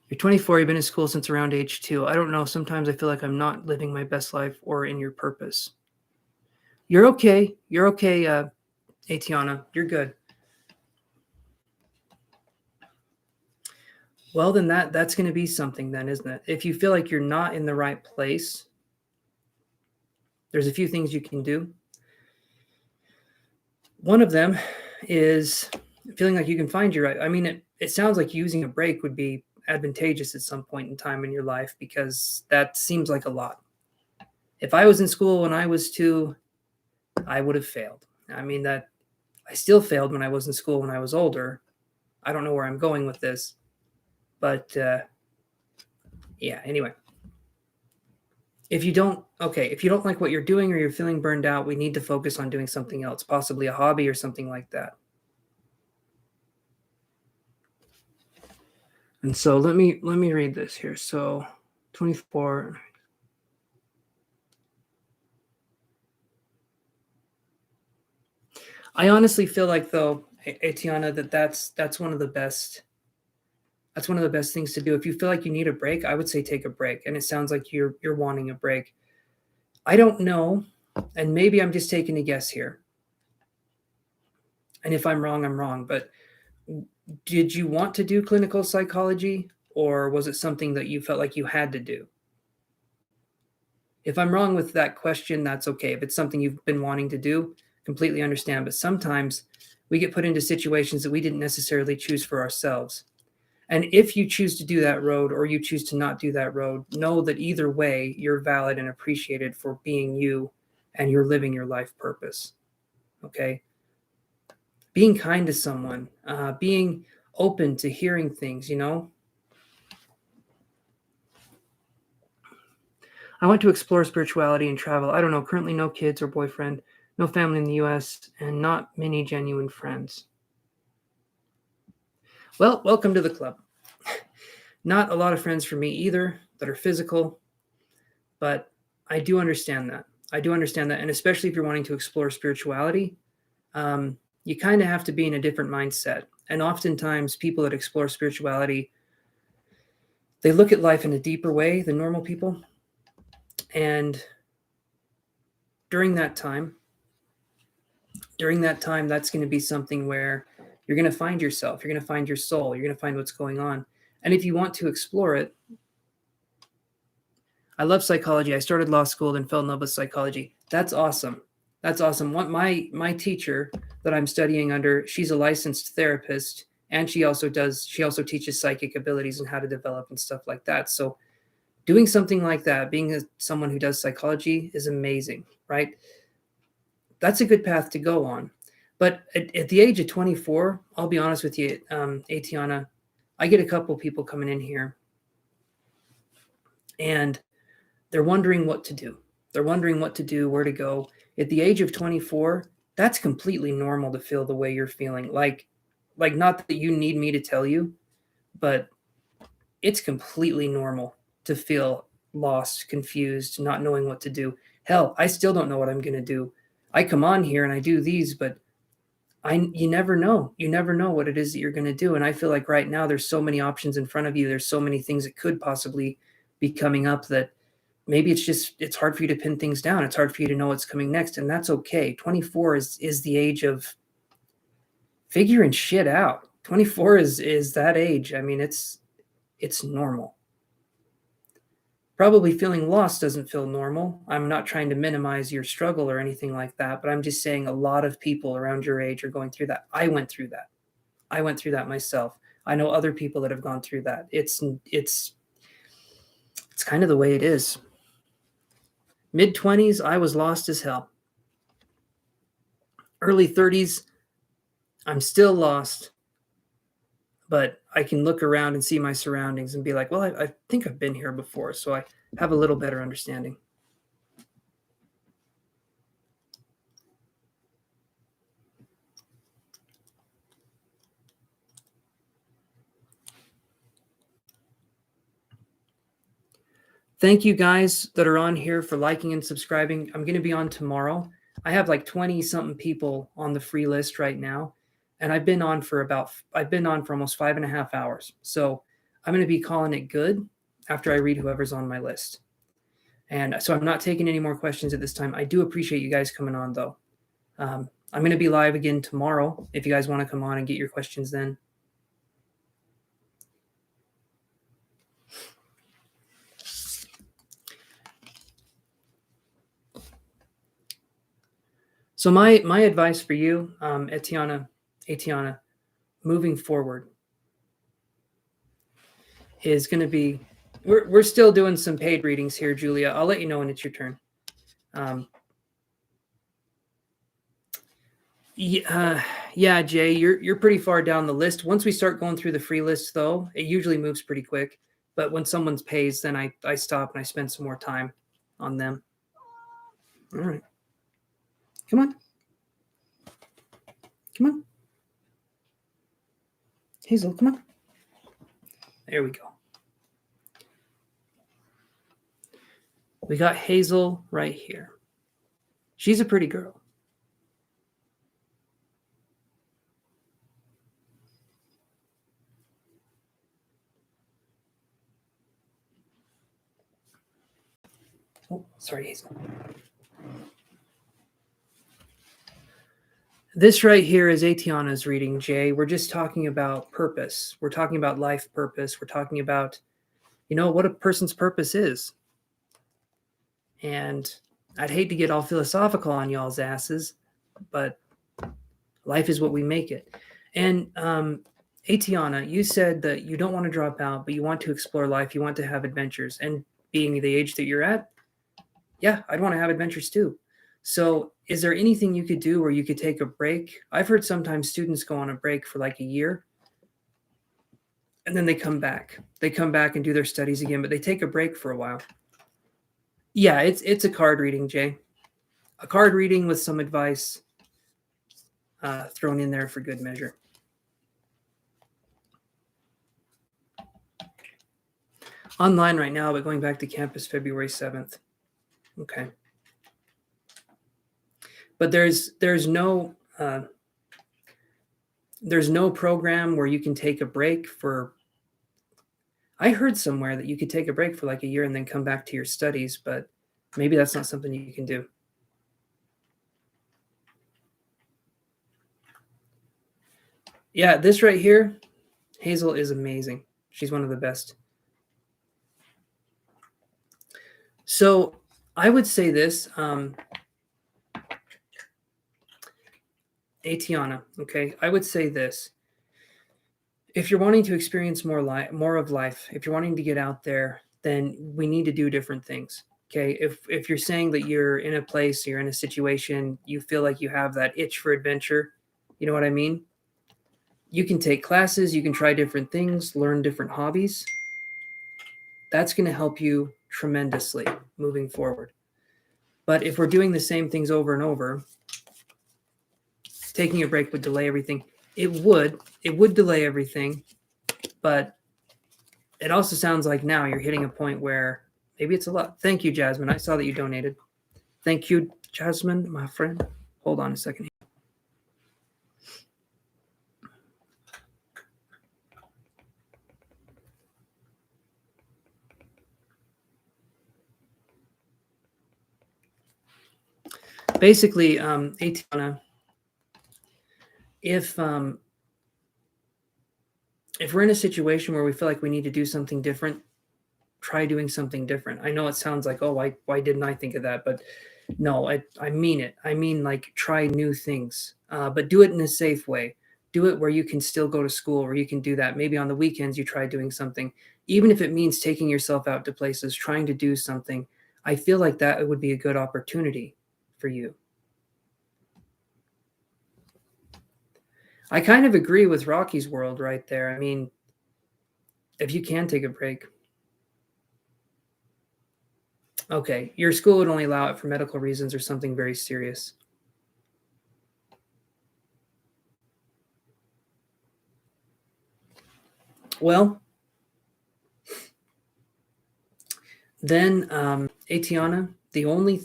You're 24, you've been in school since around age 2. I don't know. Sometimes I feel like I'm not living my best life or in your purpose. You're okay. You're okay, Atiana. You're good. Well, then that's going to be something then, isn't it? If you feel like you're not in the right place, there's a few things you can do. One of them is feeling like you can find your right. I mean, it sounds like using a break would be advantageous at some point in time in your life because that seems like a lot. If I was in school when I was 2, I would have failed. I mean, that I still failed when I was in school when I was older. I don't know where I'm going with this, but yeah, anyway. If you don't like what you're doing or you're feeling burned out, we need to focus on doing something else, possibly a hobby or something like that. And so let me read this here. So 24. I honestly feel like, though, Atiana, that's one of the best. That's one of the best things to do. If you feel like you need a break, I would say take a break. And it sounds like you're wanting a break. I don't know, and maybe I'm just taking a guess here. And if I'm wrong, but did you want to do clinical psychology, or was it something that you felt like you had to do? If I'm wrong with that question, that's okay. If it's something you've been wanting to do, completely understand. But sometimes we get put into situations that we didn't necessarily choose for ourselves. And if you choose to do that road or you choose to not do that road, know that either way, you're valid and appreciated for being you and you're living your life purpose. Okay? Being kind to someone, being open to hearing things, I want to explore spirituality and travel. I don't know. Currently, no kids or boyfriend, no family in the US, and not many genuine friends. Well, welcome to the club. Not a lot of friends for me either that are physical, but I do understand that. And especially if you're wanting to explore spirituality, you kind of have to be in a different mindset. And oftentimes, people that explore spirituality, they look at life in a deeper way than normal people. And during that time, that's going to be something where you're going to find yourself, you're going to find your soul, you're going to find what's going on. And if you want to explore it, I love psychology. I started law school and fell in love with psychology. That's awesome. What my teacher that I'm studying under, she's a licensed therapist, and she also teaches psychic abilities and how to develop and stuff like that. So doing something like that, being someone who does psychology is amazing, right? That's a good path to go on. But at the age of 24, I'll be honest with you, Atiana, I get a couple people coming in here and they're wondering what to do. They're wondering what to do, where to go. At the age of 24, that's completely normal to feel the way you're feeling. Like not that you need me to tell you, but it's completely normal to feel lost, confused, not knowing what to do. Hell, I still don't know what I'm going to do. I come on here and I do these, but you never know. You never know what it is that you're going to do. And I feel like right now there's so many options in front of you. There's so many things that could possibly be coming up that maybe it's hard for you to pin things down. It's hard for you to know what's coming next. And that's okay. 24 is the age of figuring shit out. 24 is that age. I mean, it's normal. Probably feeling lost doesn't feel normal. I'm not trying to minimize your struggle or anything like that, but I'm just saying a lot of people around your age are going through that. I went through that. I went through that myself. I know other people that have gone through that. It's kind of the way it is. Mid-20s, I was lost as hell. Early 30s, I'm still lost, but I can look around and see my surroundings and be like, well, I think I've been here before, so I have a little better understanding. Thank you guys that are on here for liking and subscribing. I'm going to be on tomorrow. I have like 20 something people on the free list right now. And I've been on for almost 5.5 hours. So I'm going to be calling it good after I read whoever's on my list. And so I'm not taking any more questions at this time. I do appreciate you guys coming on though. I'm going to be live again tomorrow if you guys want to come on and get your questions then. So my advice for you, Etiana, moving forward is going to be, we're still doing some paid readings here, Julia. I'll let you know when it's your turn. Yeah, Jay, you're pretty far down the list. Once we start going through the free list, though, it usually moves pretty quick. But when someone's pays, then I stop and I spend some more time on them. All right. Come on. Come on. Hazel, come on. There we go. We got Hazel right here. She's a pretty girl. Oh, sorry, Hazel. This right here is Atiana's reading, Jay. We're just talking about purpose. We're talking about life purpose. We're talking about, what a person's purpose is. And I'd hate to get all philosophical on y'all's asses, but life is what we make it. And Atiana, you said that you don't want to drop out, but you want to explore life. You want to have adventures. And being the age that you're at, yeah, I'd want to have adventures too. So is there anything you could do where you could take a break? I've heard sometimes students go on a break for like a year and then they come back. They come back and do their studies again, but they take a break for a while. Yeah, it's a card reading, Jay. A card reading with some advice thrown in there for good measure. Online right now, but going back to campus February 7th. Okay. But there's no program where you can take a break for. I heard somewhere that you could take a break for like a year and then come back to your studies, but maybe that's not something you can do. Yeah, this right here, Hazel is amazing. She's one of the best. So I would say this, Atiana, okay, I would say this. If you're wanting to experience more of life, if you're wanting to get out there, then we need to do different things. Okay, if you're saying that you're in a place, you're in a situation, you feel like you have that itch for adventure, you know what I mean? You can take classes, you can try different things, learn different hobbies. That's going to help you tremendously moving forward. But if we're doing the same things over and over, taking a break would delay everything. It would delay everything, but it also sounds like now you're hitting a point where maybe it's a lot. Thank you, Jasmine. I saw that you donated. Thank you, Jasmine, my friend. Hold on a second. Basically, Atiana, if we're in a situation where we feel like we need to do something different, try doing something different. I know it sounds like, oh, why didn't I think of that? But no, I mean it. I mean, like, try new things, but do it in a safe way. Do it where you can still go to school, where you can do that. Maybe on the weekends you try doing something, even if it means taking yourself out to places, trying to do something. I feel like that would be a good opportunity for you. I kind of agree with Rocky's world right there. I mean, if you can take a break. Okay, your school would only allow it for medical reasons or something very serious. Well, then, Atiana, the only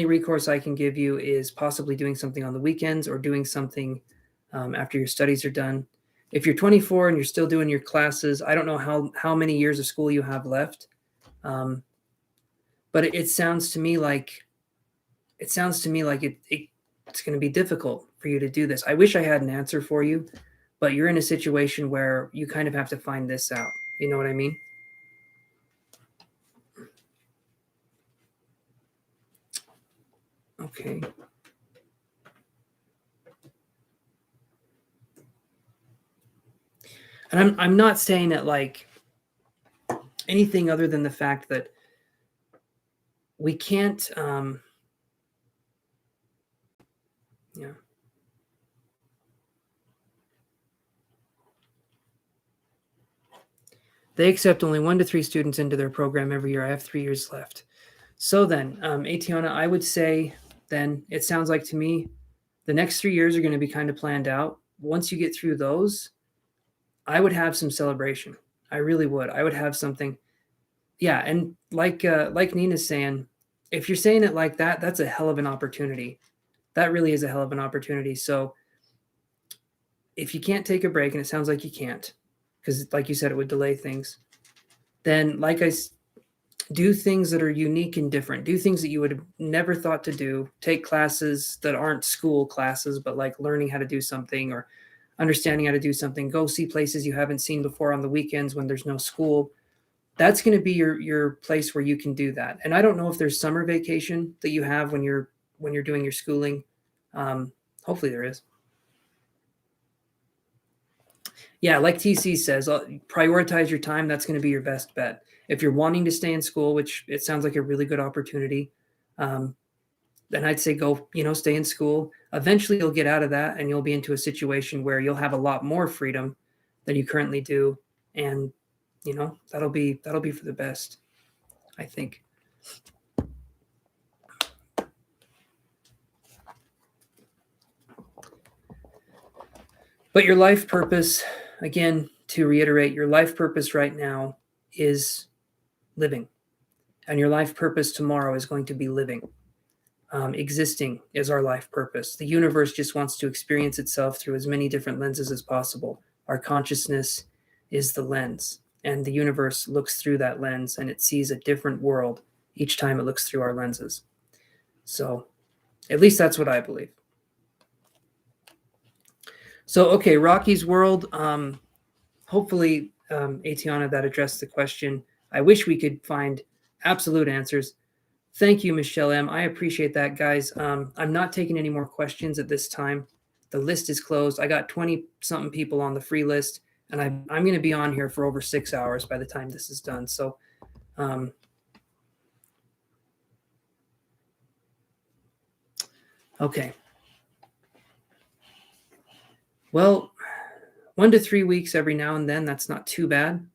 recourse I can give you is possibly doing something on the weekends or doing something after your studies are done. If you're 24 and you're still doing your classes, I don't know how many years of school you have left, um, but it sounds to me like it's going to be difficult for you to do this. I wish I had an answer for you, but you're in a situation where you kind of have to find this out. You know what I mean? Okay. And I'm not saying that like anything other than the fact that we can't yeah. They accept only 1 to 3 students into their program every year. I have 3 years left. So then, Atiana, I would say then it sounds like to me the next 3 years are going to be kind of planned out. Once you get through those, I would have some celebration. I really would. I would have something. Yeah, and like Nina's saying, if you're saying it like that, that's a hell of an opportunity. That really is a hell of an opportunity. So if you can't take a break, and it sounds like you can't, because like you said, it would delay things, then do things that are unique and different. Do things that you would have never thought to do. Take classes that aren't school classes, but like learning how to do something or understanding how to do something. Go see places you haven't seen before on the weekends when there's no school. That's going to be your place where you can do that. And I don't know if there's summer vacation that you have when you're doing your schooling. Hopefully there is. Yeah, like TC says, prioritize your time. That's going to be your best bet. If you're wanting to stay in school, which it sounds like a really good opportunity, then I'd say go, stay in school. Eventually you'll get out of that and you'll be into a situation where you'll have a lot more freedom than you currently do. And, that'll be for the best, I think. But your life purpose, again, to reiterate, your life purpose right now is living. And your life purpose tomorrow is going to be living. Existing is our life purpose. The universe just wants to experience itself through as many different lenses as possible. Our consciousness is the lens, and the universe looks through that lens and it sees a different world each time it looks through our lenses. So, at least that's what I believe. So, okay, Rocky's world. Hopefully, Atiana, that addressed the question. I wish we could find absolute answers. Thank you, Michelle M. I appreciate that, guys. I'm not taking any more questions at this time. The list is closed. I got 20-something people on the free list, and I'm going to be on here for over 6 hours by the time this is done. So, okay. Well, 1 to 3 weeks every now and then, that's not too bad.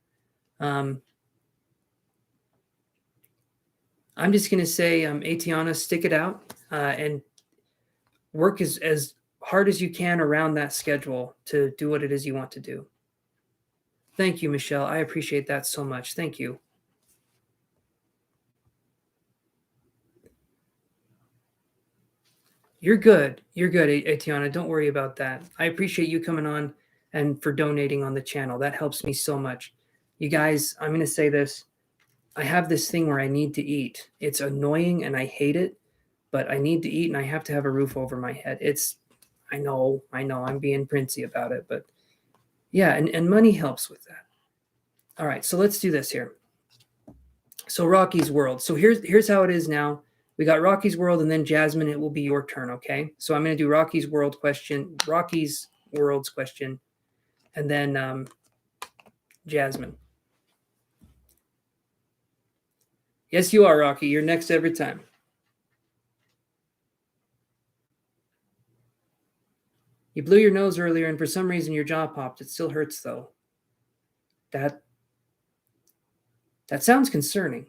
I'm just going to say, Atiana, stick it out and work as hard as you can around that schedule to do what it is you want to do. Thank you, Michelle. I appreciate that so much. Thank you. You're good. You're good, Atiana. Don't worry about that. I appreciate you coming on and for donating on the channel. That helps me so much. You guys, I'm going to say this. I have this thing where I need to eat. It's annoying and I hate it, but I need to eat and I have to have a roof over my head. I know, I'm being princey about it, but yeah, and money helps with that. All right, so let's do this here. So Rocky's World. So here's how it is now. We got Rocky's World, and then Jasmine, it will be your turn, okay? So I'm going to do Rocky's World's question, and then Jasmine. Yes, you are, Rocky. You're next every time. You blew your nose earlier, and for some reason your jaw popped. It still hurts, though. That sounds concerning.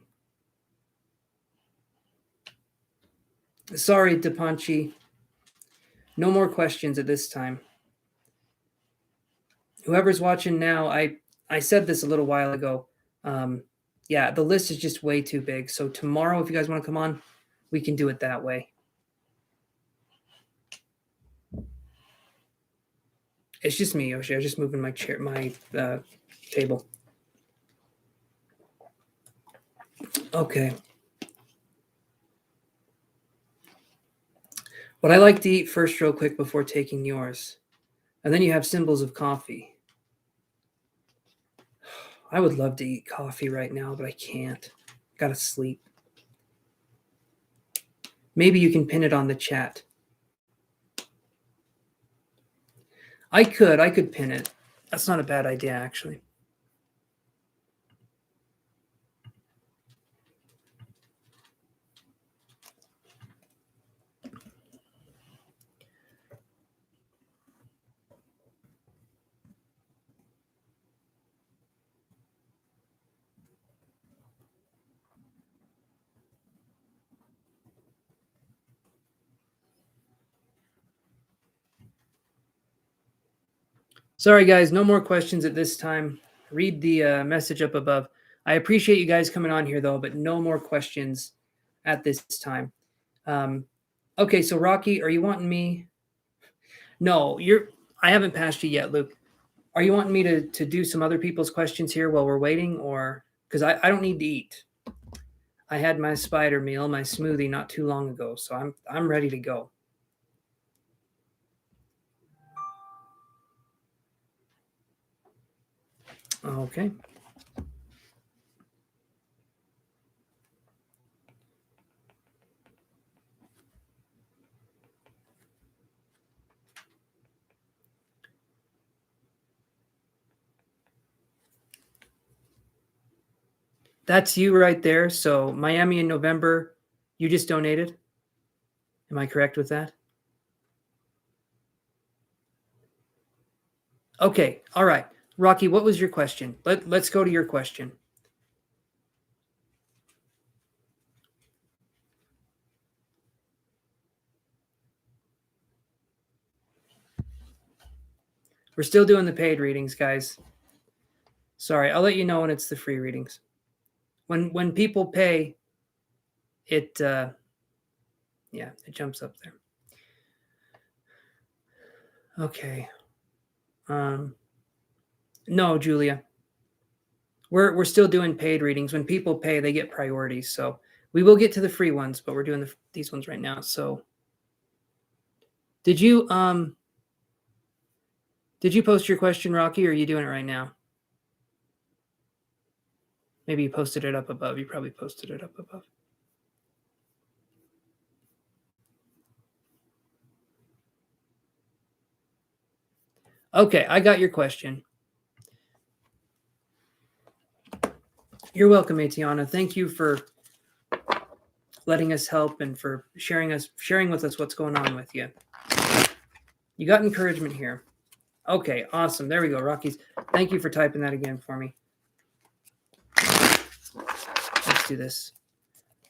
Sorry, DePonchi. No more questions at this time. Whoever's watching now, I said this a little while ago. Yeah, the list is just way too big. So tomorrow, if you guys want to come on, we can do it that way. It's just me, Yoshi. I was just moving my chair, my table. Okay. What I like to eat first real quick before taking yours. And then you have symbols of coffee. I would love to eat coffee right now, but I can't. Gotta sleep. Maybe you can pin it on the chat. I could pin it. That's not a bad idea, actually. Sorry, guys, no more questions at this time. Read the message up above. I appreciate you guys coming on here, though, but no more questions at this time. Okay, so Rocky, are you wanting me? No, I haven't passed you yet, Luke. Are you wanting me to do some other people's questions here while we're waiting, or because I don't need to eat? I had my spider meal, my smoothie, not too long ago, so I'm ready to go. Okay. That's you right there. So Miami in November, you just donated. Am I correct with that? Okay. All right. Rocky, what was your question? Let's go to your question. We're still doing the paid readings, guys. Sorry, I'll let you know when it's the free readings. When people pay, it yeah, it jumps up there. Okay. No, Julia. We're still doing paid readings. When people pay, they get priorities. So we will get to the free ones, but we're doing these ones right now. So did you post your question, Rocky, or are you doing it right now? Maybe you posted it up above. You probably posted it up above. Okay, I got your question. You're welcome, Atiana. Thank you for letting us help and for sharing with us what's going on with you. You got encouragement here. Okay, awesome. There we go, Rockies. Thank you for typing that again for me. Let's do this.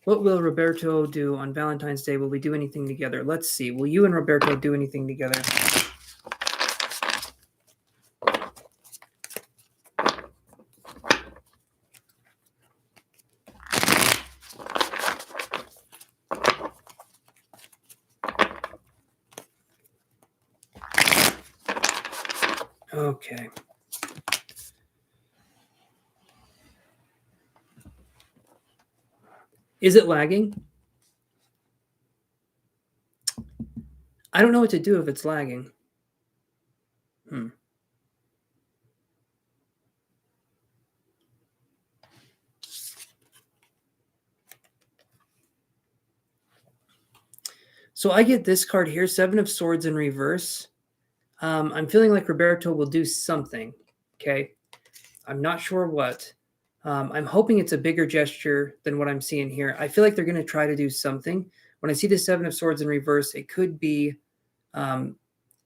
What will Roberto do on Valentine's Day? Will we do anything together? Let's see. Will you and Roberto do anything together? Okay. Is it lagging? I don't know what to do if it's lagging. So I get this card here, Seven of Swords in reverse. I'm feeling like Roberto will do something, okay? I'm not sure what. I'm hoping it's a bigger gesture than what I'm seeing here. I feel like they're going to try to do something. When I see the Seven of Swords in reverse, it could be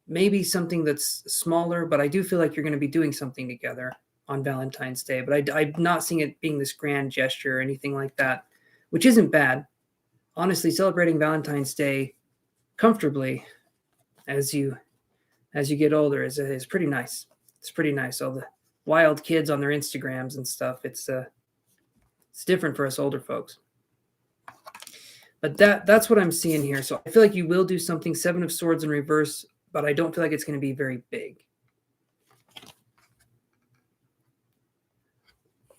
maybe something that's smaller, but I do feel like you're going to be doing something together on Valentine's Day. But I'm not seeing it being this grand gesture or anything like that, which isn't bad. Honestly, celebrating Valentine's Day comfortably as you get older is pretty nice. It's pretty nice. All the wild kids on their Instagrams and stuff. It's different for us older folks. But that's what I'm seeing here. So I feel like you will do something. Seven of Swords in reverse, but I don't feel like it's going to be very big.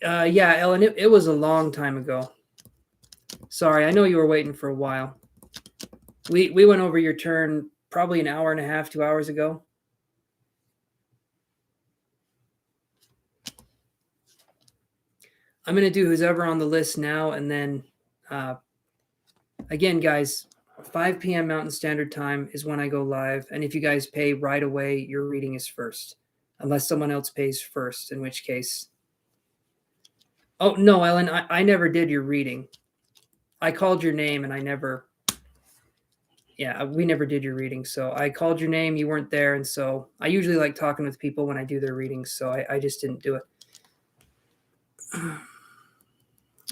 Yeah, Ellen, it was a long time ago. Sorry, I know you were waiting for a while. We went over your turn probably an hour and a half, 2 hours ago. I'm going to do who's ever on the list now, and then again, guys, 5 p.m. Mountain Standard Time is when I go live, and if you guys pay right away, your reading is first, unless someone else pays first, in which case... Oh, no, Ellen, I never did your reading. I called your name, and I never... Yeah, we never did your reading, so I called your name, you weren't there, and so I usually like talking with people when I do their readings, so I just didn't do it.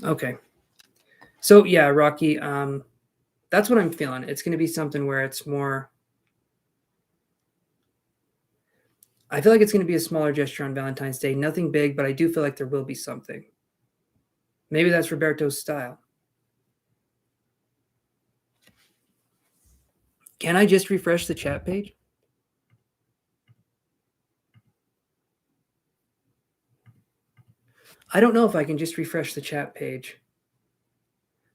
Okay. So, yeah, Rocky, that's what I'm feeling. It's going to be something where it's more... I feel like it's going to be a smaller gesture on Valentine's Day. Nothing big, but I do feel like there will be something. Maybe that's Roberto's style. Can I just refresh the chat page? I don't know if I can just refresh the chat page.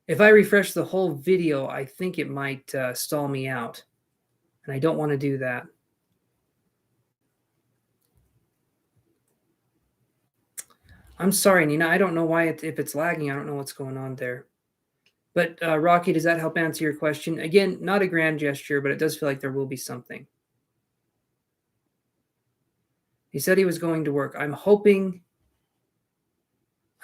If I refresh the whole video, I think it might stall me out. And I don't want to do that. I'm sorry, Nina. I don't know why if it's lagging. I don't know what's going on there. But Rocky, does that help answer your question? Again, not a grand gesture, but it does feel like there will be something. He said he was going to work. I'm hoping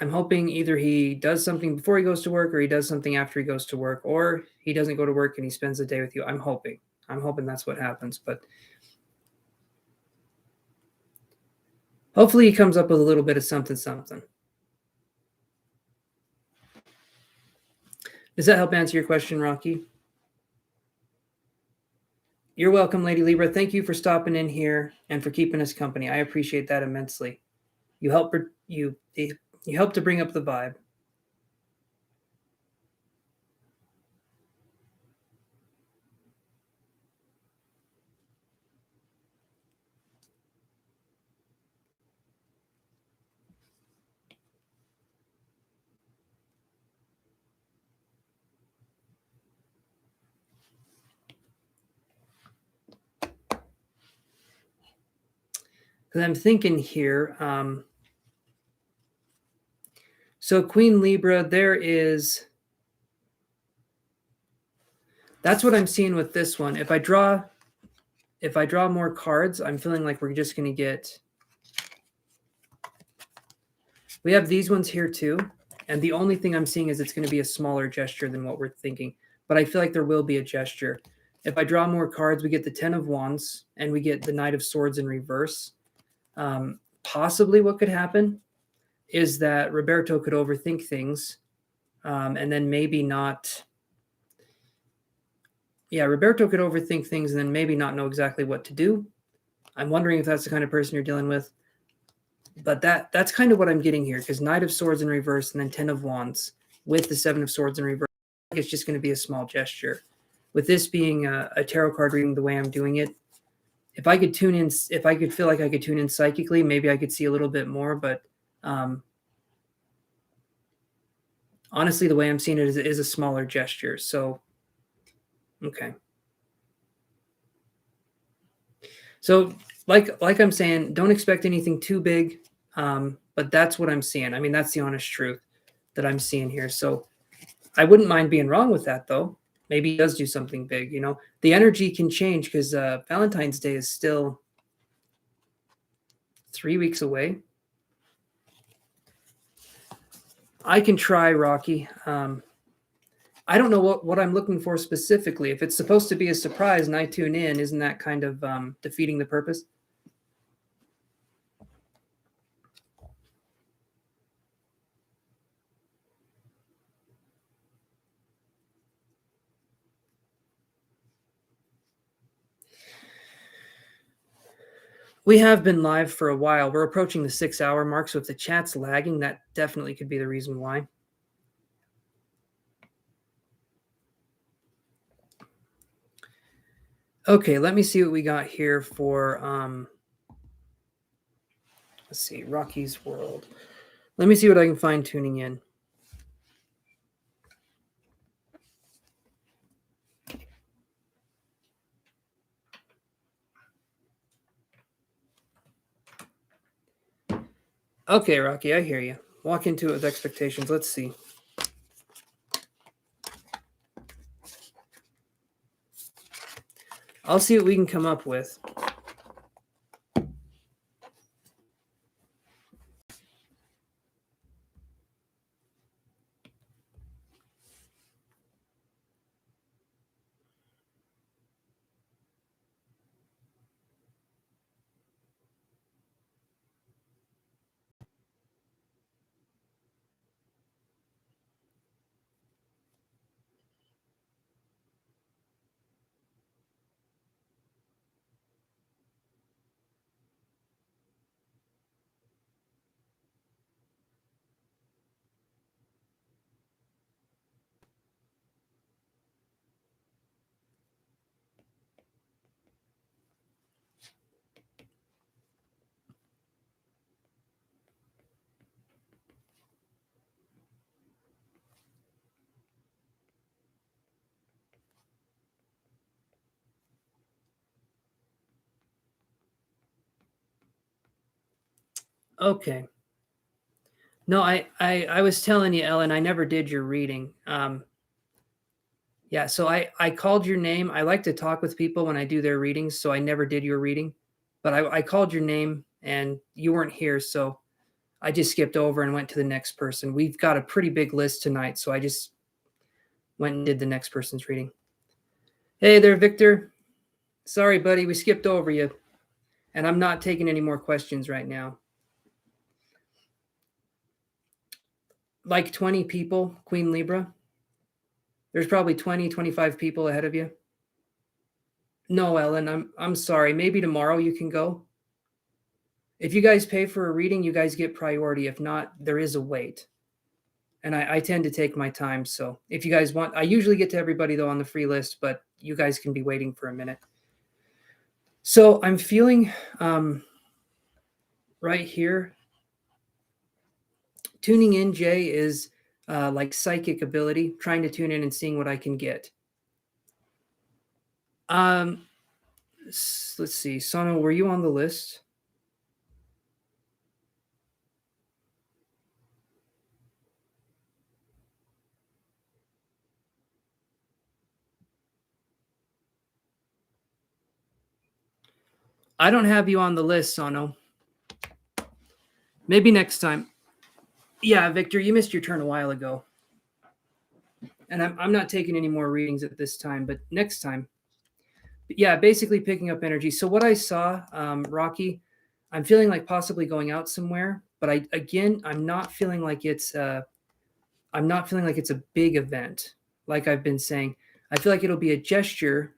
either he does something before he goes to work or he does something after he goes to work, or he doesn't go to work and he spends the day with you. I'm hoping that's what happens, but hopefully he comes up with a little bit of something. Does that help answer your question, Rocky? You're welcome, Lady Libra. Thank you for stopping in here and for keeping us company. I appreciate that immensely. You help to bring up the vibe. Because I'm thinking here, so Queen Libra, that's what I'm seeing with this one. If I draw more cards, I'm feeling like we're just going to get... We have these ones here too, and the only thing I'm seeing is it's going to be a smaller gesture than what we're thinking. But I feel like there will be a gesture. If I draw more cards, we get the Ten of Wands, and we get the Knight of Swords in reverse. Possibly what could happen is that Roberto could overthink things, and then maybe not... Yeah, Roberto could overthink things and then maybe not know exactly what to do. I'm wondering if that's the kind of person you're dealing with. But that's kind of what I'm getting here, because Knight of Swords in reverse and then Ten of Wands with the Seven of Swords in reverse. It's just going to be a small gesture. With this being a tarot card reading the way I'm doing it, if I could feel like I could tune in psychically, maybe I could see a little bit more. But honestly, the way I'm seeing it is a smaller gesture. So, okay. So like I'm saying, don't expect anything too big, but that's what I'm seeing. I mean, that's the honest truth that I'm seeing here. So I wouldn't mind being wrong with that, though. Maybe he does do something big, The energy can change because Valentine's Day is still 3 weeks away. I can try, Rocky. I don't know what I'm looking for specifically. If it's supposed to be a surprise and I tune in, isn't that kind of defeating the purpose? We have been live for a while. We're approaching the 6-hour mark, so if the chat's lagging, that definitely could be the reason why. Okay, let me see what we got here for let's see, Rocky's World. Let me see what I can find tuning in. Okay, Rocky, I hear you. Walk into it with expectations. Let's see. I'll see what we can come up with. Okay. No, I was telling you, Ellen, I never did your reading. Yeah, so I called your name. I like to talk with people when I do their readings, so I never did your reading. But I called your name and you weren't here, so I just skipped over and went to the next person. We've got a pretty big list tonight, so I just went and did the next person's reading. Hey there, Victor. Sorry, buddy, we skipped over you. And I'm not taking any more questions right now. Like 20 people, Queen Libra. There's probably 20, 25 people ahead of you. No, Ellen, I'm sorry. Maybe tomorrow you can go. If you guys pay for a reading, you guys get priority. If not, there is a wait. And I tend to take my time. So if you guys want, I usually get to everybody though on the free list, but you guys can be waiting for a minute. So I'm feeling right here. Tuning in, Jay, is like psychic ability, trying to tune in and seeing what I can get. Let's see. Sono, were you on the list? I don't have you on the list, Sono. Maybe next time. Yeah, Victor, you missed your turn a while ago. And I'm not taking any more readings at this time, but next time. But yeah, basically picking up energy. So what I saw, Rocky, I'm feeling like possibly going out somewhere, but I'm not feeling like it's I'm not feeling like it's a big event. Like I've been saying, I feel like it'll be a gesture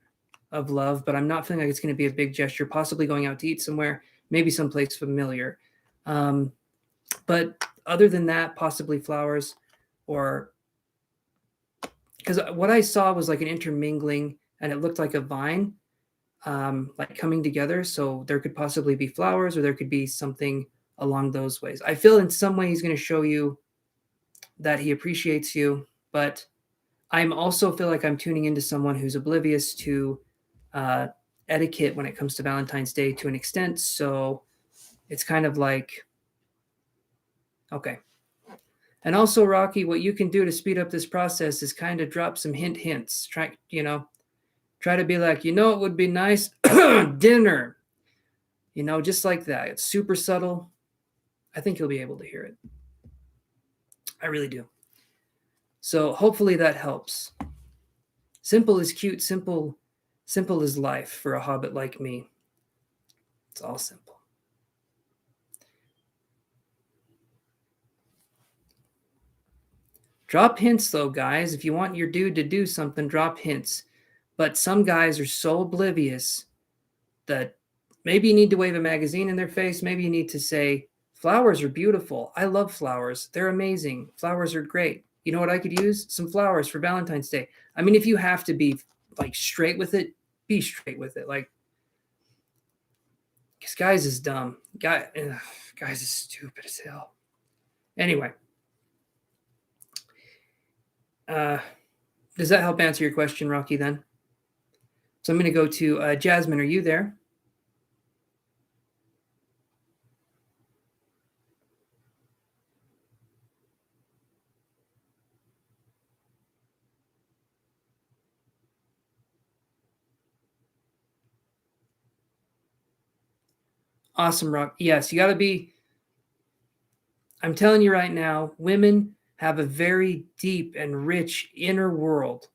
of love, but I'm not feeling like it's going to be a big gesture. Possibly going out to eat somewhere, maybe someplace familiar. But other than that, possibly flowers, or because what I saw was like an intermingling, and it looked like a vine, like coming together. So there could possibly be flowers, or there could be something along those ways. I feel in some way he's going to show you that he appreciates you, but I'm also feel like I'm tuning into someone who's oblivious to etiquette when it comes to Valentine's Day to an extent. So it's kind of like, okay, And also, Rocky, what you can do to speed up this process is kind of drop some hints. Try to be like, it would be nice dinner. Just like that. It's super subtle. I think you'll be able to hear it. I really do. So hopefully that helps. Simple is cute. Simple is life for a hobbit like me. It's all simple. Drop hints, though, guys. If you want your dude to do something, drop hints. But some guys are so oblivious that maybe you need to wave a magazine in their face. Maybe you need to say, flowers are beautiful. I love flowers. They're amazing. Flowers are great. You know what I could use? Some flowers for Valentine's Day. I mean, if you have to be like straight with it, be straight with it. Like, because guys is dumb. Guys is stupid as hell. Anyway. Does that help answer your question, Rocky, then? So I'm going to go to Jasmine. Are you there? Awesome, Rock. Yes, you got to be. I'm telling you right now, women have a very deep and rich inner world.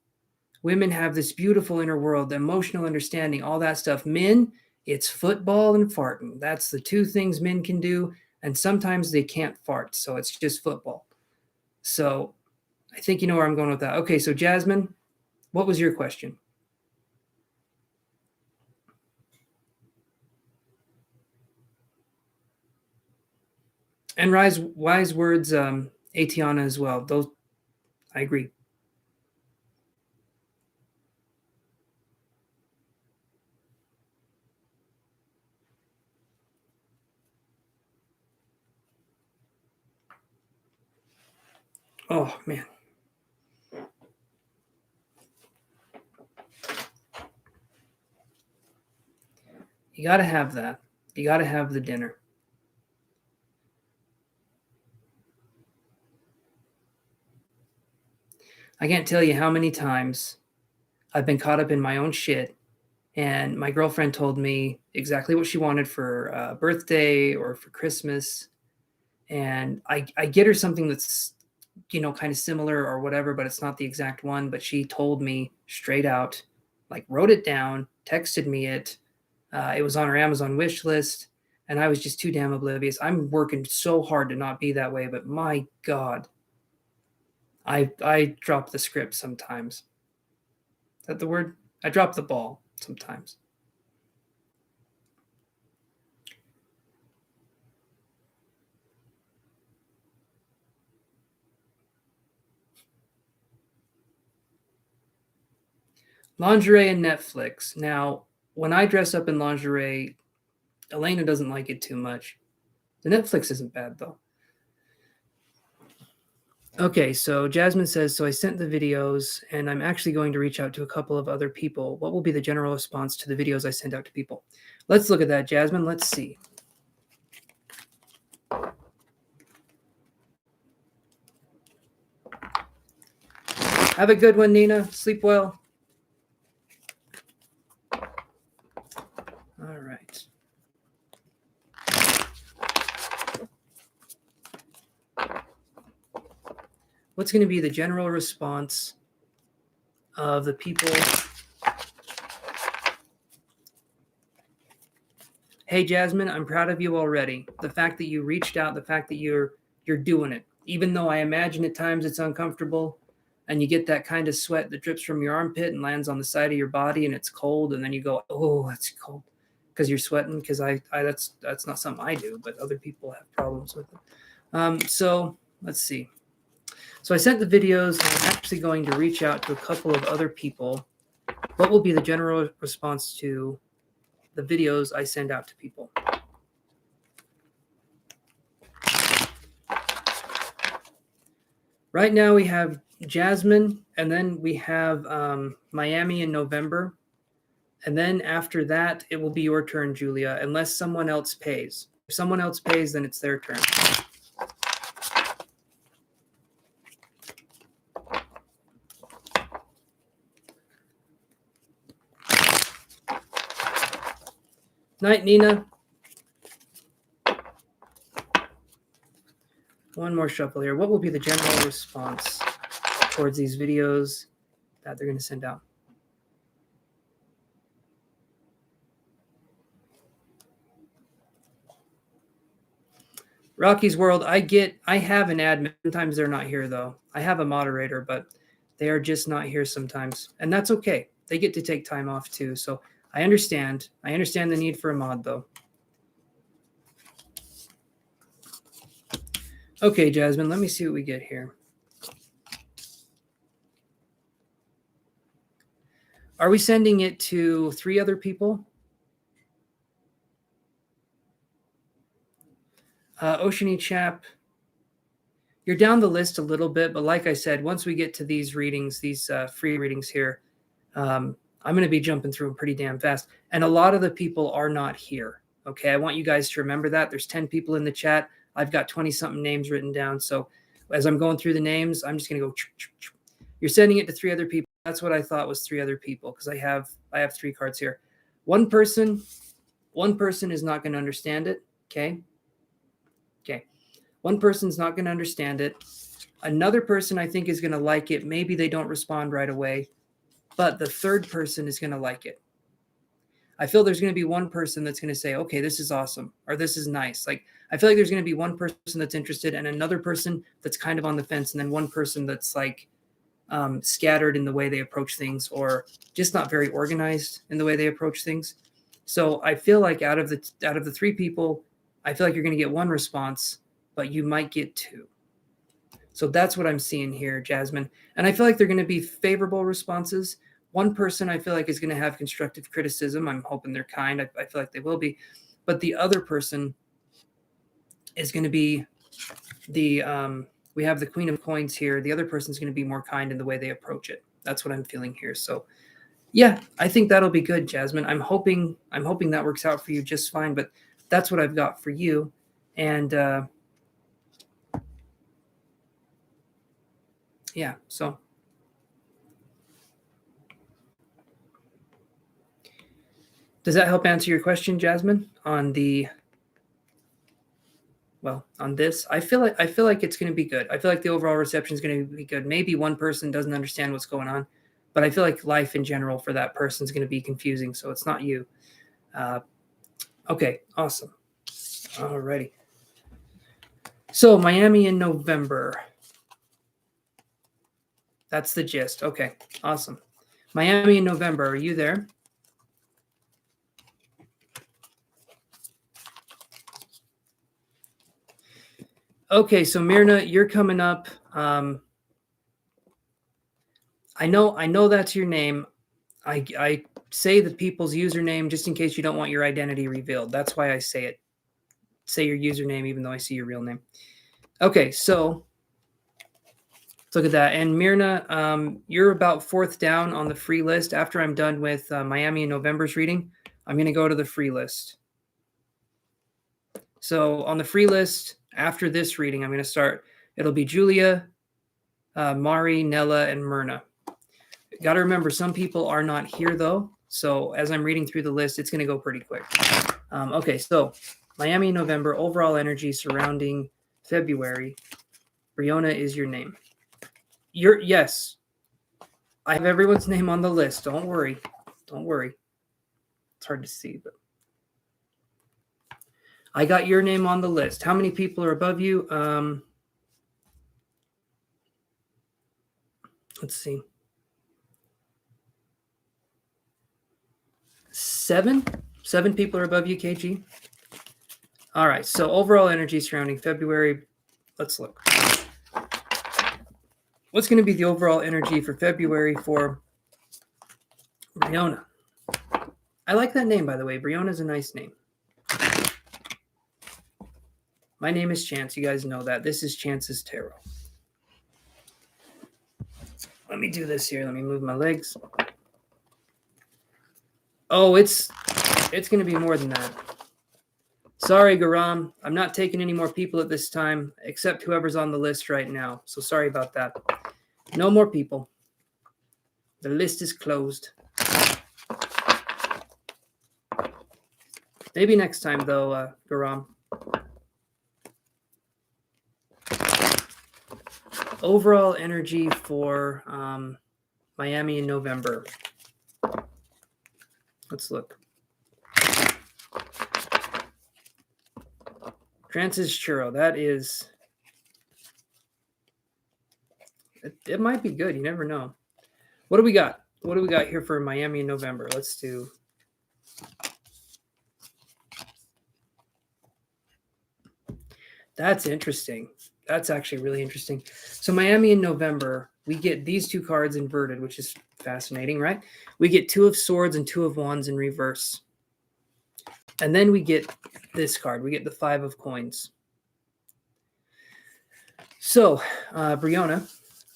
Women have this beautiful inner world, emotional understanding, all that stuff. Men, it's football and farting. That's the two things men can do. And sometimes they can't fart. So it's just football. So I think you know where I'm going with that. Okay, so Jasmine, what was your question? And wise words, Atiana as well. Those, I agree. Oh man. You got to have that. You got to have the dinner. I can't tell you how many times I've been caught up in my own shit, and my girlfriend told me exactly what she wanted for birthday or for Christmas, and I get her something that's kind of similar or whatever, but it's not the exact one. But she told me straight out, like wrote it down, texted me it. It was on her Amazon wish list, and I was just too damn oblivious. I'm working so hard to not be that way, but my God, I drop the script sometimes. Is that the word? I drop the ball sometimes. Lingerie and Netflix. Now, when I dress up in lingerie, Elena doesn't like it too much. The Netflix isn't bad, though. Okay, so Jasmine says, so I sent the videos, and I'm actually going to reach out to a couple of other people. What will be the general response to the videos I send out to people? Let's look at that, Jasmine. Let's see. Have a good one, Nina. Sleep well. All right. What's going to be the general response of the people? Hey, Jasmine, I'm proud of you already. The fact that you reached out, the fact that you're doing it, even though I imagine at times it's uncomfortable, and you get that kind of sweat that drips from your armpit and lands on the side of your body, and it's cold, and then you go, oh, that's cold, because you're sweating. Because I that's not something I do, but other people have problems with it. So let's see. So I sent the videos. I'm actually going to reach out to a couple of other people. What will be the general response to the videos I send out to people? Right now we have Jasmine, and then we have Miami in November. And then after that, it will be your turn, Julia, unless someone else pays. If someone else pays, then it's their turn. Night, Nina. One more shuffle here. What will be the general response towards these videos that they're going to send out? Rocky's World, I have an admin. Sometimes they're not here, though. I have a moderator, but they are just not here sometimes. And that's okay. They get to take time off, too. So I understand. I understand the need for a mod, though. Okay, Jasmine, let me see what we get here. Are we sending it to 3 other people? Oceany Chap, you're down the list a little bit, but like I said, once we get to these readings, these free readings here, I'm going to be jumping through them pretty damn fast. And a lot of the people are not here. Okay, I want you guys to remember that. There's 10 people in the chat. I've got 20-something names written down. So as I'm going through the names, I'm just going to go. You're sending it to 3 other people. That's what I thought was 3 other people because I have 3 cards here. One person is not going to understand it. Okay. One person's not going to understand it. Another person I think is going to like it. Maybe they don't respond right away, but the third person is going to like it. I feel there's going to be one person that's going to say, okay, this is awesome, or this is nice. Like, I feel like there's going to be one person that's interested and another person that's kind of on the fence, and then one person that's like scattered in the way they approach things, or just not very organized in the way they approach things. So I feel like out of the 3 people, I feel like you're going to get 1 response, but you might get 2. So that's what I'm seeing here, Jasmine. And I feel like they're going to be favorable responses. One person I feel like is going to have constructive criticism. I'm hoping they're kind. I feel like they will be. But the other person is going to be we have the Queen of Coins here. The other person is going to be more kind in the way they approach it. That's what I'm feeling here. So yeah, I think that'll be good, Jasmine. I'm hoping that works out for you just fine, but that's what I've got for you. And yeah, so does that help answer your question, Jasmine? On this, I feel like it's going to be good. I feel like the overall reception is going to be good. Maybe one person doesn't understand what's going on, but I feel like life in general for that person is going to be confusing. So it's not you. Okay, awesome. Alrighty. So Miami in November. That's the gist. Okay, awesome. Miami in November. Are you there? Okay, so Myrna, you're coming up. I know that's your name. I say the people's username just in case you don't want your identity revealed. That's why I say it. Say your username even though I see your real name. Okay, so let's look at that. And Myrna, you're about 4th down on the free list. After I'm done with Miami in November's reading, I'm going to go to the free list. So on the free list, after this reading, I'm going to start. It'll be Julia, Mari, Nella, and Myrna. Got to remember, some people are not here, though. So as I'm reading through the list, it's going to go pretty quick. Okay, so Miami, November, overall energy surrounding February. Briona is your name. Yes. I have everyone's name on the list. Don't worry. Don't worry. It's hard to see, but I got your name on the list. How many people are above you? Let's see. 7? 7 people are above you, KG. All right. So overall energy surrounding February. Let's look. What's going to be the overall energy for February for Briona? I like that name, by the way. Briona is a nice name. My name is Chance. You guys know that. This is Chance's Tarot. Let me do this here. Let me move my legs. Oh, it's going to be more than that. Sorry, Garam. I'm not taking any more people at this time, except whoever's on the list right now. So sorry about that. No more people. The list is closed. Maybe next time, though, Garam. Overall energy for Miami in November. Let's look. Trance's churro. That is... It might be good. You never know. What do we got? What do we got here for Miami in November? Let's do... That's interesting. That's actually really interesting. So Miami in November, we get these two cards inverted, which is fascinating, right? We get 2 of Swords and 2 of Wands in reverse. And then we get this card. We get the 5 of Coins. So, Brianna,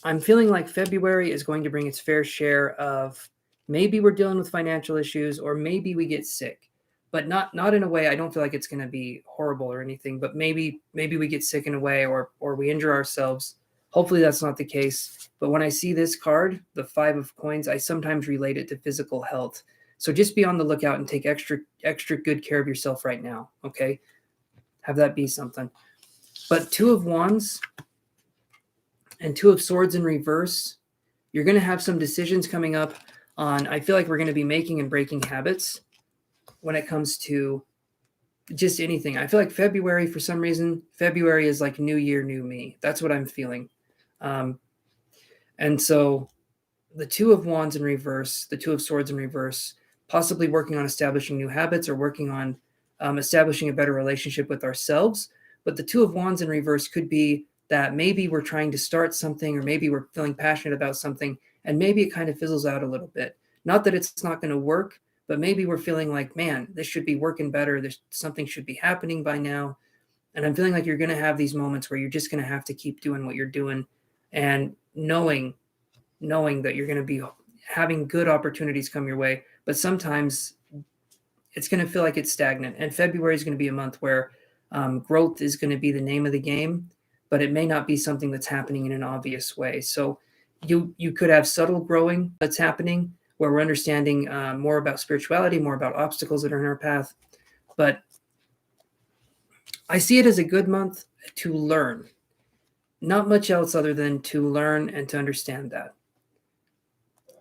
I'm feeling like February is going to bring its fair share of maybe we're dealing with financial issues or maybe we get sick. But not in a way, I don't feel like it's going to be horrible or anything, but maybe we get sick in a way or we injure ourselves. Hopefully that's not the case. But when I see this card, the 5 of Coins, I sometimes relate it to physical health. So just be on the lookout and take extra good care of yourself right now, okay? Have that be something. But 2 of Wands and 2 of Swords in reverse, you're going to have some decisions coming up on, I feel like we're going to be making and breaking habits when it comes to just anything. I feel like February, for some reason, February is like new year, new me. That's what I'm feeling. And so the 2 of Wands in reverse, the 2 of Swords in reverse, possibly working on establishing new habits or working on establishing a better relationship with ourselves. But the 2 of Wands in reverse could be that maybe we're trying to start something or maybe we're feeling passionate about something and maybe it kind of fizzles out a little bit. Not that it's not going to work, but maybe we're feeling like, man, this should be working better. Something should be happening by now. And I'm feeling like you're going to have these moments where you're just going to have to keep doing what you're doing and knowing that you're going to be having good opportunities come your way. But sometimes it's going to feel like it's stagnant. And February is going to be a month where growth is going to be the name of the game, but it may not be something that's happening in an obvious way. So you could have subtle growing that's happening, where we're understanding more about spirituality, more about obstacles that are in our path. But I see it as a good month to learn. Not much else other than to learn and to understand that.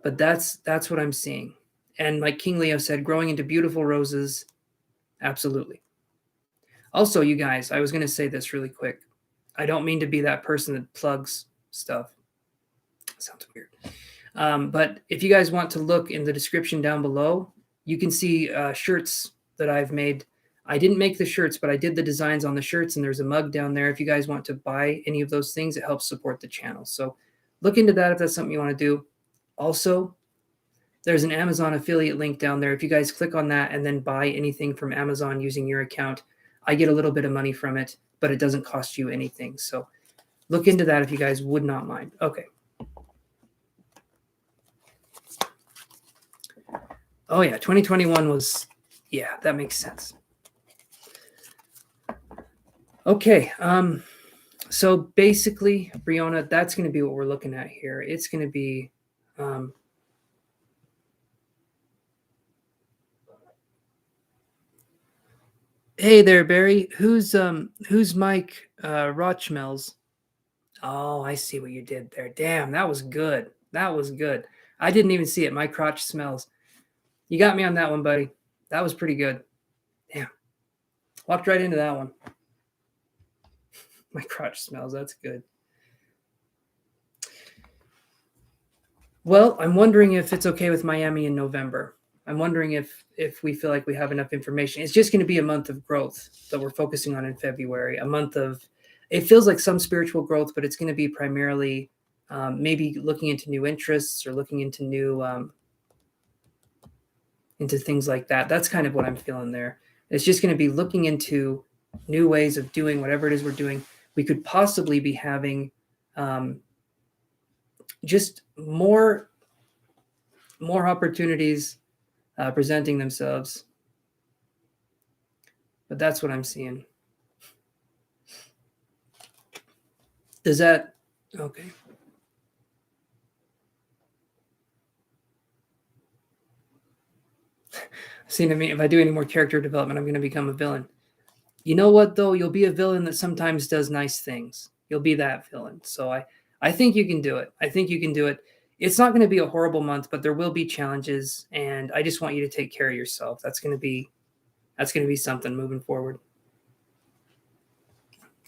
But that's what I'm seeing. And like King Leo said, growing into beautiful roses, absolutely. Also, you guys, I was going to say this really quick. I don't mean to be that person that plugs stuff. Sounds weird. But if you guys want to look in the description down below, you can see shirts that I've made. I didn't make the shirts, but I did the designs on the shirts, and there's a mug down there. If you guys want to buy any of those things, it helps support the channel. So look into that if that's something you want to do. Also, there's an Amazon affiliate link down there. If you guys click on that and then buy anything from Amazon using your account, I get a little bit of money from it, but it doesn't cost you anything. So look into that if you guys would not mind. Okay. Oh, yeah. 2021 was, yeah, that makes sense. Okay. So basically, Brianna, that's going to be what we're looking at here. It's going to be hey there, Barry. Who's Mike Rochmells? Oh, I see what you did there. Damn, that was good. That was good. I didn't even see it. My crotch smells. You got me on that one, buddy. That was pretty good. Damn. Walked right into that one. My crotch smells. That's good. Well, I'm wondering if it's okay with Miami in November. I'm wondering if we feel like we have enough information. It's just going to be a month of growth that we're focusing on in February. A month of, it feels like some spiritual growth, but it's going to be primarily maybe looking into new interests or looking into new into things like that. That's kind of what I'm feeling there. It's just going to be looking into new ways of doing whatever it is we're doing. We could possibly be having just more opportunities presenting themselves. But that's what I'm seeing. Does that, okay. See, I mean, if I do any more character development, I'm going to become a villain. You know what, though? You'll be a villain that sometimes does nice things. You'll be that villain. So I think you can do it. I think you can do it. It's not going to be a horrible month, but there will be challenges, and I just want you to take care of yourself. That's going to be something moving forward.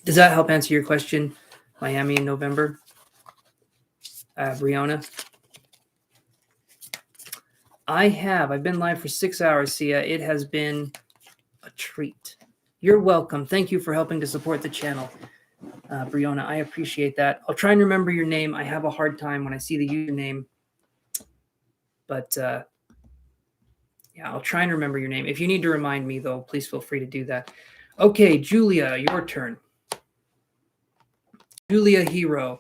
Does that help answer your question, Miami in November? Brianna? I've been live for 6 hours, Sia. It has been a treat. You're welcome. Thank you for helping to support the channel, Brianna. I appreciate that. I'll try and remember your name. I have a hard time when I see the username, but yeah, I'll try and remember your name. If you need to remind me, though, please feel free to do that. Okay, Julia, your turn. Julia Hero,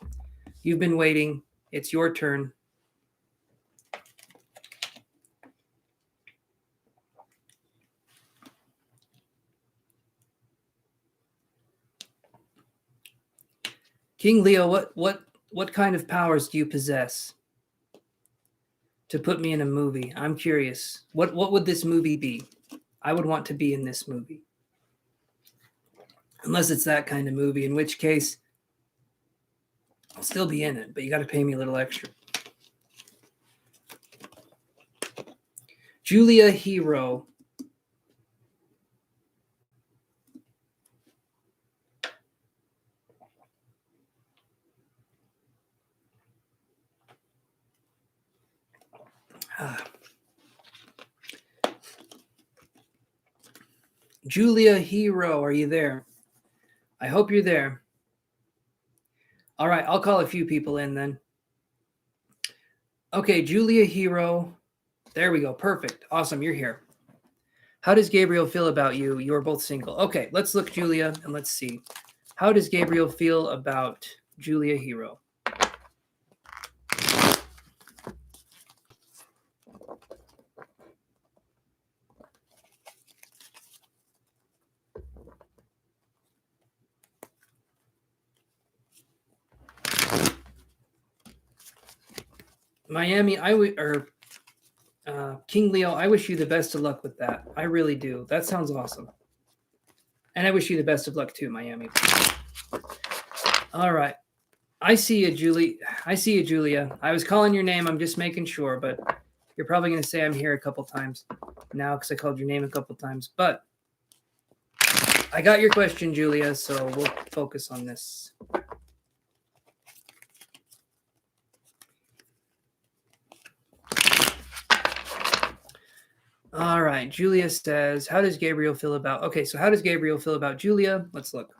you've been waiting. It's your turn. King Leo, what kind of powers do you possess to put me in a movie? I'm curious. What would this movie be? I would want to be in this movie. Unless it's that kind of movie, in which case I'll still be in it, but you got to pay me a little extra. Julia Hero. Julia Hero, are you there? I hope you're there. All right, I'll call a few people in then. Okay, Julia Hero. There we go. Perfect. Awesome. You're here. How does Gabriel feel about you? You are both single. Okay, let's look, Julia, and let's see. How does Gabriel feel about Julia Hero? Miami, King Leo, I wish you the best of luck with that. I really do. That sounds awesome. And I wish you the best of luck too, Miami. All right. I see you, Julie. I see you, Julia. I was calling your name. I'm just making sure, but you're probably going to say I'm here a couple times now because I called your name a couple times. But I got your question, Julia, so we'll focus on this. All right. Julia says, how does Gabriel feel about... Okay, so how does Gabriel feel about Julia? Let's look.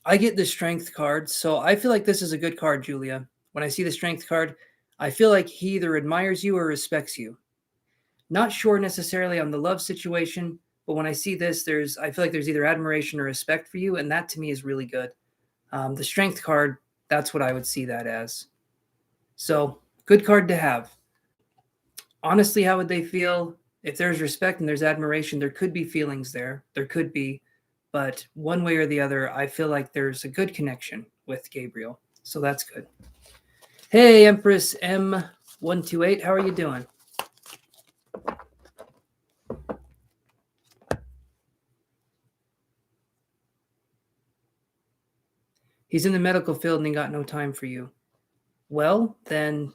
I get the strength card, so I feel like this is a good card, Julia. When I see the strength card, I feel like he either admires you or respects you. Not sure necessarily on the love situation, but when I see this, I feel like there's either admiration or respect for you, and that to me is really good. The strength card, that's what I would see that as. So, good card to have. Honestly, how would they feel? If there's respect and there's admiration, there could be feelings there. There could be. But one way or the other, I feel like there's a good connection with Gabriel. So that's good. Hey, Empress M128, how are you doing? He's in the medical field and he got no time for you. Well, then,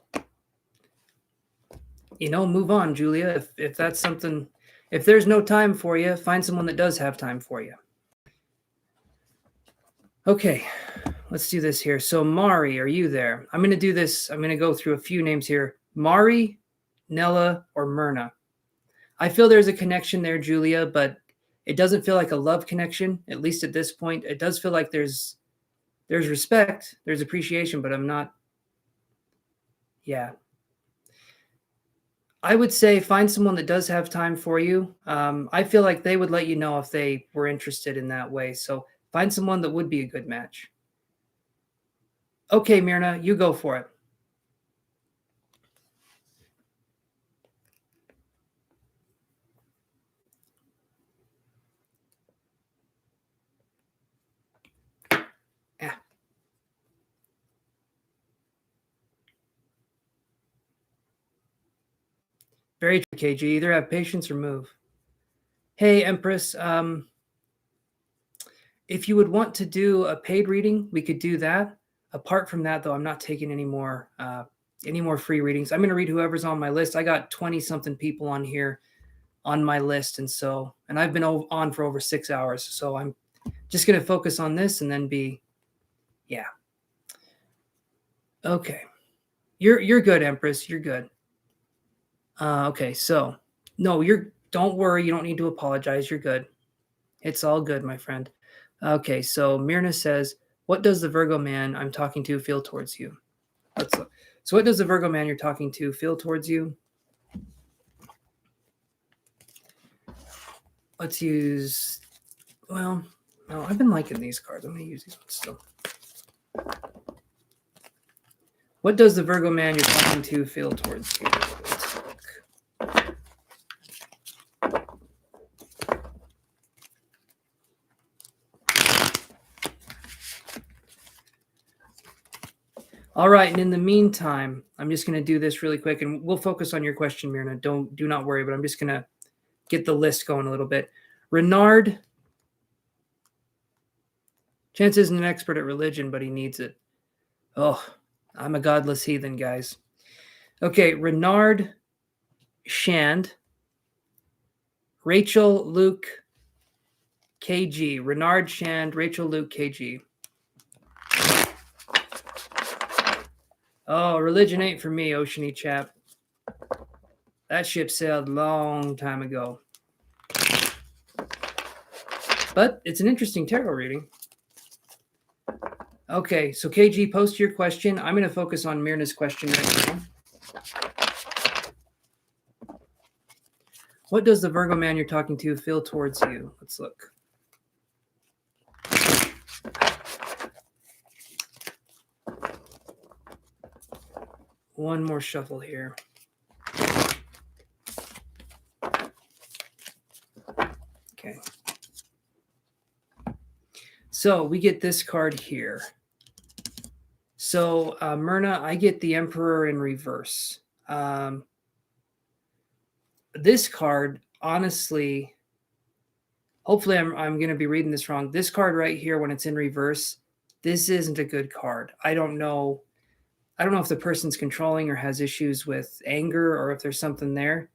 move on, Julia. If that's something, if there's no time for you, find someone that does have time for you. Okay, let's do this here. So, Mari, are you there? I'm going to do this. I'm going to go through a few names here. Mari, Nella, or Myrna. I feel there's a connection there, Julia, but it doesn't feel like a love connection, at least at this point. It does feel like there's respect, there's appreciation, but I'm not. Yeah. I would say find someone that does have time for you. I feel like they would let you know if they were interested in that way. So find someone that would be a good match. Okay, Myrna, you go for it. Yeah. Very true, KG. Either have patience or move. Hey, Empress. If you would want to do a paid reading, we could do that. Apart from that, though, I'm not taking any more free readings. I'm going to read whoever's on my list. I got 20-something people on here on my list, and I've been on for over 6 hours. So I'm just going to focus on this and then yeah. Okay. You're good, Empress. You're good. Okay, so no, don't worry. You don't need to apologize. You're good. It's all good, my friend. Okay, so Myrna says, what does the Virgo man I'm talking to feel towards you? Let's look. So what does the Virgo man you're talking to feel towards you? Let's use, well, no, I've been liking these cards. I'm going to use these ones still. What does the Virgo man you're talking to feel towards you? Let's look. All right, and in the meantime, I'm just going to do this really quick, and we'll focus on your question, Myrna. Do not worry, but I'm just going to get the list going a little bit. Renard. Chance isn't an expert at religion, but he needs it. Oh, I'm a godless heathen, guys. Okay, Renard Shand. Rachel Luke KG. Renard Shand, Rachel Luke KG. Oh, religion ain't for me, Oceany chap. That ship sailed a long time ago. But it's an interesting tarot reading. Okay, so KG, post your question. I'm going to focus on Myrna's question right now. What does the Virgo man you're talking to feel towards you? Let's look. One more shuffle here. Okay. So we get this card here. So Myrna, I get the Emperor in reverse. This card, honestly, hopefully I'm going to be reading this wrong. This card right here, when it's in reverse, this isn't a good card. I don't know if the person's controlling or has issues with anger or if there's something there.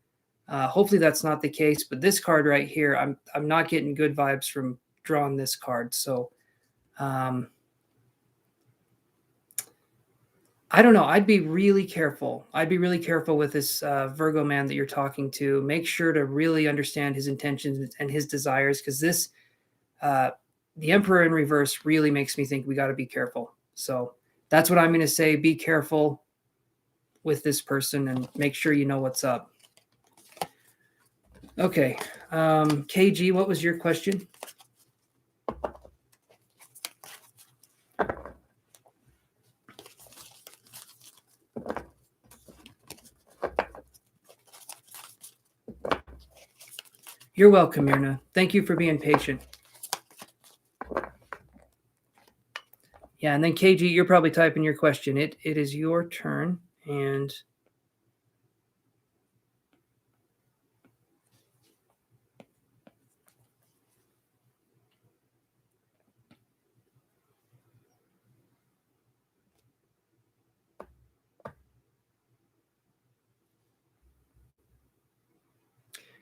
Hopefully that's not the case. But this card right here, I'm not getting good vibes from drawing this card. So I don't know. I'd be really careful. I'd be really careful with this Virgo man that you're talking to. Make sure to really understand his intentions and his desires, because this, the Emperor in reverse really makes me think we got to be careful. So that's what I'm going to say. Be careful with this person and make sure you know what's up. Okay. KG, what was your question? You're welcome, Myrna. Thank you for being patient. Yeah, and then KG, you're probably typing your question. It is your turn, and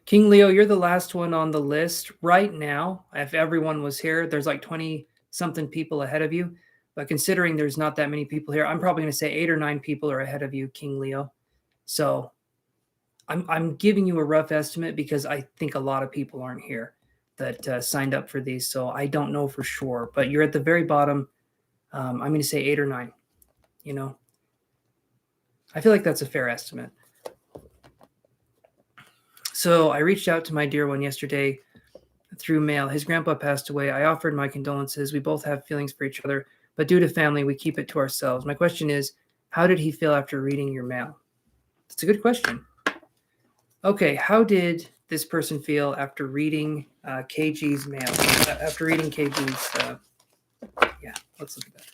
King Leo, you're the last one on the list right now. If everyone was here, there's like 20-something people ahead of you. But considering there's not that many people here, I'm probably going to say 8 or 9 people are ahead of you, King Leo. So I'm giving you a rough estimate because I think a lot of people aren't here that signed up for these. So I don't know for sure. But you're at the very bottom. I'm going to say 8 or 9. You know, I feel like that's a fair estimate. So I reached out to my dear one yesterday through mail. His grandpa passed away. I offered my condolences. We both have feelings for each other, but due to family, we keep it to ourselves. My question is, how did he feel after reading your mail? That's a good question. Okay, how did this person feel after reading KG's mail? After reading KG's, yeah, let's look at that.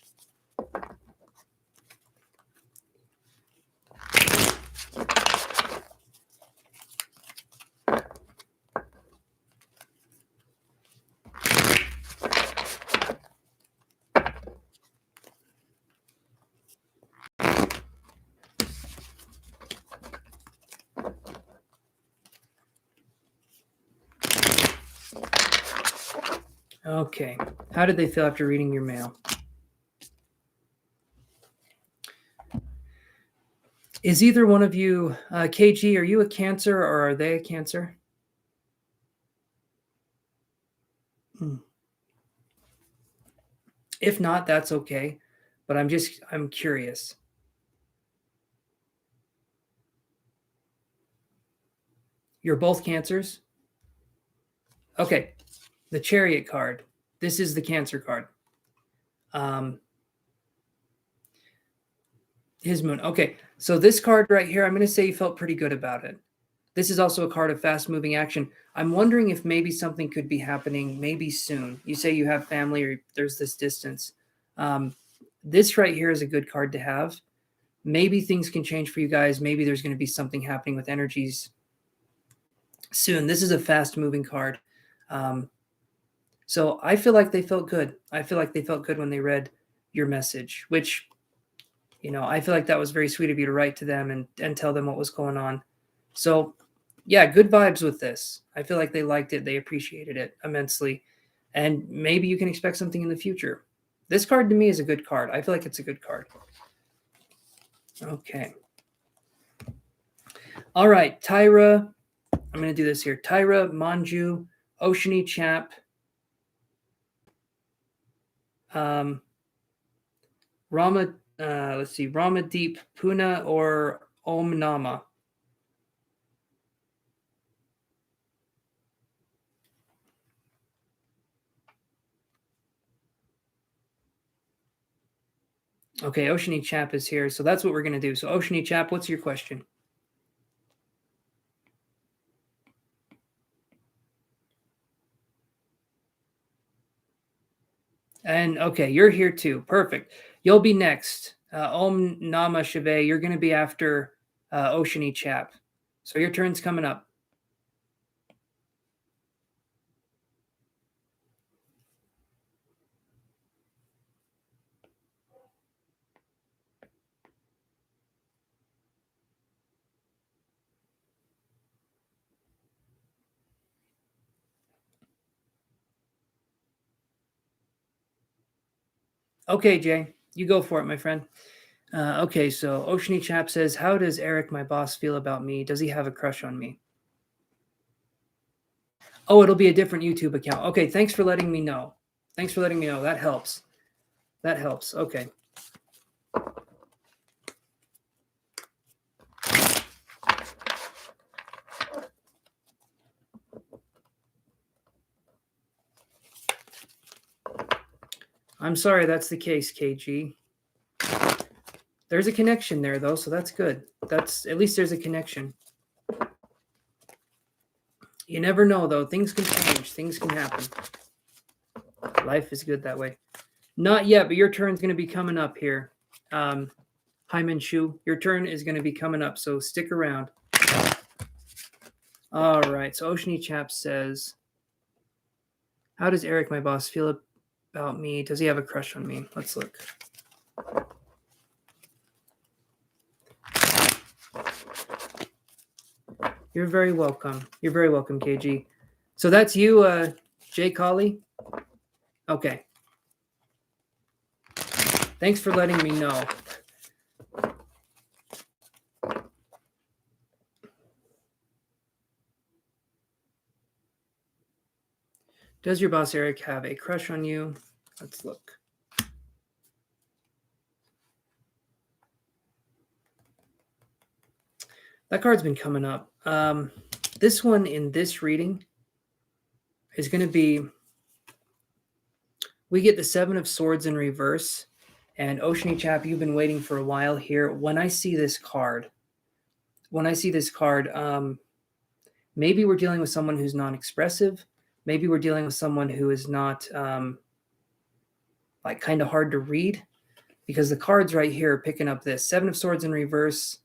Okay. How did they feel after reading your mail? Is either one of you, KG, are you a Cancer or are they a Cancer? If not, that's okay. But I'm curious. You're both Cancers? Okay. The Chariot card. This is the Cancer card. His moon. Okay. So this card right here, I'm going to say you felt pretty good about it. This is also a card of fast moving action. I'm wondering if maybe something could be happening maybe soon. You say you have family or there's this distance. This right here is a good card to have. Maybe things can change for you guys. Maybe there's going to be something happening with energies soon. This is a fast moving card. So I feel like they felt good. I feel like they felt good when they read your message, which, I feel like that was very sweet of you to write to them and tell them what was going on. So yeah, good vibes with this. I feel like they liked it. They appreciated it immensely. And maybe you can expect something in the future. This card to me is a good card. I feel like it's a good card. Okay. All right, Tyra. I'm going to do this here. Tyra, Manju, Oceany Chap, Rama, Ramadeep, Puna, or Om Nama. Okay, Oceany Chap is here, so that's what we're going to do. So Oceany Chap, what's your question? And okay, you're here too. Perfect. You'll be next. Om Nama Shive, you're going to be after Oceany Chap. So your turn's coming up. Okay, Jay, you go for it, my friend. Okay, so Oceany Chap says, how does Eric, my boss, feel about me? Does he have a crush on me? Oh, it'll be a different YouTube account. Okay, thanks for letting me know. Thanks for letting me know. That helps. That helps. Okay. I'm sorry that's the case, KG. There's a connection there, though, so that's good. At least there's a connection. You never know, though. Things can change. Things can happen. Life is good that way. Not yet, but your turn's going to be coming up here. Hyman Shu, your turn is going to be coming up, so stick around. All right, so Oceany Chap says, how does Eric, my boss, feel about me? Does he have a crush on me? Let's look. You're very welcome. You're very welcome, KG. So that's you, Jay Colley? Okay. Thanks for letting me know. Does your boss, Eric, have a crush on you? Let's look. That card's been coming up. This one in this reading is going to be, we get the Seven of Swords in reverse. And Oceany Chap, you've been waiting for a while here. When I see this card, maybe we're dealing with someone who's non-expressive. Maybe we're dealing with someone who is not like kind of hard to read, because the cards right here are picking up this Seven of Swords in reverse.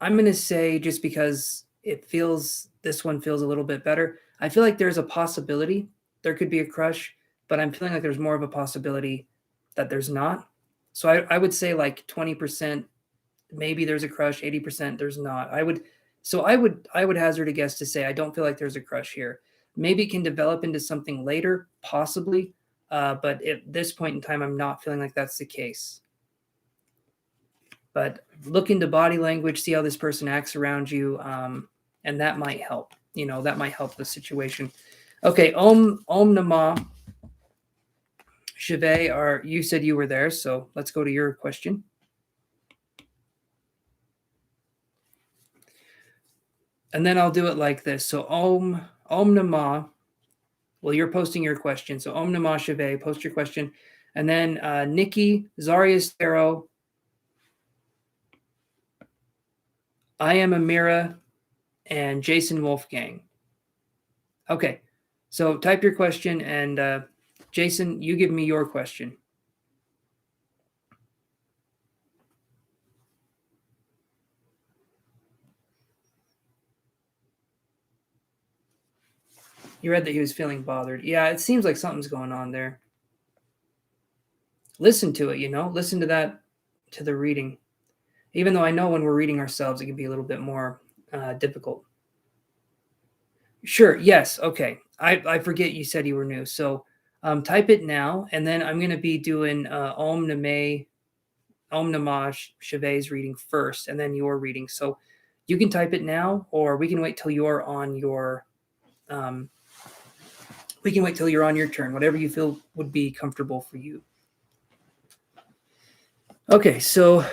I'm going to say, just because this one feels a little bit better, I feel like there's a possibility there could be a crush, but I'm feeling like there's more of a possibility that there's not. So I would say like 20%, maybe there's a crush, 80% there's not. So I would hazard a guess to say I don't feel like there's a crush here. Maybe it can develop into something later, possibly, but at this point in time, I'm not feeling like that's the case. But look into body language, see how this person acts around you, and that might help. That might help the situation. Okay, Om Namah Shive, you said you were there, so let's go to your question. And then I'll do it like this. So Om Namah. Well, you're posting your question. So Om Namah Shive, post your question. And then Nikki, Zaria Stero, I am Amira, and Jason Wolfgang. Okay. So type your question, and Jason, you give me your question. You read that he was feeling bothered. Yeah, it seems like something's going on there. Listen to it, listen to that, to the reading. Even though I know when we're reading ourselves, it can be a little bit more difficult. Sure. Yes. Okay. I forget you said you were new. So type it now, and then I'm going to be doing Om Namah Shive's reading first, and then your reading. So you can type it now, or we can wait till you're on your turn, whatever you feel would be comfortable for you. Okay, so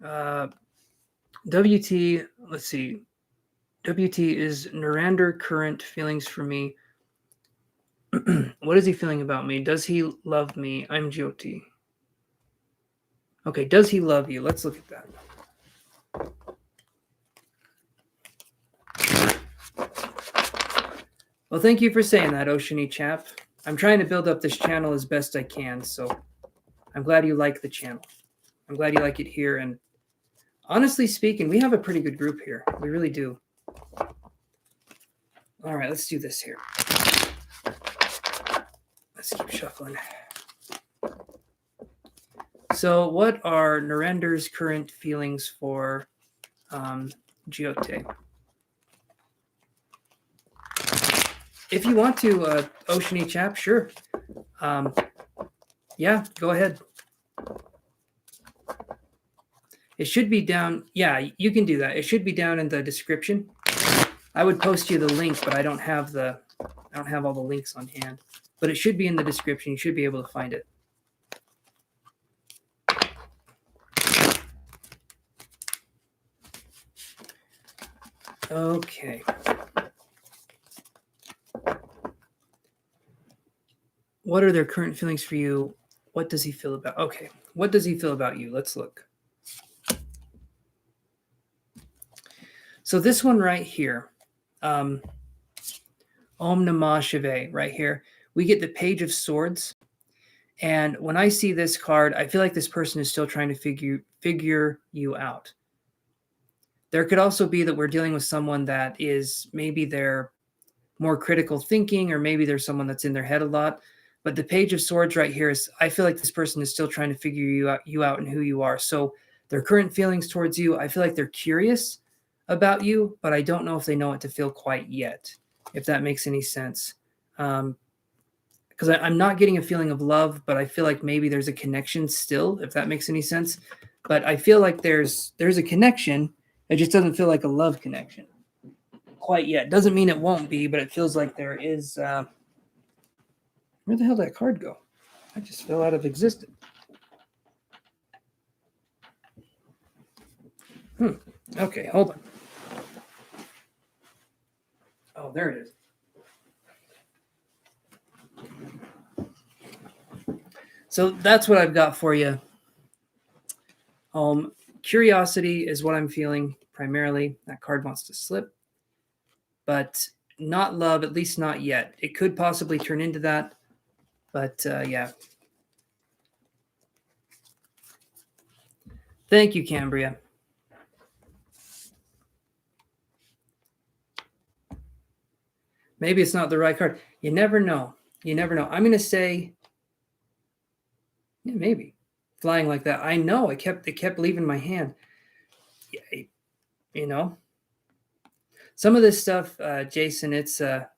WT, let's see. WT is Narander current feelings for me. What is he feeling about me? Does he love me? I'm Jyoti. Okay, does he love you? Let's look at that. Well, thank you for saying that, Oceany Chap. I'm trying to build up this channel as best I can, so I'm glad you like the channel. I'm glad you like it here, and honestly speaking, we have a pretty good group here. We really do. All right, let's do this here. Let's keep shuffling. So what are Narender's current feelings for Jyote? If you want to, Oceany Chap, sure. Yeah, go ahead. It should be down. Yeah, you can do that. It should be down in the description. I would post you the link, but I don't have all the links on hand. But it should be in the description. You should be able to find it. Okay. What are their current feelings for you? What does he feel about? Okay. What does he feel about you? Let's look. So this one right here, Om Namah Shive, right here, we get the Page of Swords. And when I see this card, I feel like this person is still trying to figure you out. There could also be that we're dealing with someone that is maybe they're more critical thinking, or maybe there's someone that's in their head a lot. But the Page of Swords right here is, I feel like this person is still trying to figure you out and who you are. So their current feelings towards you, I feel like they're curious about you, but I don't know if they know what to feel quite yet, if that makes any sense. Because I'm not getting a feeling of love, but I feel like maybe there's a connection still, if that makes any sense. But I feel like there's a connection. It just doesn't feel like a love connection quite yet. Doesn't mean it won't be, but it feels like there is. Where the hell did that card go? I just fell out of existence. Okay, hold on. Oh, there it is. So that's what I've got for you. Curiosity is what I'm feeling primarily. That card wants to slip. But not love, at least not yet. It could possibly turn into that. But yeah. Thank you, Cambria. Maybe it's not the right card. You never know. You never know. I'm going to say, yeah, maybe. Flying like that. I know. It kept leaving my hand. you know. Some of this stuff, Jason, it's a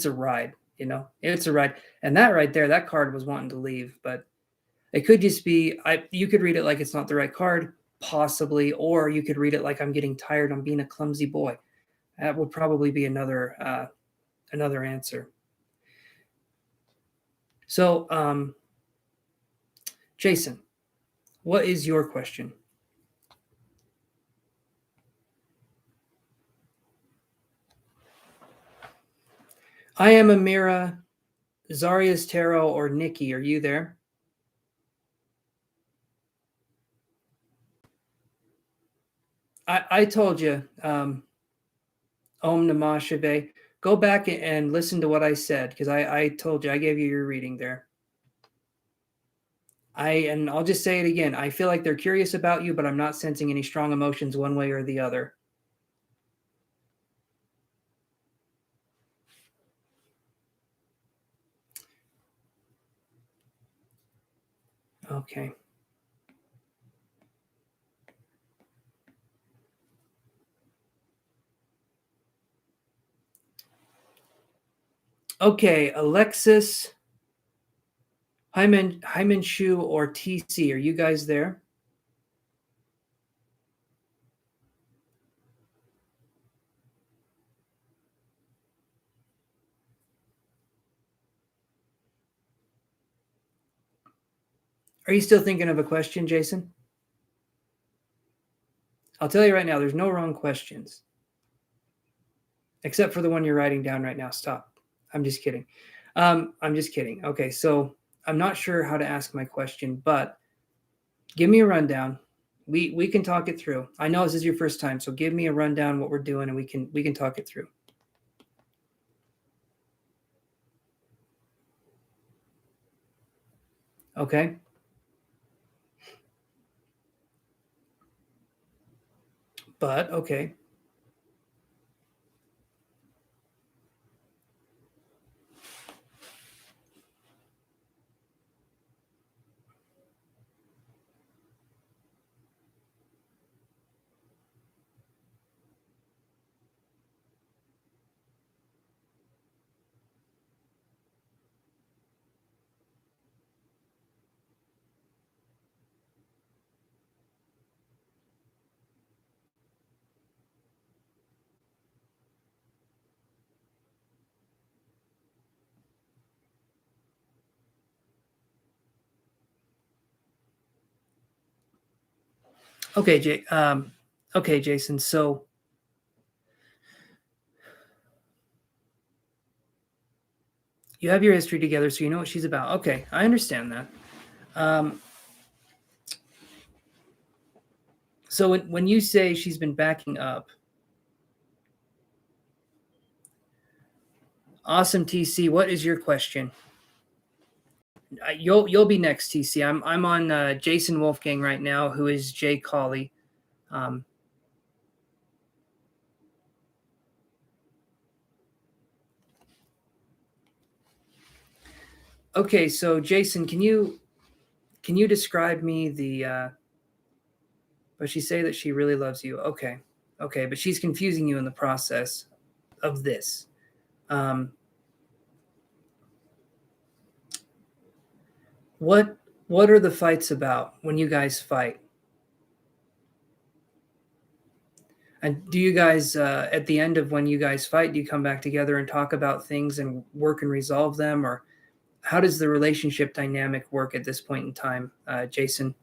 ride, you know. It's a ride. And that right there, that card was wanting to leave, but it could just be you could read it like it's not the right card, possibly, or you could read it like I'm getting tired, I'm being a clumsy boy. That would probably be another answer. So, Jason, what is your question? I am Amira, Zaria's Tarot, or Nikki. Are you there? I told you, Om Namah Shivay. Go back and listen to what I said, because I told you, I gave you your reading there. And I'll just say it again. I feel like they're curious about you, but I'm not sensing any strong emotions one way or the other. Okay. Okay, Alexis, Hyman Shu, or TC, are you guys there? Are you still thinking of a question, Jason? I'll tell you right now, there's no wrong questions. Except for the one you're writing down right now. Stop. I'm just kidding. I'm just kidding. Okay, so I'm not sure how to ask my question, but give me a rundown. We can talk it through. I know this is your first time, so give me a rundown what we're doing, and we can talk it through. Okay. But okay. Okay, okay, Jason. So you have your history together, so you know what she's about. Okay, I understand that. So when you say she's been backing up, awesome, TC. What is your question? You'll be next, TC. I'm on Jason Wolfgang right now, who is Jay Colley. Okay, so Jason, can you describe me the? But she say that she really loves you. Okay, okay, but she's confusing you in the process of this. What are the fights about when you guys fight? And do you guys, at the end of when you guys fight, do you come back together and talk about things and work and resolve them, or how does the relationship dynamic work at this point in time, Jason?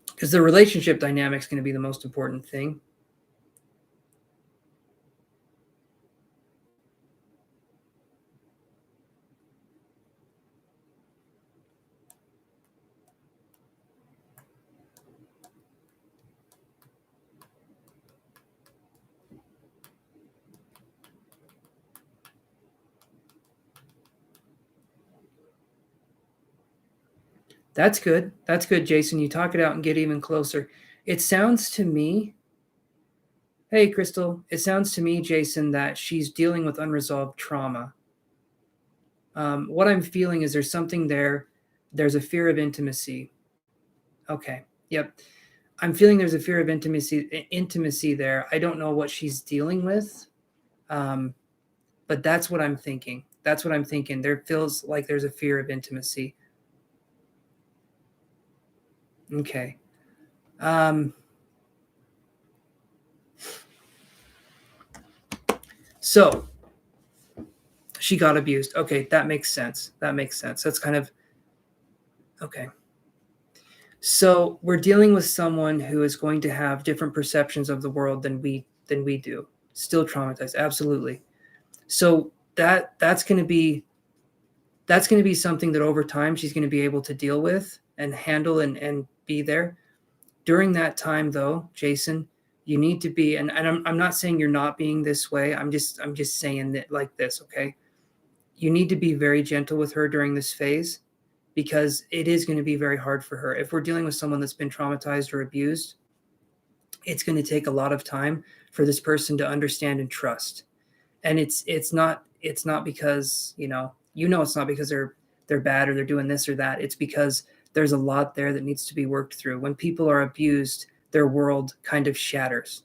Because the relationship dynamic is going to be the most important thing. That's good. That's good, Jason. You talk it out and get even closer. It sounds to me, hey, Crystal, it sounds to me, Jason, that she's dealing with unresolved trauma. What I'm feeling is there's something there There's a fear of intimacy. Okay. Yep. I'm feeling there's a fear of intimacy there. I don't know what she's dealing with. But that's what I'm thinking. That's what I'm thinking. There feels like there's a fear of intimacy. Okay. So she got abused. Okay, that makes sense. That makes sense. That's kind of okay. So we're dealing with someone who is going to have different perceptions of the world than we do. Still traumatized, absolutely. So that's going to be something that over time she's going to be able to deal with and handle and be there. During that time though, Jason, you need to be, and I'm not saying you're not being this way. I'm just saying that like this, okay? You need to be very gentle with her during this phase because it is going to be very hard for her. If we're dealing with someone that's been traumatized or abused, it's going to take a lot of time for this person to understand and trust. And it's not because, it's not because they're bad or they're doing this or that. It's because there's a lot there that needs to be worked through. When people are abused, their world kind of shatters.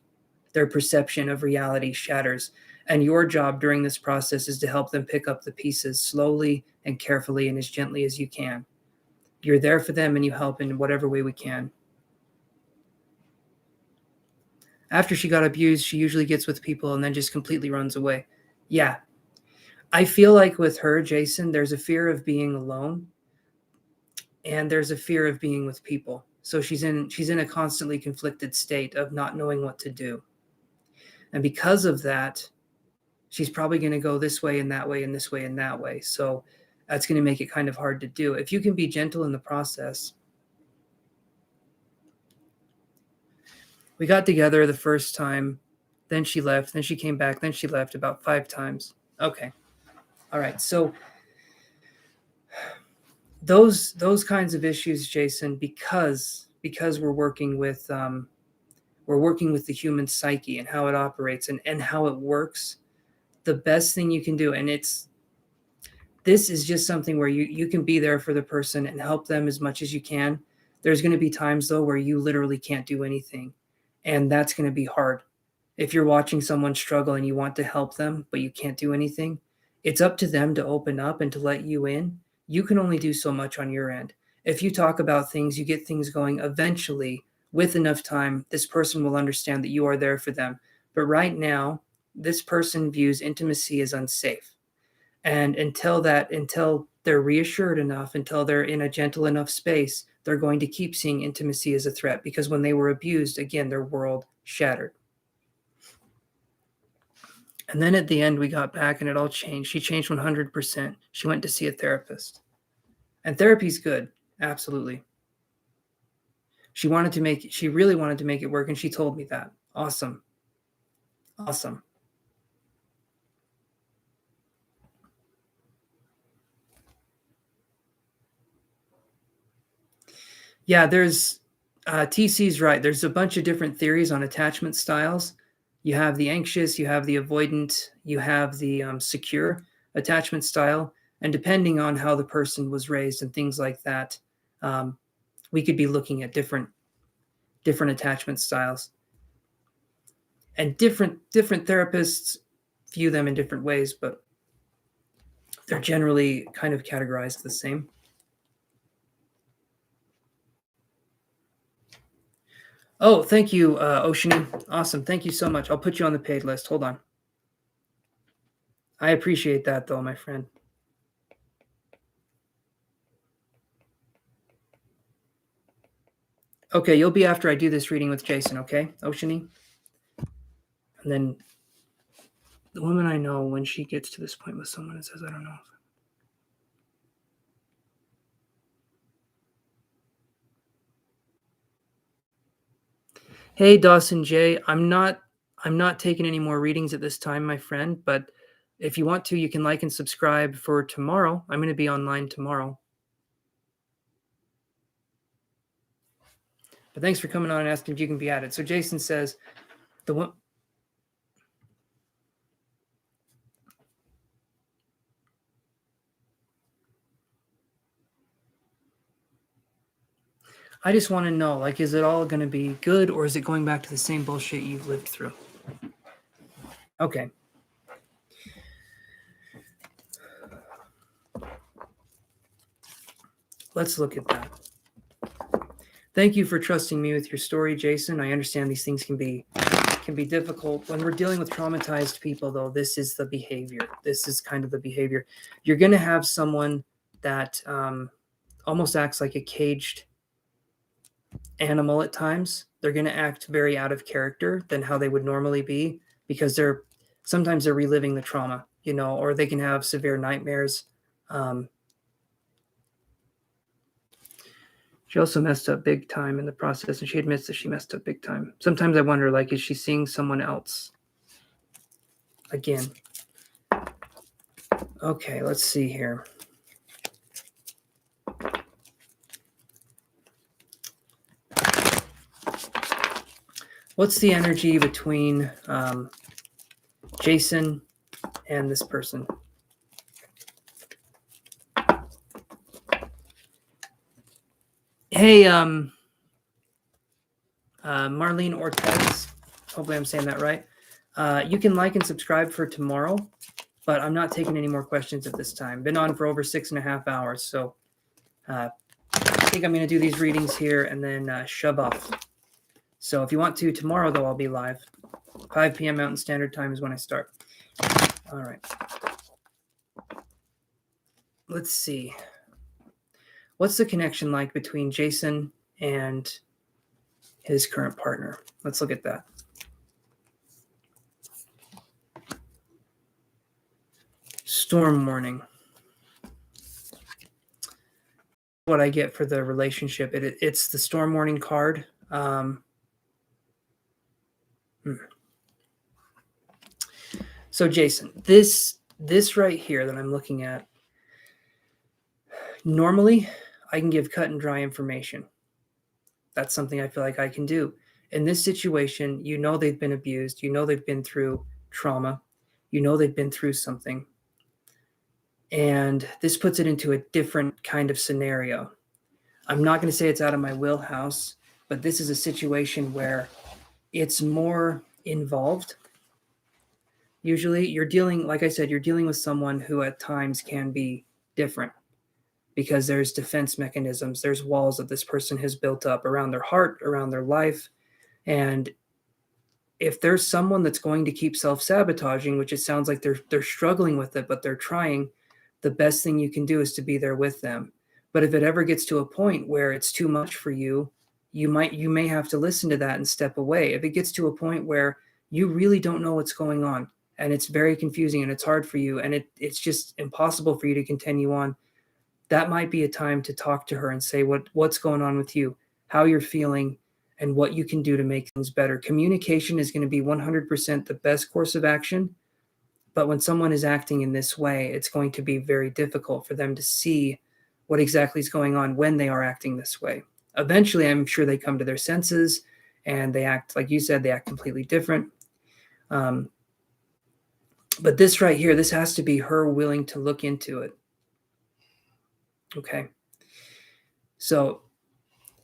Their perception of reality shatters. And your job during this process is to help them pick up the pieces slowly and carefully and as gently as you can. You're there for them and you help in whatever way we can. After she got abused, she usually gets with people and then just completely runs away. Yeah. I feel like with her, Jason, there's a fear of being alone and there's a fear of being with people. So she's in a constantly conflicted state of not knowing what to do. And because of that, she's probably going to go this way and that way and this way and that way. So that's going to make it kind of hard to do. If you can be gentle in the process. We got together the first time, then she left, then she came back, then she left about 5 times. Okay. All right. So those kinds of issues, Jason, because we're working with the human psyche and how it operates and how it works. The best thing you can do, and this is just something where you can be there for the person and help them as much as you can. There's going to be times though where you literally can't do anything, and that's going to be hard. If you're watching someone struggle and you want to help them but you can't do anything, it's up to them to open up and to let you in. You can only do so much on your end. If you talk about things, you get things going, eventually with enough time this person will understand that you are there for them. But right now this person views intimacy as unsafe. And until they're reassured enough, until they're in a gentle enough space, they're going to keep seeing intimacy as a threat because when they were abused, again, their world shattered. And then at the end, we got back and it all changed. She changed 100%. She went to see a therapist. And therapy's good. Absolutely. She really wanted to make it work. And she told me that. Awesome. Awesome. Yeah, TC's right. There's a bunch of different theories on attachment styles. You have the anxious, you have the avoidant, you have the secure attachment style. And depending on how the person was raised and things like that, we could be looking at different attachment styles. And different therapists view them in different ways, but they're generally kind of categorized the same. Oh, thank you, Oceany. Awesome. Thank you so much. I'll put you on the paid list. Hold on. I appreciate that, though, my friend. Okay, you'll be after I do this reading with Jason, okay, Oceany? And then the woman I know, when she gets to this point with someone and says, I don't know. Hey, Dawson J. I'm not taking any more readings at this time, my friend, but if you want to, you can like and subscribe for tomorrow. I'm going to be online tomorrow. But thanks for coming on and asking if you can be added. So Jason says, the one. I just want to know, like, is it all going to be good, or is it going back to the same bullshit you've lived through? Okay. Let's look at that. Thank you for trusting me with your story, Jason. I understand these things can be difficult. When we're dealing with traumatized people, though, this is the behavior. This is kind of the behavior. You're going to have someone that almost acts like a caged animal at times. They're going to act very out of character than how they would normally be because sometimes they're reliving the trauma, or they can have severe nightmares. She also messed up big time in the process, and she admits that she messed up big time. Sometimes I wonder, like, is she seeing someone else? Again. Okay, let's see here. What's the energy between Jason and this person? Hey, Marlene Ortez. Hopefully I'm saying that right. You can like and subscribe for tomorrow, but I'm not taking any more questions at this time. Been on for over 6.5 hours, so I think I'm going to do these readings here and then shove off. So if you want to, tomorrow, though, I'll be live. 5 p.m. Mountain Standard Time is when I start. All right. Let's see. What's the connection like between Jason and his current partner? Let's look at that. Storm warning. What I get for the relationship, it's the storm warning card. So Jason, this right here that I'm looking at, normally I can give cut and dry information. That's something I feel like I can do. In this situation, they've been abused, they've been through trauma, they've been through something. And this puts it into a different kind of scenario. I'm not going to say it's out of my wheelhouse, but this is a situation where it's more involved. Usually you're dealing, like I said, you're dealing with someone who at times can be different because there's defense mechanisms, there's walls that this person has built up around their heart, around their life. And if there's someone that's going to keep self-sabotaging, which it sounds like they're struggling with it, but they're trying, the best thing you can do is to be there with them. But if it ever gets to a point where it's too much for you, you may have to listen to that and step away. If it gets to a point where you really don't know what's going on and it's very confusing and it's hard for you and it's just impossible for you to continue on, that might be a time to talk to her and say what's going on with you, how you're feeling, and what you can do to make things better. Communication is going to be 100% the best course of action. But when someone is acting in this way, it's going to be very difficult for them to see what exactly is going on when they are acting this way. Eventually, I'm sure they come to their senses and they act, like you said, they act completely different. But this right here, this has to be her willing to look into it. Okay. So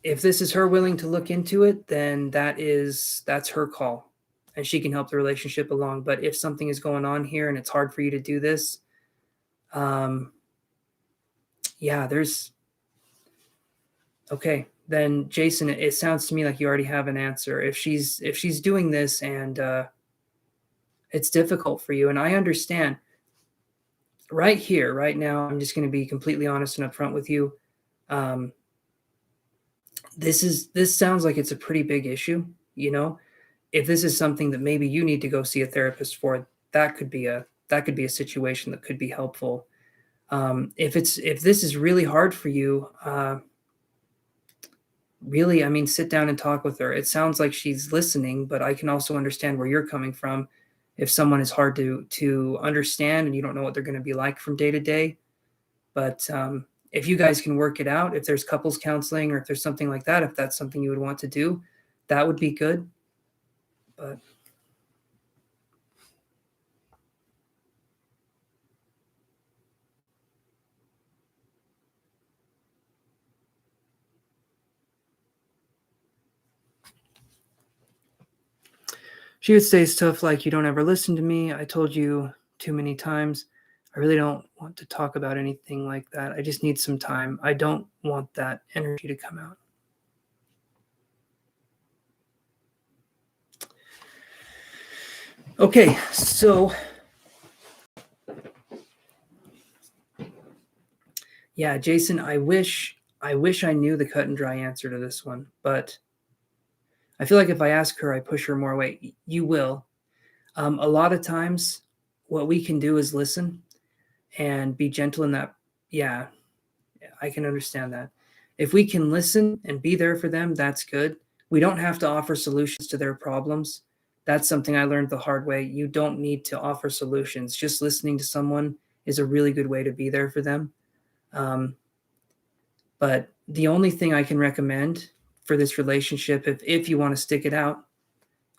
if this is her willing to look into it, then that's her call and she can help the relationship along. But if something is going on here and it's hard for you to do this, okay, then Jason, it sounds to me like you already have an answer. If she's doing this and it's difficult for you, and I understand. Right here, right now, I'm just going to be completely honest and upfront with you. This sounds like it's a pretty big issue. If this is something that maybe you need to go see a therapist for, that could be a situation that could be helpful. If this is really hard for you, really, I mean, sit down and talk with her. It sounds like she's listening, but I can also understand where you're coming from. If someone is hard to understand and you don't know what they're going to be like from day to day, but if you guys can work it out, if there's couples counseling or if there's something like that, if that's something you would want to do, that would be good. But She would say stuff like, "You don't ever listen to me. I told you too many times. I really don't want to talk about anything like that. I just need some time. I don't want that energy to come out." Okay, so yeah, Jason, I wish I knew the cut and dry answer to this one, but I feel like if I ask her, I push her more away. You will. A lot of times, what we can do is listen and be gentle in that. Yeah, I can understand that. If we can listen and be there for them, that's good. We don't have to offer solutions to their problems. That's something I learned the hard way. You don't need to offer solutions. Just listening to someone is a really good way to be there for them. But the only thing I can recommend for this relationship, if you want to stick it out,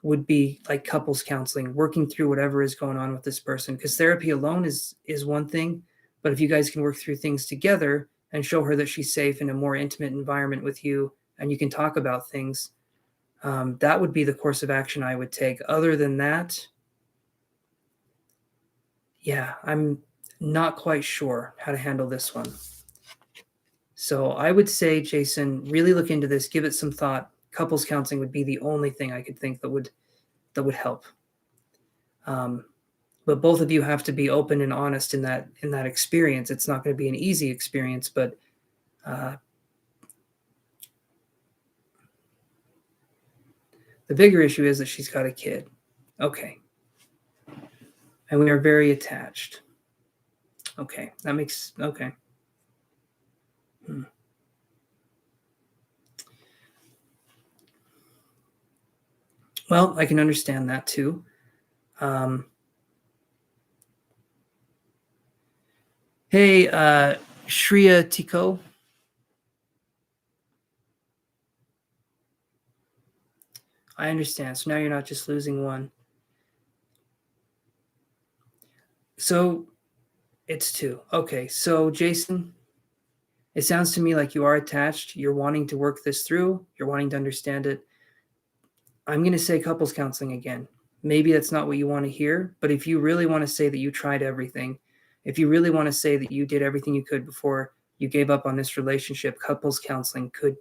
would be like couples counseling, working through whatever is going on with this person. Because therapy alone is one thing, but if you guys can work through things together and show her that she's safe in a more intimate environment with you, and you can talk about things, that would be the course of action I would take. Other than that, yeah, I'm not quite sure how to handle this one. So I would say, Jason, really look into this, give it some thought. Couples counseling would be the only thing I could think that would help. But both of you have to be open and honest in that experience. It's not going to be an easy experience, but the bigger issue is that she's got a kid. Okay. And we are very attached. Okay. That makes, okay. Well, I can understand that too. Hey, Shreya Tiko. I understand. So now you're not just losing one. So it's two. Okay. So, Jason, it sounds to me like you are attached. You're wanting to work this through. You're wanting to understand it. I'm going to say couples counseling again. Maybe that's not what you want to hear, but if you really want to say that you tried everything, if you really want to say that you did everything you could before you gave up on this relationship, couples counseling could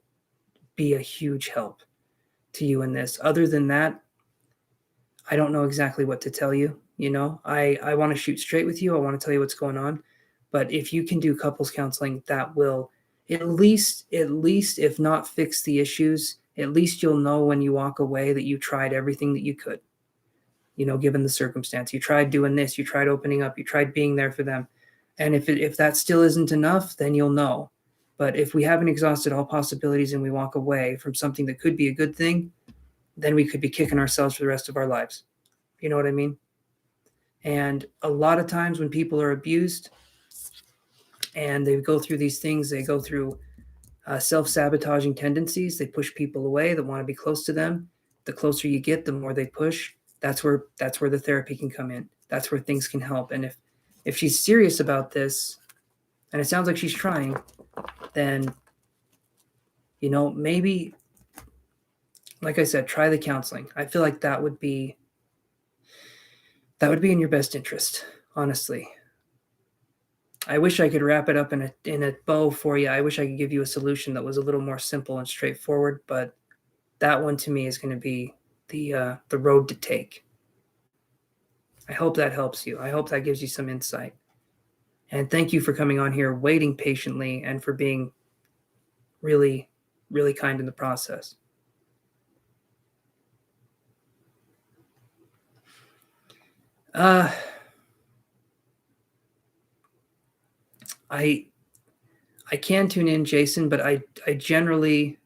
be a huge help to you in this. Other than that, I don't know exactly what to tell you. You know, I want to shoot straight with you. I want to tell you what's going on. But if you can do couples counseling, that will at least, if not fix the issues, at least you'll know when you walk away that you tried everything that you could, you know, given the circumstance. You tried doing this, you tried opening up, you tried being there for them. And if that still isn't enough, then you'll know. But if we haven't exhausted all possibilities and we walk away from something that could be a good thing, then we could be kicking ourselves for the rest of our lives. You know what I mean? And a lot of times when people are abused and they go through these things, they go through self-sabotaging tendencies. They push people away that want to be close to them. The closer you get, the more they push. That's where the therapy can come in. That's where things can help. And if she's serious about this, and it sounds like she's trying, then, you know, maybe, like I said, try the counseling. I feel like that would be in your best interest, honestly. I wish I could wrap it up in a bow for you. I wish I could give you a solution that was a little more simple and straightforward, but that one to me is going to be the road to take. I hope that helps you. I hope that gives you some insight. And thank you for coming on here, waiting patiently, and for being really, really kind in the process. I can tune in, Jason, but I generally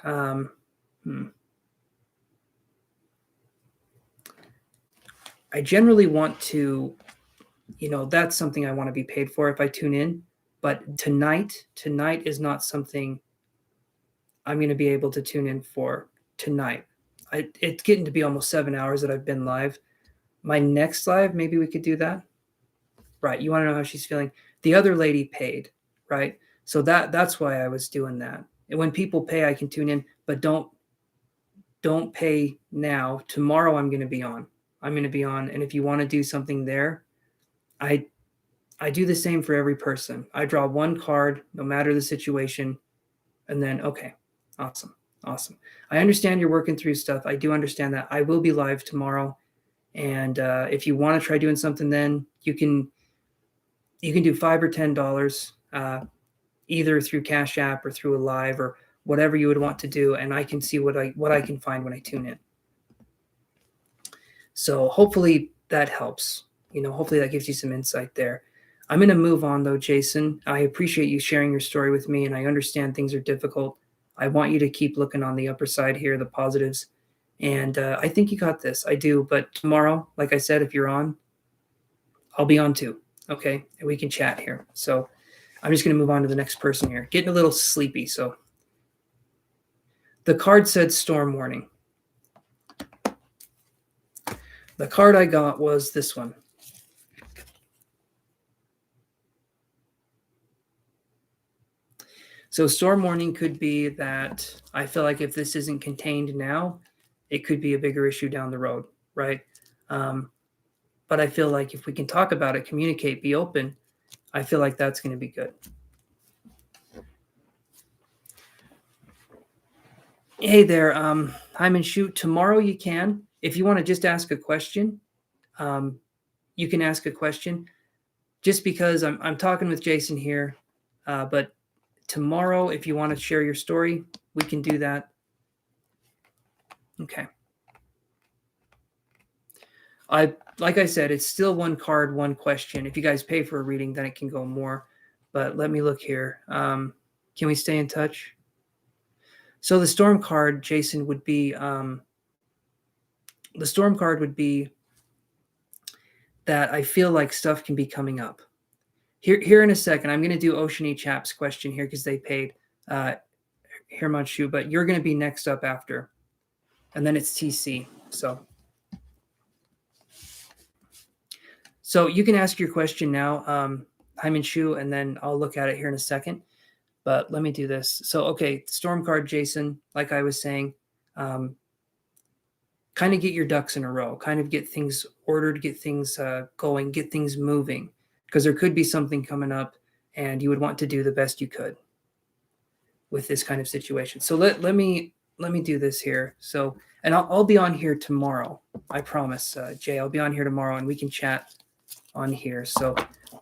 um, I generally want to, you know, that's something I want to be paid for if I tune in. But tonight is not something I'm going to be able to tune in for tonight. It's getting to be almost 7 hours that I've been live. My next live, maybe we could do that. Right. You want to know how she's feeling? The other lady paid, right? So that's why I was doing that. And when people pay, I can tune in, but don't don't pay now. Tomorrow I'm going to be on. And if you want to do something there, I do the same for every person. I draw one card, no matter the situation, and then, okay, awesome. I understand you're working through stuff. I do understand that. I will be live tomorrow, and if you want to try doing something, then you can do $5 or $10, either through Cashapp or through a live or whatever you would want to do, and I can see what I can find when I tune in. So hopefully that helps. Hopefully that gives you some insight there. I'm going to move on, though, Jason. I appreciate you sharing your story with me, and I understand things are difficult. I want you to keep looking on the upper side here, the positives. And I think you got this. I do. But tomorrow, like I said, if you're on, I'll be on too. Okay? And we can chat here. So I'm just going to move on to the next person here. Getting a little sleepy. So the card said storm warning. The card I got was this one. So storm warning could be that I feel like if this isn't contained now, it could be a bigger issue down the road, right? But I feel like if we can talk about it, communicate, be open, I feel like that's going to be good. Hey there, Hyman Shoot. Tomorrow you can. If you want to just ask a question, you can ask a question. Just because I'm talking with Jason here, but tomorrow, if you want to share your story, we can do that. Okay. Like I said, it's still one card, one question. If you guys pay for a reading, then it can go more. But let me look here. Can we stay in touch? So the storm card, Jason, would be that I feel like stuff can be coming up. Here in a second, I'm going to do Ocean E. Chap's question here because they paid Hermanshu, but you're going to be next up after. And then it's TC. So you can ask your question now, Hyman Shu, and then I'll look at it here in a second. But let me do this. So, okay, storm card, Jason, like I was saying, kind of get your ducks in a row, kind of get things ordered, get things going, get things moving. Because there could be something coming up and you would want to do the best you could with this kind of situation. So let me do this here. So, and I'll be on here tomorrow. I promise, Jay, I'll be on here tomorrow and we can chat on here. So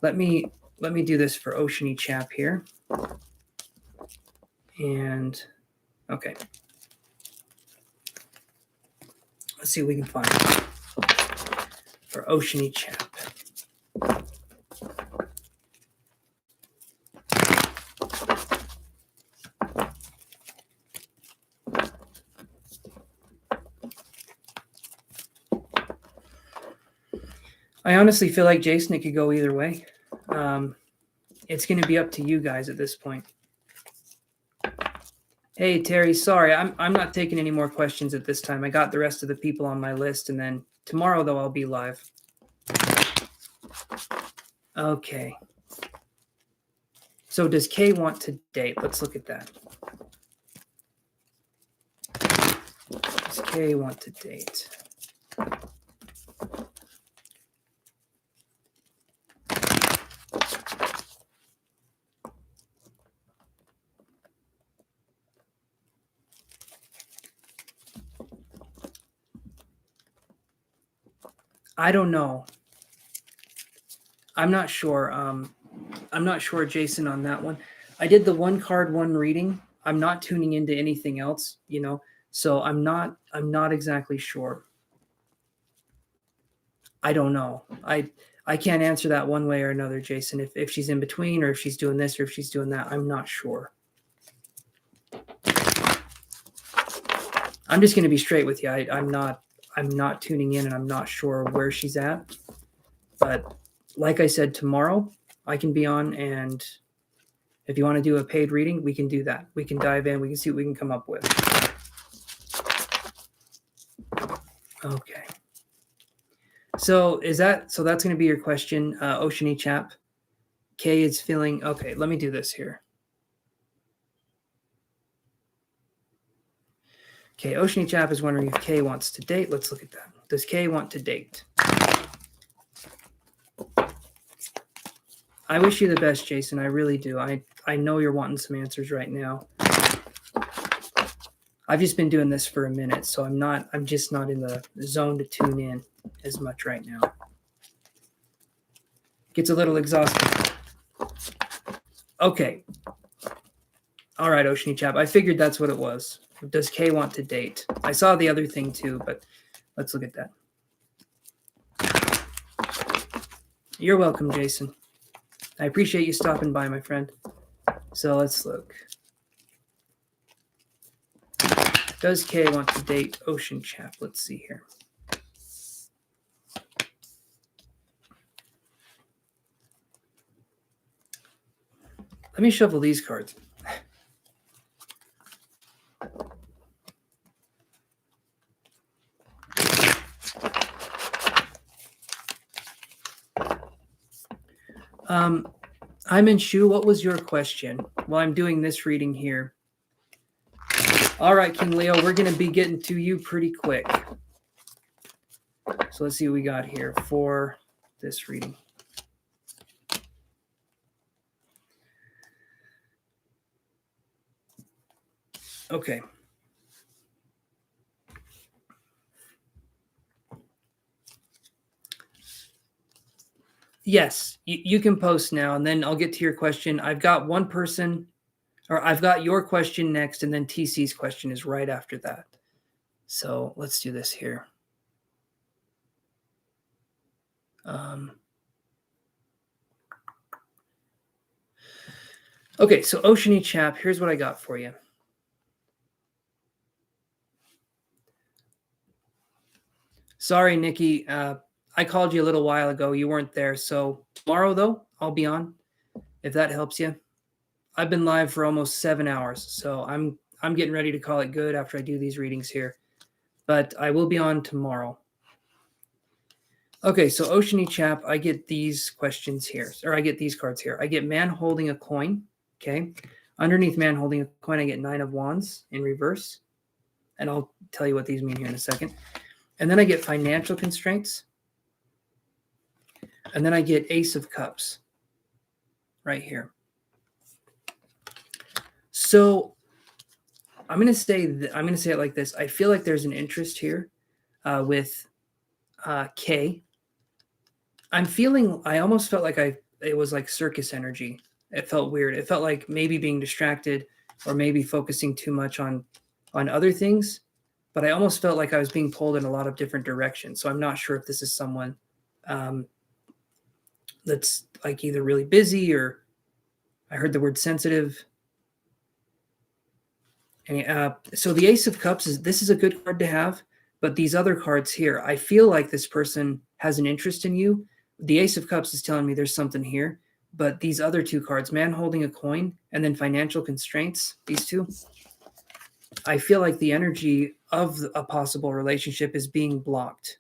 let me do this for Oceany Chap here. And okay. Let's see what we can find for Oceany Chap. I honestly feel like, Jason, it could go either way. It's going to be up to you guys at this point. Hey, Terry, sorry, I'm not taking any more questions at this time. I got the rest of the people on my list, and then tomorrow, though, I'll be live. Okay. So does Kay want to date? Let's look at that. Does Kay want to date? I don't know. I'm not sure. I'm not sure, Jason, on that one. I did the one card, one reading. I'm not tuning into anything else, so I'm not exactly sure. I don't know. I can't answer that one way or another, Jason. If she's in between or if she's doing this or if she's doing that, I'm not sure. I'm just going to be straight with you. I'm not tuning in and I'm not sure where she's at. But like I said, tomorrow I can be on, and if you want to do a paid reading, we can do that. We can dive in. We can see what we can come up with. Okay. So that's going to be your question, Oceany Chap. Kay is feeling, okay, let me do this here. Okay, Oceany Chap is wondering if Kay wants to date. Let's look at that. Does Kay want to date? I wish you the best, Jason. I really do. I know you're wanting some answers right now. I've just been doing this for a minute, so I'm just not in the zone to tune in as much right now. Gets a little exhausting. Okay. All right, Oceany Chap. I figured that's what it was. Does Kay want to date? I saw the other thing too, but let's look at that. You're welcome, Jason. I appreciate you stopping by, my friend. So let's look. Does Kay want to date Ocean Chap? Let's see here. Let me shuffle these cards. I'm in Shu. What was your question? While I'm doing this reading here. All right, King Leo, we're going to be getting to you pretty quick. So let's see what we got here for this reading. Okay. Yes, you can post now, and then I'll get to your question. I've got one person, or I've got your question next, and then TC's question is right after that. So let's do this here. Okay, so Oceany Chap, here's what I got for you. Sorry, Nikki. I called you a little while ago. You weren't there. So tomorrow, though, I'll be on, if that helps you. I've been live for almost 7 hours, so I'm getting ready to call it good after I do these readings here. But I will be on tomorrow. Okay, so Oceany Chap, I get these questions here, or I get these cards here. I get man holding a coin, okay? Underneath man holding a coin, I get 9 of Wands in reverse. And I'll tell you what these mean here in a second. And then I get financial constraints. And then I get Ace of Cups right here. So I'm going to say it like this. I feel like there's an interest here with Kay. I almost felt like it was like circus energy. It felt weird. It felt like maybe being distracted or maybe focusing too much on other things. But I almost felt like I was being pulled in a lot of different directions. So I'm not sure if this is someone that's like either really busy or I heard the word sensitive. And so the Ace of Cups this is a good card to have, but these other cards here, I feel like this person has an interest in you. The Ace of Cups is telling me there's something here, but these other two cards, man holding a coin and then financial constraints, these two, I feel like the energy of a possible relationship is being blocked.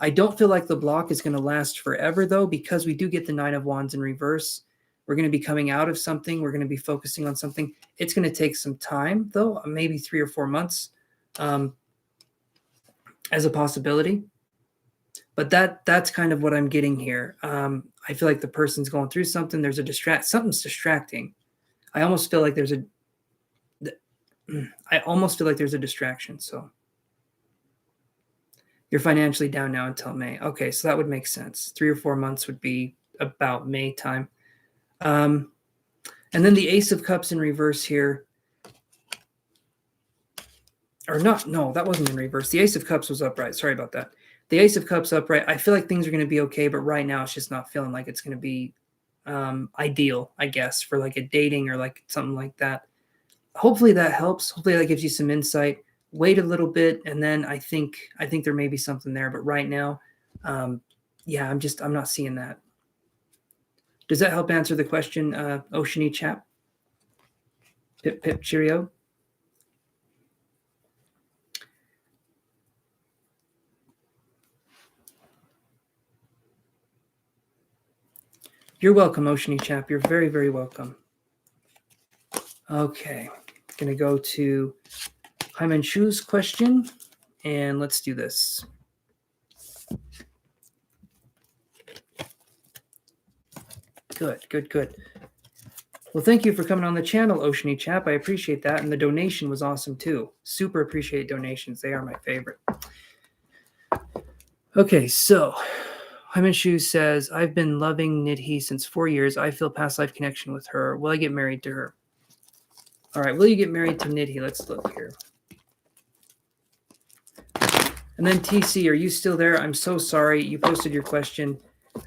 I don't feel like the block is going to last forever, though, because we do get the 9 of Wands in reverse. We're going to be coming out of something. We're going to be focusing on something. It's going to take some time, though, maybe 3 or 4 months as a possibility. But that's kind of what I'm getting here. I feel like the person's going through something. There's something's distracting. I almost feel like there's a distraction. So you're financially down now until May. Okay, so that would make sense. 3 or 4 months would be about May time. And then the Ace of Cups in reverse here. Or not, no, that wasn't in reverse. The Ace of Cups was upright. Sorry about that. The Ace of Cups upright. I feel like things are going to be okay, but right now it's just not feeling like it's going to be ideal, I guess, for like a dating or like something like that. Hopefully that helps. Hopefully that gives you some insight. Wait a little bit, and then I think there may be something there. But right now, yeah, I'm not seeing that. Does that help answer the question, Oceany Chap? Pip pip cheerio. You're welcome, Oceany Chap. You're very, very welcome. Okay, gonna go to Hyman Chu's question, and let's do this. Good. Well, thank you for coming on the channel, Oceany Chap. I appreciate that, and the donation was awesome too. Super appreciate donations. They are my favorite. Okay, so Hyman Chu says, I've been loving Nidhi since 4 years. I feel past life connection with her. Will I get married to her? All right, will you get married to Nidhi? Let's look here. And then TC, are you still there? I'm so sorry. You posted your question,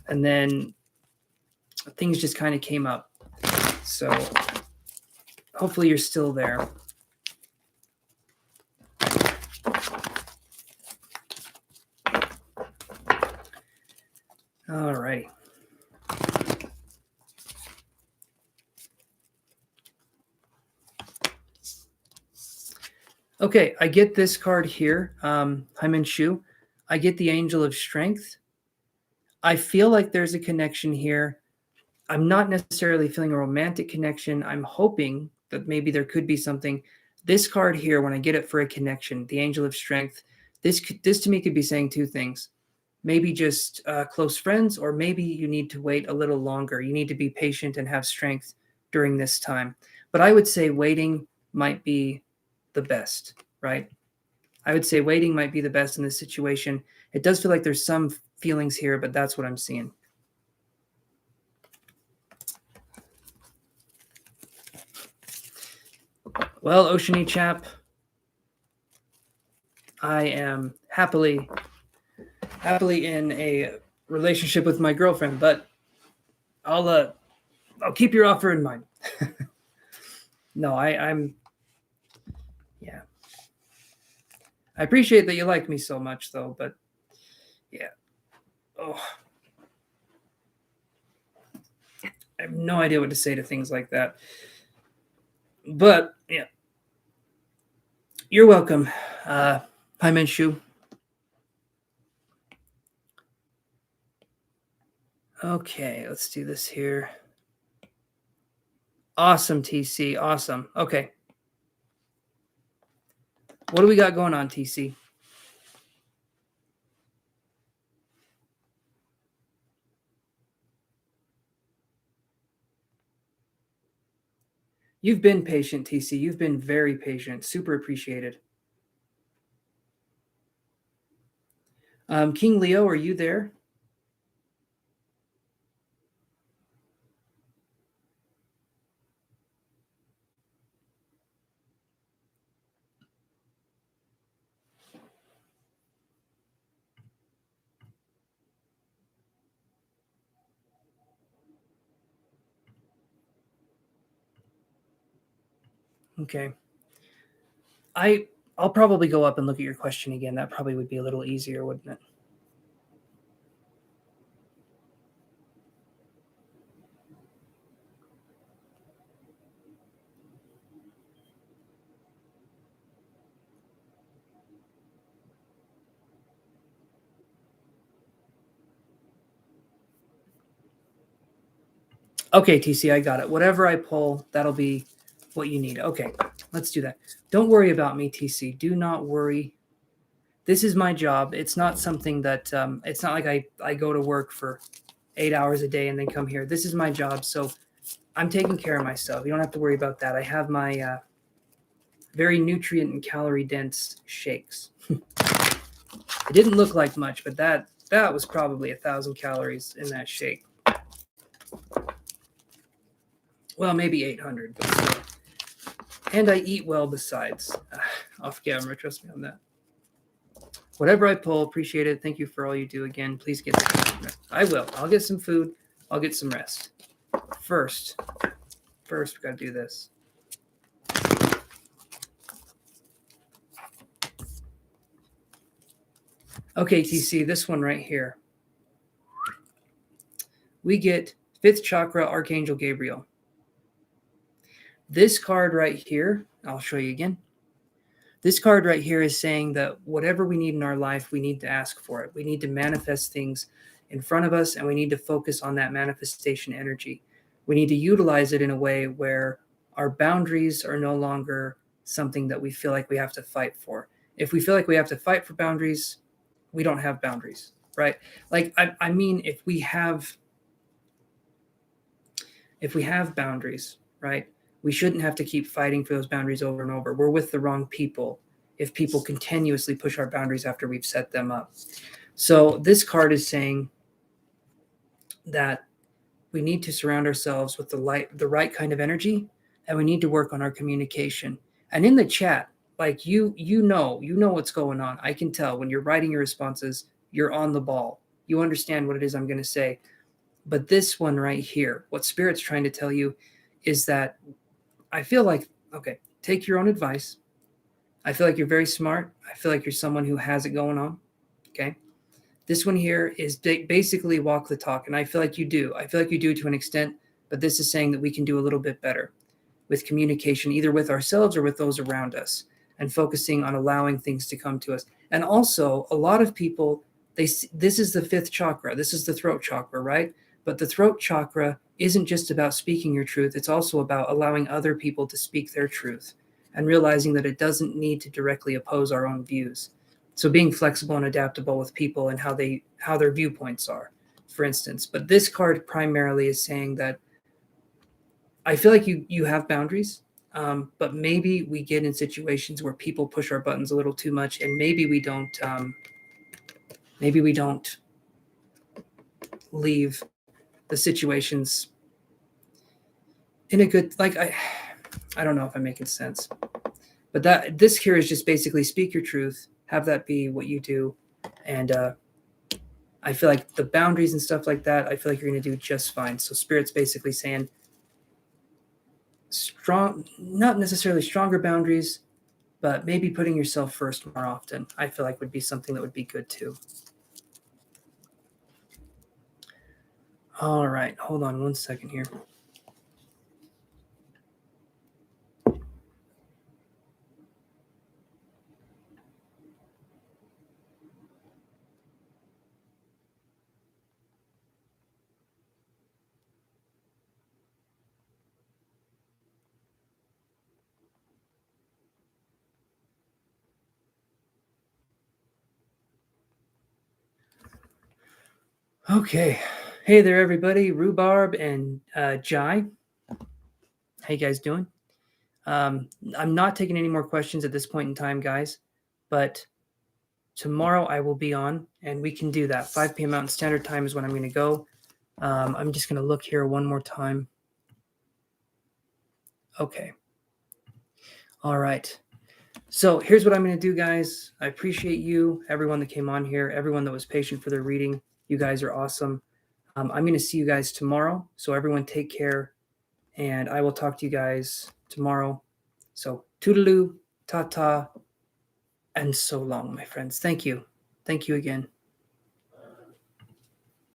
and then things just kind of came up. So hopefully you're still there. All right. Okay, I get this card here, Hyman Chu. I get the Angel of Strength. I feel like there's a connection here. I'm not necessarily feeling a romantic connection. I'm hoping that maybe there could be something. This card here, when I get it for a connection, the Angel of Strength, this to me could be saying two things. Maybe just close friends, or maybe you need to wait a little longer. You need to be patient and have strength during this time. But I would say waiting might be the best, right? I would say waiting might be the best in this situation. It does feel like there's some feelings here, but that's what I'm seeing. Well, Oceany Chap, I am happily in a relationship with my girlfriend, but I'll keep your offer in mind. No, I'm yeah. I appreciate that you like me so much, though, but yeah. Oh, I have no idea what to say to things like that. But yeah, you're welcome, Hyman Chu. Okay, let's do this here. Awesome, TC. Awesome. Okay. What do we got going on, TC? You've been patient, TC. You've been very patient. Super appreciated. King Leo, are you there? Okay. I'll probably go up and look at your question again. That probably would be a little easier, wouldn't it? Okay, TC, I got it. Whatever I pull, that'll be what you need. Okay, let's do that. Don't worry about me, TC. Do not worry. This is my job. It's not something that, it's not like I go to work for 8 hours a day and then come here. This is my job, so I'm taking care of myself. You don't have to worry about that. I have my very nutrient and calorie dense shakes. It didn't look like much, but that was probably 1,000 calories in that shake. Well, maybe 800, but still. And I eat well besides. Off camera, trust me on that. Whatever I pull, appreciate it. Thank you for all you do again. Please get the I will. I'll get some food. I'll get some rest. First, we gotta do this. Okay, TC, this one right here. We get 5th chakra, Archangel Gabriel. This card right here, I'll show you again. This card right here is saying that whatever we need in our life, we need to ask for it. We need to manifest things in front of us, and we need to focus on that manifestation energy. We need to utilize it in a way where our boundaries are no longer something that we feel like we have to fight for. If we feel like we have to fight for boundaries, we don't have boundaries, right? Like, I mean, if we have boundaries, right, we shouldn't have to keep fighting for those boundaries over and over. We're with the wrong people if people continuously push our boundaries after we've set them up. So this card is saying that we need to surround ourselves with the right kind of energy, and we need to work on our communication. And in the chat, like you know what's going on. I can tell when you're writing your responses, you're on the ball. You understand what it is I'm going to say. But this one right here, what Spirit's trying to tell you is that I feel like, okay, take your own advice. I feel like you're very smart. I feel like you're someone who has it going on. Okay. This one here is basically walk the talk. And I feel like you do. I feel like you do to an extent, but this is saying that we can do a little bit better with communication, either with ourselves or with those around us, and focusing on allowing things to come to us. And also, a lot of people, this is the fifth chakra. This is the throat chakra, right? But the throat chakra isn't just about speaking your truth. It's also about allowing other people to speak their truth and realizing that it doesn't need to directly oppose our own views. So being flexible and adaptable with people and how their viewpoints are, for instance. But this card primarily is saying that I feel like you have boundaries, but maybe we get in situations where people push our buttons a little too much, and maybe we don't leave the situations in a good, like, I don't know if I'm making sense, but this here is just basically speak your truth, have that be what you do, and I feel like the boundaries and stuff like that, I feel like you're going to do just fine. So Spirit's basically saying not necessarily stronger boundaries, but maybe putting yourself first more often, I feel like would be something that would be good too. All right, hold on one second here. Okay. Hey there, everybody. Rhubarb and Jai. How you guys doing? I'm not taking any more questions at this point in time, guys, but tomorrow I will be on, and we can do that. 5 p.m. Mountain Standard Time is when I'm going to go. I'm just going to look here one more time. Okay. All right. So here's what I'm going to do, guys. I appreciate you, everyone that came on here, everyone that was patient for their reading. You guys are awesome. I'm going to see you guys tomorrow. So everyone take care, and I will talk to you guys tomorrow. So toodaloo, ta-ta, and so long, my friends. Thank you. Thank you again.